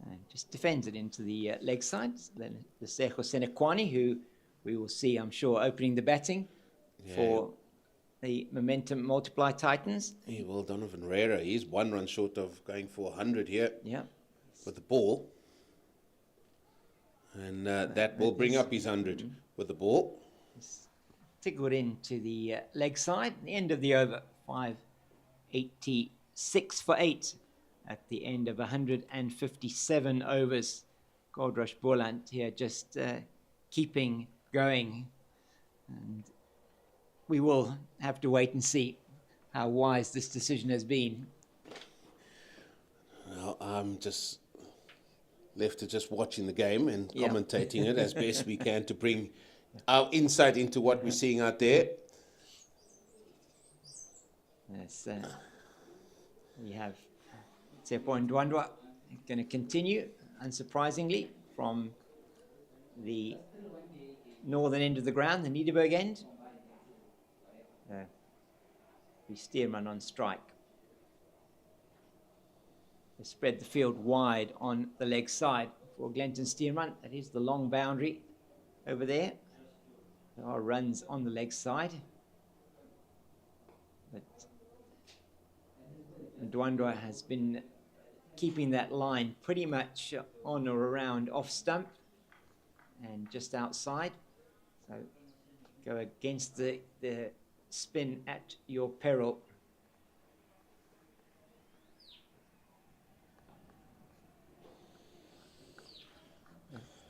And just defends it into the leg side. Then the Sejo Senekwani, who we will see, I'm sure, opening the batting for the Momentum Multiply Titans. Yeah, well, Donovan Ferreira, he's 1 run short of going for 100 here with the ball. And that will bring up his 100 with the ball. Tickled into the leg side. The end of the over, 586 for 8 at the end of 157 overs. Goldrush Boland here just keeping going. And we will have to wait and see how wise this decision has been. Well, I'm just left to just watching the game and commentating it as best we can to bring our insight into what we're seeing out there. Yes, we have Tsepo Ndwandwa going to continue, unsurprisingly, from the northern end of the ground, the Niederberg end. We Stearman on strike. They spread the field wide on the leg side for Glenton Stearman. That is the long boundary over there. There are runs on the leg side. But Ndwandwa has been keeping that line pretty much on or around off stump and just outside. So go against the spin at your peril.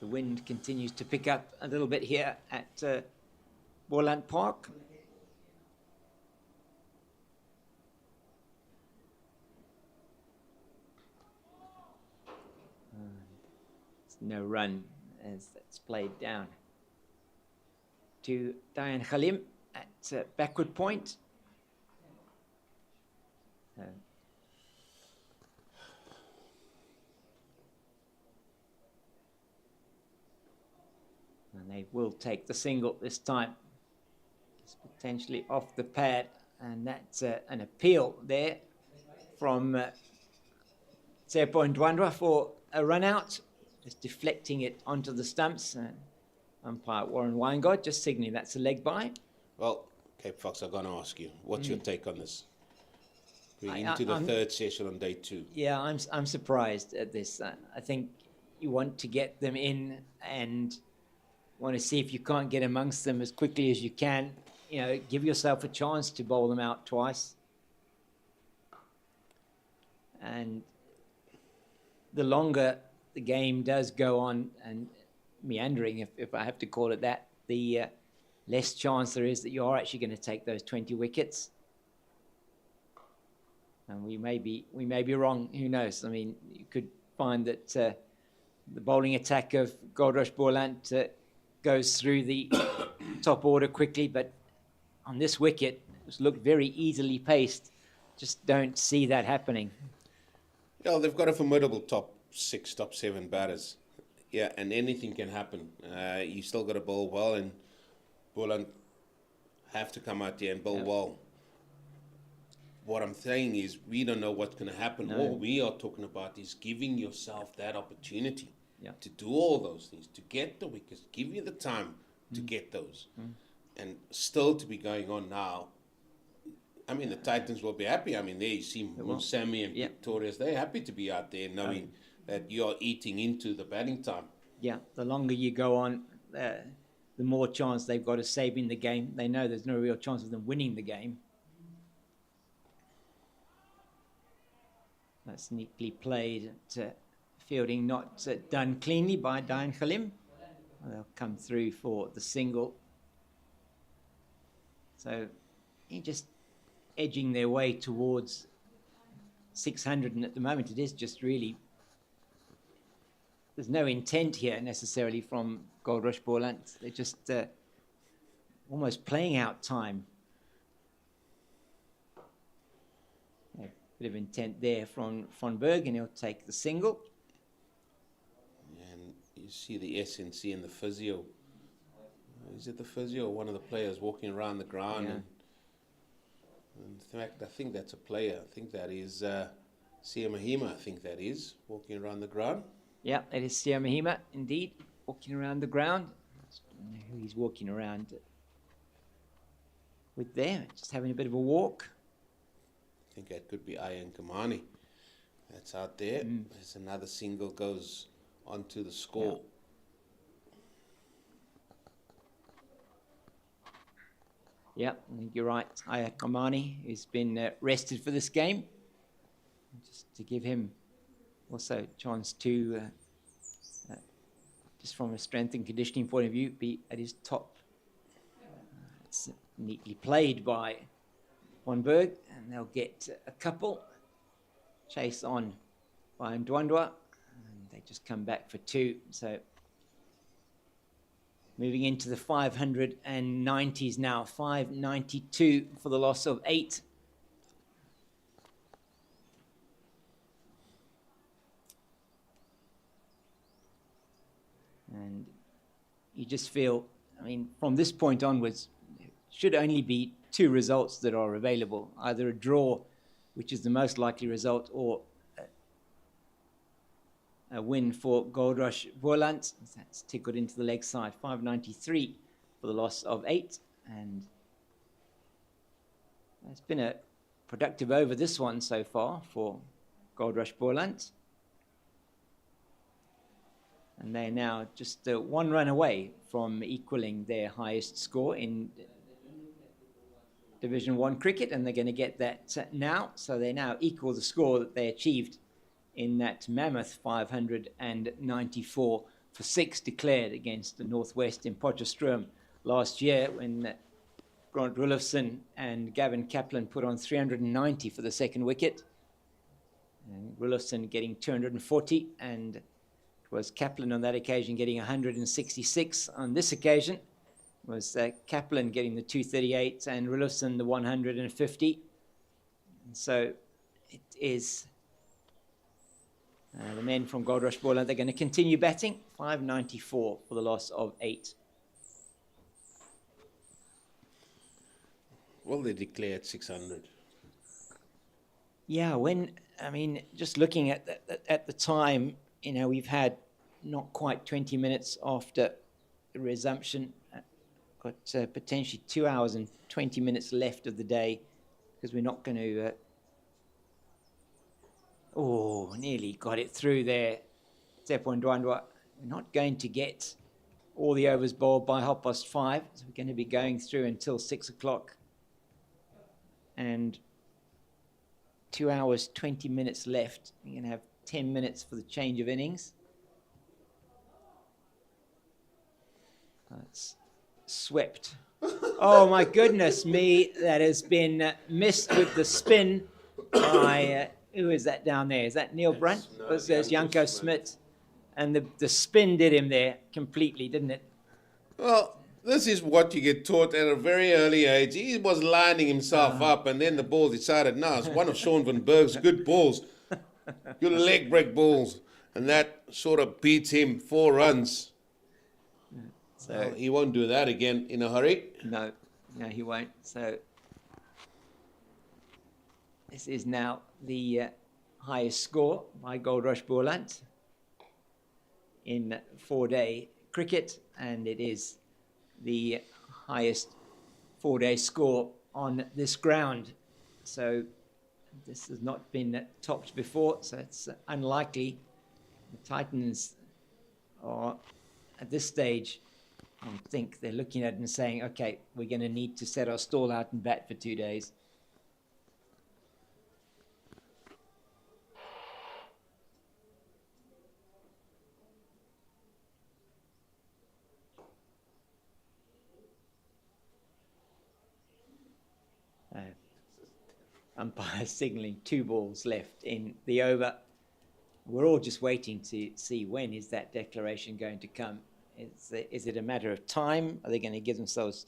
The wind continues to pick up a little bit here at Boland Park. No run as that's played down to Diane Khalim at backward point. And they will take the single this time. It's potentially off the pad, and that's an appeal there from Tsepo Ndwandwa for a run out. Just deflecting it onto the stumps. Umpire Warren Weingart just signaling that's a leg by. Well, Cape Fox, I'm going to ask you, what's your take on this? We're into the third session on day 2. Yeah, I'm surprised at this. I think you want to get them in and want to see if you can't get amongst them as quickly as you can. You know, give yourself a chance to bowl them out twice. And the longer the game does go on and meandering, if I have to call it that, the less chance there is that you are actually going to take those 20 wickets. And we may be wrong. Who knows? I mean, you could find that the bowling attack of Goldrush Boland goes through the top order quickly, but on this wicket, it's looked very easily paced. Just don't see that happening. Yeah, they've got a formidable top 6, top 7 batters. Yeah, and anything can happen. You still got to bowl well, and Boland have to come out there and bowl well. What I'm saying is, we don't know what's going to happen. No. All we are talking about is giving yourself that opportunity Yeah. to do all those things, to get the wickets, give you the time to get those. And still to be going on now, I mean, the Titans will be happy. I mean, there you see Sammy and Victorious, they're happy to be out there knowing that you are eating into the batting time. Yeah, the longer you go on, the more chance they've got of saving the game. They know there's no real chance of them winning the game. That's neatly played. Fielding not done cleanly by Diane Khalim. They'll come through for the single. So he just edging their way towards 600, and at the moment it is just really, there's no intent here necessarily from Goldrush Boland. They're just almost playing out time. A bit of intent there from Von Berg, and he'll take the single. And you see the SNC and the physio. Is it the physio or one of the players walking around the ground? Yeah. And in fact, I think that's a player. I think that is Sia Mahima, I think that is, walking around the ground. Yeah, it is Sia Mahima, indeed, walking around the ground. I don't know who he's walking around with there, just having a bit of a walk. I think that could be Ayan Kamani. That's out there. There's another single goes onto the score. Yeah, I think you're right. Ayan Kamani has been rested for this game. Just to give him also a chance to, just from a strength and conditioning point of view, be at his top. It's neatly played by Von Berg, and they'll get a couple. Chase on by Ndwandwa, and they just come back for 2. So moving into the 590s now, 592 for the loss of 8. And you just feel, I mean, from this point onwards, it should only be 2 results that are available, either a draw, which is the most likely result, or a win for Goldrush Boland. That's tickled into the leg side, 593 for the loss of 8. And it's been a productive over this one so far for Goldrush Boland. And they're now just 1 run away from equaling their highest score in Division 1 cricket, and they're going to get that now. So they now equal the score that they achieved in that mammoth 594 for 6 declared against the Northwest in Potchefstroom last year, when Grant Rulofson and Gavin Kaplan put on 390 for the second wicket. And Rulofson getting 240, and it was Kaplan on that occasion getting 166. On this occasion was Kaplan getting the 238 and Rulofson the 150. And so it is the men from Goldrush Boland. They're going to continue batting. 594 for the loss of 8. Well, they declared 600. Yeah, just looking at the time, we've had not quite 20 minutes after the resumption. Got potentially 2 hours and 20 minutes left of the day, because we're not going to... nearly got it through there. Tsepo Ndwandwa. We're not going to get all the overs bowled by 5:30, so we're going to be going through until 6 o'clock. And 2 hours, 20 minutes left. We're going to have 10 minutes for the change of innings. That's swept. Oh my goodness me, that has been missed with the spin by, who is that down there? Is that Neil Brunt? There's Janko Smit. And the spin did him there completely, didn't it? Well, This is what you get taught at a very early age. He was lining himself up, and then the ball decided, no, it's one of Sean van Berg's good balls, good leg break balls, and that sort of beats him 4 runs. So well, he won't do that again in a hurry. No, he won't. So this is now the highest score by Goldrush Boland in 4-day cricket, and it is the highest 4-day score on this ground. So this has not been topped before, so it's unlikely. The Titans are, at this stage, I think they're looking at it and saying, okay, we're going to need to set our stall out and bat for 2 days. Umpire signalling 2 balls left in the over. We're all just waiting to see when is that declaration going to come. Is it a matter of time? Are they going to give themselves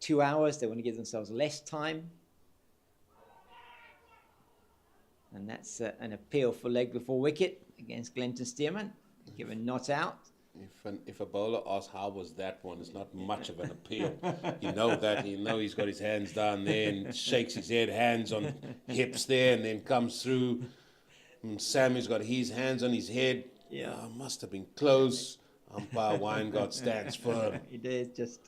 2 hours? They want to give themselves less time? And that's an appeal for leg before wicket against Glenton Stearman, given not out. If a bowler asks how was that one, it's not much of an appeal. You know that. You know he's got his hands down there and shakes his head, hands on hips there, and then comes through. And Sammy's got his hands on his head. Yeah, must have been close. Umpire Weingart stands firm. He did, just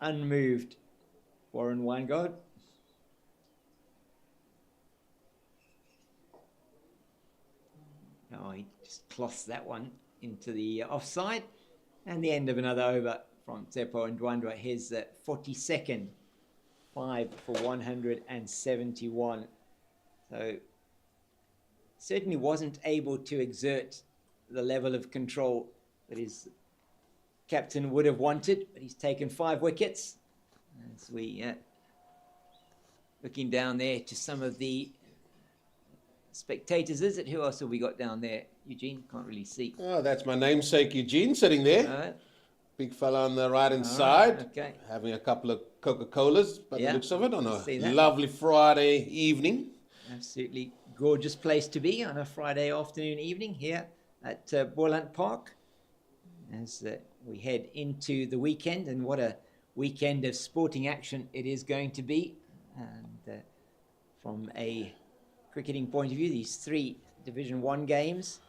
unmoved. Warren Weingart. Oh, he just cloths that one into the offside, and the end of another over from Tsepo and Ndwandwe. His 42nd, 5 for 171. So certainly wasn't able to exert the level of control that his captain would have wanted, but he's taken 5 wickets. As we looking down there to some of the spectators, is it? Who else have we got down there? Eugene, can't really see. Oh, that's my namesake Eugene sitting there. Big fella on the right-hand side. Okay. Having a couple of Coca-Colas, by the looks of it, on a lovely Friday evening. Absolutely gorgeous place to be on a Friday afternoon evening here at Boland Park. As we head into the weekend, and what a weekend of sporting action it is going to be. And from a cricketing point of view, these 3 Division 1 games.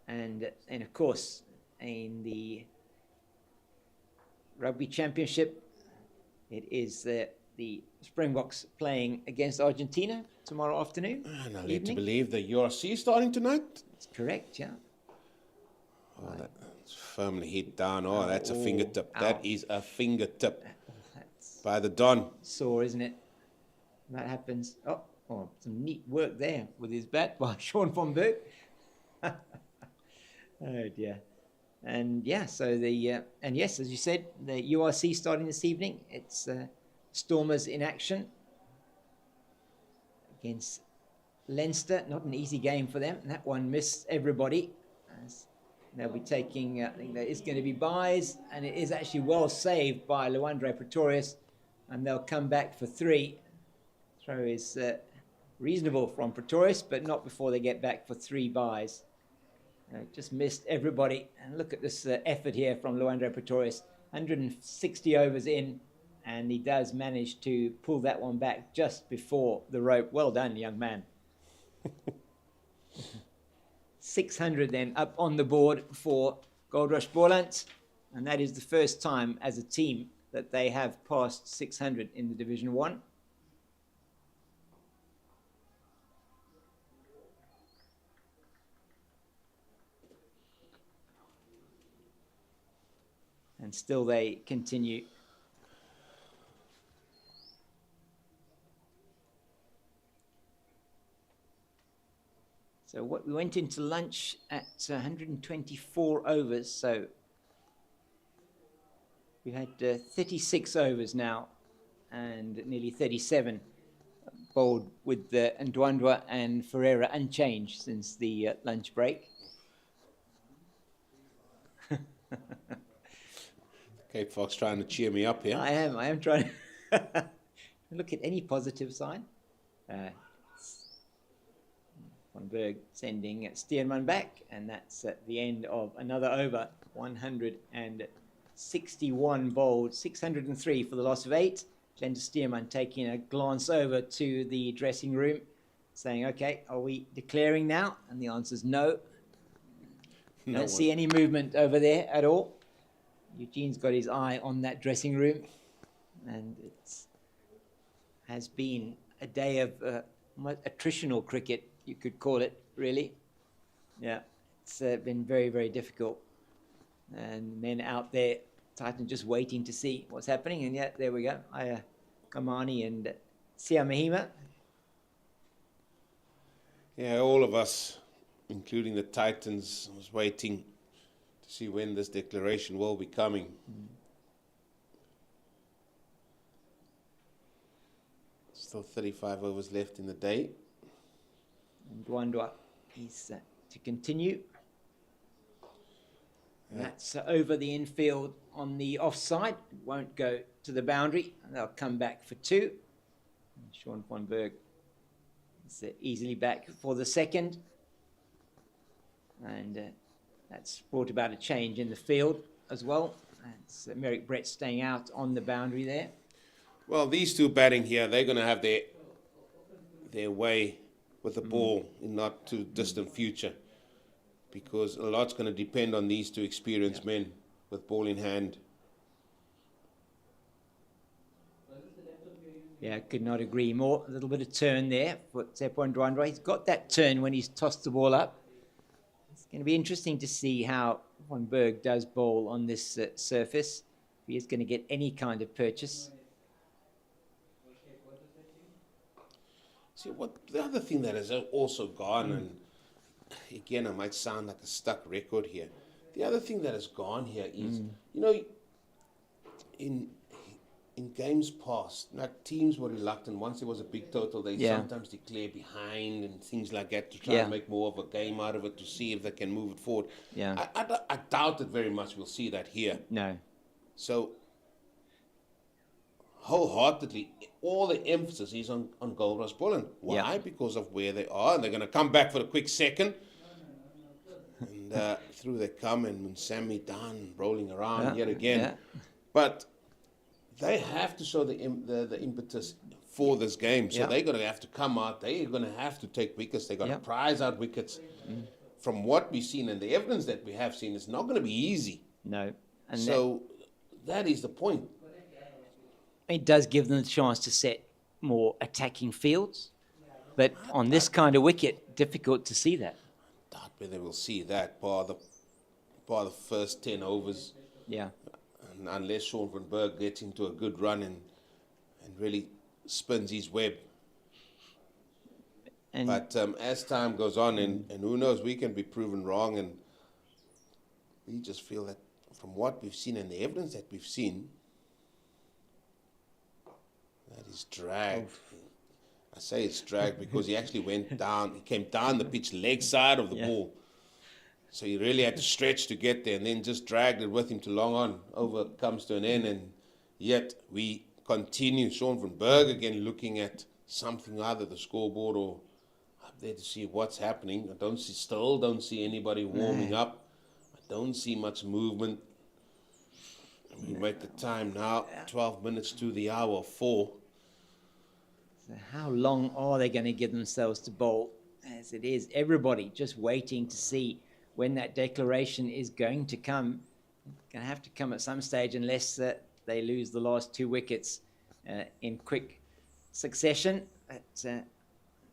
And of course, in the Rugby Championship, it is the Springboks playing against Argentina tomorrow afternoon. And I need to believe the URC starting tonight. That's correct, yeah. Oh, that's firmly hit down. Oh, that's a fingertip. That is a fingertip by the Don. Sore, isn't it? That happens. Oh, some neat work there with his bat by Sean van Berg. Oh dear. And yeah, so and yes, as you said, the URC starting this evening. It's Stormers in action against Leinster. Not an easy game for them. That one missed everybody. As they'll be taking, I think there is going to be byes, and it is actually well saved by Luandre Pretorius, and they'll come back for 3. Throw is reasonable from Pretorius, but not before they get back for 3 byes. Just missed everybody. And look at this effort here from Luandre Pretorius. 160 overs in, and he does manage to pull that one back just before the rope. Well done, young man. 600 then up on the board for Goldrush Boland, and that is the first time as a team that they have passed 600 in the Division 1. And still they continue. So we went into lunch at 124 overs. So we've had 36 overs now and nearly 37 bowled with Ndwandwe and Ferreira unchanged since the lunch break. Cape Fox trying to cheer me up here. I am trying to look at any positive sign. Van Berg sending Stearman back, and that's at the end of another over. 161 bowled, 603 for the loss of 8. Glenn Stearman taking a glance over to the dressing room, saying, okay, are we declaring now? And the answer is no. Don't see any movement over there at all. Eugene's got his eye on that dressing room, and it has been a day of attritional cricket, you could call it, really. Yeah, it's been very, very difficult. And men out there, Titan just waiting to see what's happening. And yeah, there we go. Kamani and Sia Mahima. Yeah, all of us, including the Titans, was waiting to see when this declaration will be coming. Still 35 overs left in the day. And Dwandwa is to continue. Yeah. That's over the infield on the offside. It won't go to the boundary. They'll come back for 2. And Sean Van Berg is easily back for the second. And that's brought about a change in the field as well. It's Merrick Brett staying out on the boundary there. Well, these two batting here, they're going to have their way with the ball in not too distant future, because a lot's going to depend on these two experienced men with ball in hand. Yeah, could not agree more. A little bit of turn there for Tsepo Ndwandwe. He's got that turn when he's tossed the ball up. It's going to be interesting to see how Van Berg does bowl on this surface. If he is going to get any kind of purchase. See, the other thing that has also gone, and again, I might sound like a stuck record here. The other thing that has gone here is, in games past, like teams were reluctant. Once there was a big total, they sometimes declare behind and things like that to try and make more of a game out of it, to see if they can move it forward. Yeah. I doubt it very much we'll see that here. No. So, wholeheartedly, all the emphasis is on Goldrush Boland. Why? Yeah. Because of where they are, and they're going to come back for a quick second. And through they come, and Sammy down, rolling around yet again. Yeah. But they have to show the impetus for this game. So they're going to have to come out. They're going to have to take wickets. They're going to prize out wickets. From what we've seen and the evidence that we have seen, it's not going to be easy. No. And so that is the point. It does give them the chance to set more attacking fields. But on this kind of wicket, difficult to see that. Doubt whether we'll see that bar the first 10 overs. Yeah. And unless Sean Van Berg gets into a good run and really spins his web. But as time goes on, and who knows, we can be proven wrong, and we just feel that from what we've seen and the evidence that we've seen, that is dragged. I say it's dragged because he actually went down, he came down the pitch leg side of the ball. So he really had to stretch to get there, and then just dragged it with him to long on. Over comes to an end, and yet we continue. Sean Van Berg again looking at something, either the scoreboard or up there to see what's happening. I still don't see anybody warming up. I don't see much movement. We make the time now, 12 minutes to the hour 4. So how long are they going to give themselves to bowl? As it is, everybody just waiting to see when that declaration is going to come. It's going to have to come at some stage, unless they lose the last 2 wickets in quick succession. It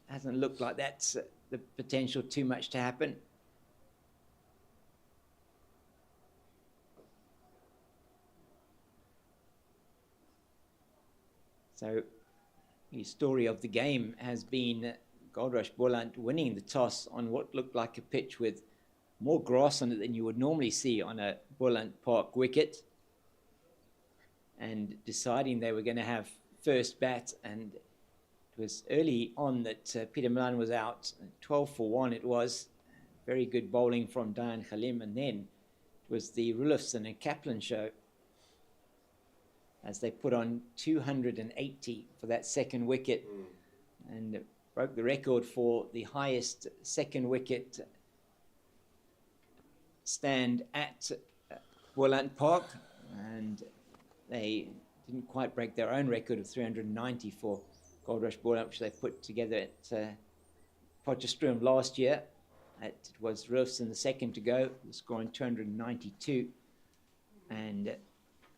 hasn't looked like that's the potential too much to happen. So the story of the game has been Goldrush Boland winning the toss on what looked like a pitch with more grass on it than you would normally see on a Boland Park wicket, and deciding they were going to have first bat. And it was early on that Peter Milan was out. 12 for 1 it was. Very good bowling from Diane Khalim, and then was the Rulofsson and Kaplan show, as they put on 280 for that second wicket and broke the record for the highest second wicket stand at Boland Park, and they didn't quite break their own record of 390 for Goldrush Boland, which they put together at Potchefstroom last year. It was Rulofsson the second to go, scoring 292, and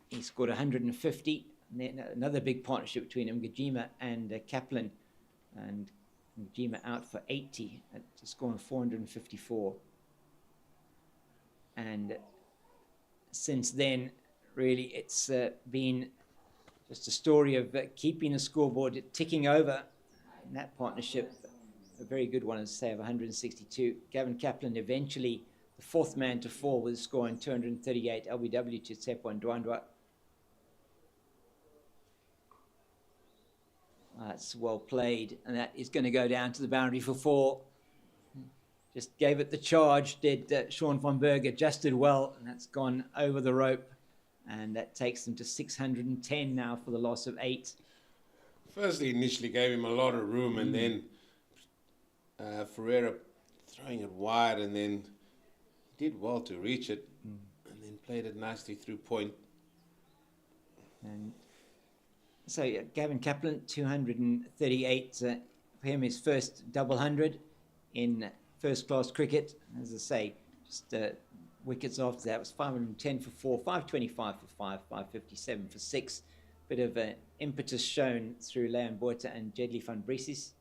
he scored 150. And then another big partnership between Mgijima and Kaplan, and Mgijima out for 80, scoring 454. And since then, really, it's been just a story of keeping a scoreboard ticking over in that partnership. A very good one, as I say, of 162. Gavin Kaplan eventually the fourth man to fall with a score in 238 LBW to Tsepo Ndwandwe. That's well played, and that is going to go down to the boundary for 4. Just gave it the charge, did Sean van Berg, adjusted well, and that's gone over the rope, and that takes them to 610 now for the loss of 8. Firstly, initially gave him a lot of room, and then Ferreira throwing it wide, and then did well to reach it, and then played it nicely through point. And so Gavin Kaplan, 238 for him, his first double 100 in first-class cricket. As I say, just wickets after that was 510 for 4, 525 for 5, 557 for 6. Bit of impetus shown through Leon Botha and Jedley van Brieses.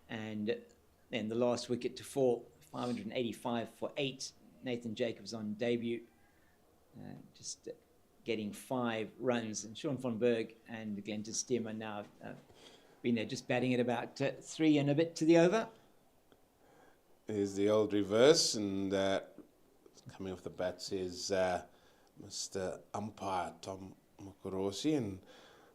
And then the last wicket to fall, 585 for 8. Nathan Jacobs on debut, just getting 5 runs. And Sean van Berg and Glenn Steerman now been there, just batting at about 3 and a bit to the over. Here's the old reverse, and coming off the bat says Mr. Umpire Tom Mokorosi, and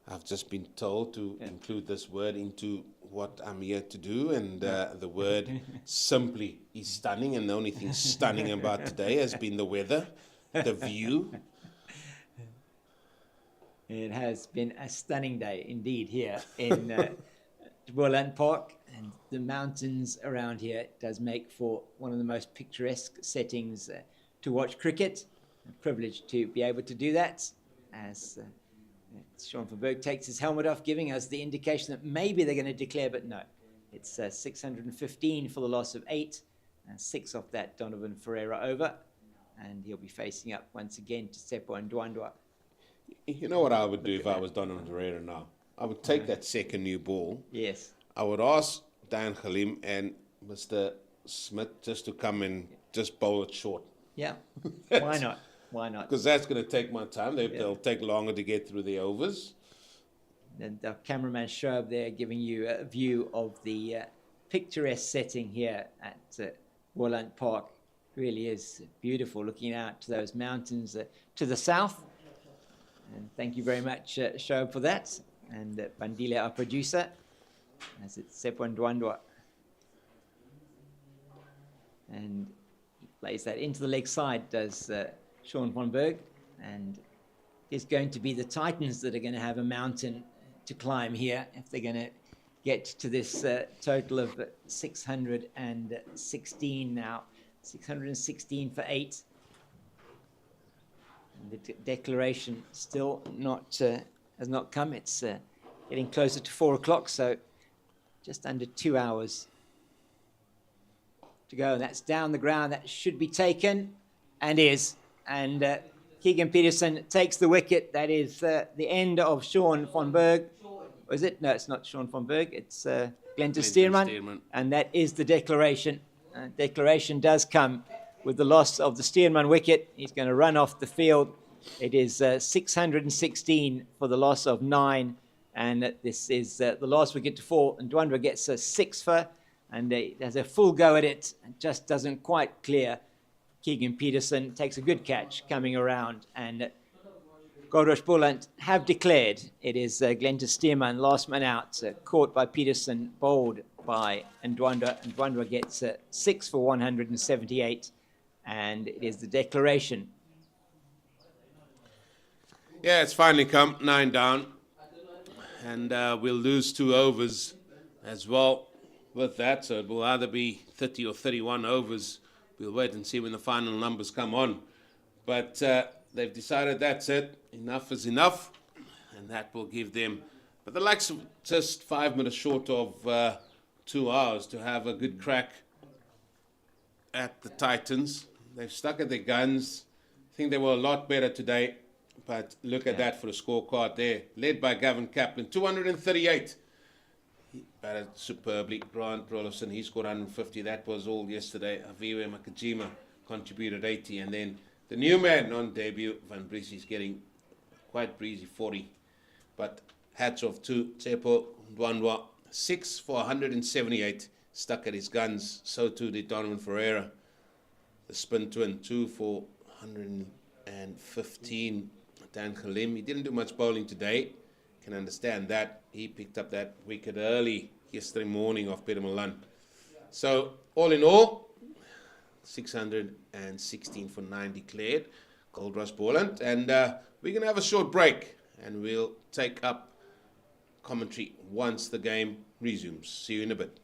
I've just been told to include this word into what I'm here to do, and the word simply is stunning, and the only thing stunning about today has been the weather, the view. It has been a stunning day indeed here in Boland Park, and the mountains around here does make for one of the most picturesque settings to watch cricket. A privilege to be able to do that, as Sean van Berg takes his helmet off, giving us the indication that maybe they're going to declare, but no. It's 615 for the loss of 8, and 6 off that Donovan Ferreira over, and he'll be facing up once again to Tsepo Ndwandwe. You know what I would do if I was Donovan Ferreira now? I would take that second new ball. Yes. I would ask Dan Khalim and Mr. Smith just to come and just bowl it short. Yeah. Why not? Why not? Because that's going to take my time. They'll take longer to get through the overs. And the cameraman Shoaib there giving you a view of the picturesque setting here at Boland Park. Really is beautiful, looking out to those mountains to the south. And thank you very much, Shoaib, for that. And Bandile, our producer, as it's Tsepo Ndwandwe. And he plays that into the leg side, does Sean van Berg. And it's going to be the Titans that are going to have a mountain to climb here if they're going to get to this total of 616 now. 616 for 8. And the declaration still has not come. It's getting closer to 4 o'clock, so just under 2 hours to go. And that's down the ground. That should be taken, and is. And Keegan Peterson takes the wicket. That is the end of Sean van Berg. Or is it? No, it's not Sean van Berg. It's Glenn Steerman. And that is the declaration. Declaration does come with the loss of the Steerman wicket. He's going to run off the field. It is 616 for the loss of 9. And this is the last wicket to fall. And Ndwandwe gets a 6 for, and has a full go at it. And just doesn't quite clear. Keegan Peterson takes a good catch coming around. And Goldrush Boland have declared. It is Glenn Steerman, last man out, caught by Peterson, bowled by Ndwandwe. Ndwandwe gets 6 for 178. and it is the declaration. Yeah, it's finally come, 9 down. And we'll lose 2 overs as well with that. So it will either be 30 or 31 overs. We'll wait and see when the final numbers come on. But they've decided that's it. Enough is enough. And that will give them, but the likes of just 5 minutes short of 2 hours to have a good crack at the Titans. They've stuck at their guns. I think they were a lot better today. But look at that for the scorecard there. Led by Gavin Kaplan, 238. He batted superbly. Grant Rollison, he scored 150. That was all yesterday. Aviwe Makajima contributed 80. And then the new man on debut, Van Breesy's getting quite breezy 40. But hats off to Tsepo Ndwandwa. 6 for 178. Stuck at his guns. So too did Donovan Ferreira. The spin twin, 2 for 115. Dan Khalim, he didn't do much bowling today. Can understand that. He picked up that wicket early yesterday morning off Peter Milan. So, all in all, 616 for 9 declared. Goldrush Boland. And we're going to have a short break. And we'll take up commentary once the game resumes. See you in a bit.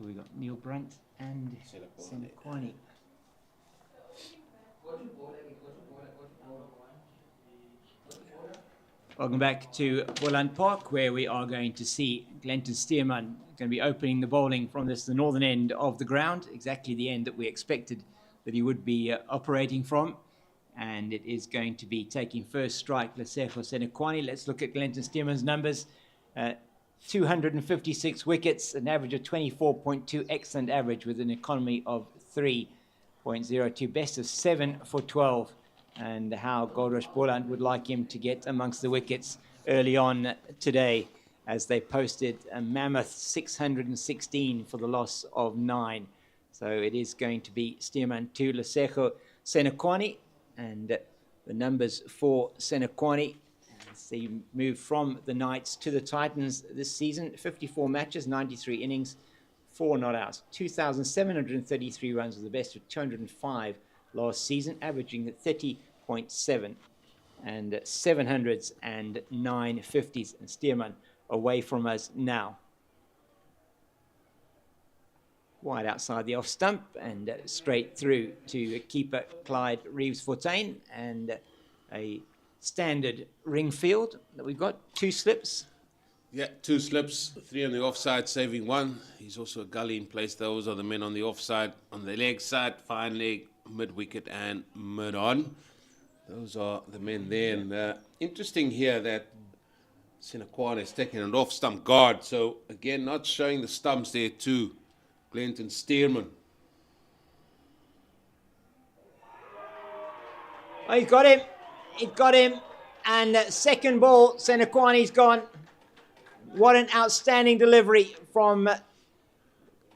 we got Neil Brunt and Senekwani. Welcome back to Boland Park, where we are going to see Glenton Stearman going to be opening the bowling from the northern end of the ground, exactly the end that we expected that he would be operating from. And it is going to be taking first strike, Lesego Senekwani. Let's look at Glenton Stearman's numbers. 256 wickets, an average of 24.2, excellent average with an economy of 3.02, best of 7 for 12. And how Goldrush Boland would like him to get amongst the wickets early on today, as they posted a mammoth 616 for the loss of 9. So it is going to be Stearman to Lesego Senekwani, and the numbers for Senekwani. So you move from the Knights to the Titans this season. 54 matches, 93 innings, 4 not outs. 2,733 runs was the best of 205 last season, averaging at 30.7 and 700s and 950s. And Stearman away from us now. Wide outside the off stump and straight through to keeper Clyde Reeves-Fortain, and a standard ring field that we've got. 2 slips. Yeah, 2 slips, 3 on the offside, saving 1. He's also a gully in place. Those are the men on the offside, on the leg side, fine leg, mid wicket and mid on. Those are the men there. And interesting here that Senekwani is taking an off stump guard. So again, not showing the stumps there to Glenton Stearman. Oh, he got him. He got him. And second ball, Senekwani's gone. What an outstanding delivery from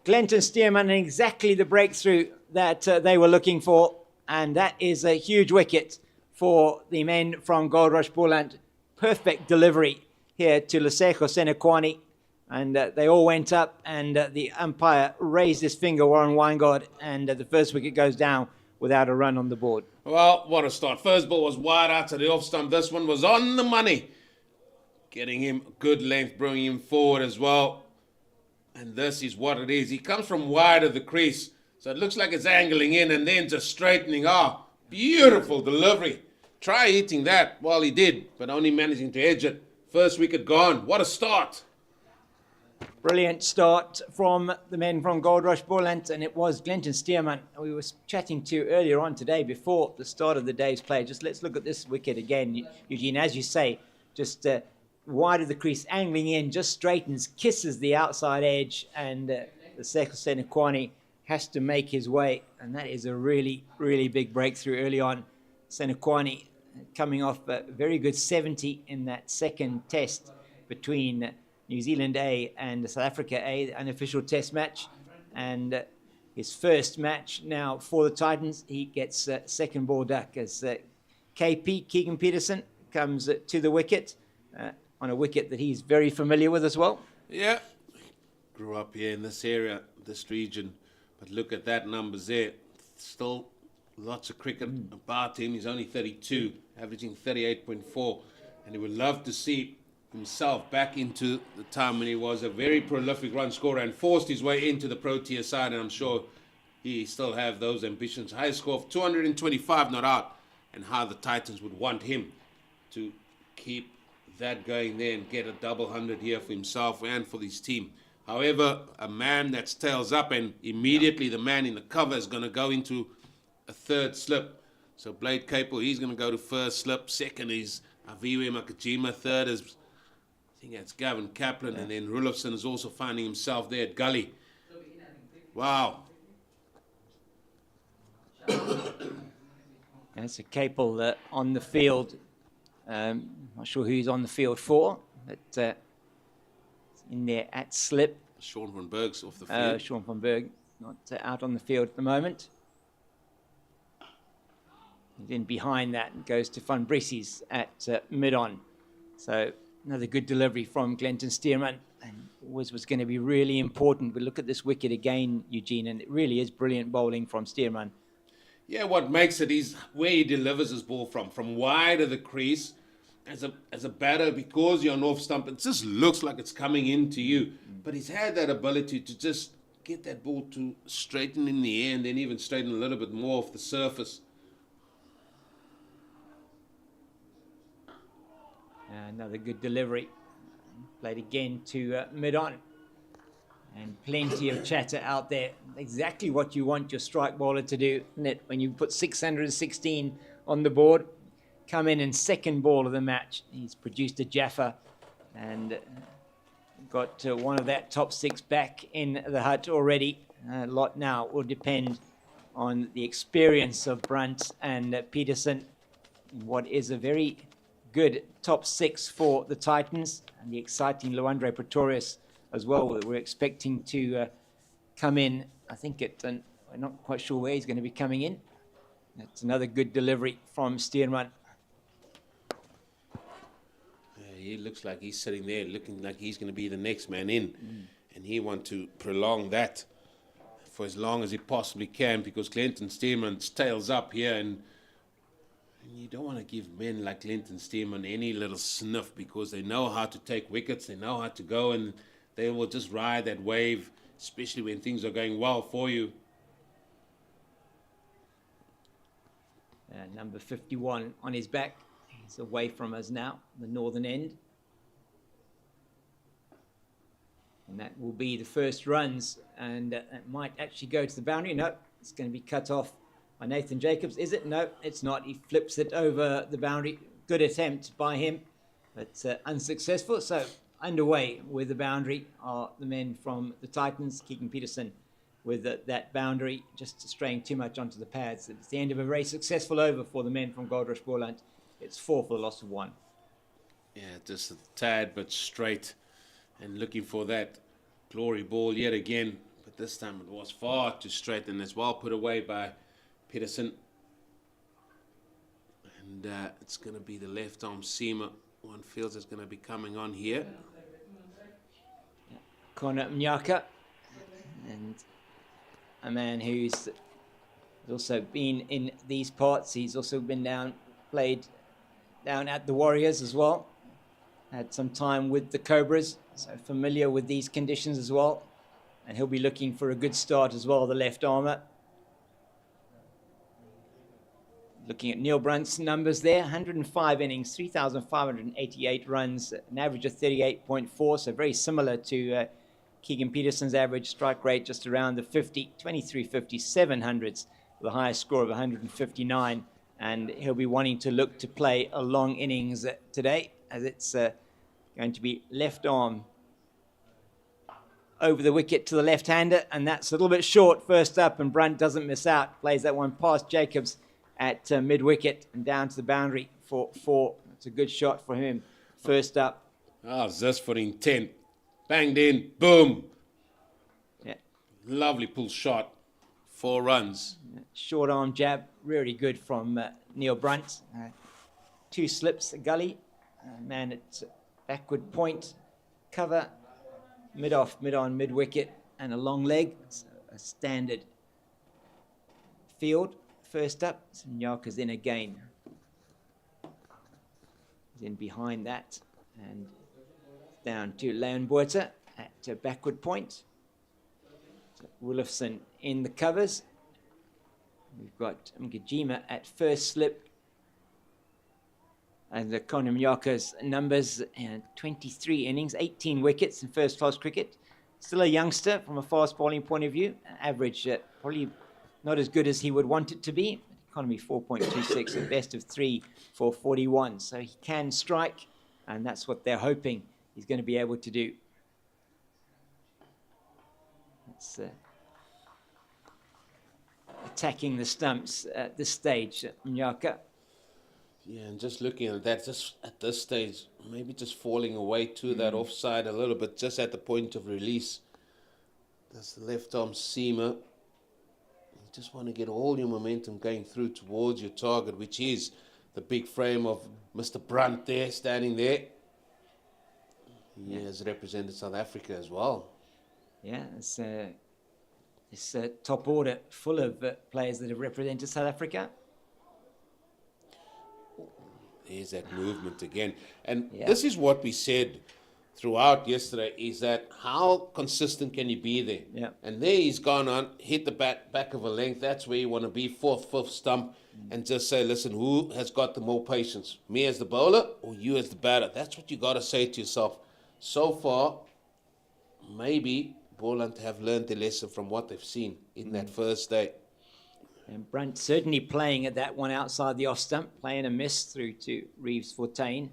Glenton Stearman, and exactly the breakthrough that they were looking for. And that is a huge wicket for the men from Goldrush Boland. Perfect delivery here to Lesego Senekwani. And they all went up, and the umpire raised his finger, Warren Weingard, and the first wicket goes down without a run on the board. Well, what a start. First ball was wide out to the off stump. This one was on the money. Getting him good length, bringing him forward as well. And this is what it is. He comes from wide of the crease, so it looks like it's angling in and then just straightening. Beautiful delivery. Try hitting that. Well, he did, but only managing to edge it. First wicket gone. What a start. Brilliant start from the men from Goldrush Boland, and it was Glenton Stearman we were chatting to earlier on today before the start of the day's play. Just let's look at this wicket again, Eugene. As you say, just wide of the crease, angling in, just straightens, kisses the outside edge, and Lesego Senekwani has to make his way, and that is a really, really big breakthrough early on. Senekwani coming off a very good 70 in that second test between New Zealand A and South Africa A, the unofficial test match, and his first match now for the Titans. He gets second ball duck as KP, Keegan Peterson, comes to the wicket on a wicket that he's very familiar with as well. Yeah, grew up here in this area, this region, but look at that numbers there. Still lots of cricket about him. He's only 32, averaging 38.4, and he would love to see himself back into the time when he was a very prolific run scorer and forced his way into the Protea side, and I'm sure he still have those ambitions. High score of 225 not out, and how the Titans would want him to keep that going there and get a double 100 here for himself and for his team. However, a man that's tails up, and immediately the man in the cover is going to go into a third slip. So Blade Capel, he's going to go to first slip. Second is Aviwe Makajima. Third is, I think that's Gavin Kaplan. And then Rulofson is also finding himself there at Gully. Wow. That's a Capel on the field. Not sure who he's on the field for, but in there at slip. Sean van Berg's off the field. Sean van Berg not out on the field at the moment. And then behind that goes to Van Brieses at mid-on. So another good delivery from Glenton Stearman, and was going to be really important. But look at this wicket again, Eugene, and it really is brilliant bowling from Stearman. Yeah, what makes it is where he delivers his ball from wide of the crease. As a batter, because you're on off stump, it just looks like it's coming into you. But he's had that ability to just get that ball to straighten in the air and then even straighten a little bit more off the surface. Another good delivery. Played again to mid-on. And plenty of chatter out there. Exactly what you want your strike bowler to do, isn't it? When you put 616 on the board, come in second ball of the match. He's produced a Jaffa and got one of that top 6 back in the hut already. A lot now will depend on the experience of Brunt and Peterson. What is a very good top 6 for the Titans, and the exciting Luandre Pretorius as well, that we're expecting to come in. I think we're not quite sure where he's going to be coming in. That's another good delivery from Stearman. He looks like he's sitting there looking like he's going to be the next man in. And he wants to prolong that for as long as he possibly can, because Clinton Stearman's tails up here, and you don't want to give men like Clinton Stearman any little sniff, because they know how to take wickets, they know how to go, and they will just ride that wave, especially when things are going well for you. Number 51 on his back. He's away from us now, the northern end. And that will be the first runs, and it might actually go to the boundary. No, it's going to be cut off by Nathan Jacobs. Is it? No, it's not. He flips it over the boundary. Good attempt by him, but unsuccessful. So underway with the boundary are the men from the Titans. Keegan Peterson with that boundary, just straying too much onto the pads. It's the end of a very successful over for the men from Goldrush Boland. It's 4 for the loss of 1. Yeah, just a tad but straight, and looking for that glory ball yet again, but this time it was far too straight, and it's well put away by Peterson. And it's going to be the left arm seamer. One feels it's going to be coming on here. Connor Mnyaka, and a man who's also been in these parts. He's also been played down at the Warriors as well. Had some time with the Cobras, so familiar with these conditions as well. And he'll be looking for a good start as well, the left armour. Looking at Neil Brunt's numbers there, 105 innings, 3,588 runs, an average of 38.4, so very similar to Keegan Peterson's average strike rate, just around the 50, 23 57 hundreds, with a highest score of 159. And he'll be wanting to look to play a long innings today, as it's going to be left arm over the wicket to the left-hander, and that's a little bit short first up, and Brunt doesn't miss out, plays that one past Jacobs at mid-wicket and down to the boundary for 4. It's a good shot for him first up. Ah, just for intent. Banged in, boom. Yeah. Lovely pull shot. 4 runs. Short arm jab, really good from Neil Brunt. 2 slips, a gully, man at backward point, cover, mid-off, mid-on, mid-wicket, and a long leg. So a standard field. First up, Mnyaka's in again. He's in behind that, and down to Leon Buerta at backward point. So Willifson in the covers. We've got Mgijima at first slip. And the Connor Mnyaka's numbers, 23 innings, 18 wickets in first-class cricket. Still a youngster from a fast bowling point of view. Average probably not as good as he would want it to be. Economy 4.26, a best of 3 for 41. So he can strike, and that's what they're hoping he's going to be able to do. That's attacking the stumps at this stage, Mnyaka. Yeah, and just looking at that, just at this stage, maybe just falling away to that offside a little bit, just at the point of release. That's the left arm seamer. You just want to get all your momentum going through towards your target, which is the big frame of Mr. Brunt there, standing there. He has represented South Africa as well. Yeah, it's a top order full of players that have represented South Africa. There's that movement again. And this is what we said throughout yesterday is that how consistent can you be there? Yeah. And there he's gone on, hit the back of a length. That's where you want to be, fourth, fifth stump, and just say, listen, who has got the more patience? Me as the bowler or you as the batter? That's what you got to say to yourself. So far, maybe Boland have learned the lesson from what they've seen in that first day. And Brunt certainly playing at that one outside the off stump, playing a miss through to Reeves Fortain.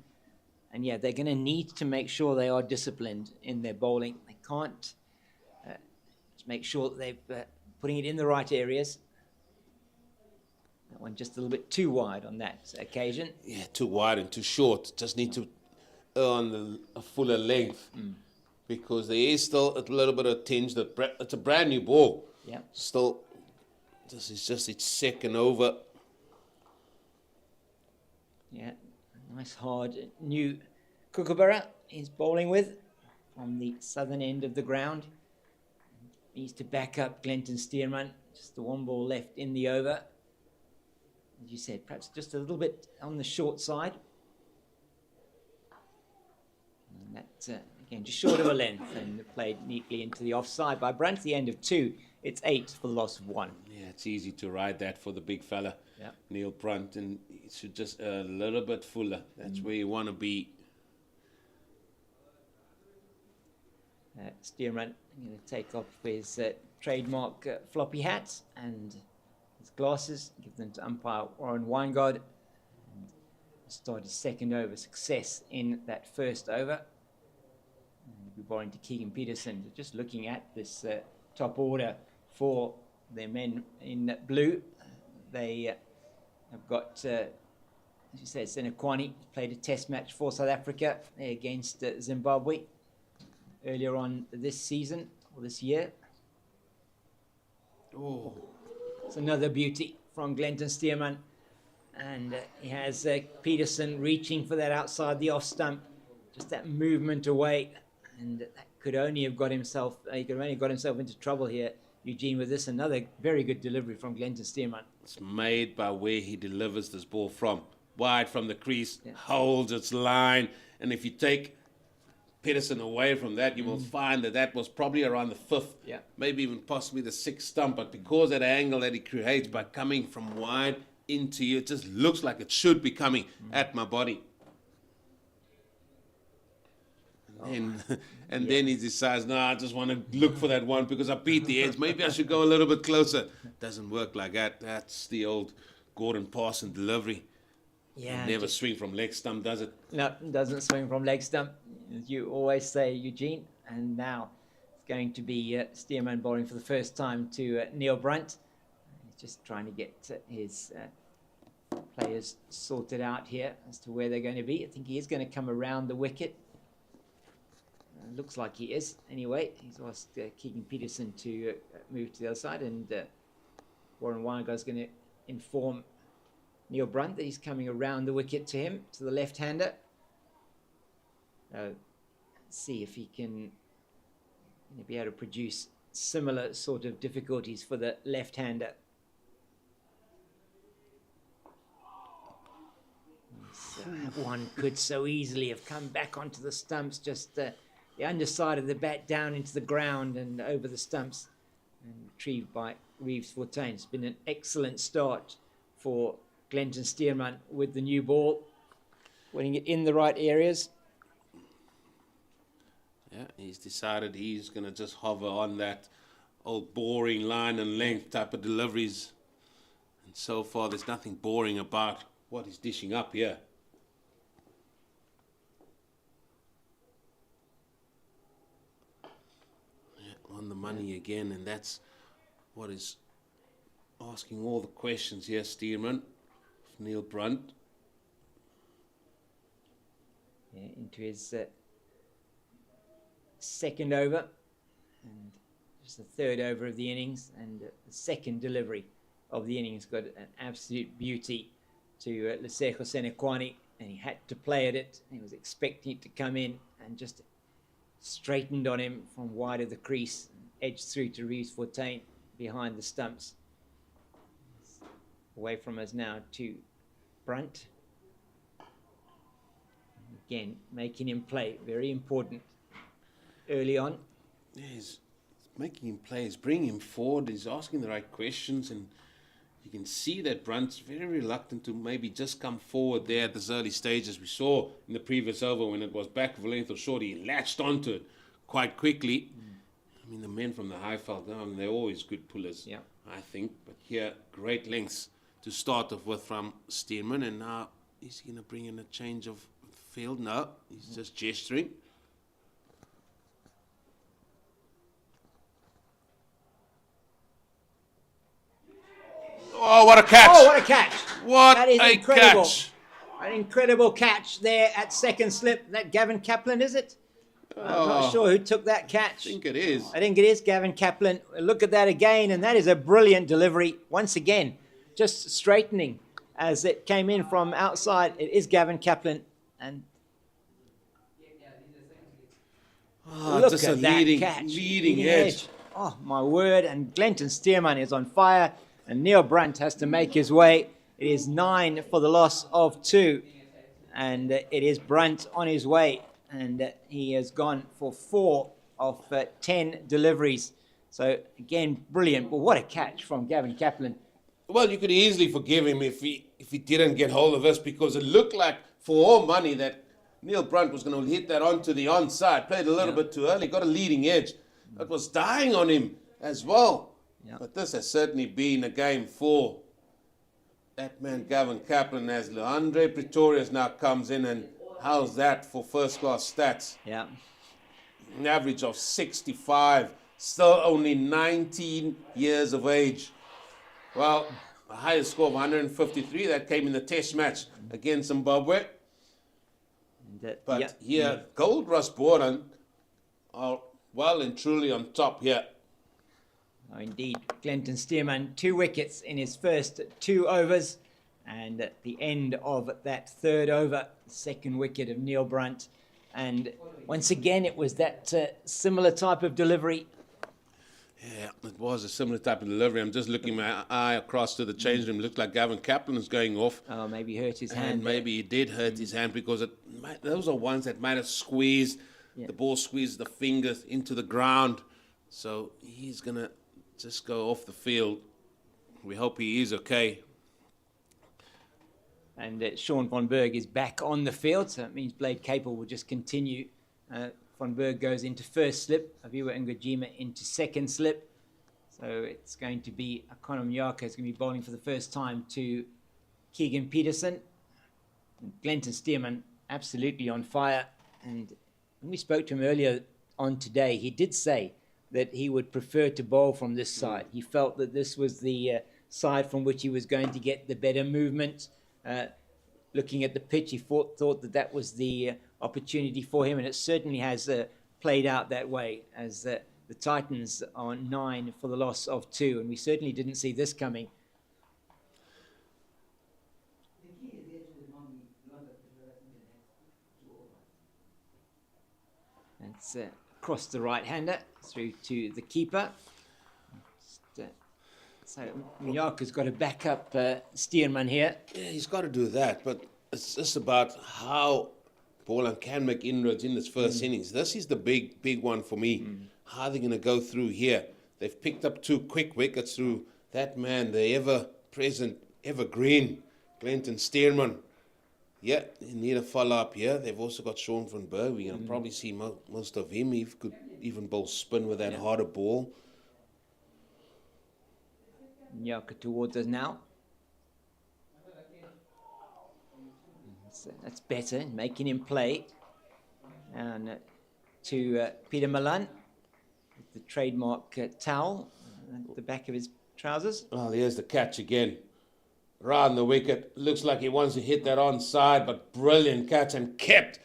And yeah, they're going to need to make sure they are disciplined in their bowling. They can't just make sure that they're putting it in the right areas. That one just a little bit too wide on that occasion. Yeah, too wide and too short. Just need to earn a fuller length because there is still a little bit of tinge. It's a brand new ball. Yeah. Still, this is just its second over. Yeah, nice hard new Kookaburra he's bowling with from the southern end of the ground. Needs to back up Glenton Stearman. Just the one ball left in the over. As you said, perhaps just a little bit on the short side. And that, again, just short of a length and played neatly into the offside by Brunt. The end of 2. It's 8 for the loss of 1. Yeah, it's easy to ride that for the big fella, Neil Brunt, and it should just a little bit fuller. That's where you want to be. Stearman going to take off his trademark floppy hat and his glasses, give them to umpire Warren Weingard, and start his second over. Success in that first over. And we'll be bowling to Keegan Peterson. Just looking at this top order for their men in blue. They have got, as you said, Senekwani played a test match for South Africa against Zimbabwe earlier on this season, or this year. Oh, It's another beauty from Glenton Stearman. And he has Peterson reaching for that outside the off stump. Just that movement away. And that could only have got himself, he could have only got himself into trouble here, Eugene, with this. Another very good delivery from Glenton Stearman. it's made by where he delivers this ball from. Wide from the crease, holds its line, and if you take Peterson away from that, you will find that that was probably around the 5th, maybe even possibly the 6th stump. But because that angle that he creates by coming from wide into you, it just looks like it should be coming at my body. And then he decides, no, I just want to look for that one because I beat the edge. Maybe I should go a little bit closer. Doesn't work like that. That's the old Gordon Parson delivery. Yeah, Never swing from leg stump, does it? No, it doesn't swing from leg stump, as you always say, Eugene. And now it's going to be Stearman bowling for the first time to Neil Brunt. He's just trying to get his players sorted out here as to where they're going to be. I think he is going to come around the wicket. Looks like he is. Anyway, he's asked Keegan Peterson to move to the other side, and Warren Weingard is going to inform Neil Brunt that he's coming around the wicket to him, to the left-hander. Let's see if he can be able to produce similar sort of difficulties for the left-hander. So that one could so easily have come back onto the stumps, just the underside of the bat down into the ground and over the stumps, and retrieved by Reeves Fortain. It's been an excellent start for Glenton Stearman with the new ball, putting it in the right areas. Yeah, he's decided he's going to just hover on that old boring line and length type of deliveries. And so far, there's nothing boring about what he's dishing up here. Yeah, on the money again, and that's what is asking all the questions here, Stearman. Neil Brunt. Yeah, into his second over, and just the third over of the innings, and the second delivery of the innings got an absolute beauty to Lesego Senekwani, and he had to play at it. He was expecting it to come in, and just straightened on him from wide of the crease, edged through to Reeves Fortain behind the stumps. Away from us now to Brunt. Again, making him play, very important early on. Yeah, he's making him play, he's bringing him forward, he's asking the right questions, and you can see that Brunt's very reluctant to maybe just come forward there at this early stages. We saw in the previous over when it was back of a length or short, he latched onto it quite quickly. I mean, the men from the high felt down, they're always good pullers, Yeah. I think. But here, great lengths to start off with from Stearman, and now he's going to bring in a change of field. No, he's just gesturing. Oh, what a catch! Oh, what a catch! What That is a incredible. catch! An incredible catch there at second slip. That Gavin Kaplan, is it? I'm not sure who took that catch. I think it is. I think it is Gavin Kaplan. Look at that again, and that is a brilliant delivery. Once again, just straightening as it came in from outside. It is Gavin Kaplan, and look just a at that leading, catch. leading edge. Oh, my word. And Glenton Stearman is on fire, and Neil Brunt has to make his way. It is 9 for the loss of 2, and it is Brunt on his way, and he has gone for 4 of 10 deliveries. So, again, brilliant. But what a catch from Gavin Kaplan. Well, you could easily forgive him if he didn't get hold of us, because it looked like for all money that Neil Brunt was going to hit that onto the onside. Played a little bit too early, got a leading edge. It was dying on him as well. Yeah. But this has certainly been a game for that man Gavin Kaplan, as Leandre Pretorius now comes in, and how's that for first class stats? Yeah. An average of 65, still only 19 years of age. Well, a highest score of 153, that came in the test match against Zimbabwe. But here, Goldrush Boland are well and truly on top here. Oh, indeed, Glenton Stearman, 2 wickets in his first 2 overs, and at the end of that 3rd over, 2nd wicket of Neil Brunt. And once again, it was that similar type of delivery. Yeah, it was a similar type of delivery. I'm just looking my eye across to the change room. Looked like Gavin Kaplan was going off. Oh, maybe hurt his hand. And maybe he did hurt his hand, because those are ones that might have squeezed, the ball squeezed the fingers into the ground. So he's going to just go off the field. We hope he is okay. And Sean von Berg is back on the field, so it means Blade Capel will just continue. Von Berg goes into first slip, Aviwa Ngajima into second slip. So it's going to be Akona Mnyaka is going to be bowling for the first time to Keegan Peterson. And Glenton Stearman absolutely on fire. And when we spoke to him earlier on today, he did say that he would prefer to bowl from this side. He felt that this was the side from which he was going to get the better movement. Looking at the pitch, he thought that was the opportunity for him, and it certainly has played out that way, as the Titans are 9 for the loss of 2, and we certainly didn't see this coming. That's across the right-hander through to the keeper. So Mnyaka's got to back up Stearman here. Yeah, he's got to do that, but it's just about how Boland can make inroads in this first innings. This is the big one for me. How are they going to go through here? They've picked up 2 quick wickets through that man, the ever-present, evergreen, Glenton Stearman. Yeah, they need a follow-up here. They've also got Sean van Berg. We're going to probably see most of him. He could even bowl spin with that harder ball. Mnyaka towards us now. So that's better, making him play. And to Peter Malan with the trademark towel at the back of his trousers. Oh, there's the catch again. Round the wicket. Looks like he wants to hit that onside, but brilliant catch and kept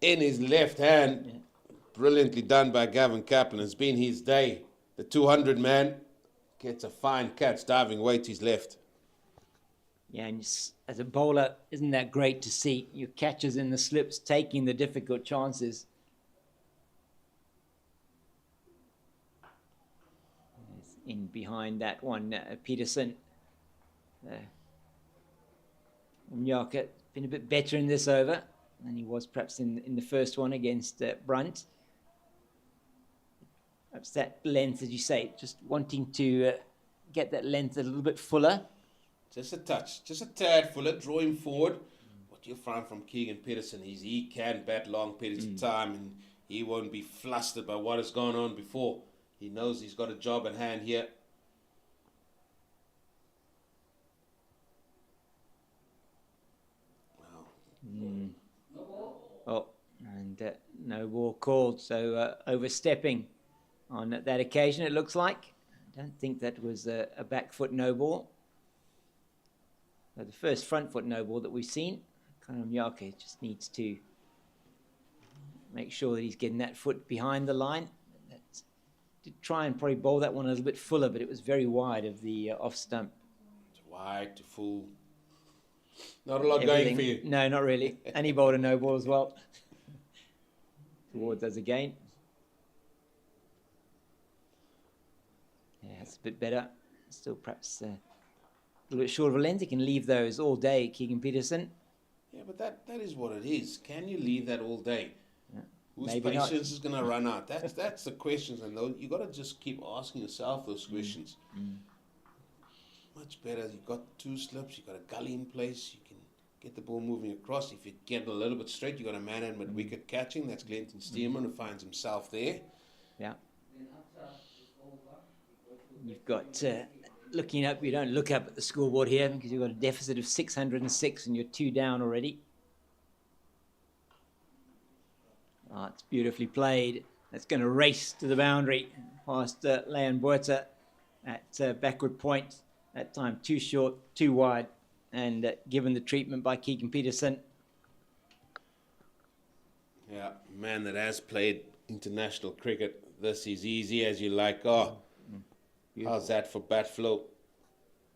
in his left hand. Yeah. Brilliantly done by Gavin Kaplan. It's been his day. The 200 man gets a fine catch, diving way to his left. Yeah, and as a bowler, isn't that great to see your catchers in the slips taking the difficult chances? In behind that one, Peterson. Mnyaka been a bit better in this over. than he was perhaps in the first one against Brunt. Perhaps that length, as you say, just wanting to get that length a little bit fuller. Just a touch, just a tad fuller, draw him forward. What you'll find from Keegan Peterson is he can bat long periods of time, and he won't be flustered by what has gone on before. He knows he's got a job at hand here. Oh, and no ball called, so overstepping on that occasion, it looks like. I don't think that was a back foot no ball. So the first front foot no ball that we've seen. Kanamyake just needs to make sure that he's getting that foot behind the line. Did try and probably bowl that one a little bit fuller, but it was very wide of the off stump. It's wide to full. Not a lot going for you. No, not really. And he bowled a no ball as well. Towards us again. Yeah, it's a bit better. Still perhaps a little bit short of a length. He can leave those all day, Keegan Peterson. Yeah, but that is what it is. Can you leave that all day? Yeah. Whose Maybe patience not. is going to run out? That's the questions, and you got to just keep asking yourself those questions. Much better. You've got two slips. You've got a gully in place. You can get the ball moving across. If you get a little bit straight, you've got a man in with wicket catching. That's Glenton Stearman who finds himself there. Yeah. You've got, looking up, you don't look up at the scoreboard here because you've got a deficit of 606 and you're 2 down already. Oh, it's beautifully played. That's going to race to the boundary past Leon Buerta at backward point. That time too short, too wide, and given the treatment by Keegan Peterson. Yeah, man that has played international cricket. This is easy as you like. Oh, how's that for bat flow?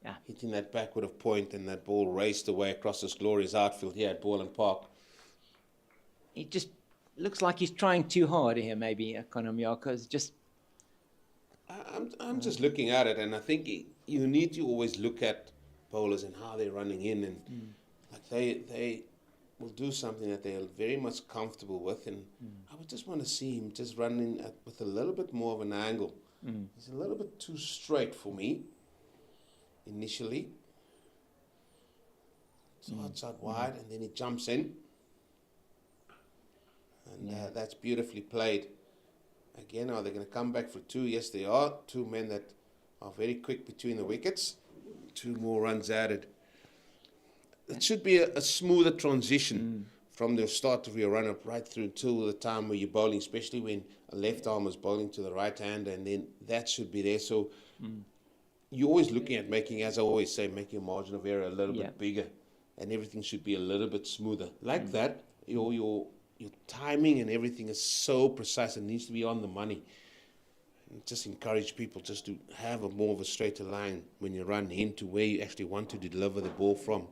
Yeah. Hitting that backward of point, and that ball raced away across this glorious outfield here at Boland Park. It just looks like he's trying too hard here, maybe, Kanamyaka. It's just... I'm just looking at it, and I think you need to always look at bowlers and how they're running in, and like they will do something that they're very much comfortable with, and I would just want to see him just running with a little bit more of an angle. He's a little bit too straight for me initially. So outside wide, and then he jumps in, and that's beautifully played. Again, are they going to come back for 2? Yes, they are. 2 men that are very quick between the wickets. 2 more runs added. It should be a smoother transition from the start of your run-up right through to the time where you're bowling, especially when a left arm is bowling to the right hand, and then that should be there. So you're always looking at making, as I always say, making a margin of error a little bit bigger, and everything should be a little bit smoother. Like that, your timing and everything is so precise. It needs to be on the money. And just encourage people just to have more of a straighter line when you run into where you actually want to deliver the ball from.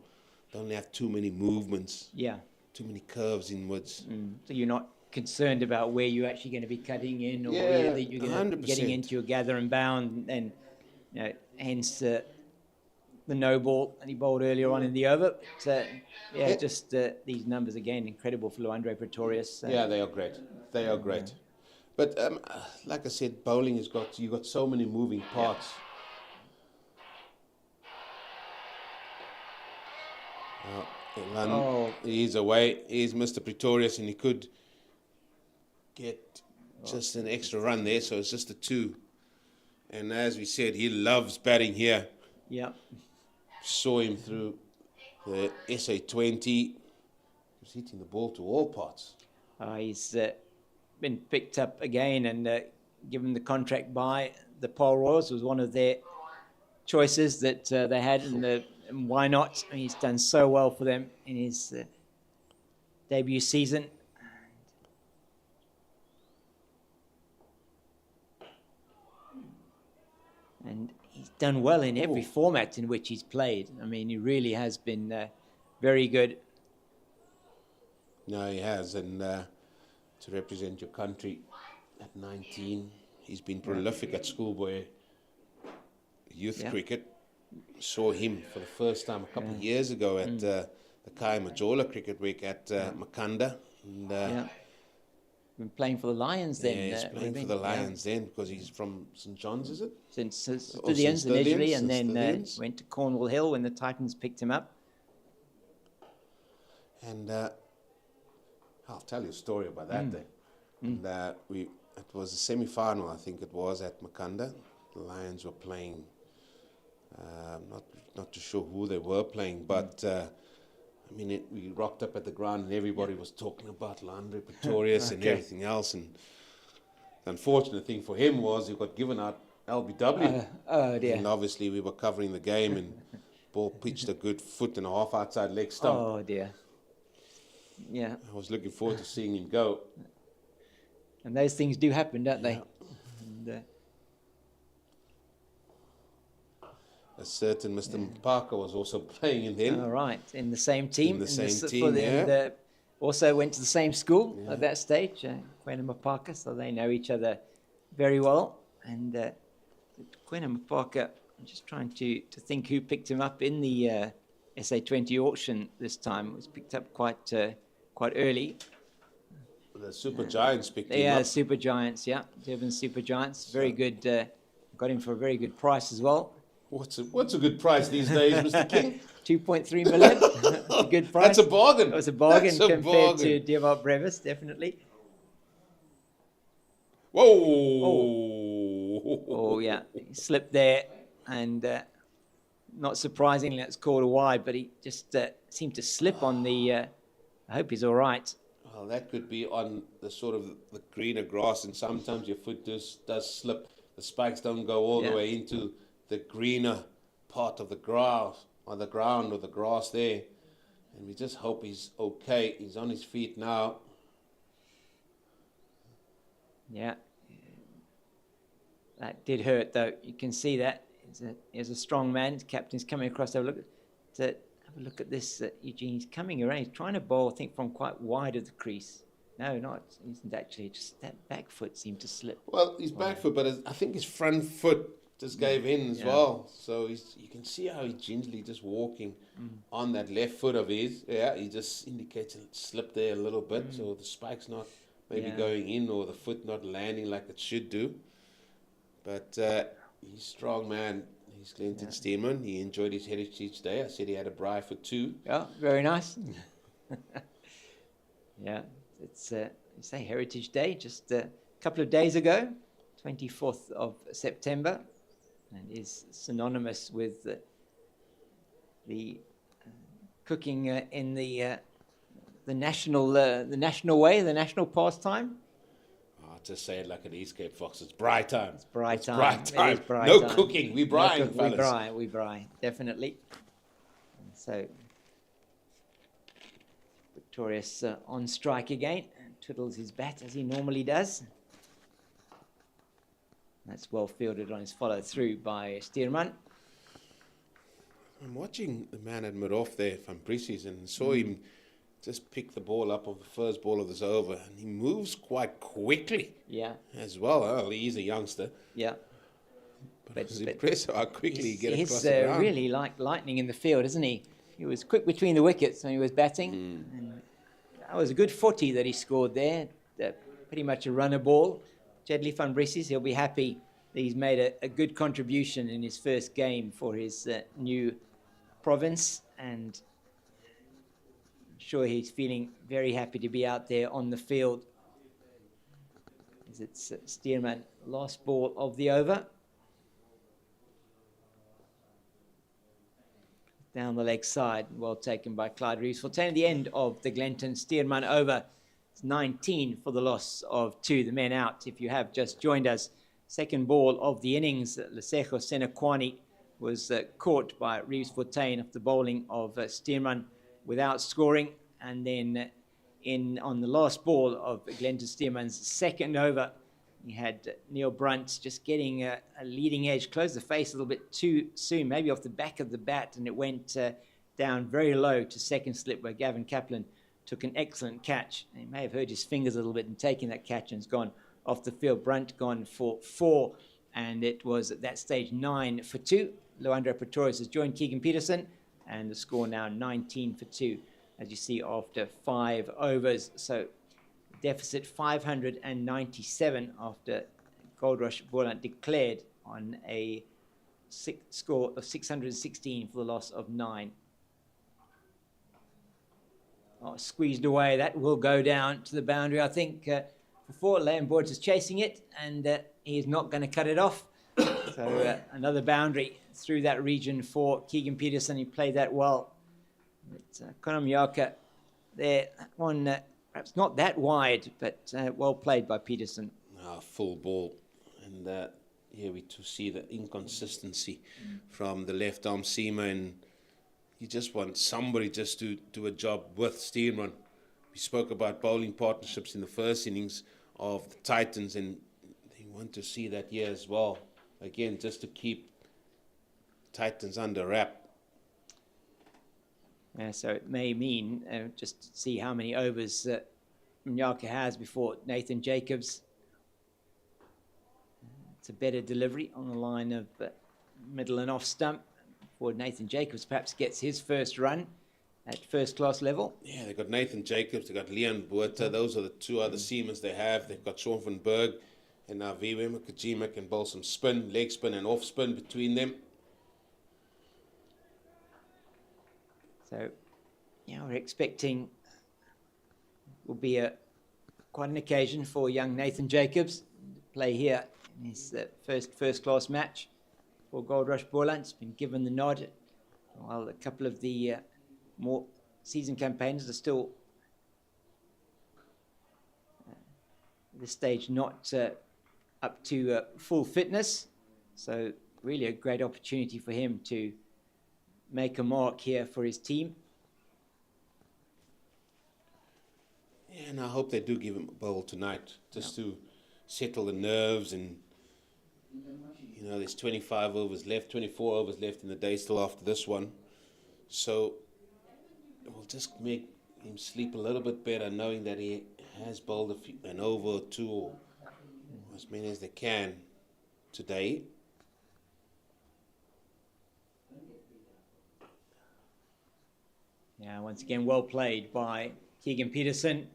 Don't have too many movements. Yeah. Too many curves inwards. So you're not concerned about where you're actually going to be cutting in, or Yeah, where you're going to be getting 100%. into your gather and bound, and hence the no ball that he bowled earlier on in the over. But, just these numbers again, incredible for Luandre Pretorius. Yeah, they are great. They are great. But like I said, bowling you've got so many moving parts. He's away. He's Mr. Pretorius, and he could get just an extra run there, so it's just a 2. And as we said, he loves batting here. Yeah. Saw him through the SA20. He was hitting the ball to all parts. He's been picked up again and given the contract by the Pole Royals. Was one of their choices that they had, and why not? He's done so well for them in his debut season. And he's done well in every format in which he's played. I mean, he really has been very good. No, he has, and to represent your country at 19, he's been prolific at schoolboy youth cricket. Saw him for the first time a couple of years ago at the the Kai Majola cricket week at Makanda. And, been playing for the Lions then. Yeah, he's playing for the Lions then because he's from St John's, is it? St Stithians initially, and then went to Cornwall Hill when the Titans picked him up. And I'll tell you a story about that day. And it was a semi-final, I think it was, at Makanda. The Lions were playing, not too sure who they were playing, but I mean, we rocked up at the ground and everybody was talking about Landry Pretorius and everything else. And the unfortunate thing for him was he got given out LBW. Oh dear. And obviously we were covering the game and ball pitched a good foot and a half outside leg stump. Oh dear. Yeah. I was looking forward to seeing him go. And those things do happen, don't they? And, a certain Mr. Parker was also playing in then. all right, in the same team. In the same team, yeah. Also went to the same school at that stage, Quena Mapaka, so they know each other very well. And Quena Mapaka, I'm just trying to think who picked him up in the SA20 auction this time. It was picked up quite early. The Super Giants picked him up. Yeah, Super Giants, Durban Super Giants. Very good, got him for a very good price as well. What's a good price these days, Mr. King? 2.3 million. A good price. That's a bargain. It was a bargain compared to Diavop Brevis, definitely. Whoa! Oh yeah, he slipped there, and not surprisingly, that's called a wide. But he just seemed to slip on the. I hope he's all right. Well, that could be on the sort of the greener grass, and sometimes your foot does slip. The spikes don't go all the way into the greener part of the grass, or the ground, or the grass there. And we just hope he's okay. He's on his feet now. Yeah. That did hurt, though. You can see that. He's a strong man. His captain's coming across. Have a look at this, Eugene. He's coming around. He's trying to bowl, I think, from quite wide of the crease. No, not. He isn't actually. Just that back foot seemed to slip. Well, his back foot, but I think his front foot just gave in as well. So you can see how he's gingerly just walking on that left foot of his. Yeah, he just indicates a slip there a little bit. So the spike's not maybe going in, or the foot not landing like it should do. But he's a strong man. He's Clinton Stearman. He enjoyed his Heritage Day. I said he had a braai for 2. Yeah, very nice. Yeah, it's you say Heritage Day just a couple of days ago, 24th of September. And is synonymous with the cooking in the national way, the national pastime. I'll just say it like an East Cape Fox. It's braai time. It's braai time. Braai time. It is braai No time. cooking. We braai, fellas. We braai, definitely. And so Victorious on strike again, and twiddles his bat as he normally does. That's well fielded on his follow through by Stearman. I'm watching the man at mid-off there, Van Briesies, and saw him just pick the ball up of the first ball of this over, and he moves quite quickly. Yeah. As well. Well, he's a youngster. Yeah. But it's impressive how quickly he gets across the ground. He's really like lightning in the field, isn't he? He was quick between the wickets when he was batting. And that was a good 40 that he scored there. Pretty much a runner ball. Jedley Van Briesies, he'll be happy that he's made a good contribution in his first game for his new province, and I'm sure he's feeling very happy to be out there on the field. As it's Stearman, last ball of the over. Down the leg side, well taken by Clyde Reeves. For 10 at the end of the Glenton Stearman over. It's 19 for the loss of 2. The men out, if you have just joined us. Second ball of the innings, Lesego Senekwani was caught by Reeves Fortuin after bowling of Stearman without scoring. And then on the last ball of Glenton Stearman's second over, he had Neil Brunt just getting a leading edge, closed the face a little bit too soon, maybe off the back of the bat, and it went down very low to second slip, where Gavin Kaplan took an excellent catch. He may have hurt his fingers a little bit in taking that catch, and has gone off the field. Brunt gone for 4, and it was at that stage 9 for 2. Luandra Pretorius has joined Keegan Peterson, and the score now 19 for 2 as you see, after 5 overs. So deficit 597 after Goldrush Boland declared on a score of 616 for the loss of 9. Oh, squeezed away. That will go down to the boundary. I think before Lamborghs is chasing it, and he is not going to cut it off. So another boundary through that region for Keegan Peterson. He played that well. Conor Mjaka there, one perhaps not that wide, but well played by Peterson. Full ball. And here we to see the inconsistency from the left arm seamer, and you just want somebody just to do a job with Steelman. We spoke about bowling partnerships in the first innings of the Titans, and they want to see that here as well. Again, just to keep Titans under wrap. So it may mean just to see how many overs Mjaka has before Nathan Jacobs. It's a better delivery on the line of middle and off stump before Nathan Jacobs perhaps gets his first run at first class level. Yeah, they've got Nathan Jacobs, they've got Leon Buerta. Those are the two other seamers they have. They've got Sean van Berg, and now Viwe Makajima can bowl some spin, leg spin and off spin between them. So, yeah, we're expecting will be quite an occasion for young Nathan Jacobs to play here in his first class match for Goldrush Boland. He's been given the nod, while a couple of the more seasoned campaigners are still at this stage not up to full fitness. So really a great opportunity for him to make a mark here for his team. Yeah, and I hope they do give him a bowl tonight, just to settle the nerves. And you know, there's 25 overs left, 24 overs left in the day still after this one. So it will just make him sleep a little bit better, knowing that he has bowled an over or two, or as many as they can today. Yeah, once again, well played by Keegan Peterson.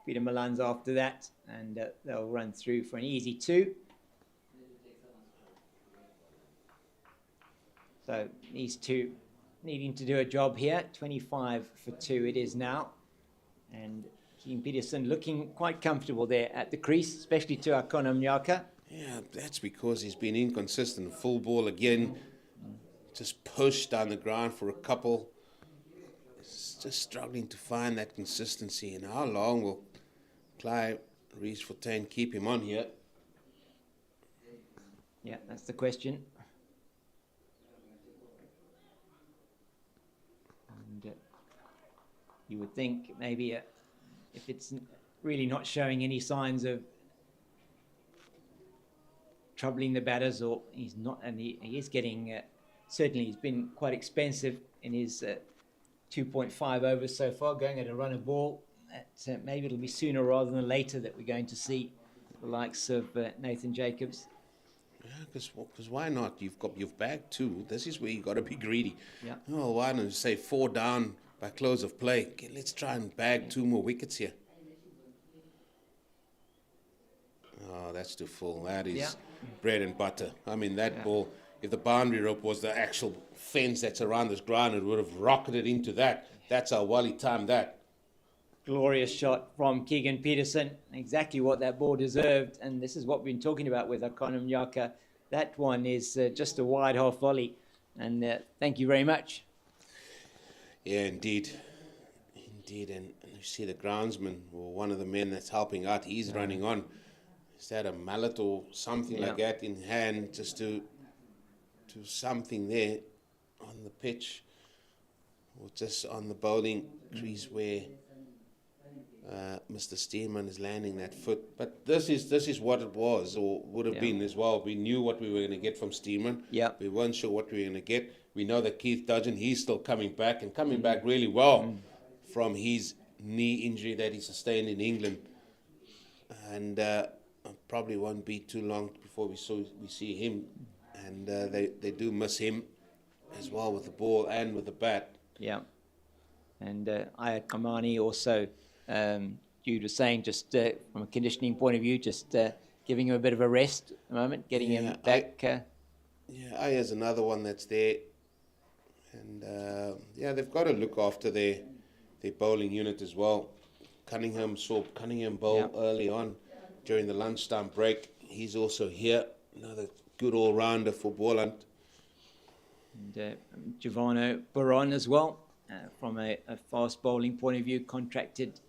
Peter Milan's after that, and they'll run through for an easy 2. So these two needing to do a job here. 25 for 2 it is now. And Keegan Peterson looking quite comfortable there at the crease, especially to Conor Mjaka. Yeah, that's because he's been inconsistent. Full ball again, just pushed down the ground for a couple. Just struggling to find that consistency. And how long will Clive Rees-Fontaine keep him on here? Yeah, that's the question. And you would think maybe if it's really not showing any signs of troubling the batters, or he's not, and he is getting, certainly he's been quite expensive in his 2.5 overs so far, going at a run of ball. That maybe it'll be sooner rather than later that we're going to see the likes of Nathan Jacobs. Yeah, because why not? You've bagged 2. This is where you got to be greedy. Yeah. Oh, why not say 4 down by close of play? Okay, let's try and bag 2 more wickets here. Oh, that's too full. That is bread and butter. I mean, that ball, if the boundary rope was the actual fence that's around this ground, it would have rocketed into that. That's how well he timed that. Glorious shot from Keegan Peterson. Exactly what that ball deserved. And this is what we've been talking about with Conor Mjaka. That one is just a wide half volley. And thank you very much. Yeah, indeed. Indeed. And you see the groundsman, or one of the men that's helping out, he's running on. Is that a mallet or something like that in hand, just to something there on the pitch, or just on the bowling crease where Mr. Steelman is landing that foot. But this is what it was, or would have been as well. We knew what we were going to get from Steelman. Yeah. We weren't sure what we were going to get. We know that Keith Dudgeon, he's still coming back, and coming back really well from his knee injury that he sustained in England. And probably won't be too long before we see him. And they do miss him as well with the ball and with the bat. Yeah. And Ayat Kamani also, Jude was saying, just from a conditioning point of view, just giving him a bit of a rest at the moment, getting him back. Aya's another one that's there. And they've got to look after their bowling unit as well. Cunningham bowl early on during the lunchtime break. He's also here. Another good all-rounder for Boland. And Giovanni Baron as well, from a fast bowling point of view, contracted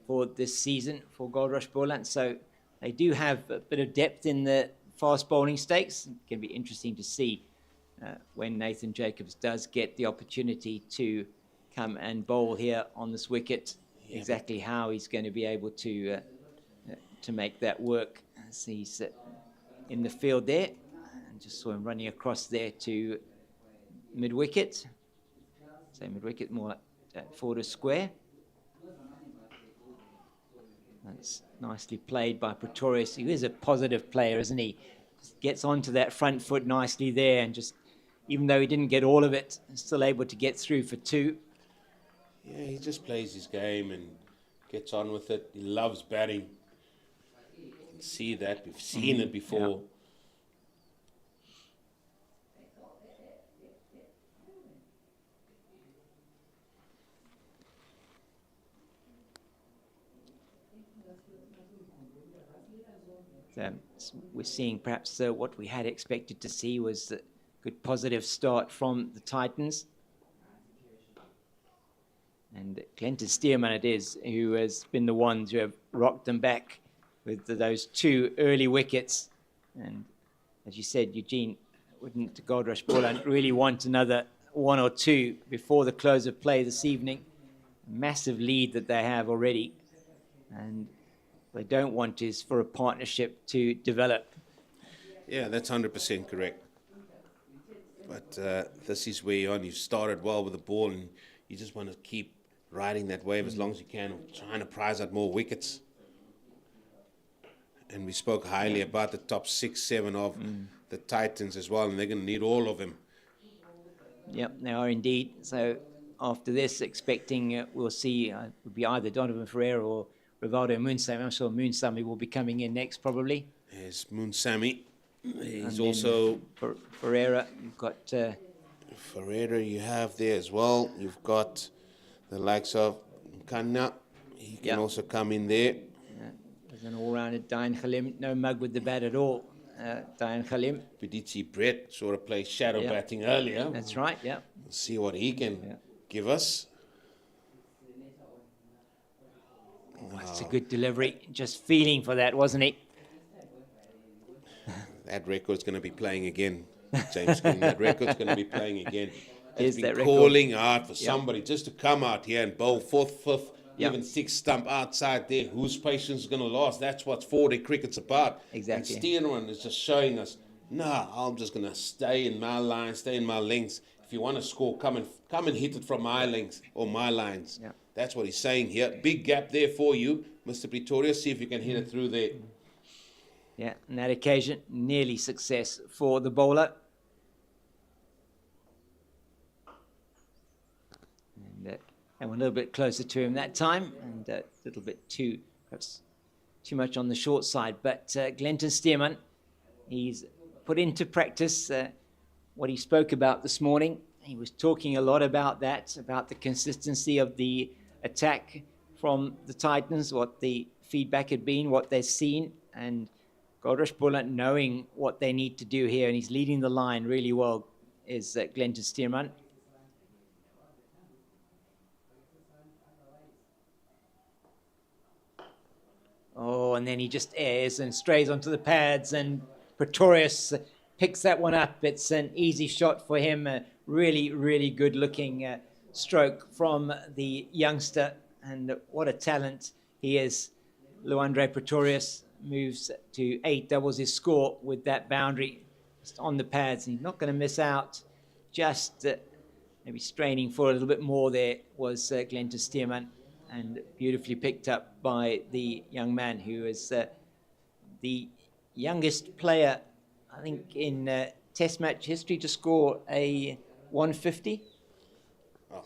for this season for Goldrush Boland. So they do have a bit of depth in the fast bowling stakes. It's going to be interesting to see when Nathan Jacobs does get the opportunity to come and bowl here on this wicket, exactly how he's going to be able to make that work. As he's in the field there, and just saw him running across there to mid-wicket. So mid-wicket, more like forward of square. That's nicely played by Pretorius. He is a positive player, isn't he? Just gets onto that front foot nicely there, and just, even though he didn't get all of it, still able to get through for 2. Yeah, he just plays his game and gets on with it. He loves batting. You can see that. We've seen it before. We're seeing perhaps what we had expected to see was a good positive start from the Titans. And Glenton Stearman it is, who has been the ones who have rocked them back with those 2 early wickets. And as you said, Eugene, wouldn't Goldrush Boland really want another 1 or 2 before the close of play this evening? Massive lead that they have already. And what they don't want is for a partnership to develop. Yeah, that's 100% correct. But this is where you're on. You've started well with the ball, and you just want to keep riding that wave as long as you can, trying to prize out more wickets. And we spoke highly about the top 6, 7 of the Titans as well, and they're going to need all of them. Yep, they are indeed. So after this, expecting we'll see would be either Donovan Ferreira or Rivaldo Moonsamy. I'm sure Moonsamy will be coming in next probably. There's Moonsamy. He's and also Ferreira. You've got Ferreira. You have there as well. You've got the likes of Kanna. He can also come in there. There's an all-rounder, Diane Khalim. No mug with the bat at all. Diane Khalim. We did see Brett sort of play shadow batting earlier. That's right. Yeah. We'll see what he can give us. That's a good delivery. Just feeling for that, wasn't he? That record's going to be playing again, James. That record's going to be playing again. Is It's that been record? calling out for somebody just to come out here and bowl 4th, 5th, even 6th stump outside there. Whose patience is going to last? That's what 4-day cricket's about. Exactly. And Stearman is just showing us, I'm just going to stay in my line, stay in my lengths. If you want to score, come and hit it from my lengths or my lines. Yeah. That's what he's saying here. Big gap there for you, Mr. Pretorius. See if you can hit it through there. Yeah, on that occasion, nearly success for the bowler. And they were a little bit closer to him that time, and a little bit perhaps too much on the short side. But Glenton Stearman, he's put into practice what he spoke about this morning. He was talking a lot about that, about the consistency of the attack from the Titans, what the feedback had been, what they've seen, and Goldrush Boland knowing what they need to do here, and he's leading the line really well, is Glenton Stearman. Oh, and then he just airs and strays onto the pads, and Pretorius picks that one up. It's an easy shot for him. A really, really good-looking stroke from the youngster, and what a talent he is. Luandre Pretorius moves to 8, doubles his score with that boundary just on the pads. And he's not going to miss out. Just maybe straining for a little bit more there was Glenton Stearman, and beautifully picked up by the young man who is the youngest player, I think, in Test match history to score a 150. Oh,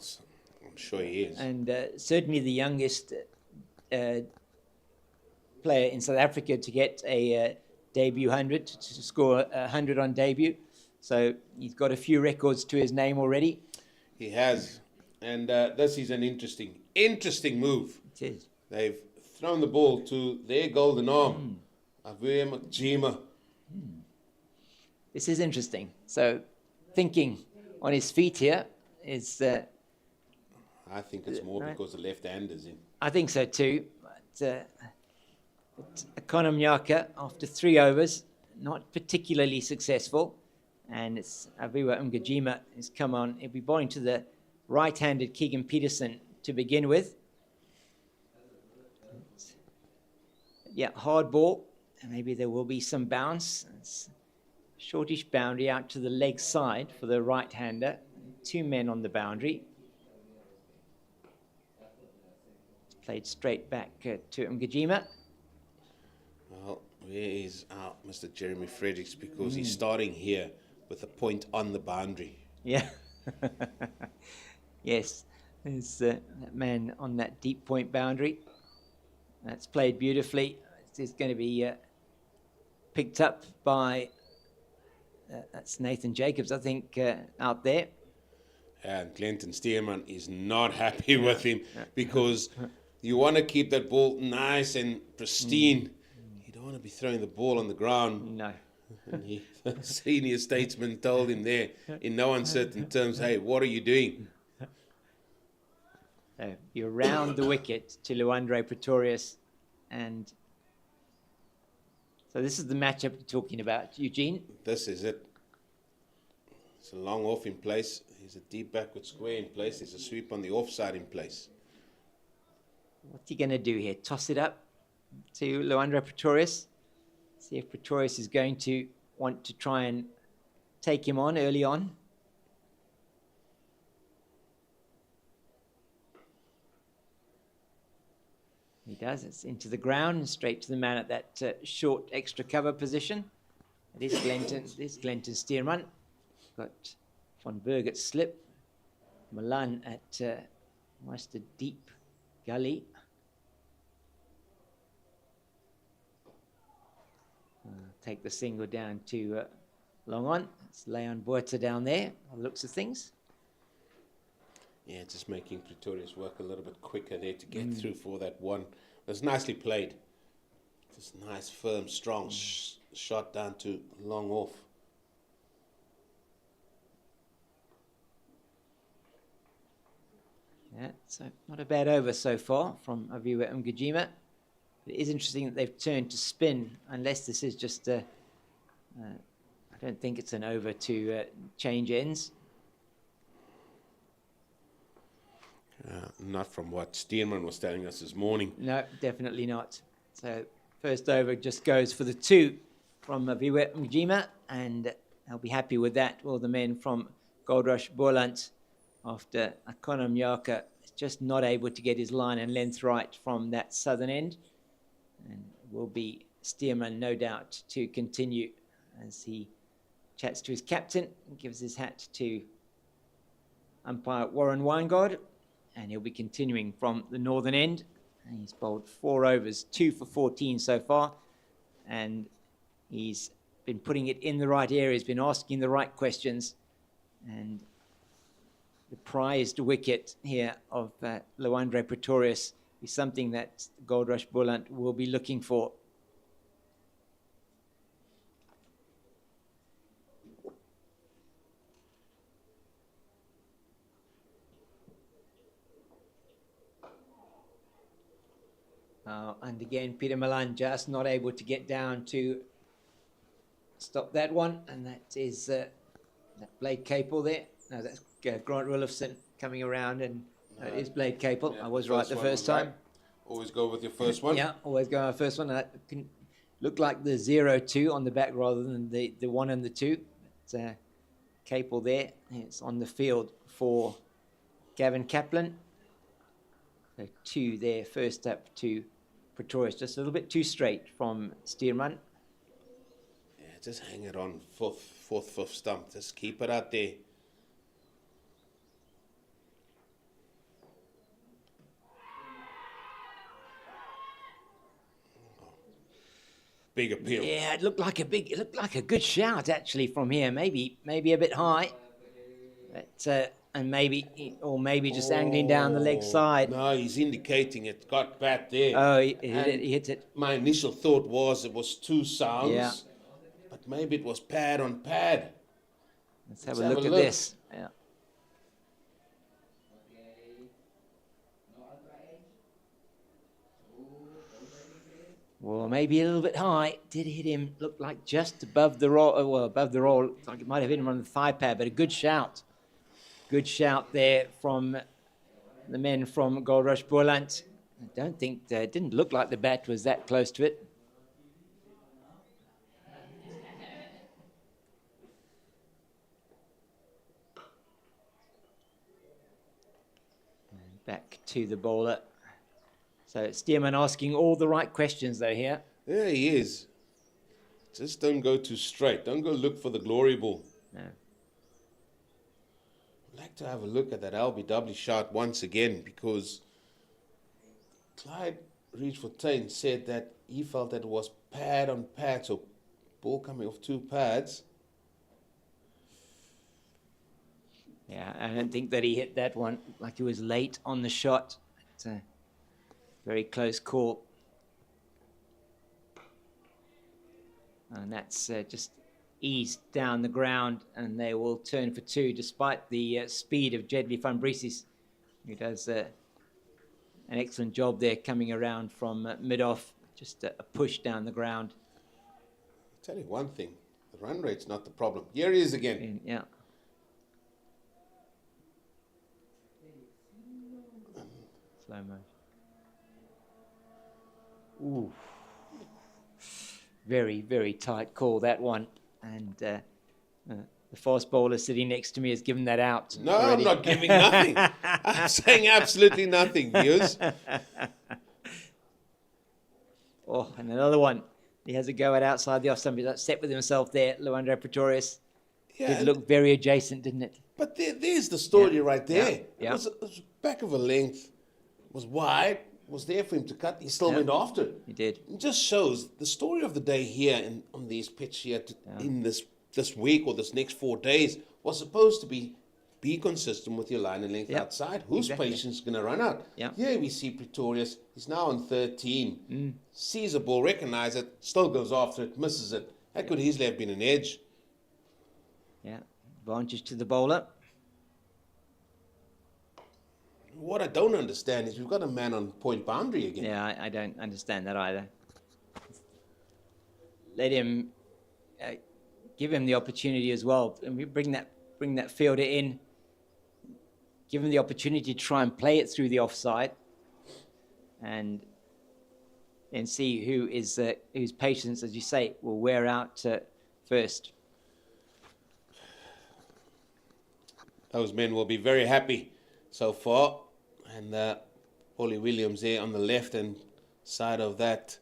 I'm sure he is. And certainly the youngest player in South Africa to get a debut 100, to score 100 on debut. So he's got a few records to his name already. He has. And this is an interesting move. It is. They've thrown the ball to their golden arm, Avuya Mjima. This is interesting. So thinking on his feet here is... I think it's more because the left-hander's in. I think so too. But Economiaka, after 3 overs, not particularly successful. And it's Aviwa Mgajima has come on. He'll be bowling to the right-handed Keegan Peterson to begin with. Yeah, hard ball. Maybe there will be some bounce. It's shortish boundary out to the leg side for the right-hander. 2 men on the boundary. It's played straight back to Mgajima. Well, where is Mr. Jeremy Fredericks? Because he's starting here with a point on the boundary. Yeah. Yes, there's that man on that deep point boundary. That's played beautifully. It's going to be picked up by, that's Nathan Jacobs, I think, out there. And Clinton Stearman is not happy with him because you want to keep that ball nice and pristine. You don't want to be throwing the ball on the ground. No. And the senior statesman told him there in no uncertain terms, hey, what are you doing? So you're round the wicket to Luandre Pretorius. And so this is the matchup you're talking about, Eugene. This is it. It's a long off in place. There's a deep backward square in place. There's a sweep on the offside in place. What's he going to do here? Toss it up to Luandre Pretorius. See if Pretorius is going to want to try and take him on early on. He does. It's into the ground and straight to the man at that short extra cover position. It is Glenton Stearman. Got Von Berg at slip. Milan at almost a deep gully. Take the single down to long on. It's Leon Buerta down there, by the looks of things. Yeah, just making Pretorius work a little bit quicker there to get through for that one. It's nicely played. Just nice, firm, strong shot down to long off. Yeah, so not a bad over so far from Aviwa Mgajima. It is interesting that they've turned to spin, unless this is just I don't think it's an over to change ends. Not from what Stearman was telling us this morning. No, definitely not. So first over just goes for the 2 from Aviwa Mgajima, and they'll be happy with that. All the men from Goldrush Boland, after Economiaka is just not able to get his line and length right from that southern end. And will be Stearman, no doubt, to continue as he chats to his captain and gives his hat to umpire Warren Weingard. And he'll be continuing from the northern end. And he's bowled 4 overs, 2 for 14 so far. And he's been putting it in the right areas, been asking the right questions. And the prized wicket here of Luandre Pretorius is something that Goldrush Boland will be looking for. And again, Peter Milan just not able to get down to stop that one. And that is that Blade Capel there. No, that's Grant Willifson coming around, and it is Blade Capel. Yeah, I was right the first time. Right. Always go with your first one. Yeah, always go on our first one. That can look like the 0-2 on the back rather than the 1 and the 2. But, Capel there. It's on the field for Gavin Kaplan. So 2 there, first up to Pretorius. Just a little bit too straight from Stearman. Yeah, just hang it on fourth, fifth stump. Just keep it out there. big appeal. Yeah, it looked like a good shout actually from here. Maybe a bit high, but and maybe just angling down the leg side. No, he's indicating it got bad there. Oh, he hit it. My initial thought was it was 2 sounds, Yeah. but maybe it was pad on pad. Let's have a look at this. Yeah. Well, maybe a little bit high. Did hit him. Looked like just above the roll. Well, above the roll. Looks like it might have hit him on the thigh pad, but a good shout. Good shout there from the men from Goldrush Boland. I don't think it didn't look like the bat was that close to it. And back to the bowler. So Stearman asking all the right questions though here. Yeah, he is. Just don't go too straight. Don't go look for the glory ball. No. I'd like to have a look at that LBW shot once again, because Clyde Reed-Fontaine said that he felt that it was pad on pad, so ball coming off 2 pads. Yeah, I don't think that he hit that one. Like he was late on the shot. It's a very close call. And that's just eased down the ground, and they will turn for 2 despite the speed of Jedley van Brieses, who does an excellent job there coming around from mid-off, just a push down the ground. I'll tell you one thing, the run rate's not the problem. Here he is again. Yeah. Slow motion. Ooh. Very, very tight call, that one. And the fast bowler sitting next to me has given that out. No, already. I'm not giving nothing. I'm saying absolutely nothing, viewers. Oh, and another one. He has a go at outside the off stump. He's upset with himself there, Luandro Pretorius. Yeah, Did look very adjacent, didn't it? but there's the story right there. Yeah. It was back of a length, was wide, was there for him to cut. He still went after it. He did. It just shows the story of the day here on these pitch here in this week or this next 4 days was supposed to be consistent with your line and length outside. Whose patience is going to run out? Yeah. Here we see Pretorius. He's now on 13. Sees a ball, recognizes it, still goes after it, misses it. That could easily have been an edge. Yeah. Advantage to the bowler. What I don't understand is we've got a man on point boundary again. Yeah, I don't understand that either. Let him, give him the opportunity as well. And we bring that fielder in. Give him the opportunity to try and play it through the offside, and see whose patience, as you say, will wear out first. Those men will be very happy so far. And Paulie Williams there on the left-hand side of that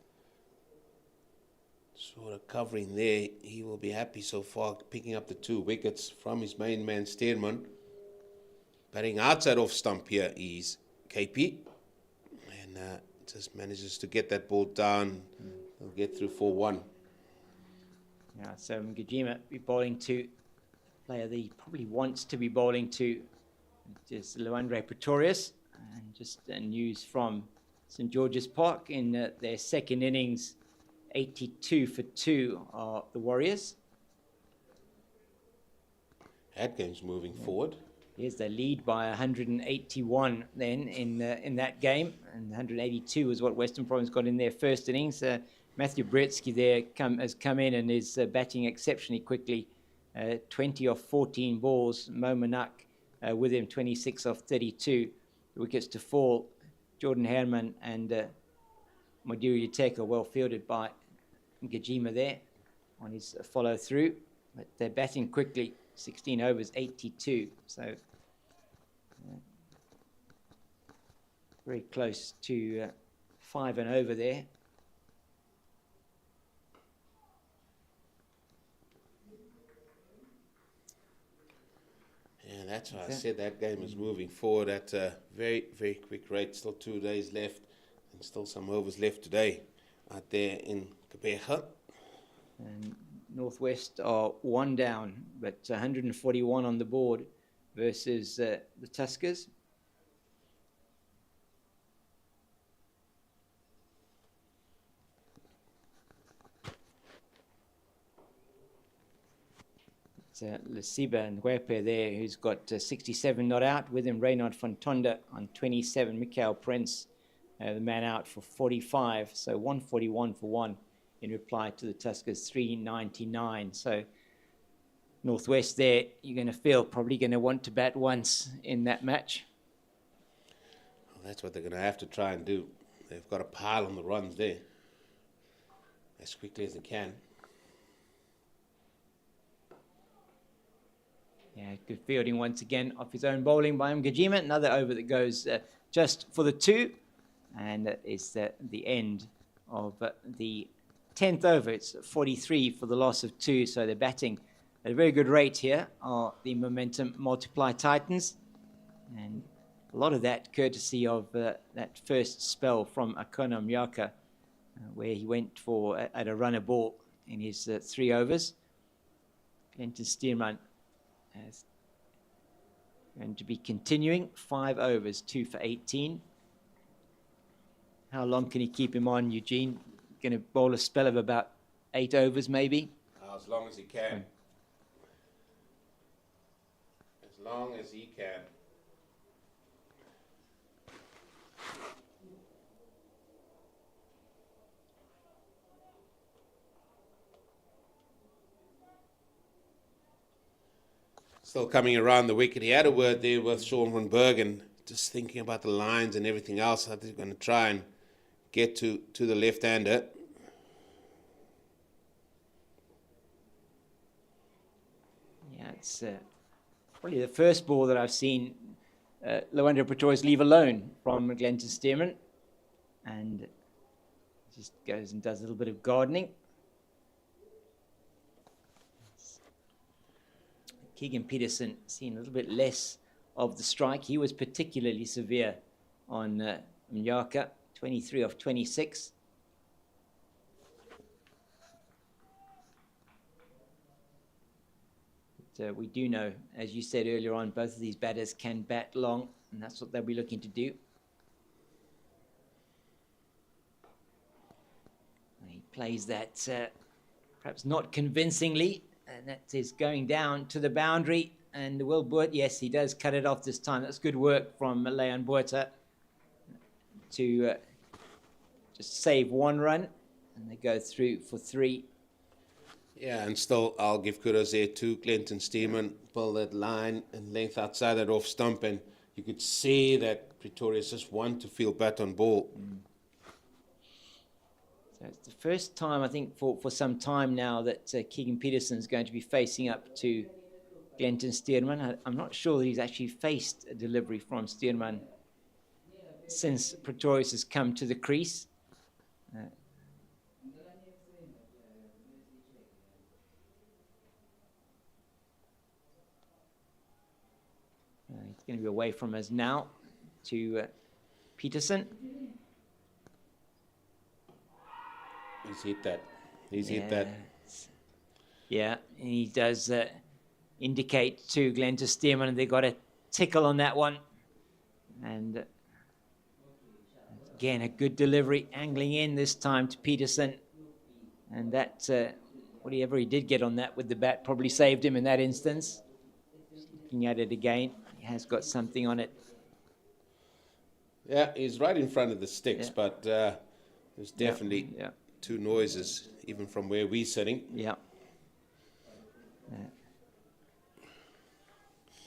sort of covering there. He will be happy so far, picking up the 2 wickets from his main man, Stearman. Batting outside off stump here is KP. And just manages to get that ball down. They'll get through 4-1. Yeah, so Ngajima be bowling to player that he probably wants to be bowling to, just Luandro Pretorius. And just news from St George's Park in their second innings, 82 for 2 are the Warriors. That game's moving forward. Here's the lead by 181 then in that game, and 182 is what Western Province got in their first innings. Matthew Bretsky there has come in and is batting exceptionally quickly. 20 off 14 balls. Mo Manak with him, 26 off 32. The wickets to fall. Jordan Herman and Modiru Yuteka well fielded by Ngajima there on his follow through. But they're batting quickly. 16 overs, 82. So very close to 5 and over there. Yeah, that's why I said that game is moving forward at a very, very quick rate. Still 2 days left and still some overs left today out there in Kabeja. And Northwest are 1 down, but 141 on the board versus the Tuskers. Lesiba and Huepe there, who's got 67 not out. With him, Reynard Fontonda on 27. Mikael Prince, the man out for 45. So 141 for 1 in reply to the Tuskers 399. So Northwest there, you're going to feel probably going to want to bat once in that match. Well, that's what they're going to have to try and do. They've got to pile on the runs there as quickly as they can. Yeah, good fielding once again off his own bowling by Mgajima. Another over that goes just for the 2. And that is the end of the 10th over. It's 43 for the loss of 2. So they're batting at a very good rate here are the Momentum Multiply Titans. And a lot of that courtesy of that first spell from Akona Myaka, where he went for at a runner ball in his 3 overs. Clinton Stearman is going to be continuing 5 overs, 2 for 18. How long can he keep him on, Eugene? Going to bowl a spell of about 8 overs, maybe? As long as he can. As long as he can. Still coming around the wicket. He had a word there with Sean van Bergen, just thinking about the lines and everything else. I think he's going to try and get to the left-hander. Yeah, it's probably the first ball that I've seen Lawendra Pretorius leave alone from Glenton Stearman. And just goes and does a little bit of gardening. Keegan Peterson seen a little bit less of the strike. He was particularly severe on Mnyaka, 23 of 26. But, we do know, as you said earlier on, both of these batters can bat long, and that's what they'll be looking to do. He plays that perhaps not convincingly, and that is going down to the boundary. And Will Boort, yes, he does cut it off this time. That's good work from Leon Boerta to just save 1 run. And they go through for 3. Yeah, and still I'll give kudos there to Clinton Stearman. Pull that line and length outside that off stump. And you could see that Pretorius just want to feel bat on ball. So it's the first time, I think, for some time now that Keegan Peterson is going to be facing up to Glenton Stearman. I'm not sure that he's actually faced a delivery from Stearman since Pretorius has come to the crease. He's going to be away from us now to Peterson. He's hit that. He's hit that. Yeah, and he does indicate to Glenton Stearman, and they got a tickle on that one. And again, a good delivery, angling in this time to Peterson. And that, whatever he did get on that with the bat, probably saved him in that instance. Just looking at it again, he has got something on it. Yeah, he's right in front of the sticks, but there's definitely 2 noises, even from where we're sitting. Yeah.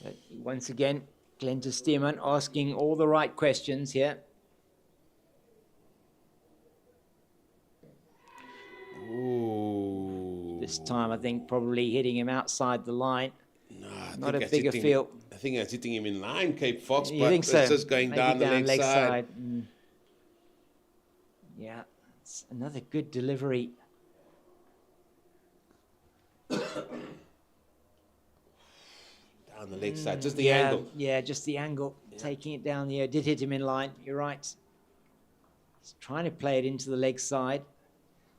But once again, Glenton Stearman asking all the right questions here. Ooh. This time, I think probably hitting him outside the line. No, Not a bigger field. I think it's hitting him in line, Cape Fox, You but think so? it's just going Maybe down the leg side. Yeah, it's another good delivery. Down the leg side, just the angle. Yeah, just the angle, taking it down the air. Did hit him in line, you're right. He's trying to play it into the leg side.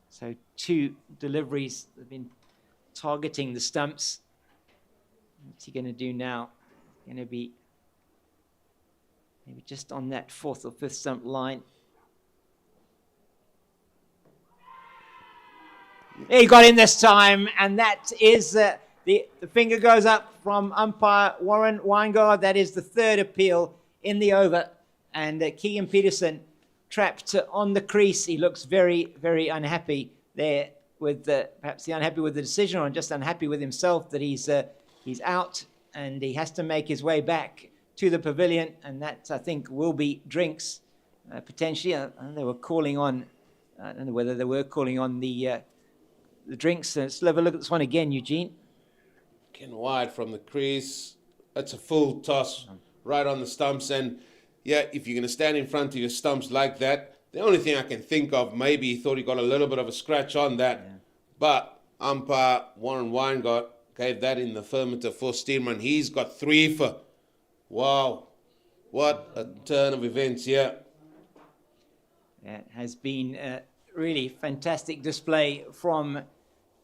So 2 deliveries have been targeting the stumps. What's he going to do now? Going to be maybe just on that 4th or 5th stump line. He got in this time, and that is the finger goes up from umpire Warren Weingart. That is the 3rd appeal in the over, and Keegan Peterson trapped on the crease. He looks very, very unhappy there with perhaps he's unhappy with the decision, or just unhappy with himself that he's out, and he has to make his way back to the pavilion, and that I think will be drinks potentially. They were calling on. I don't know whether they were calling on the drinks. Let's have a look at this one again, Eugene. Getting wide from the crease. That's a full toss right on the stumps. And yeah, if you're going to stand in front of your stumps like that, the only thing I can think of, maybe he thought he got a little bit of a scratch on that. Yeah. But umpire Warren Weingart gave that in the affirmative for Stearman. He's got 3 for. Wow. What a turn of events here. It has been a really fantastic display from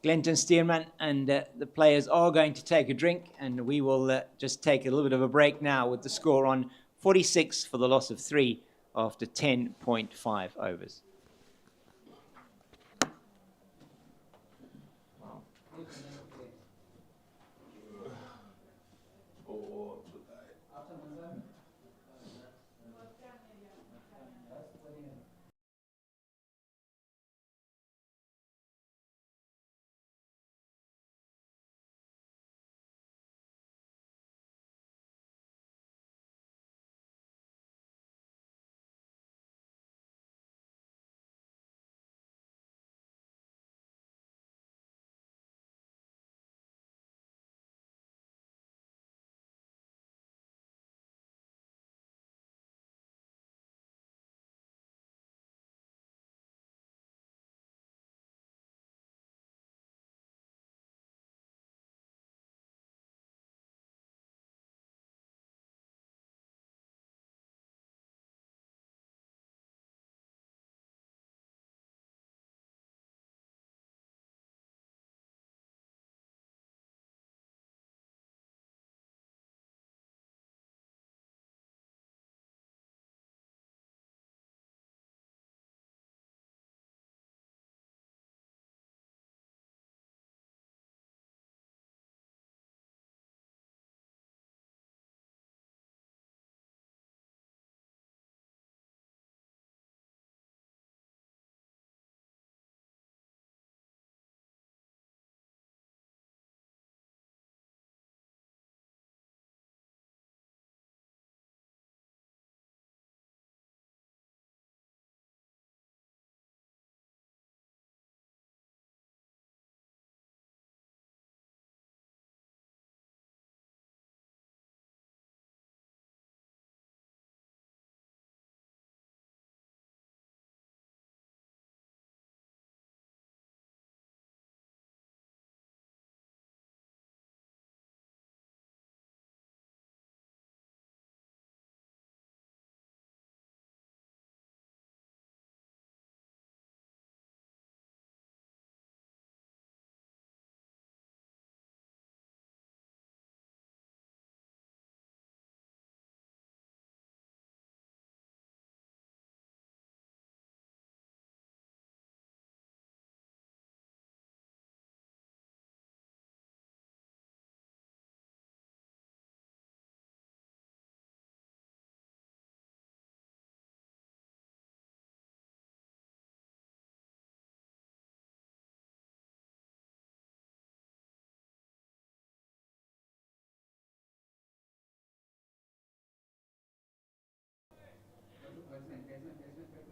Glenton Stearman, and the players are going to take a drink, and we will just take a little bit of a break now with the score on 46 for the loss of 3 after 10.5 overs.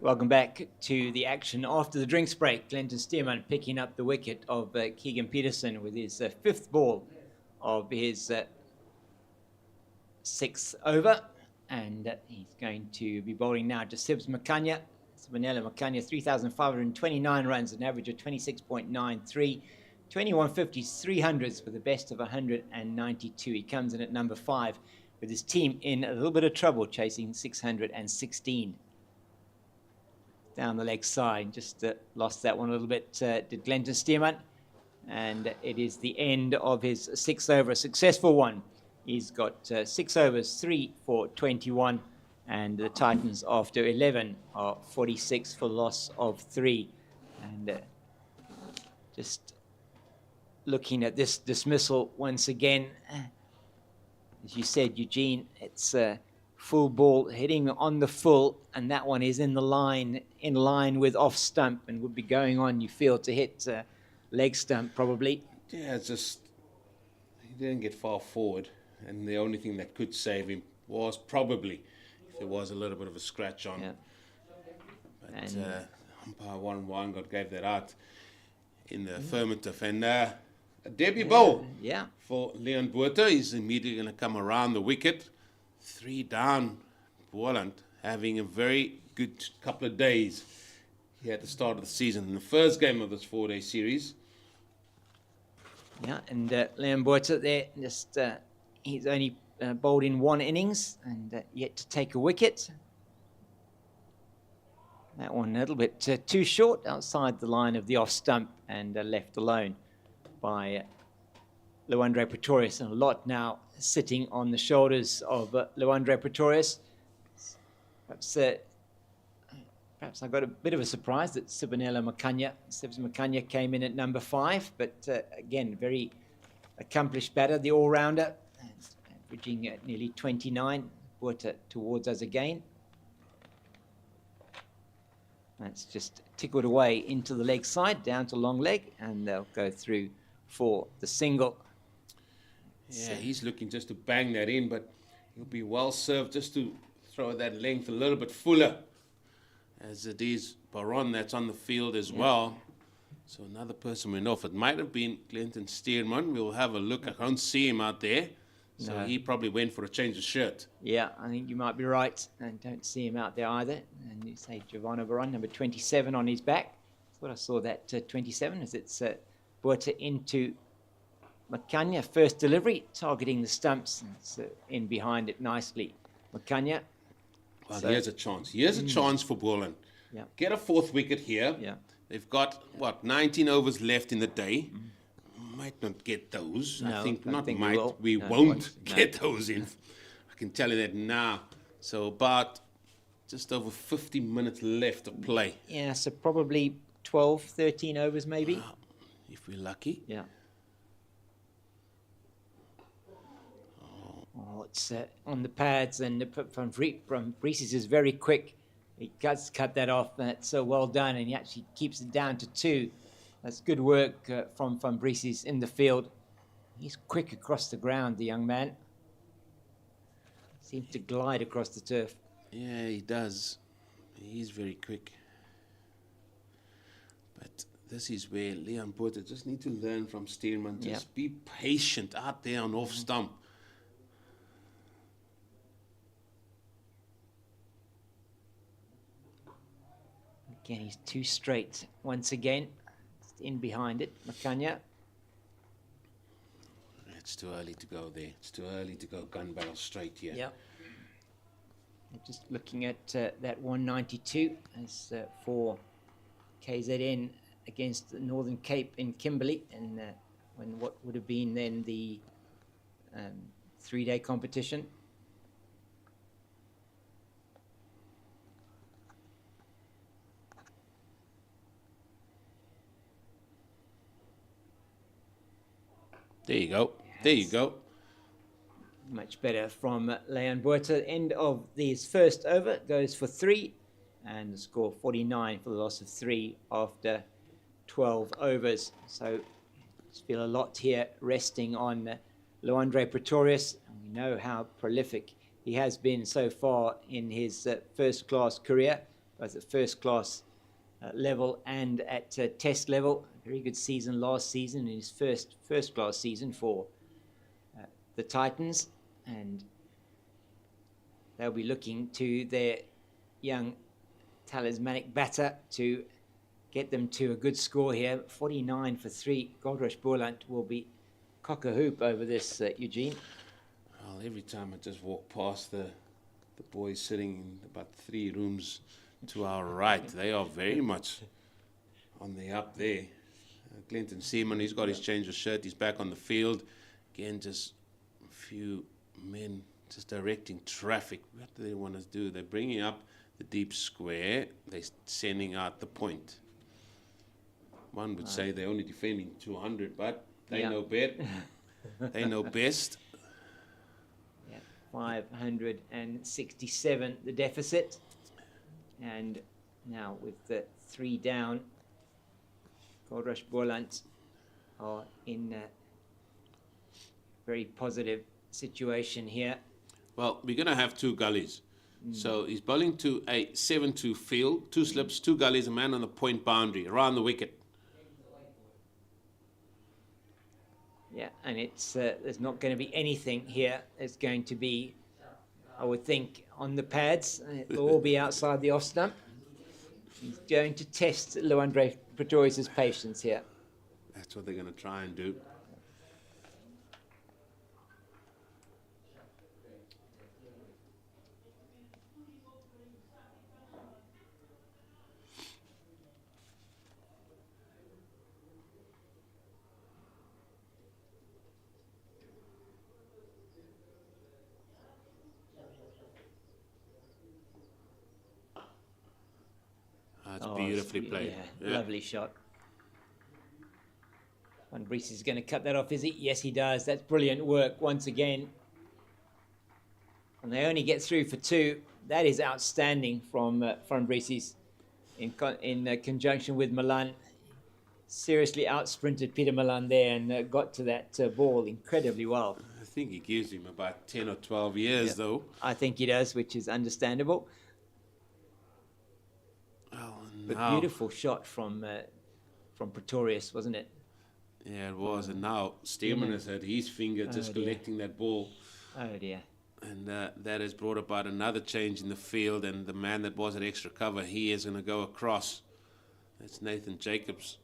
Welcome back to the action after the drinks break. Glenton Stearman picking up the wicket of Keegan Peterson with his 5th ball of his 6th over. And he's going to be bowling now to Sibs Makanya. Sibonela Makanya, 3,529 runs, an average of 26.93. 2150s, 300s with a best of 192. He comes in at number 5 with his team in a little bit of trouble, chasing 616. down the leg side. Just lost that one a little bit, did Glenton Stearman. And it is the end of his 6th over, a successful one. He's got 6 overs, 3 for 21. And the Titans, after 11, are 46 for loss of 3. And just looking at this dismissal once again, as you said, Eugene, it's full ball hitting on the full, and that one is in line with off stump, and would be going on, you feel, to hit leg stump probably. Yeah, it's just he didn't get far forward, and the only thing that could save him was probably if there was a little bit of a scratch on. Yeah. But umpire Warren Weingart gave that out in the affirmative, and a debut bowl for Leon Botha. He's immediately going to come around the wicket. 3 down, Boland having a very good couple of days here at the start of the season. In the first game of this 4-day series. Yeah, and Leon Botha there, just he's only bowled in 1 innings and yet to take a wicket. That one a little bit too short outside the line of the off stump and left alone by Luandre Pretorius. And a lot now sitting on the shoulders of Luandre Pretorius. Perhaps I got a bit of a surprise that Sibs Makanya came in at number 5, but again, very accomplished batter, the all-rounder, averaging nearly 29, Botha towards us again. That's just tickled away into the leg side, down to long leg, and they'll go through for the single. Yeah, he's looking just to bang that in, but he'll be well served just to throw that length a little bit fuller, as it is Baron that's on the field as well. So another person went off. It might have been Glenton Stearman. We'll have a look. I can't see him out there. So he probably went for a change of shirt. Yeah, I think you might be right. And don't see him out there either. And you say Giovanna Baron, number 27 on his back. I thought I saw that 27 as it's Botha into Makanya. First delivery, targeting the stumps. And it's in behind it nicely. Makanya. Well, here's a chance. Here's a chance for Boland. Yeah. Get a 4th wicket here. Yeah. They've got, 19 overs left in the day. Might not get those. No, We won't get those in. I can tell you that now. So about just over 50 minutes left to play. Yeah, so probably 12, 13 overs maybe. If we're lucky. Yeah. Oh, it's on the pads, and from Breeses is very quick. He does cut that off, and it's so well done, and he actually keeps it down to 2. That's good work from Breeses in the field. He's quick across the ground, the young man. Seems to glide across the turf. Yeah, he does. He's very quick. But this is where Leon Botha just need to learn from Stearman. Just be patient out there on off stump. Again, he's too straight once again. In behind it, Makanya. It's too early to go there. It's too early to go gun barrel straight here. Yeah. Just looking at that 192 as for KZN against the Northern Cape in Kimberley, and when what would have been then the 3-day competition. There you go. There you go. Much better from Leon Botha. End of his first over, goes for 3, and the score 49 for the loss of 3 after 12 overs. So just feel a lot here resting on Luandre Pretorius. And we know how prolific he has been so far in his first-class career, both at first-class level and at test level. Very good season last season, in his first-class season for the Titans, and they'll be looking to their young talismanic batter to get them to a good score here. 49 for 3. Goldrush Boland will be cock-a-hoop over this, Eugene. Well, every time I just walk past the boys sitting in about 3 rooms to our right. They are very much on the up there. Clinton Seaman, he's got his change of shirt. He's back on the field. Again, just a few men just directing traffic. What do they want to do? They're bringing up the deep square. They're sending out the point. One would say they're only defending 200, but they know better. They know best. 567 the deficit, and now with the 3 down, Goldrush Boland are in a very positive situation here. Well, we're going to have 2 gullies. So he's bowling to a 7-2 field, 2 slips, 2 gullies, a man on the point boundary, around the wicket. Yeah, and it's there's not going to be anything here. It's going to be, I would think, on the pads. It'll all be outside the off stump. He's going to test Luandre Pretorius' patience here. That's what they're going to try and do. That's beautifully played. Yeah, lovely shot. And Brees is going to cut that off, is he? Yes, he does. That's brilliant work once again. And they only get through for 2. That is outstanding from Brees in conjunction with Milan. Seriously outsprinted Peter Milan there and got to that ball incredibly well. I think he gives him about 10 or 12 years, though. I think he does, which is understandable. But beautiful shot from Pretorius, wasn't it? Yeah, it was. And now Stearman has had his finger just collecting that ball. Oh, dear. And that has brought about another change in the field. And the man that was at extra cover, he is going to go across. That's Nathan Jacobs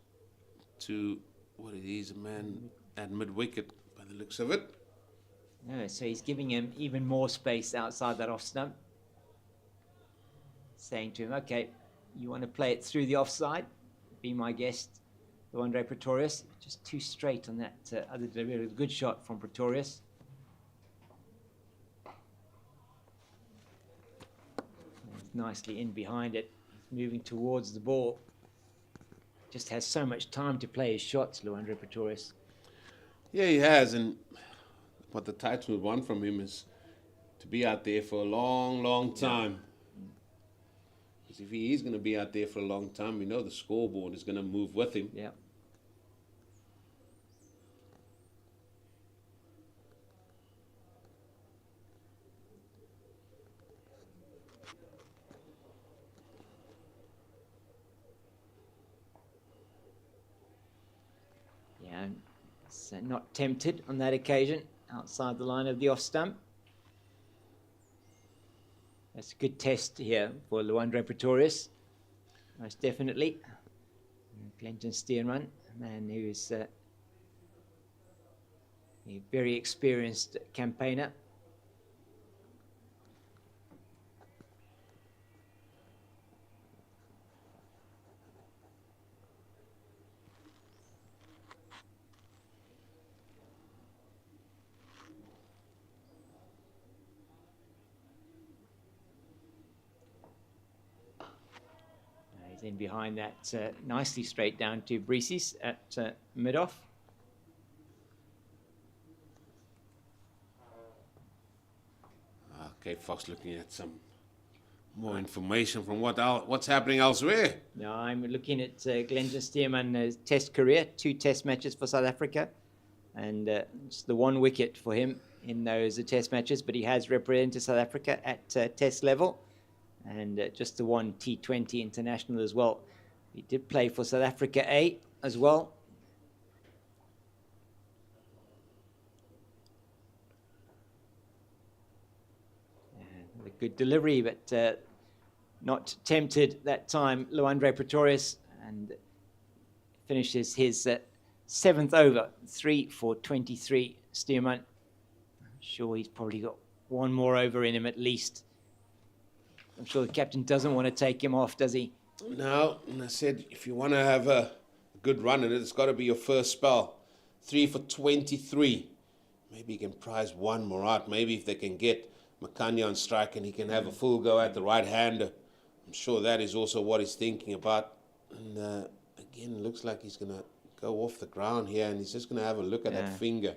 to, what is he? He's a man at mid-wicket by the looks of it. No, so he's giving him even more space outside that off stump. Saying to him, okay, you want to play it through the offside? Be my guest, Luandre Pretorius. Just too straight on that other delivery. Good shot from Pretorius. He's nicely in behind it, moving towards the ball. Just has so much time to play his shots, Luandre Pretorius. Yeah, he has. And what the Titans would want from him is to be out there for a long, long time. If he is going to be out there for a long time, we know the scoreboard is going to move with him. Yeah. Yeah, so not tempted on that occasion, outside the line of the off stump. That's a good test here for Luandre Pretorius, most definitely. Clinton Stearman, a man who's a very experienced campaigner. In behind that, nicely straight down to Brees at mid-off. Okay, Fox looking at some more information from what's happening elsewhere. No, I'm looking at Clinton Stearman's test career, 2 test matches for South Africa, and it's the 1 wicket for him in those test matches, but he has represented South Africa at test level. And just the 1 T20 international as well. He did play for South Africa A as well. And a good delivery, but not tempted that time. Luandre Pretorius, and finishes his 7th over, 3 for 23. Stearman, I'm sure he's probably got 1 more over in him at least. I'm sure the captain doesn't want to take him off, does he? No, and I said, if you want to have a good run in it, it's got to be your first spell. 3 for 23. Maybe he can prize one more out. Maybe if they can get Makanya on strike and he can have a full go at the right-hander. I'm sure that is also what he's thinking about. And again, looks like he's going to go off the ground here, and he's just going to have a look at that finger.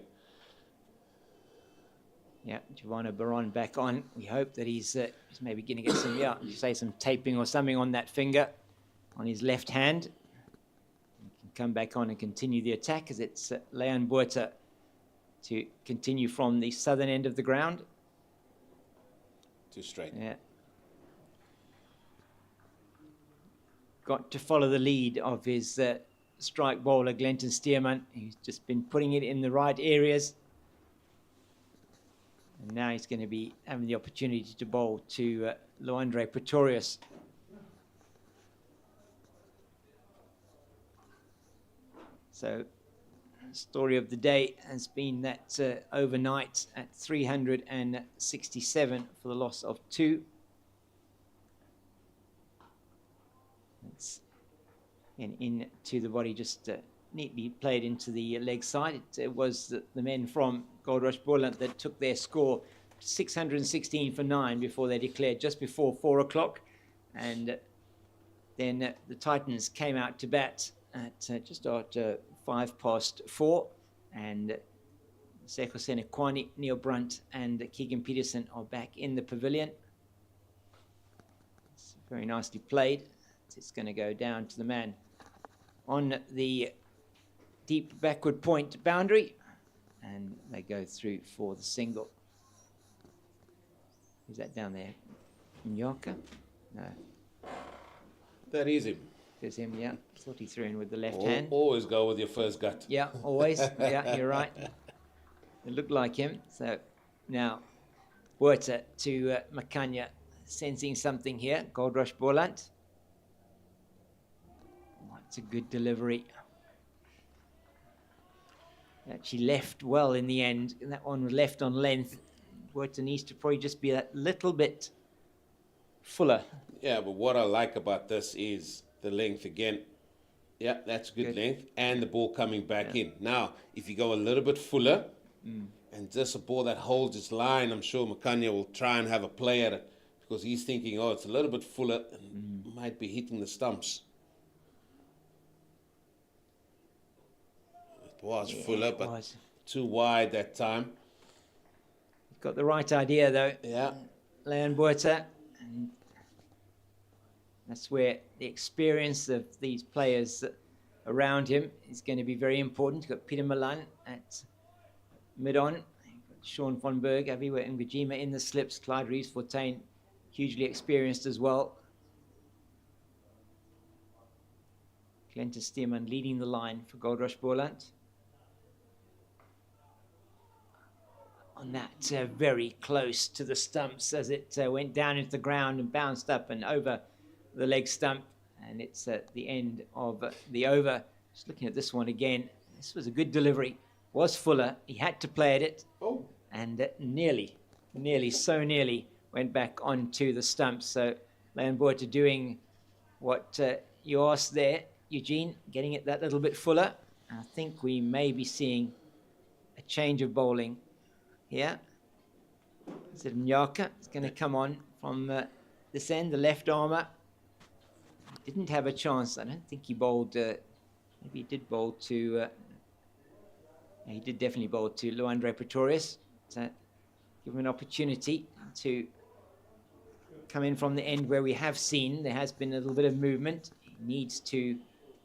Yeah, Giovanna Baron back on. We hope that he's maybe going to get some, some taping or something on that finger on his left hand. He can come back on and continue the attack as it's Leon Buerta to continue from the southern end of the ground. Too straight. Yeah. Got to follow the lead of his strike bowler, Glenton Stearman. He's just been putting it in the right areas. And now he's going to be having the opportunity to bowl to Luandre Pretorius. So, story of the day has been that overnight at 367 for the loss of 2. It's into the body, just neatly played into the leg side. It was the men from Goldrush Boland that took their score 616 for 9 before they declared just before 4 o'clock. And then the Titans came out to bat at just after 4:05. And Seko Senekwani, Neil Brunt and Keegan Peterson are back in the pavilion. It's very nicely played. It's going to go down to the man on the deep backward point boundary, and they go through for the single. Is that down there? Nyoka? No. That is him. There's him, yeah. Thought he threw in with the left hand. Always go with your first gut. Yeah, always. Yeah, you're right. It looked like him. So now, Buerta to Makanya, sensing something here. Goldrush Boland. That's a good delivery. Actually left well in the end. That one was left on length. Buerta needs to probably just be that little bit fuller. Yeah, but what I like about this is the length again. Yeah, that's good length. And the ball coming back in. Now, if you go a little bit fuller and just a ball that holds its line, I'm sure Makanya will try and have a play at it because he's thinking, oh, it's a little bit fuller and might be hitting the stumps. It was fuller, but too wide that time. He's got the right idea, though. Yeah. Leon Buerta. And that's where the experience of these players around him is going to be very important. You've got Peter Milan at mid-on. Sean von Berg, Aviwa Ngajima in the slips. Clyde Reeves-Fontaine, hugely experienced as well. Glenton Stearman leading the line for Goldrush Boland. On that, very close to the stumps as it went down into the ground and bounced up and over the leg stump. And it's at the end of the over. Just looking at this one again. This was a good delivery. Was fuller. He had to play at it. Oh. And nearly went back onto the stumps. So Leon Buerta doing what you asked there, Eugene, getting it that little bit fuller. I think we may be seeing a change of bowling here. Is it Mnyaka? It's going to come on from this end, the left armour. Didn't have a chance. I don't think he bowled. Maybe he did bowl to. He did definitely bowl to Luandre Pretorius. So give him an opportunity to come in from the end where we have seen there has been a little bit of movement. He needs to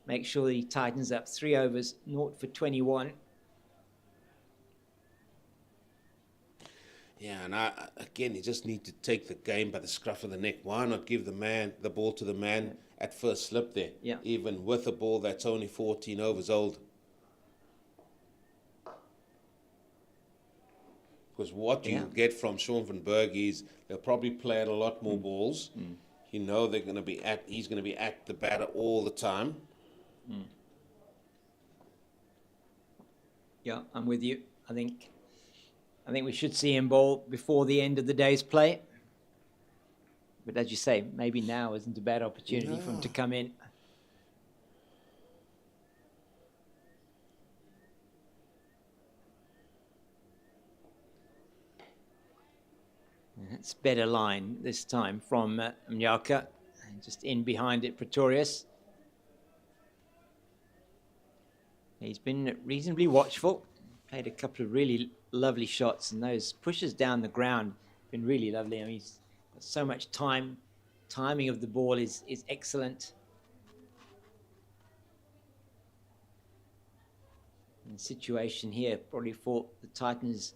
make sure that he tightens up. 3 overs, 0 for 21. Yeah, and again, you just need to take the game by the scruff of the neck. Why not give the ball to the man at first slip there? Yeah. Even with a ball that's only 14 overs old. Because what you get from Sean van Berg is they'll probably play at a lot more balls. You know he's going to be at the batter all the time. Yeah, I'm with you. I think we should see him bowl before the end of the day's play. But as you say, maybe now isn't a bad opportunity for him to come in. It's better line this time from Mnyaka. And just in behind it, Pretorius. He's been reasonably watchful. Played a couple of really lovely shots, and those pushes down the ground have been really lovely. I mean, he's got so much time. Timing of the ball is excellent. And the situation here probably for the Titans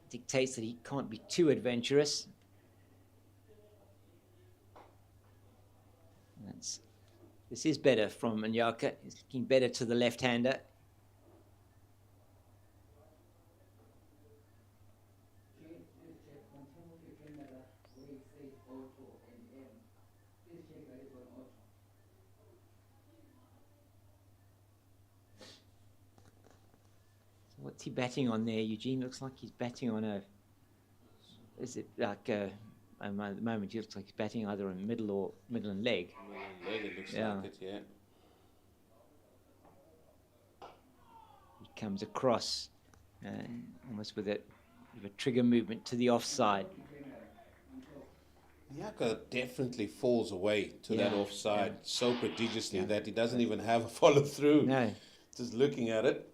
dictates that he can't be too adventurous. This is better from Mnyaka. He's looking better to the left-hander. So what's he batting on there, Eugene? Looks like he's batting on a... Is it like a... At the moment, he looks like he's batting either on middle or middle and leg. Leg, it looks like it, yeah. He comes across almost with a trigger movement to the offside. Nyaka definitely falls away to that offside so prodigiously that he doesn't even have a follow through. No. Just looking at it.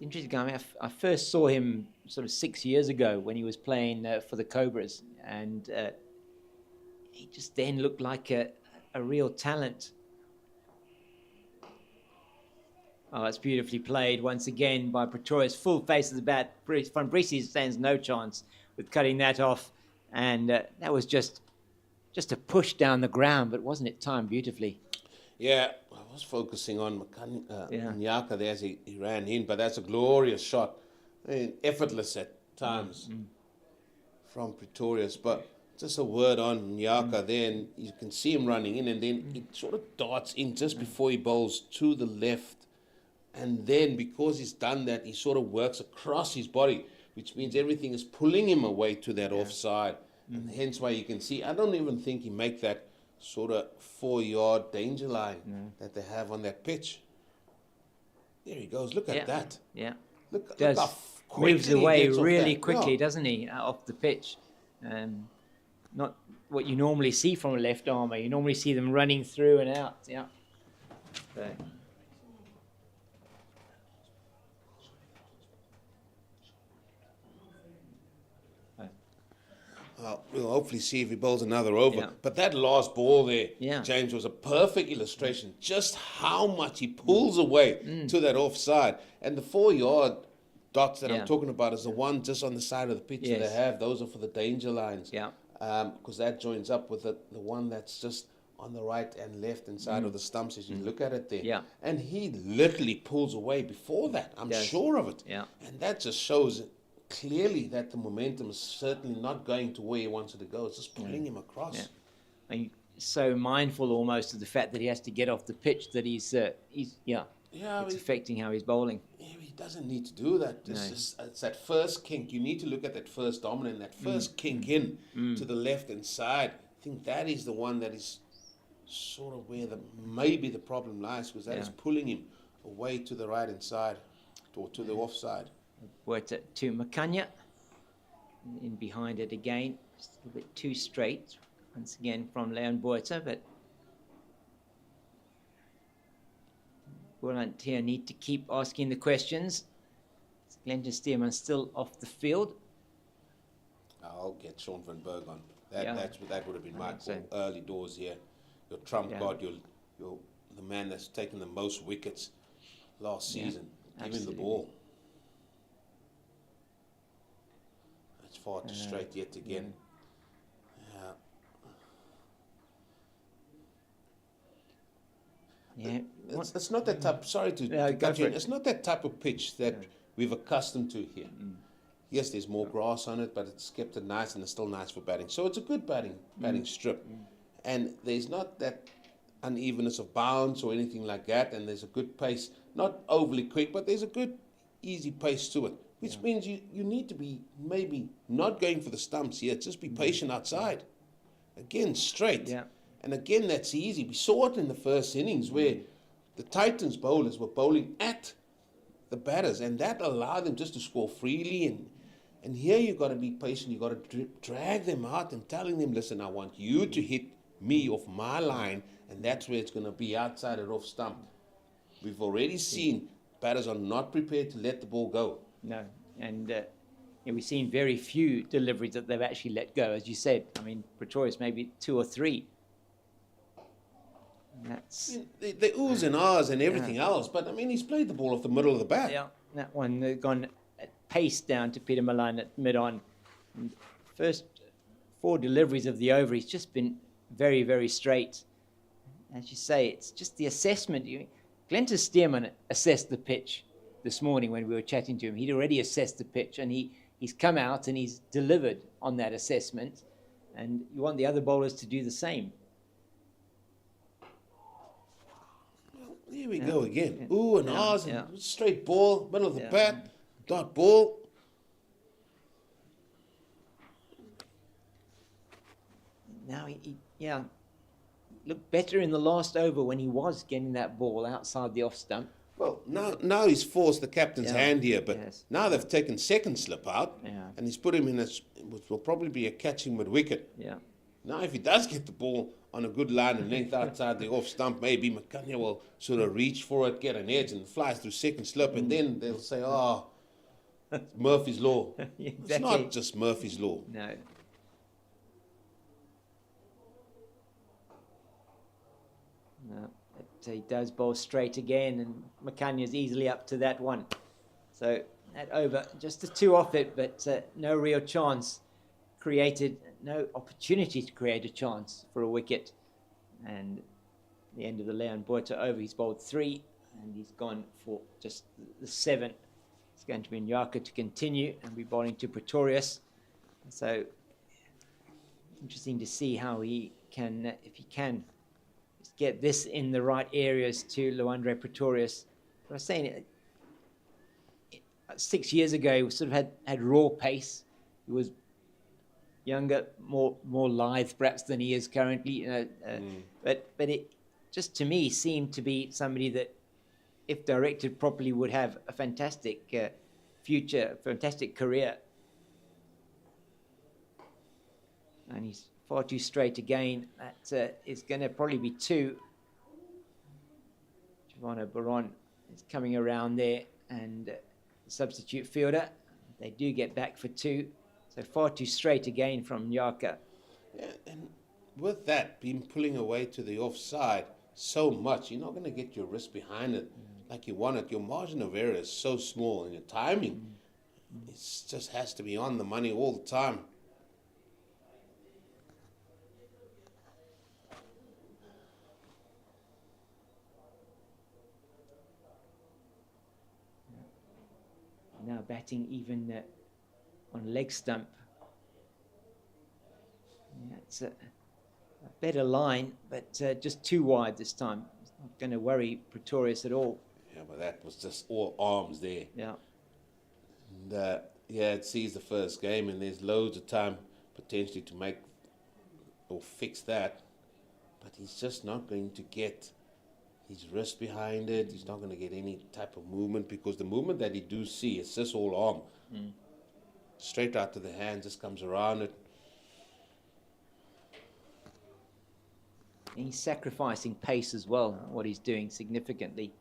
Interesting. I mean, I first saw him sort of 6 years ago when he was playing for the Cobras, and he just then looked like a real talent. Oh, it's beautifully played once again by Pretorius. Full face of the bat. Van Briese stands no chance with cutting that off, and that was just a push down the ground, but wasn't it timed beautifully? Yeah, I was focusing on Nyaka there as he ran in, but that's a glorious shot. I mean, effortless at times from Pretorius. But just a word on Nyaka there, and you can see him running in, and then he sort of darts in just before he bowls to the left. And then because he's done that, he sort of works across his body, which means everything is pulling him away to that offside. And hence why you can see, I don't even think he make that sort of 4-yard danger line that they have on that pitch. There he goes. Look at that. Yeah. Look how moves away really that. quickly, doesn't he, off the pitch? Not what you normally see from a left armer. You normally see them running through and out. Yeah. So. We'll hopefully see if he bowls another over. Yeah. But that last ball there, James, was a perfect illustration just how much he pulls away to that offside. And the 4-yard dots that I'm talking about is the one just on the side of the pitch that they have. Those are for the danger lines. Yeah. Because that joins up with the one that's just on the right and left hand side of the stumps as you look at it there. Yeah. And he literally pulls away before that. I'm sure of it. Yeah. And that just shows clearly that the momentum is certainly not going to where he wants it to go. It's just pulling him across. Yeah. And so mindful almost of the fact that he has to get off the pitch that it's affecting how he's bowling. Yeah, he doesn't need to do that. It's that first kink. You need to look at that first dominant, that first kink in to the left hand side. I think that is the one that is sort of where maybe the problem lies, because that is pulling him away to the right hand side or to the offside. Worked it to Makanya, in behind it again, just a little bit too straight, once again from Leon Boita, but Boland here need to keep asking the questions. Glenton Stearman still off the field. I'll get Sean van Berg on. That would have been my call early doors here. Your trump card, your the man that's taken the most wickets last season. Give him the ball. Far too straight yet again. It's not that type. Sorry to cut you in. It's not that type of pitch that we've accustomed to here. Yes, there's more grass on it, but it's kept it nice and it's still nice for batting. So it's a good batting strip, and there's not that unevenness of bounce or anything like that. And there's a good pace, not overly quick, but there's a good easy pace to it, which means you need to be maybe not going for the stumps here, just be patient outside. Again, straight. Yeah. And again, that's easy. We saw it in the first innings where the Titans bowlers were bowling at the batters, and that allowed them just to score freely. And here you've got to be patient. You've got to drag them out and telling them, listen, I want you to hit me off my line, and that's where it's going to be outside or off stump. We've already seen batters are not prepared to let the ball go. No, and we've seen very few deliveries that they've actually let go, as you said. I mean, Pretorius maybe 2 or 3. And that's They oohs and ahs and everything else, but I mean, he's played the ball off the middle of the bat. yeah. That one gone pace down to Peter Milan at mid-on. And first 4 deliveries of the over, he's just been very, very straight. As you say, it's just the assessment. Glentis Stearman assessed the pitch this morning when we were chatting to him. He'd already assessed the pitch, and he's come out and he's delivered on that assessment. And you want the other bowlers to do the same. Well, here we go again. Ooh and ahs, yeah. straight ball, middle of the bat, dot ball. Now he looked better in the last over when he was getting that ball outside the off stump. Well, now he's forced the captain's hand here, but now they've taken second slip out, and he's put him in which will probably be a catching mid wicket. Yeah. Now, if he does get the ball on a good line and length outside the off stump, maybe McCunya will sort of reach for it, get an edge, and flies through second slip, and then they'll say, "Oh, Murphy's law." Exactly. It's not just Murphy's law. No. No. But he does bowl straight again, and McCunya's easily up to that one. So that over, just a 2 off it, but no real chance created, no opportunity to create a chance for a wicket. And the end of the Leon Botha over, he's bowled 3, and he's gone for just the 7. It's going to be Nyaka to continue, and we're bowling to Pretorius. So interesting to see how he can, if he can, get this in the right areas to Luandre Pretorius. I was saying 6 years ago, he sort of had raw pace. He was younger, more lithe perhaps than he is currently. But it just to me seemed to be somebody that, if directed properly, would have a fantastic future, fantastic career. And he's far too straight again. That is going to probably be 2. Giovanna Baron is coming around there, and the substitute fielder, they do get back for 2. So far too straight again from Nyaka. Yeah, and with that, been pulling away to the offside so much, you're not going to get your wrist behind it like you want it. Your margin of error is so small, and your timing it just has to be on the money all the time. Now batting even on leg stump. Yeah, it's a better line, but just too wide this time. It's not going to worry Pretorius at all. Yeah, but that was just all arms there. Yeah. And it sees the first game, and there's loads of time potentially to make or fix that. But he's just not going to get his wrist behind it. He's not going to get any type of movement, because the movement that he do see is just all arm. Straight out to the hand, just comes around it. And he's sacrificing pace as well, what he's doing significantly.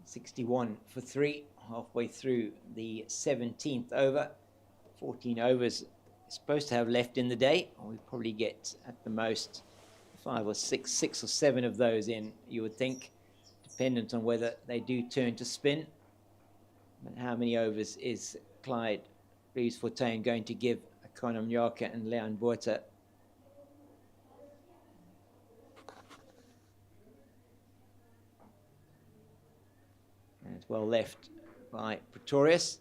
.61 for 3, halfway through the 17th over. 14 overs supposed to have left in the day. We probably get at the most 5 or 6 or 7 of those in, you would think, dependent on whether they do turn to spin. But how many overs is Clyde Reeves-Fontaine going to give Conor Nyaka and Leon Botha? And it's well left by Pretorius.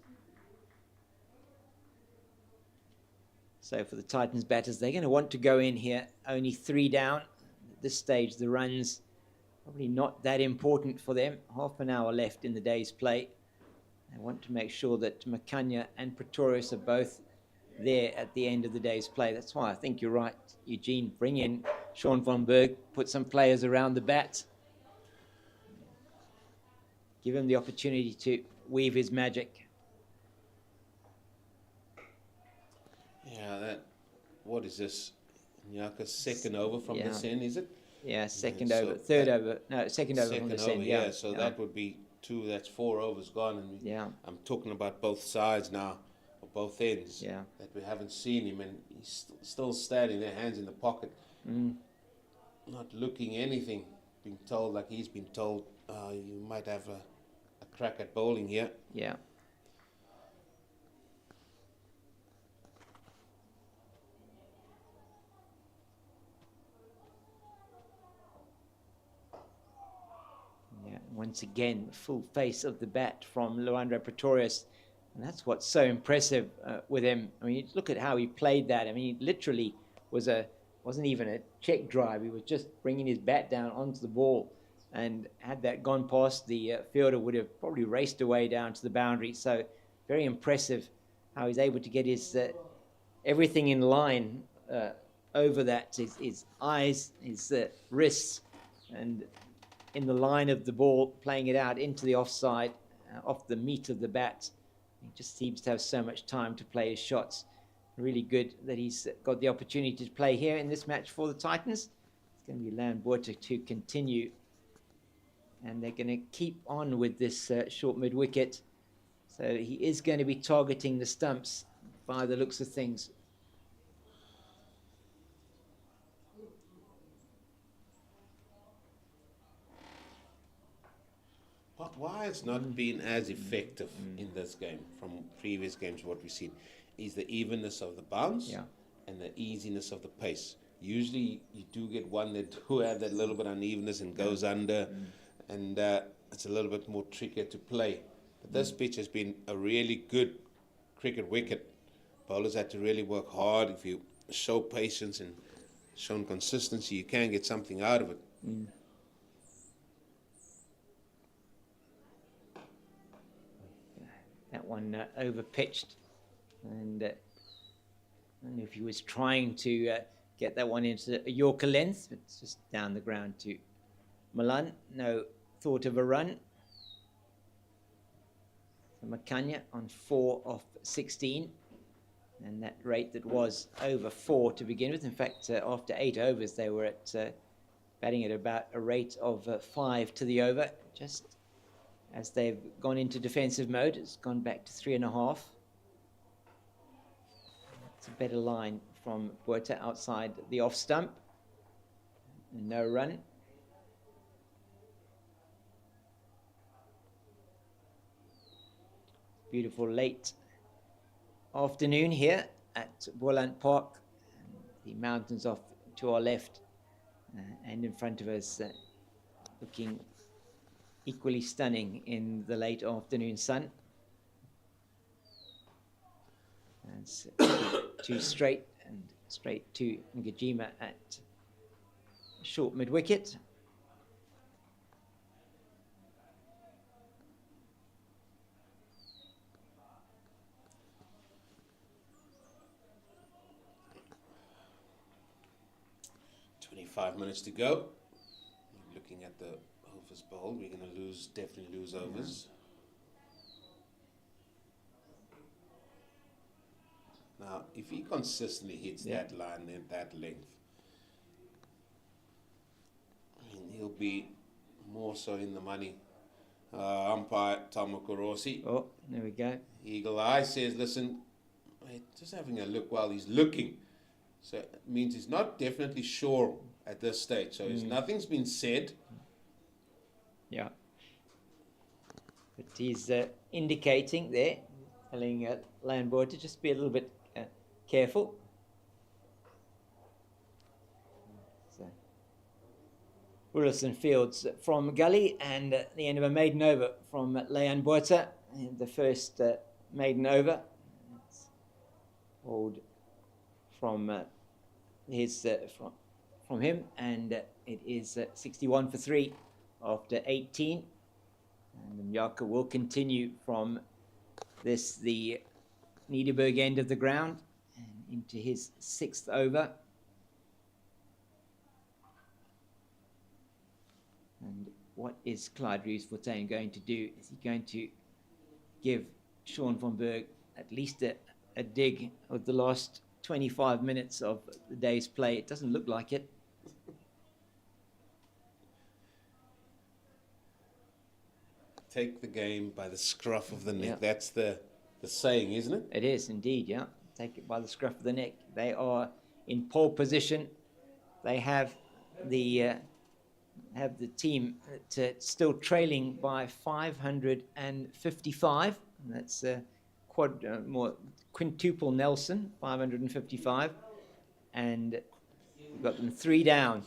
So for the Titans batters, they're going to want to go in here. Only 3 down. At this stage, the runs probably not that important for them. Half an hour left in the day's play. They want to make sure that Makanya and Pretorius are both there at the end of the day's play. That's why I think you're right, Eugene. Bring in Sean von Berg, put some players around the bat. Give him the opportunity to weave his magic. Yeah, what is this? Nyaka's second over from this end, is it? Yeah, second over, third over. No, second over from this end, yeah. So that would be 2, that's 4 overs gone. And I'm talking about both sides now, or both ends, that we haven't seen him. And he's still standing there, hands in the pocket, not looking anything, being told like he's been told, you might have a crack at bowling here. Yeah. Once again, full face of the bat from Luandro Pretorius. And that's what's so impressive with him. I mean, look at how he played that. I mean, he literally wasn't even a check drive. He was just bringing his bat down onto the ball. And had that gone past, the fielder would have probably raced away down to the boundary. So very impressive how he's able to get his everything in line over that, his eyes, his wrists, and in the line of the ball, playing it out into the offside, off the meat of the bat. He just seems to have so much time to play his shots. Really good that he's got the opportunity to play here in this match for the Titans. It's going to be Landwater to continue. And they're going to keep on with this short mid-wicket. So he is going to be targeting the stumps by the looks of things. But why it's not been as effective in this game from previous games, what we've seen, is the evenness of the bounce and the easiness of the pace. Usually you do get one that do have that little bit unevenness and goes under, and it's a little bit more trickier to play. But this pitch has been a really good cricket wicket. Bowlers had to really work hard. If you show patience and show consistency, you can get something out of it. That one over-pitched, and I don't know if he was trying to get that one into a Yorker length, but it's just down the ground to Milan. No thought of a run. So Makanya on 4 off 16, and that rate that was over 4 to begin with. In fact, after 8 overs, they were at batting at about a rate of 5 to the over. Just as they've gone into defensive mode, it's gone back to 3.5. It's a better line from Buerta outside the off stump. No run. Beautiful late afternoon here at Boland Park. The mountains off to our left and in front of us, looking equally stunning in the late afternoon sun. That's 2 straight and straight to Ngajima at short mid-wicket. Minutes to go. Looking at the overs bowled, we're going to definitely lose overs. Now, if he consistently hits that line and that length, I mean, he'll be more so in the money. Umpire Tamoko Rossi. Oh, there we go. Eagle Eye says, listen, just having a look while he's looking. So it means he's not definitely sure at this stage. So nothing's been said. Yeah. But he's indicating there, telling Landboy to just be a little bit careful. So, Willison Fields from Gully, and the end of a maiden over from Leon Buerta, the first maiden over. It's old from from him, and it is 61 for 3 after 18. And Mjaka will continue from the Niederberg end of the ground and into his 6th over. And what is Clyde Reeves-Fontaine going to do? Is he going to give Sean von Berg at least a dig of the last 25 minutes of the day's play? It doesn't look like it. Take the game by the scruff of the neck. Yeah. That's the saying, isn't it? It is indeed, yeah. Take it by the scruff of the neck. They are in pole position. They have the team still trailing by 555. And that's quintuple Nelson, 555, and we've got them 3 down.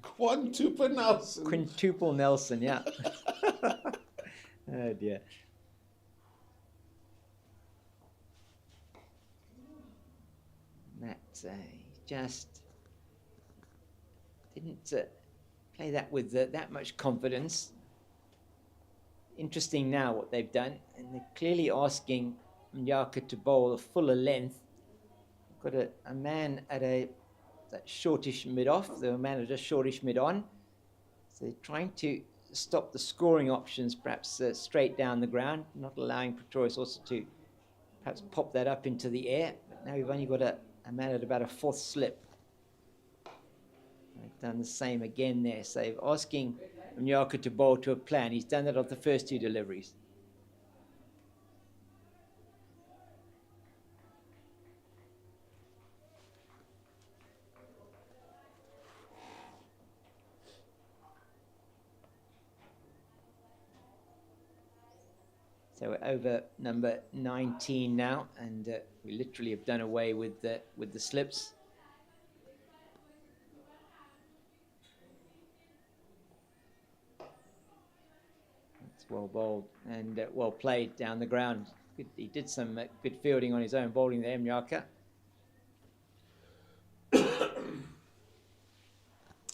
Quintuple Nelson. Quintuple Nelson, yeah. Oh dear. That just didn't play that with that much confidence. Interesting now what they've done, and they're clearly asking Mjaka to bowl a fuller length. Got a man at that shortish mid-off, the man at a shortish mid-on. So they're trying to stop the scoring options perhaps straight down the ground, not allowing Pretorius also to perhaps pop that up into the air. But now we've only got a man at about a 4th slip. They've done the same again there. So they're asking Mjaka to bowl to a plan. He's done that on the first 2 deliveries. So we're over number 19 now, and we literally have done away with the slips. That's well bowled and well played down the ground. He did some good fielding on his own bowling there, Mjaka.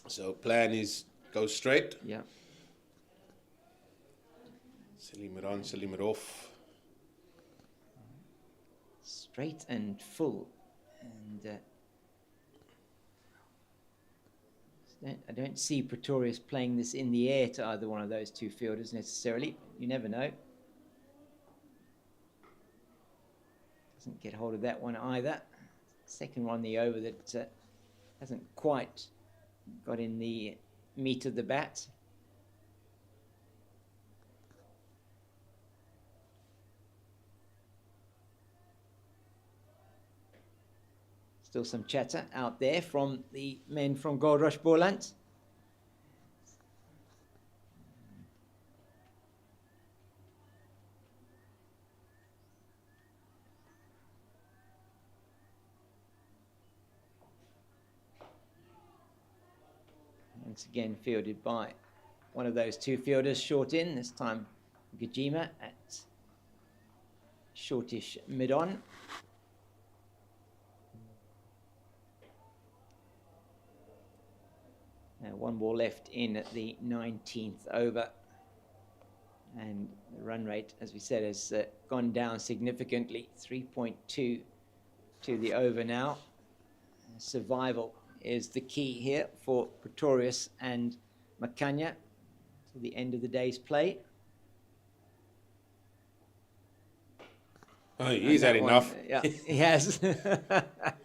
So plan is go straight. Yeah. Selim it on, Selim it off. Straight and full. And I don't see Pretorius playing this in the air to either one of those 2 fielders necessarily. You never know. Doesn't get hold of that one either. Second one the over that hasn't quite got in the meat of the bat. Still some chatter out there from the men from Goldrush Boland. Once again fielded by one of those 2 fielders short in, this time Gajima at shortish mid-on. Now 1 ball left in at the 19th over, and the run rate, as we said, has gone down significantly, 3.2 to the over now. Survival is the key here for Pretorius and Makanya to the end of the day's play. Oh, he's had enough. Yeah, he has.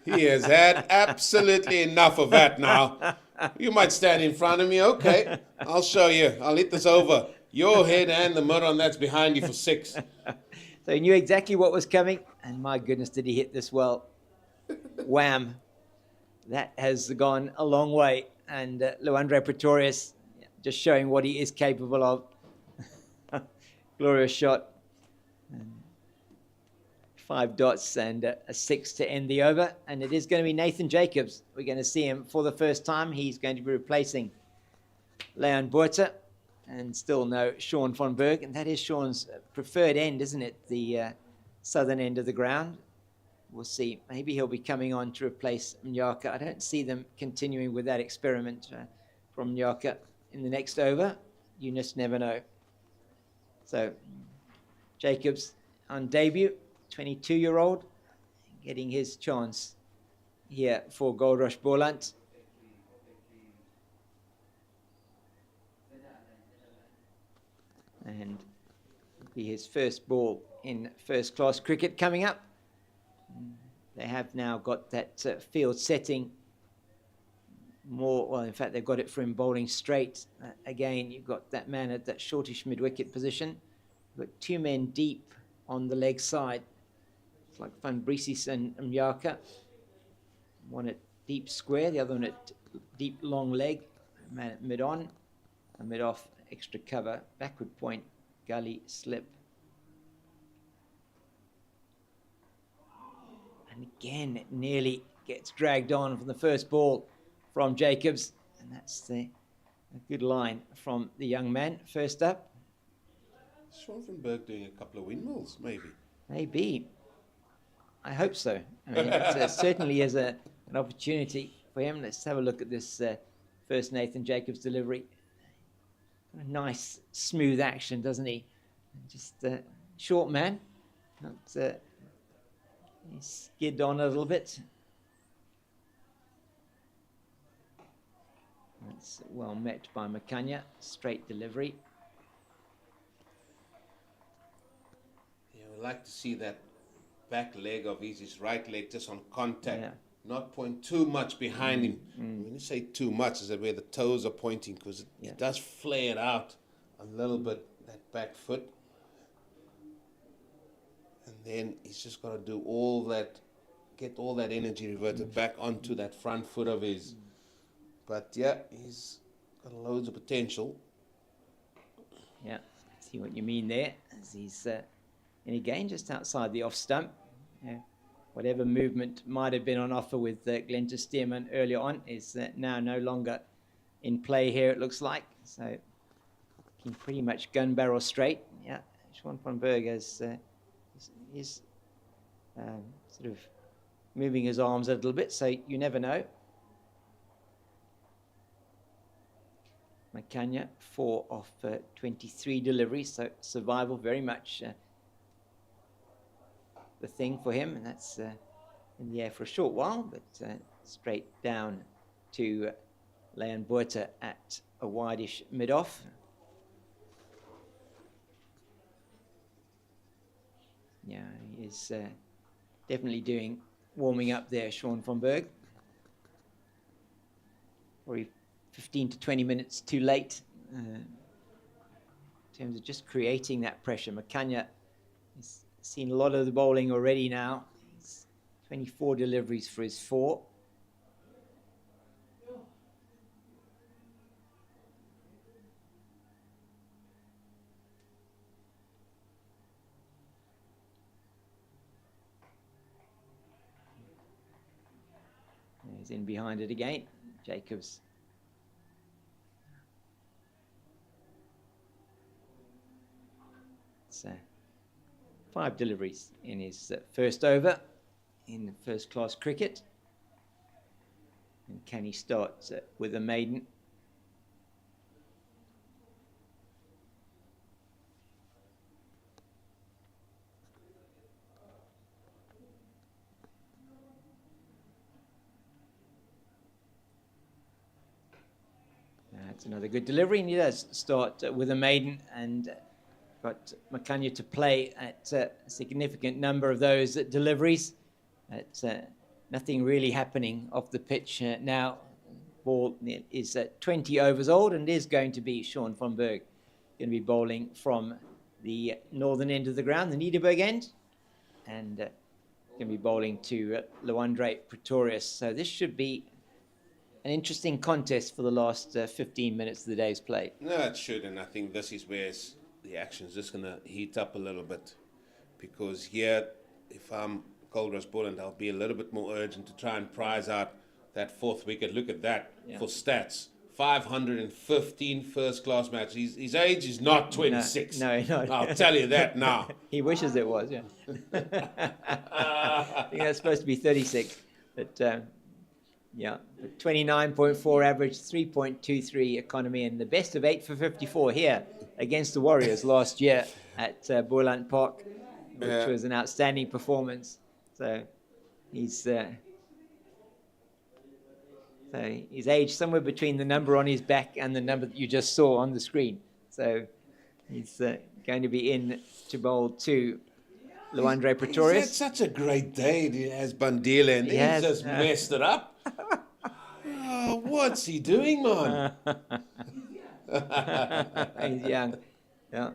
He has had absolutely enough of that now. You might stand in front of me. Okay, I'll show you. I'll hit this over your head and the mud on that's behind you for 6. So he knew exactly what was coming, and my goodness, did he hit this well. Wham. That has gone a long way, and Luandre Pretorius just showing what he is capable of. Glorious shot. 5 dots and a 6 to end the over, and it is going to be Nathan Jacobs. We're going to see him for the first time. He's going to be replacing Leon Buerta, and still no Sean von Berg, and that is Sean's preferred end, isn't it? The southern end of the ground. we'll see. Maybe he'll be coming on to replace Mnyaka. I don't see them continuing with that experiment from Mnyaka in the next over. You just never know. So Jacobs on debut, 22-year-old, getting his chance here for Goldrush Boland. And it'll be his first ball in first-class cricket coming up. They have now got that field setting more, well, in fact, they've got it for him bowling straight. Again, you've got that man at that shortish mid-wicket position. You've got two men deep on the leg side. It's like Van Brieses and Mnyaka. One at deep square, the other one at deep long leg. Man at mid-on, a mid-off, extra cover, backward point, gully, slip. And again, it nearly gets dragged on from the first ball from Jacobs. And that's a good line from the young man. First up. Schwanfenberg doing a couple of windmills, maybe. Maybe. I hope so. I mean, it certainly is an opportunity for him. Let's have a look at this first Nathan Jacobs delivery. A nice, smooth action, doesn't he? Just a short man. Not, he skid on a little bit. That's well met by Makanya. Straight delivery. Yeah, we'd like to see that back leg of his right leg just on contact. Yeah. Not point too much behind him. When you say too much, is that where the toes are pointing, because it does flare out a little bit, that back foot. And then he's just got to do all that, get all that energy reverted back onto that front foot of his. But yeah, he's got loads of potential. Yeah, see what you mean there. As he's, and again, just outside the off stump. Yeah. Whatever movement might have been on offer with Glenta Stearman earlier on is now no longer in play here, it looks like. So, looking pretty much gun barrel straight. Yeah, Schwanfenberg is sort of moving his arms a little bit, so you never know. Makanya, 4 of 23 deliveries, so survival very much the thing for him, and that's in the air for a short while, but straight down to Leon Buerta at a wideish mid-off. Yeah, he is definitely warming up there, Schwanfenberg. Probably 15 to 20 minutes too late in terms of just creating that pressure. Makanya is seen a lot of the bowling already now. He's 24 deliveries for his 4. He's in behind it again. Jacobs. It's 5 deliveries in his first over in first-class cricket. And can he start with a maiden? That's another good delivery, and he does start with a maiden, and got Makanya to play at a significant number of those deliveries. Nothing really happening off the pitch now. Ball is 20 overs old and is going to be Schwanfenberg. Going to be bowling from the northern end of the ground, the Nederburg end, and going to be bowling to Luandre Pretorius. So this should be an interesting contest for the last 15 minutes of the day's play. No, it should, and I think this is where the action's just going to heat up a little bit, because here, if I'm Goldrush Boland, I'll be a little bit more urgent to try and prize out that 4th wicket. Look at that for stats. 515 first-class matches. His age is not 26. No, no. I'll tell you that now. He wishes it was, yeah. I think that's supposed to be 36. But, yeah, 29.4 average, 3.23 economy, and the best of 8 for 54 here against the Warriors last year at Boland Park, which was an outstanding performance. So he's aged somewhere between the number on his back and the number that you just saw on the screen. So he's going to be in to bowl to Luandre Pretorius. He's had such a great day as Bandila, and he's just messed it up. Oh, what's he doing, man? He's young. Yeah.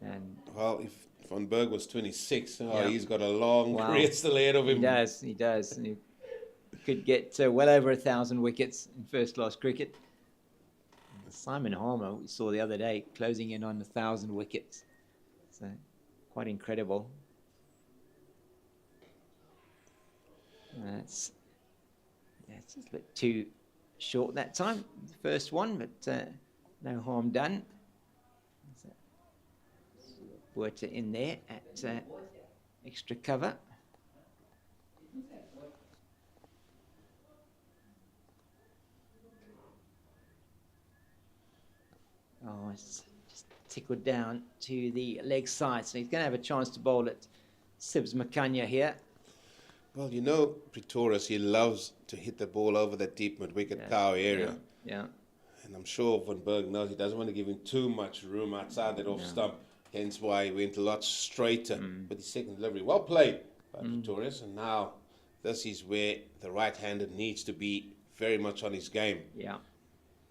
And well, if Van Berg was 26, he's got a long career still ahead of him. He does. And he could get well over 1,000 wickets in first-class cricket. Simon Harmer, we saw the other day, closing in on 1,000 wickets. So, quite incredible. It's just a bit too short that time, the first one, but no harm done. Water in there at extra cover. Oh, it's just tickled down to the leg side, so he's going to have a chance to bowl at Sibs Makanya here. Well, you know, Pretorius, he loves to hit the ball over that deep mid-wicket cow area. Yeah. And I'm sure Van Berg knows he doesn't want to give him too much room outside that off stump. Hence why he went a lot straighter. But his second delivery, well played by Pretorius. And now this is where the right-handed needs to be very much on his game. Yeah.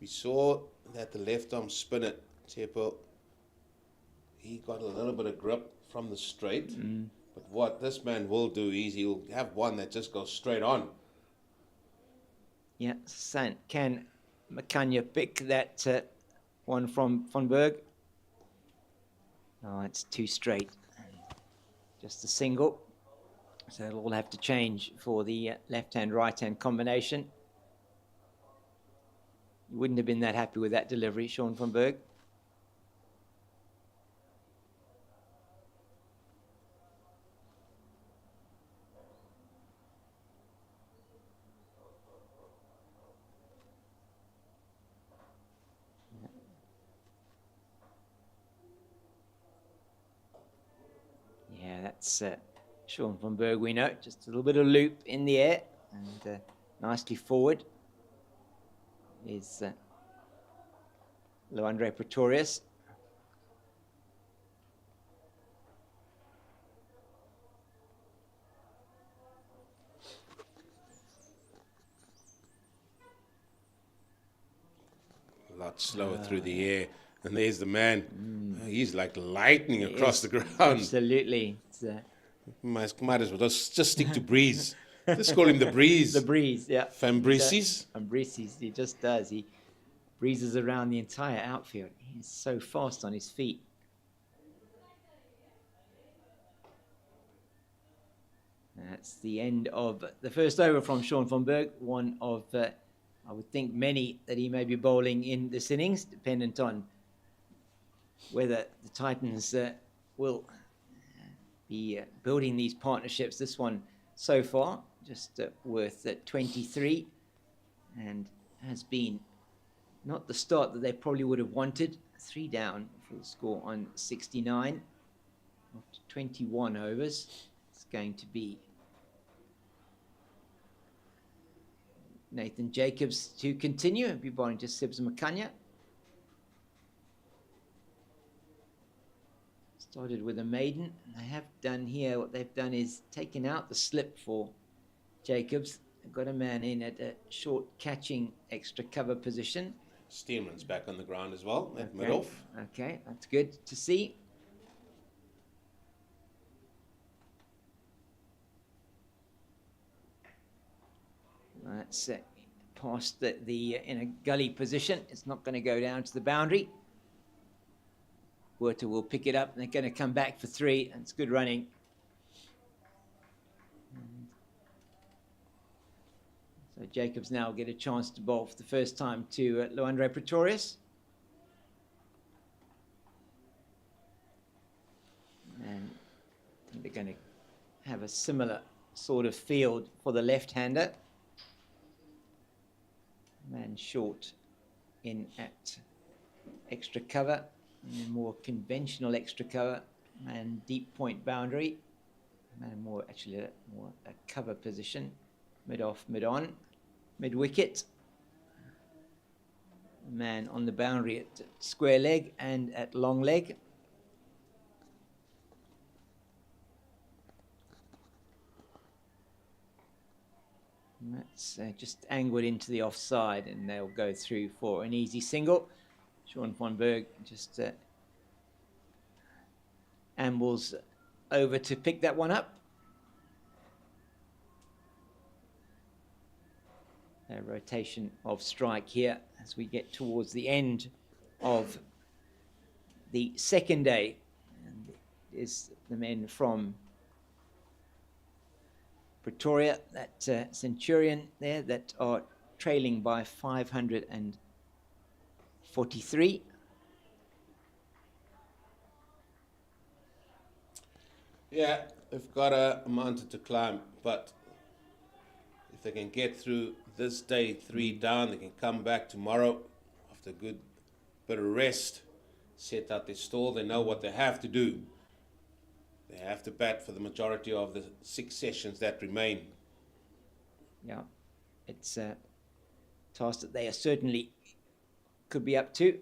We saw that the left-arm spinner, Tepo, he got a little bit of grip from the straight. But what this man will do is he'll have one that just goes straight on. Yeah, can Makanya pick that one from Van Berg? Oh, it's too straight. Just a single. So it'll all have to change for the left-hand, right-hand combination. You wouldn't have been that happy with that delivery, Sean Van Berg. Yeah, that's Sean Van Berg, we know. Just a little bit of loop in the air and nicely forward is Luandre Pretorius. A lot slower through the air. And there's the man. He's like lightning across the ground. Absolutely. Might as well just stick to Breeze. Let's call him the Breeze. The Breeze, yeah. Fambrices. Fambrices, he just does. He breezes around the entire outfield. He's so fast on his feet. That's the end of the first over from Sean Van Berg. One of, I would think, many that he may be bowling in this innings, dependent on whether the Titans will be building these partnerships. This one so far just worth 23 and has been not the start that they probably would have wanted. 3 down for the score on 69 after 21 overs. It's going to be Nathan Jacobs to continue and be bowling to Sibs Makanya. Started with a maiden. They have done here, what they've done is taken out the slip for Jacobs. They've got a man in at a short catching extra cover position. Stearman's back on the ground as well, at mid-off. Okay, that's good to see. That's past the in a gully position. It's not going to go down to the boundary. Werter will pick it up, and they're going to come back for 3. And it's good running. So Jacobs now get a chance to bowl for the first time to Luandre Pretorius. And I think they're going to have a similar sort of field for the left-hander. Man short in at extra cover, and then more conventional extra cover, and deep point boundary, and more actually more a cover position, mid off, mid on, mid wicket. Man on the boundary at square leg and at long leg. And that's just angled into the offside, and they'll go through for an easy single. Sean von Berg just ambles over to pick that one up. A rotation of strike here as we get towards the end of the second day. And it is the men from Pretoria, that Centurion there, that are trailing by 543. Yeah, they've got a mountain to climb, but if they can get through this day 3 down, they can come back tomorrow after a good bit of rest, set out their stall. They know what they have to do. They have to bat for the majority of the 6 sessions that remain. Yeah, it's a task that they are certainly could be up to.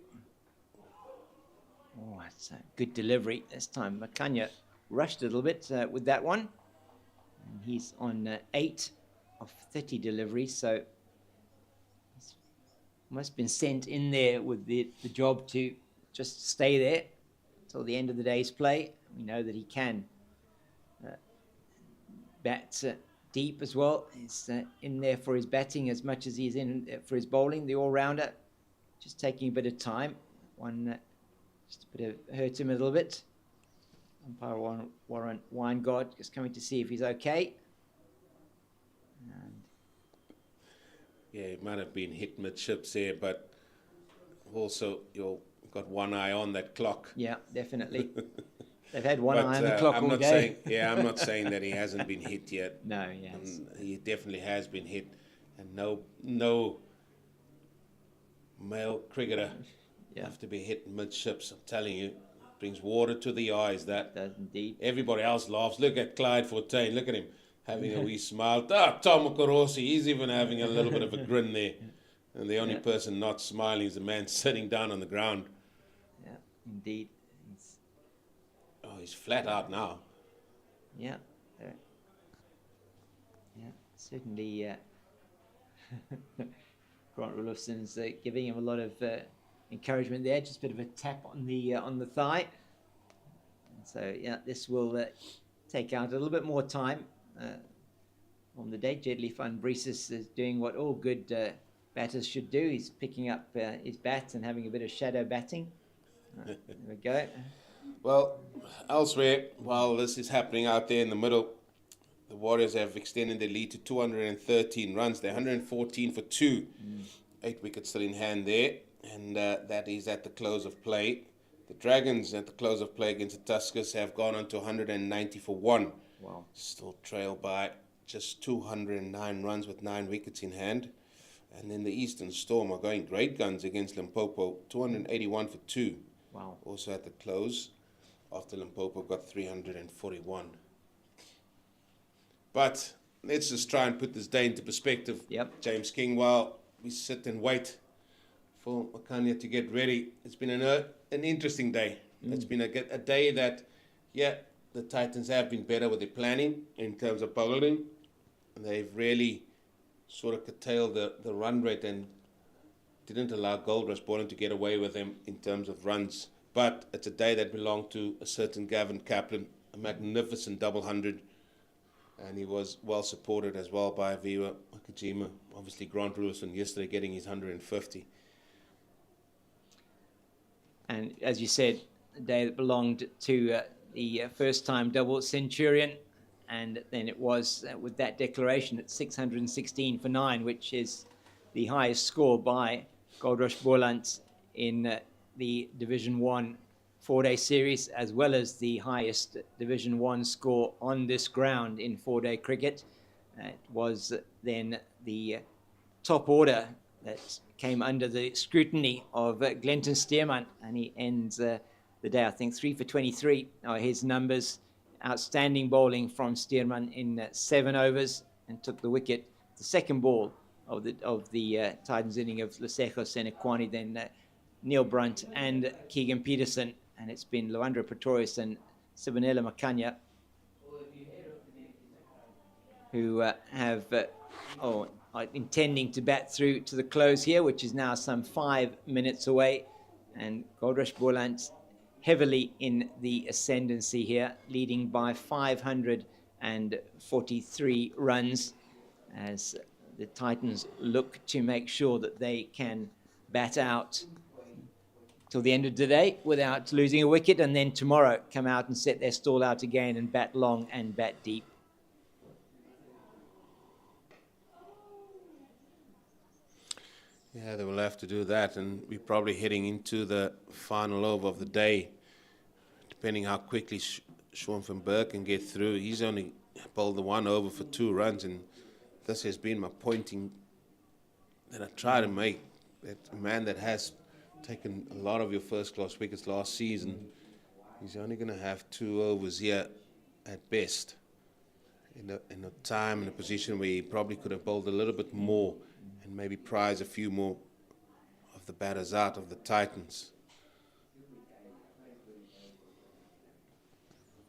Oh, it's a good delivery this time. Makanya rushed a little bit with that one. And he's on 8 of 30 deliveries, so he's must have been sent in there with the job to just stay there until the end of the day's play. We know that he can bat deep as well. He's in there for his batting as much as he's in for his bowling, the all-rounder. Just taking a bit of time. One just a bit of hurt him a little bit. Umpire Warren Weingart just coming to see if he's okay. And yeah, it might have been hit midships there, but also you've got one eye on that clock. Yeah, definitely. They've had one eye on the clock I'm all not day. I'm not saying that he hasn't been hit yet. No, yes. He definitely has been hit, and no male cricketer have to be hit midships. I'm telling you, brings water to the eyes. That does indeed. Everybody else laughs. Look at Clyde Fortuyn. Look at him having a wee smile. Tom Okorosi, he's even having a little bit of a grin there. And the only person not smiling is the man sitting down on the ground. Yeah, indeed. He's flat out now. Yeah. Certainly Grant Rulofson's giving him a lot of encouragement there. Just a bit of a tap on the thigh. And so, yeah, this will take out a little bit more time on the day. Jedley Van Breeses is doing what all good batters should do. He's picking up his bat and having a bit of shadow batting. There we go. Well, elsewhere, while this is happening out there in the middle, the Warriors have extended their lead to 213 runs. They're 114 for 2. 8 wickets still in hand there. And that is at the close of play. The Dragons at the close of play against the Tuskers have gone on to 190 for 1. Wow. Still trailed by just 209 runs with 9 wickets in hand. And then the Eastern Storm are going great guns against Limpopo, 281 for 2. Wow. Also at the close, after Limpopo got 341. But let's just try and put this day into perspective. Yep. James King, while we sit and wait for Makanya to get ready, it's been an interesting day. It's been a day that, the Titans have been better with their planning in terms of bowling. And they've really sort of curtailed the run rate and didn't allow Goldrush Boland to get away with them in terms of runs. But it's a day that belonged to a certain Gavin Kaplan, a magnificent double 100. And he was well supported as well by Viva Makajima. Obviously, Grant Rulofson yesterday getting his 150. And as you said, a day that belonged to the first-time double Centurion and then it was with that declaration at 616 for 9, which is the highest score by Goldrush Boland in the Division 1 4-day series, as well as the highest Division 1 score on this ground in 4-day cricket. It was then the top order that came under the scrutiny of Glenton Stearman, and he ends the day, I think, 3 for 23 are his numbers. Outstanding bowling from Stearman in 7 overs, and took the wicket. The second ball of the Titans inning of Lesejo Senekwani, then Neil Brunt and Keegan Peterson, and it's been Luandra Pretorius and Sibonela Makanya who are intending to bat through to the close here, which is now some 5 minutes away, and Goldrush Boland heavily in the ascendancy here, leading by 543 runs as the Titans look to make sure that they can bat out till the end of the day without losing a wicket, and then tomorrow come out and set their stall out again and bat long and bat deep. Yeah, they will have to do that, and we're probably heading into the final over of the day, depending how quickly Sean van Berg can get through. He's only bowled the 1 over for 2 runs, and this has been my pointing that I try to make. That a man that has taken a lot of your first-class wickets last season, he's only going to have 2 overs here at best, in a time and a position where he probably could have bowled a little bit more and maybe prize a few more of the batters out of the Titans.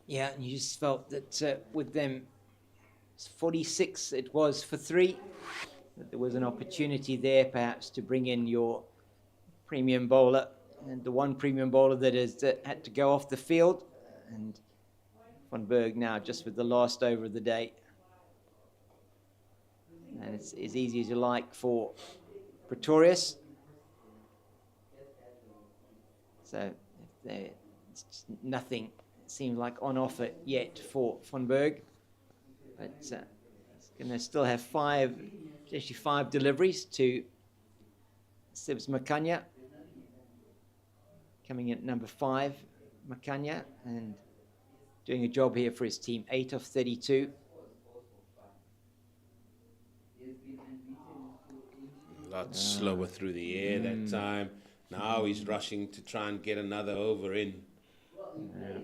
Yeah, and you just felt that with them, 46 it was for 3, that there was an opportunity there perhaps to bring in your premium bowler, and the one premium bowler that has had to go off the field, and Van Berg now just with the last over of the day. And it's as easy as you like for Pretorius. So it's just nothing seems like on offer yet for Van Berg. But it's going to still have 5 deliveries to Sibs Makanya. Coming in at number 5, Makanya, and doing a job here for his team, 8 of 32. A lot slower through the air that time. Now he's rushing to try and get another over in. Yeah.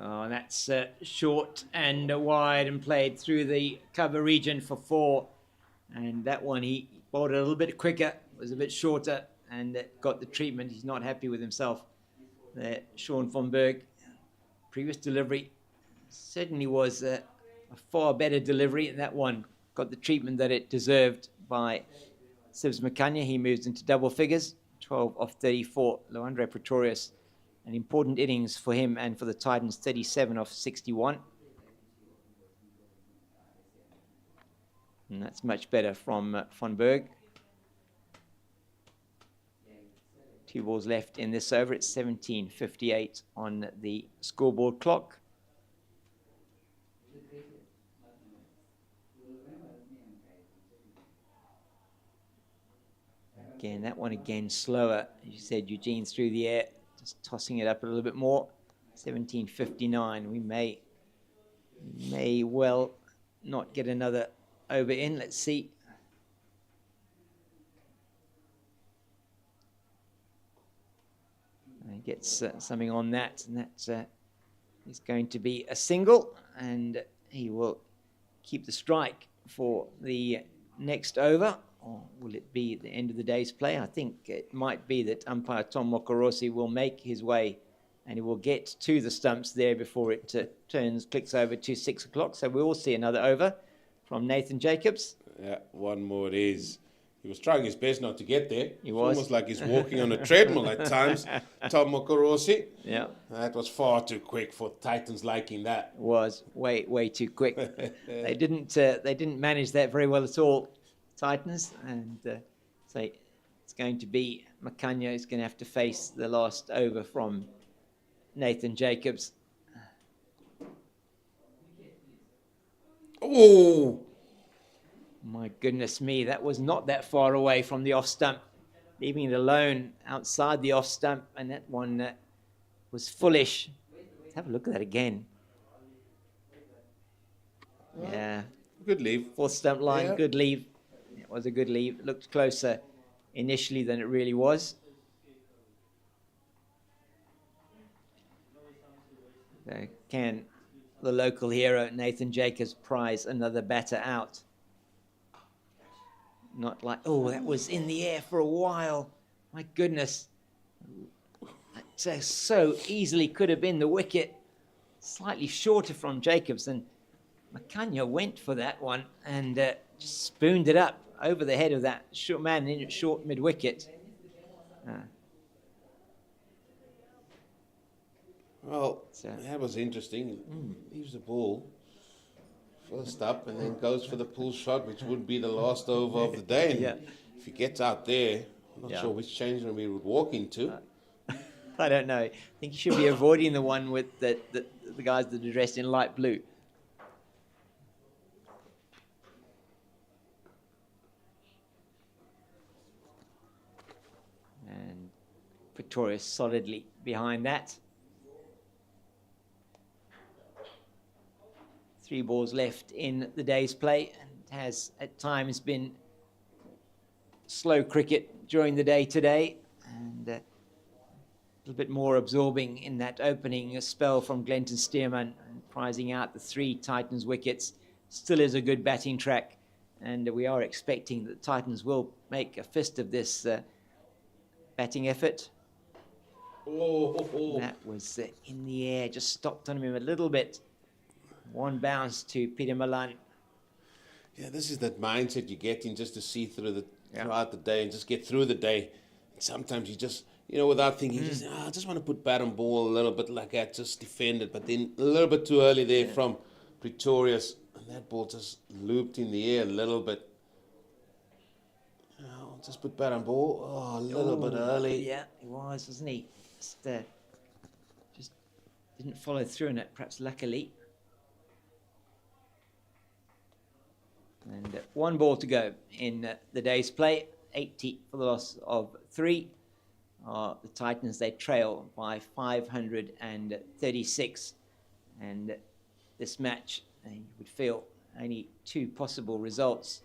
Oh, and that's short and wide and played through the cover region for 4. And that one he bowled it a little bit quicker, was a bit shorter, and got the treatment. He's not happy with himself. Sean van Berg, previous delivery certainly was a far better delivery, and that one got the treatment that it deserved by Sibs Makanya. He moves into double figures, 12 of 34. Luandra Pretorius, an important innings for him and for the Titans, 37 of 61. And that's much better from Van Berg. 2 balls left in this over. It's 17:58 on the scoreboard clock. Again, that one again slower. As you said, Eugene's through the air, just tossing it up a little bit more. 17:59. We may well not get another over in. Let's see. He gets something on that, and that is going to be a single, and he will keep the strike for the next over. Or will it be the end of the day's play? I think it might be that umpire Tom Mokorosi will make his way, and he will get to the stumps there before it clicks over to 6 o'clock. So we will see another over from Nathan Jacobs. Yeah, one more it is. He was trying his best not to get there. He was. Almost like he's walking on a treadmill at times, Tom Mokorosi. Yeah. That was far too quick for Titans liking that. Was way too quick. They didn't manage that very well at all. Titans, and so it's going to be Makanya is going to have to face the last over from Nathan Jacobs. Oh! My goodness me, that was not that far away from the off stump, leaving it alone outside the off stump, and that one was foolish. Let's have a look at that again. Yeah. Good leave. Fourth stump line, Yeah. good leave. It was a good leave. It looked closer initially than it really was. So can the local hero, Nathan Jacobs, prize another batter out? Not like, oh, that was in the air for a while. My goodness. That so easily could have been the wicket. Slightly shorter from Jacobs, and Makanya went for that one and just spooned it up over the head of that short man in short mid-wicket. Well, that was interesting. Leaves the ball first up and then goes for the pull shot, which would be the last over of the day. And if he gets out there, I'm not sure which change room he would walk into. I don't know. I think he should be avoiding the one with the guys that are dressed in light blue. And Pretoria solidly behind that. 3 balls left in the day's play, and has at times been slow cricket during the day today, and a little bit more absorbing in that opening spell from Glenton Stearman, and prizing out the 3 Titans wickets. Still is a good batting track, and we are expecting that Titans will make a fist of this batting effort. That was in the air, just stopped on him a little bit. One bounce to Peter Malan. Yeah, this is that mindset you get in just to see throughout the day and just get through the day. And sometimes you just, without thinking, I just want to put bat and ball a little bit like that, just defend it. But then a little bit too early there from Pretorius, and that ball just looped in the air a little bit. Just put bat and ball. A little bit early. Yeah, he was, wasn't he? Just didn't follow through on it, perhaps luckily. And 1 ball to go in the day's play. 80 for the loss of 3. The Titans, they trail by 536. And this match, you would feel only 2 possible results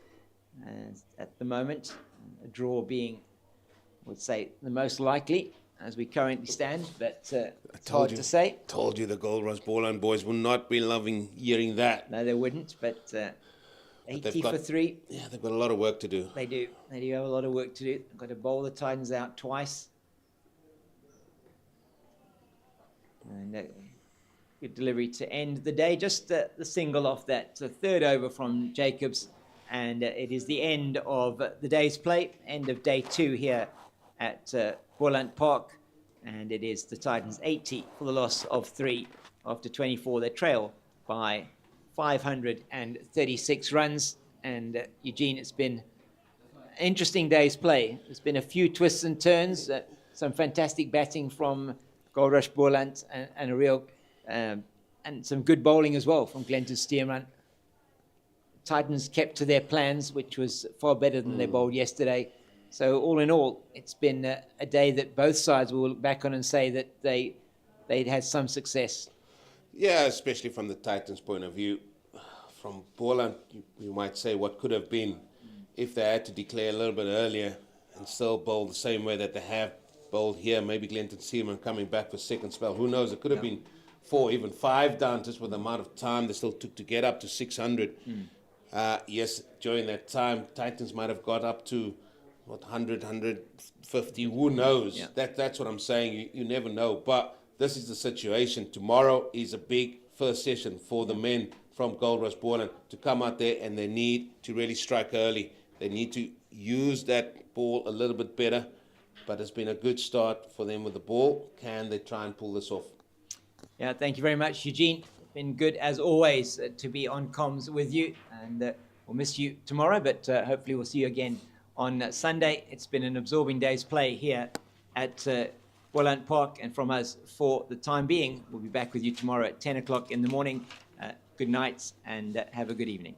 at the moment. A draw being, I would say, the most likely as we currently stand, but it's hard to say. Told you the Goldrush Boland boys will not be loving hearing that. No, they wouldn't, but 80 for 3. Yeah, they've got a lot of work to do. They do. They do have a lot of work to do. They've got to bowl the Titans out twice. And good delivery to end the day. Just the single off that 3rd over from Jacobs. And it is the end of the day's play, end of day 2 here at Boland Park. And it is the Titans 80 for the loss of 3 after 24. They trail by 536 runs. And Eugene, it's been an interesting day's play. There's been a few twists and turns, some fantastic batting from Goldrush Boland, and a real and some good bowling as well from Glenton Stearman. Titans kept to their plans, which was far better than they bowled yesterday. So all in all, it's been a day that both sides will look back on and say that they'd had some success. Yeah, especially from the Titans' point of view. From Boland, you might say what could have been if they had to declare a little bit earlier and still bowl the same way that they have bowled here. Maybe Glenton Seaman coming back for second spell. Who knows? It could have been 4, even 5 down just with the amount of time they still took to get up to 600. Yes, during that time, Titans might have got up to 100, 150. Who knows? Yeah. That's what I'm saying. You never know. But this is the situation. Tomorrow is a big first session for the men from Goldrush Boland to come out there, and they need to really strike early. They need to use that ball a little bit better. But it's been a good start for them with the ball. Can they try and pull this off? Yeah, thank you very much, Eugene. Been good as always to be on comms with you, and we'll miss you tomorrow, but hopefully we'll see you again on Sunday. It's been an absorbing day's play here at Boland Park, and from us for the time being. We'll be back with you tomorrow at 10 o'clock in the morning. Good night and have a good evening.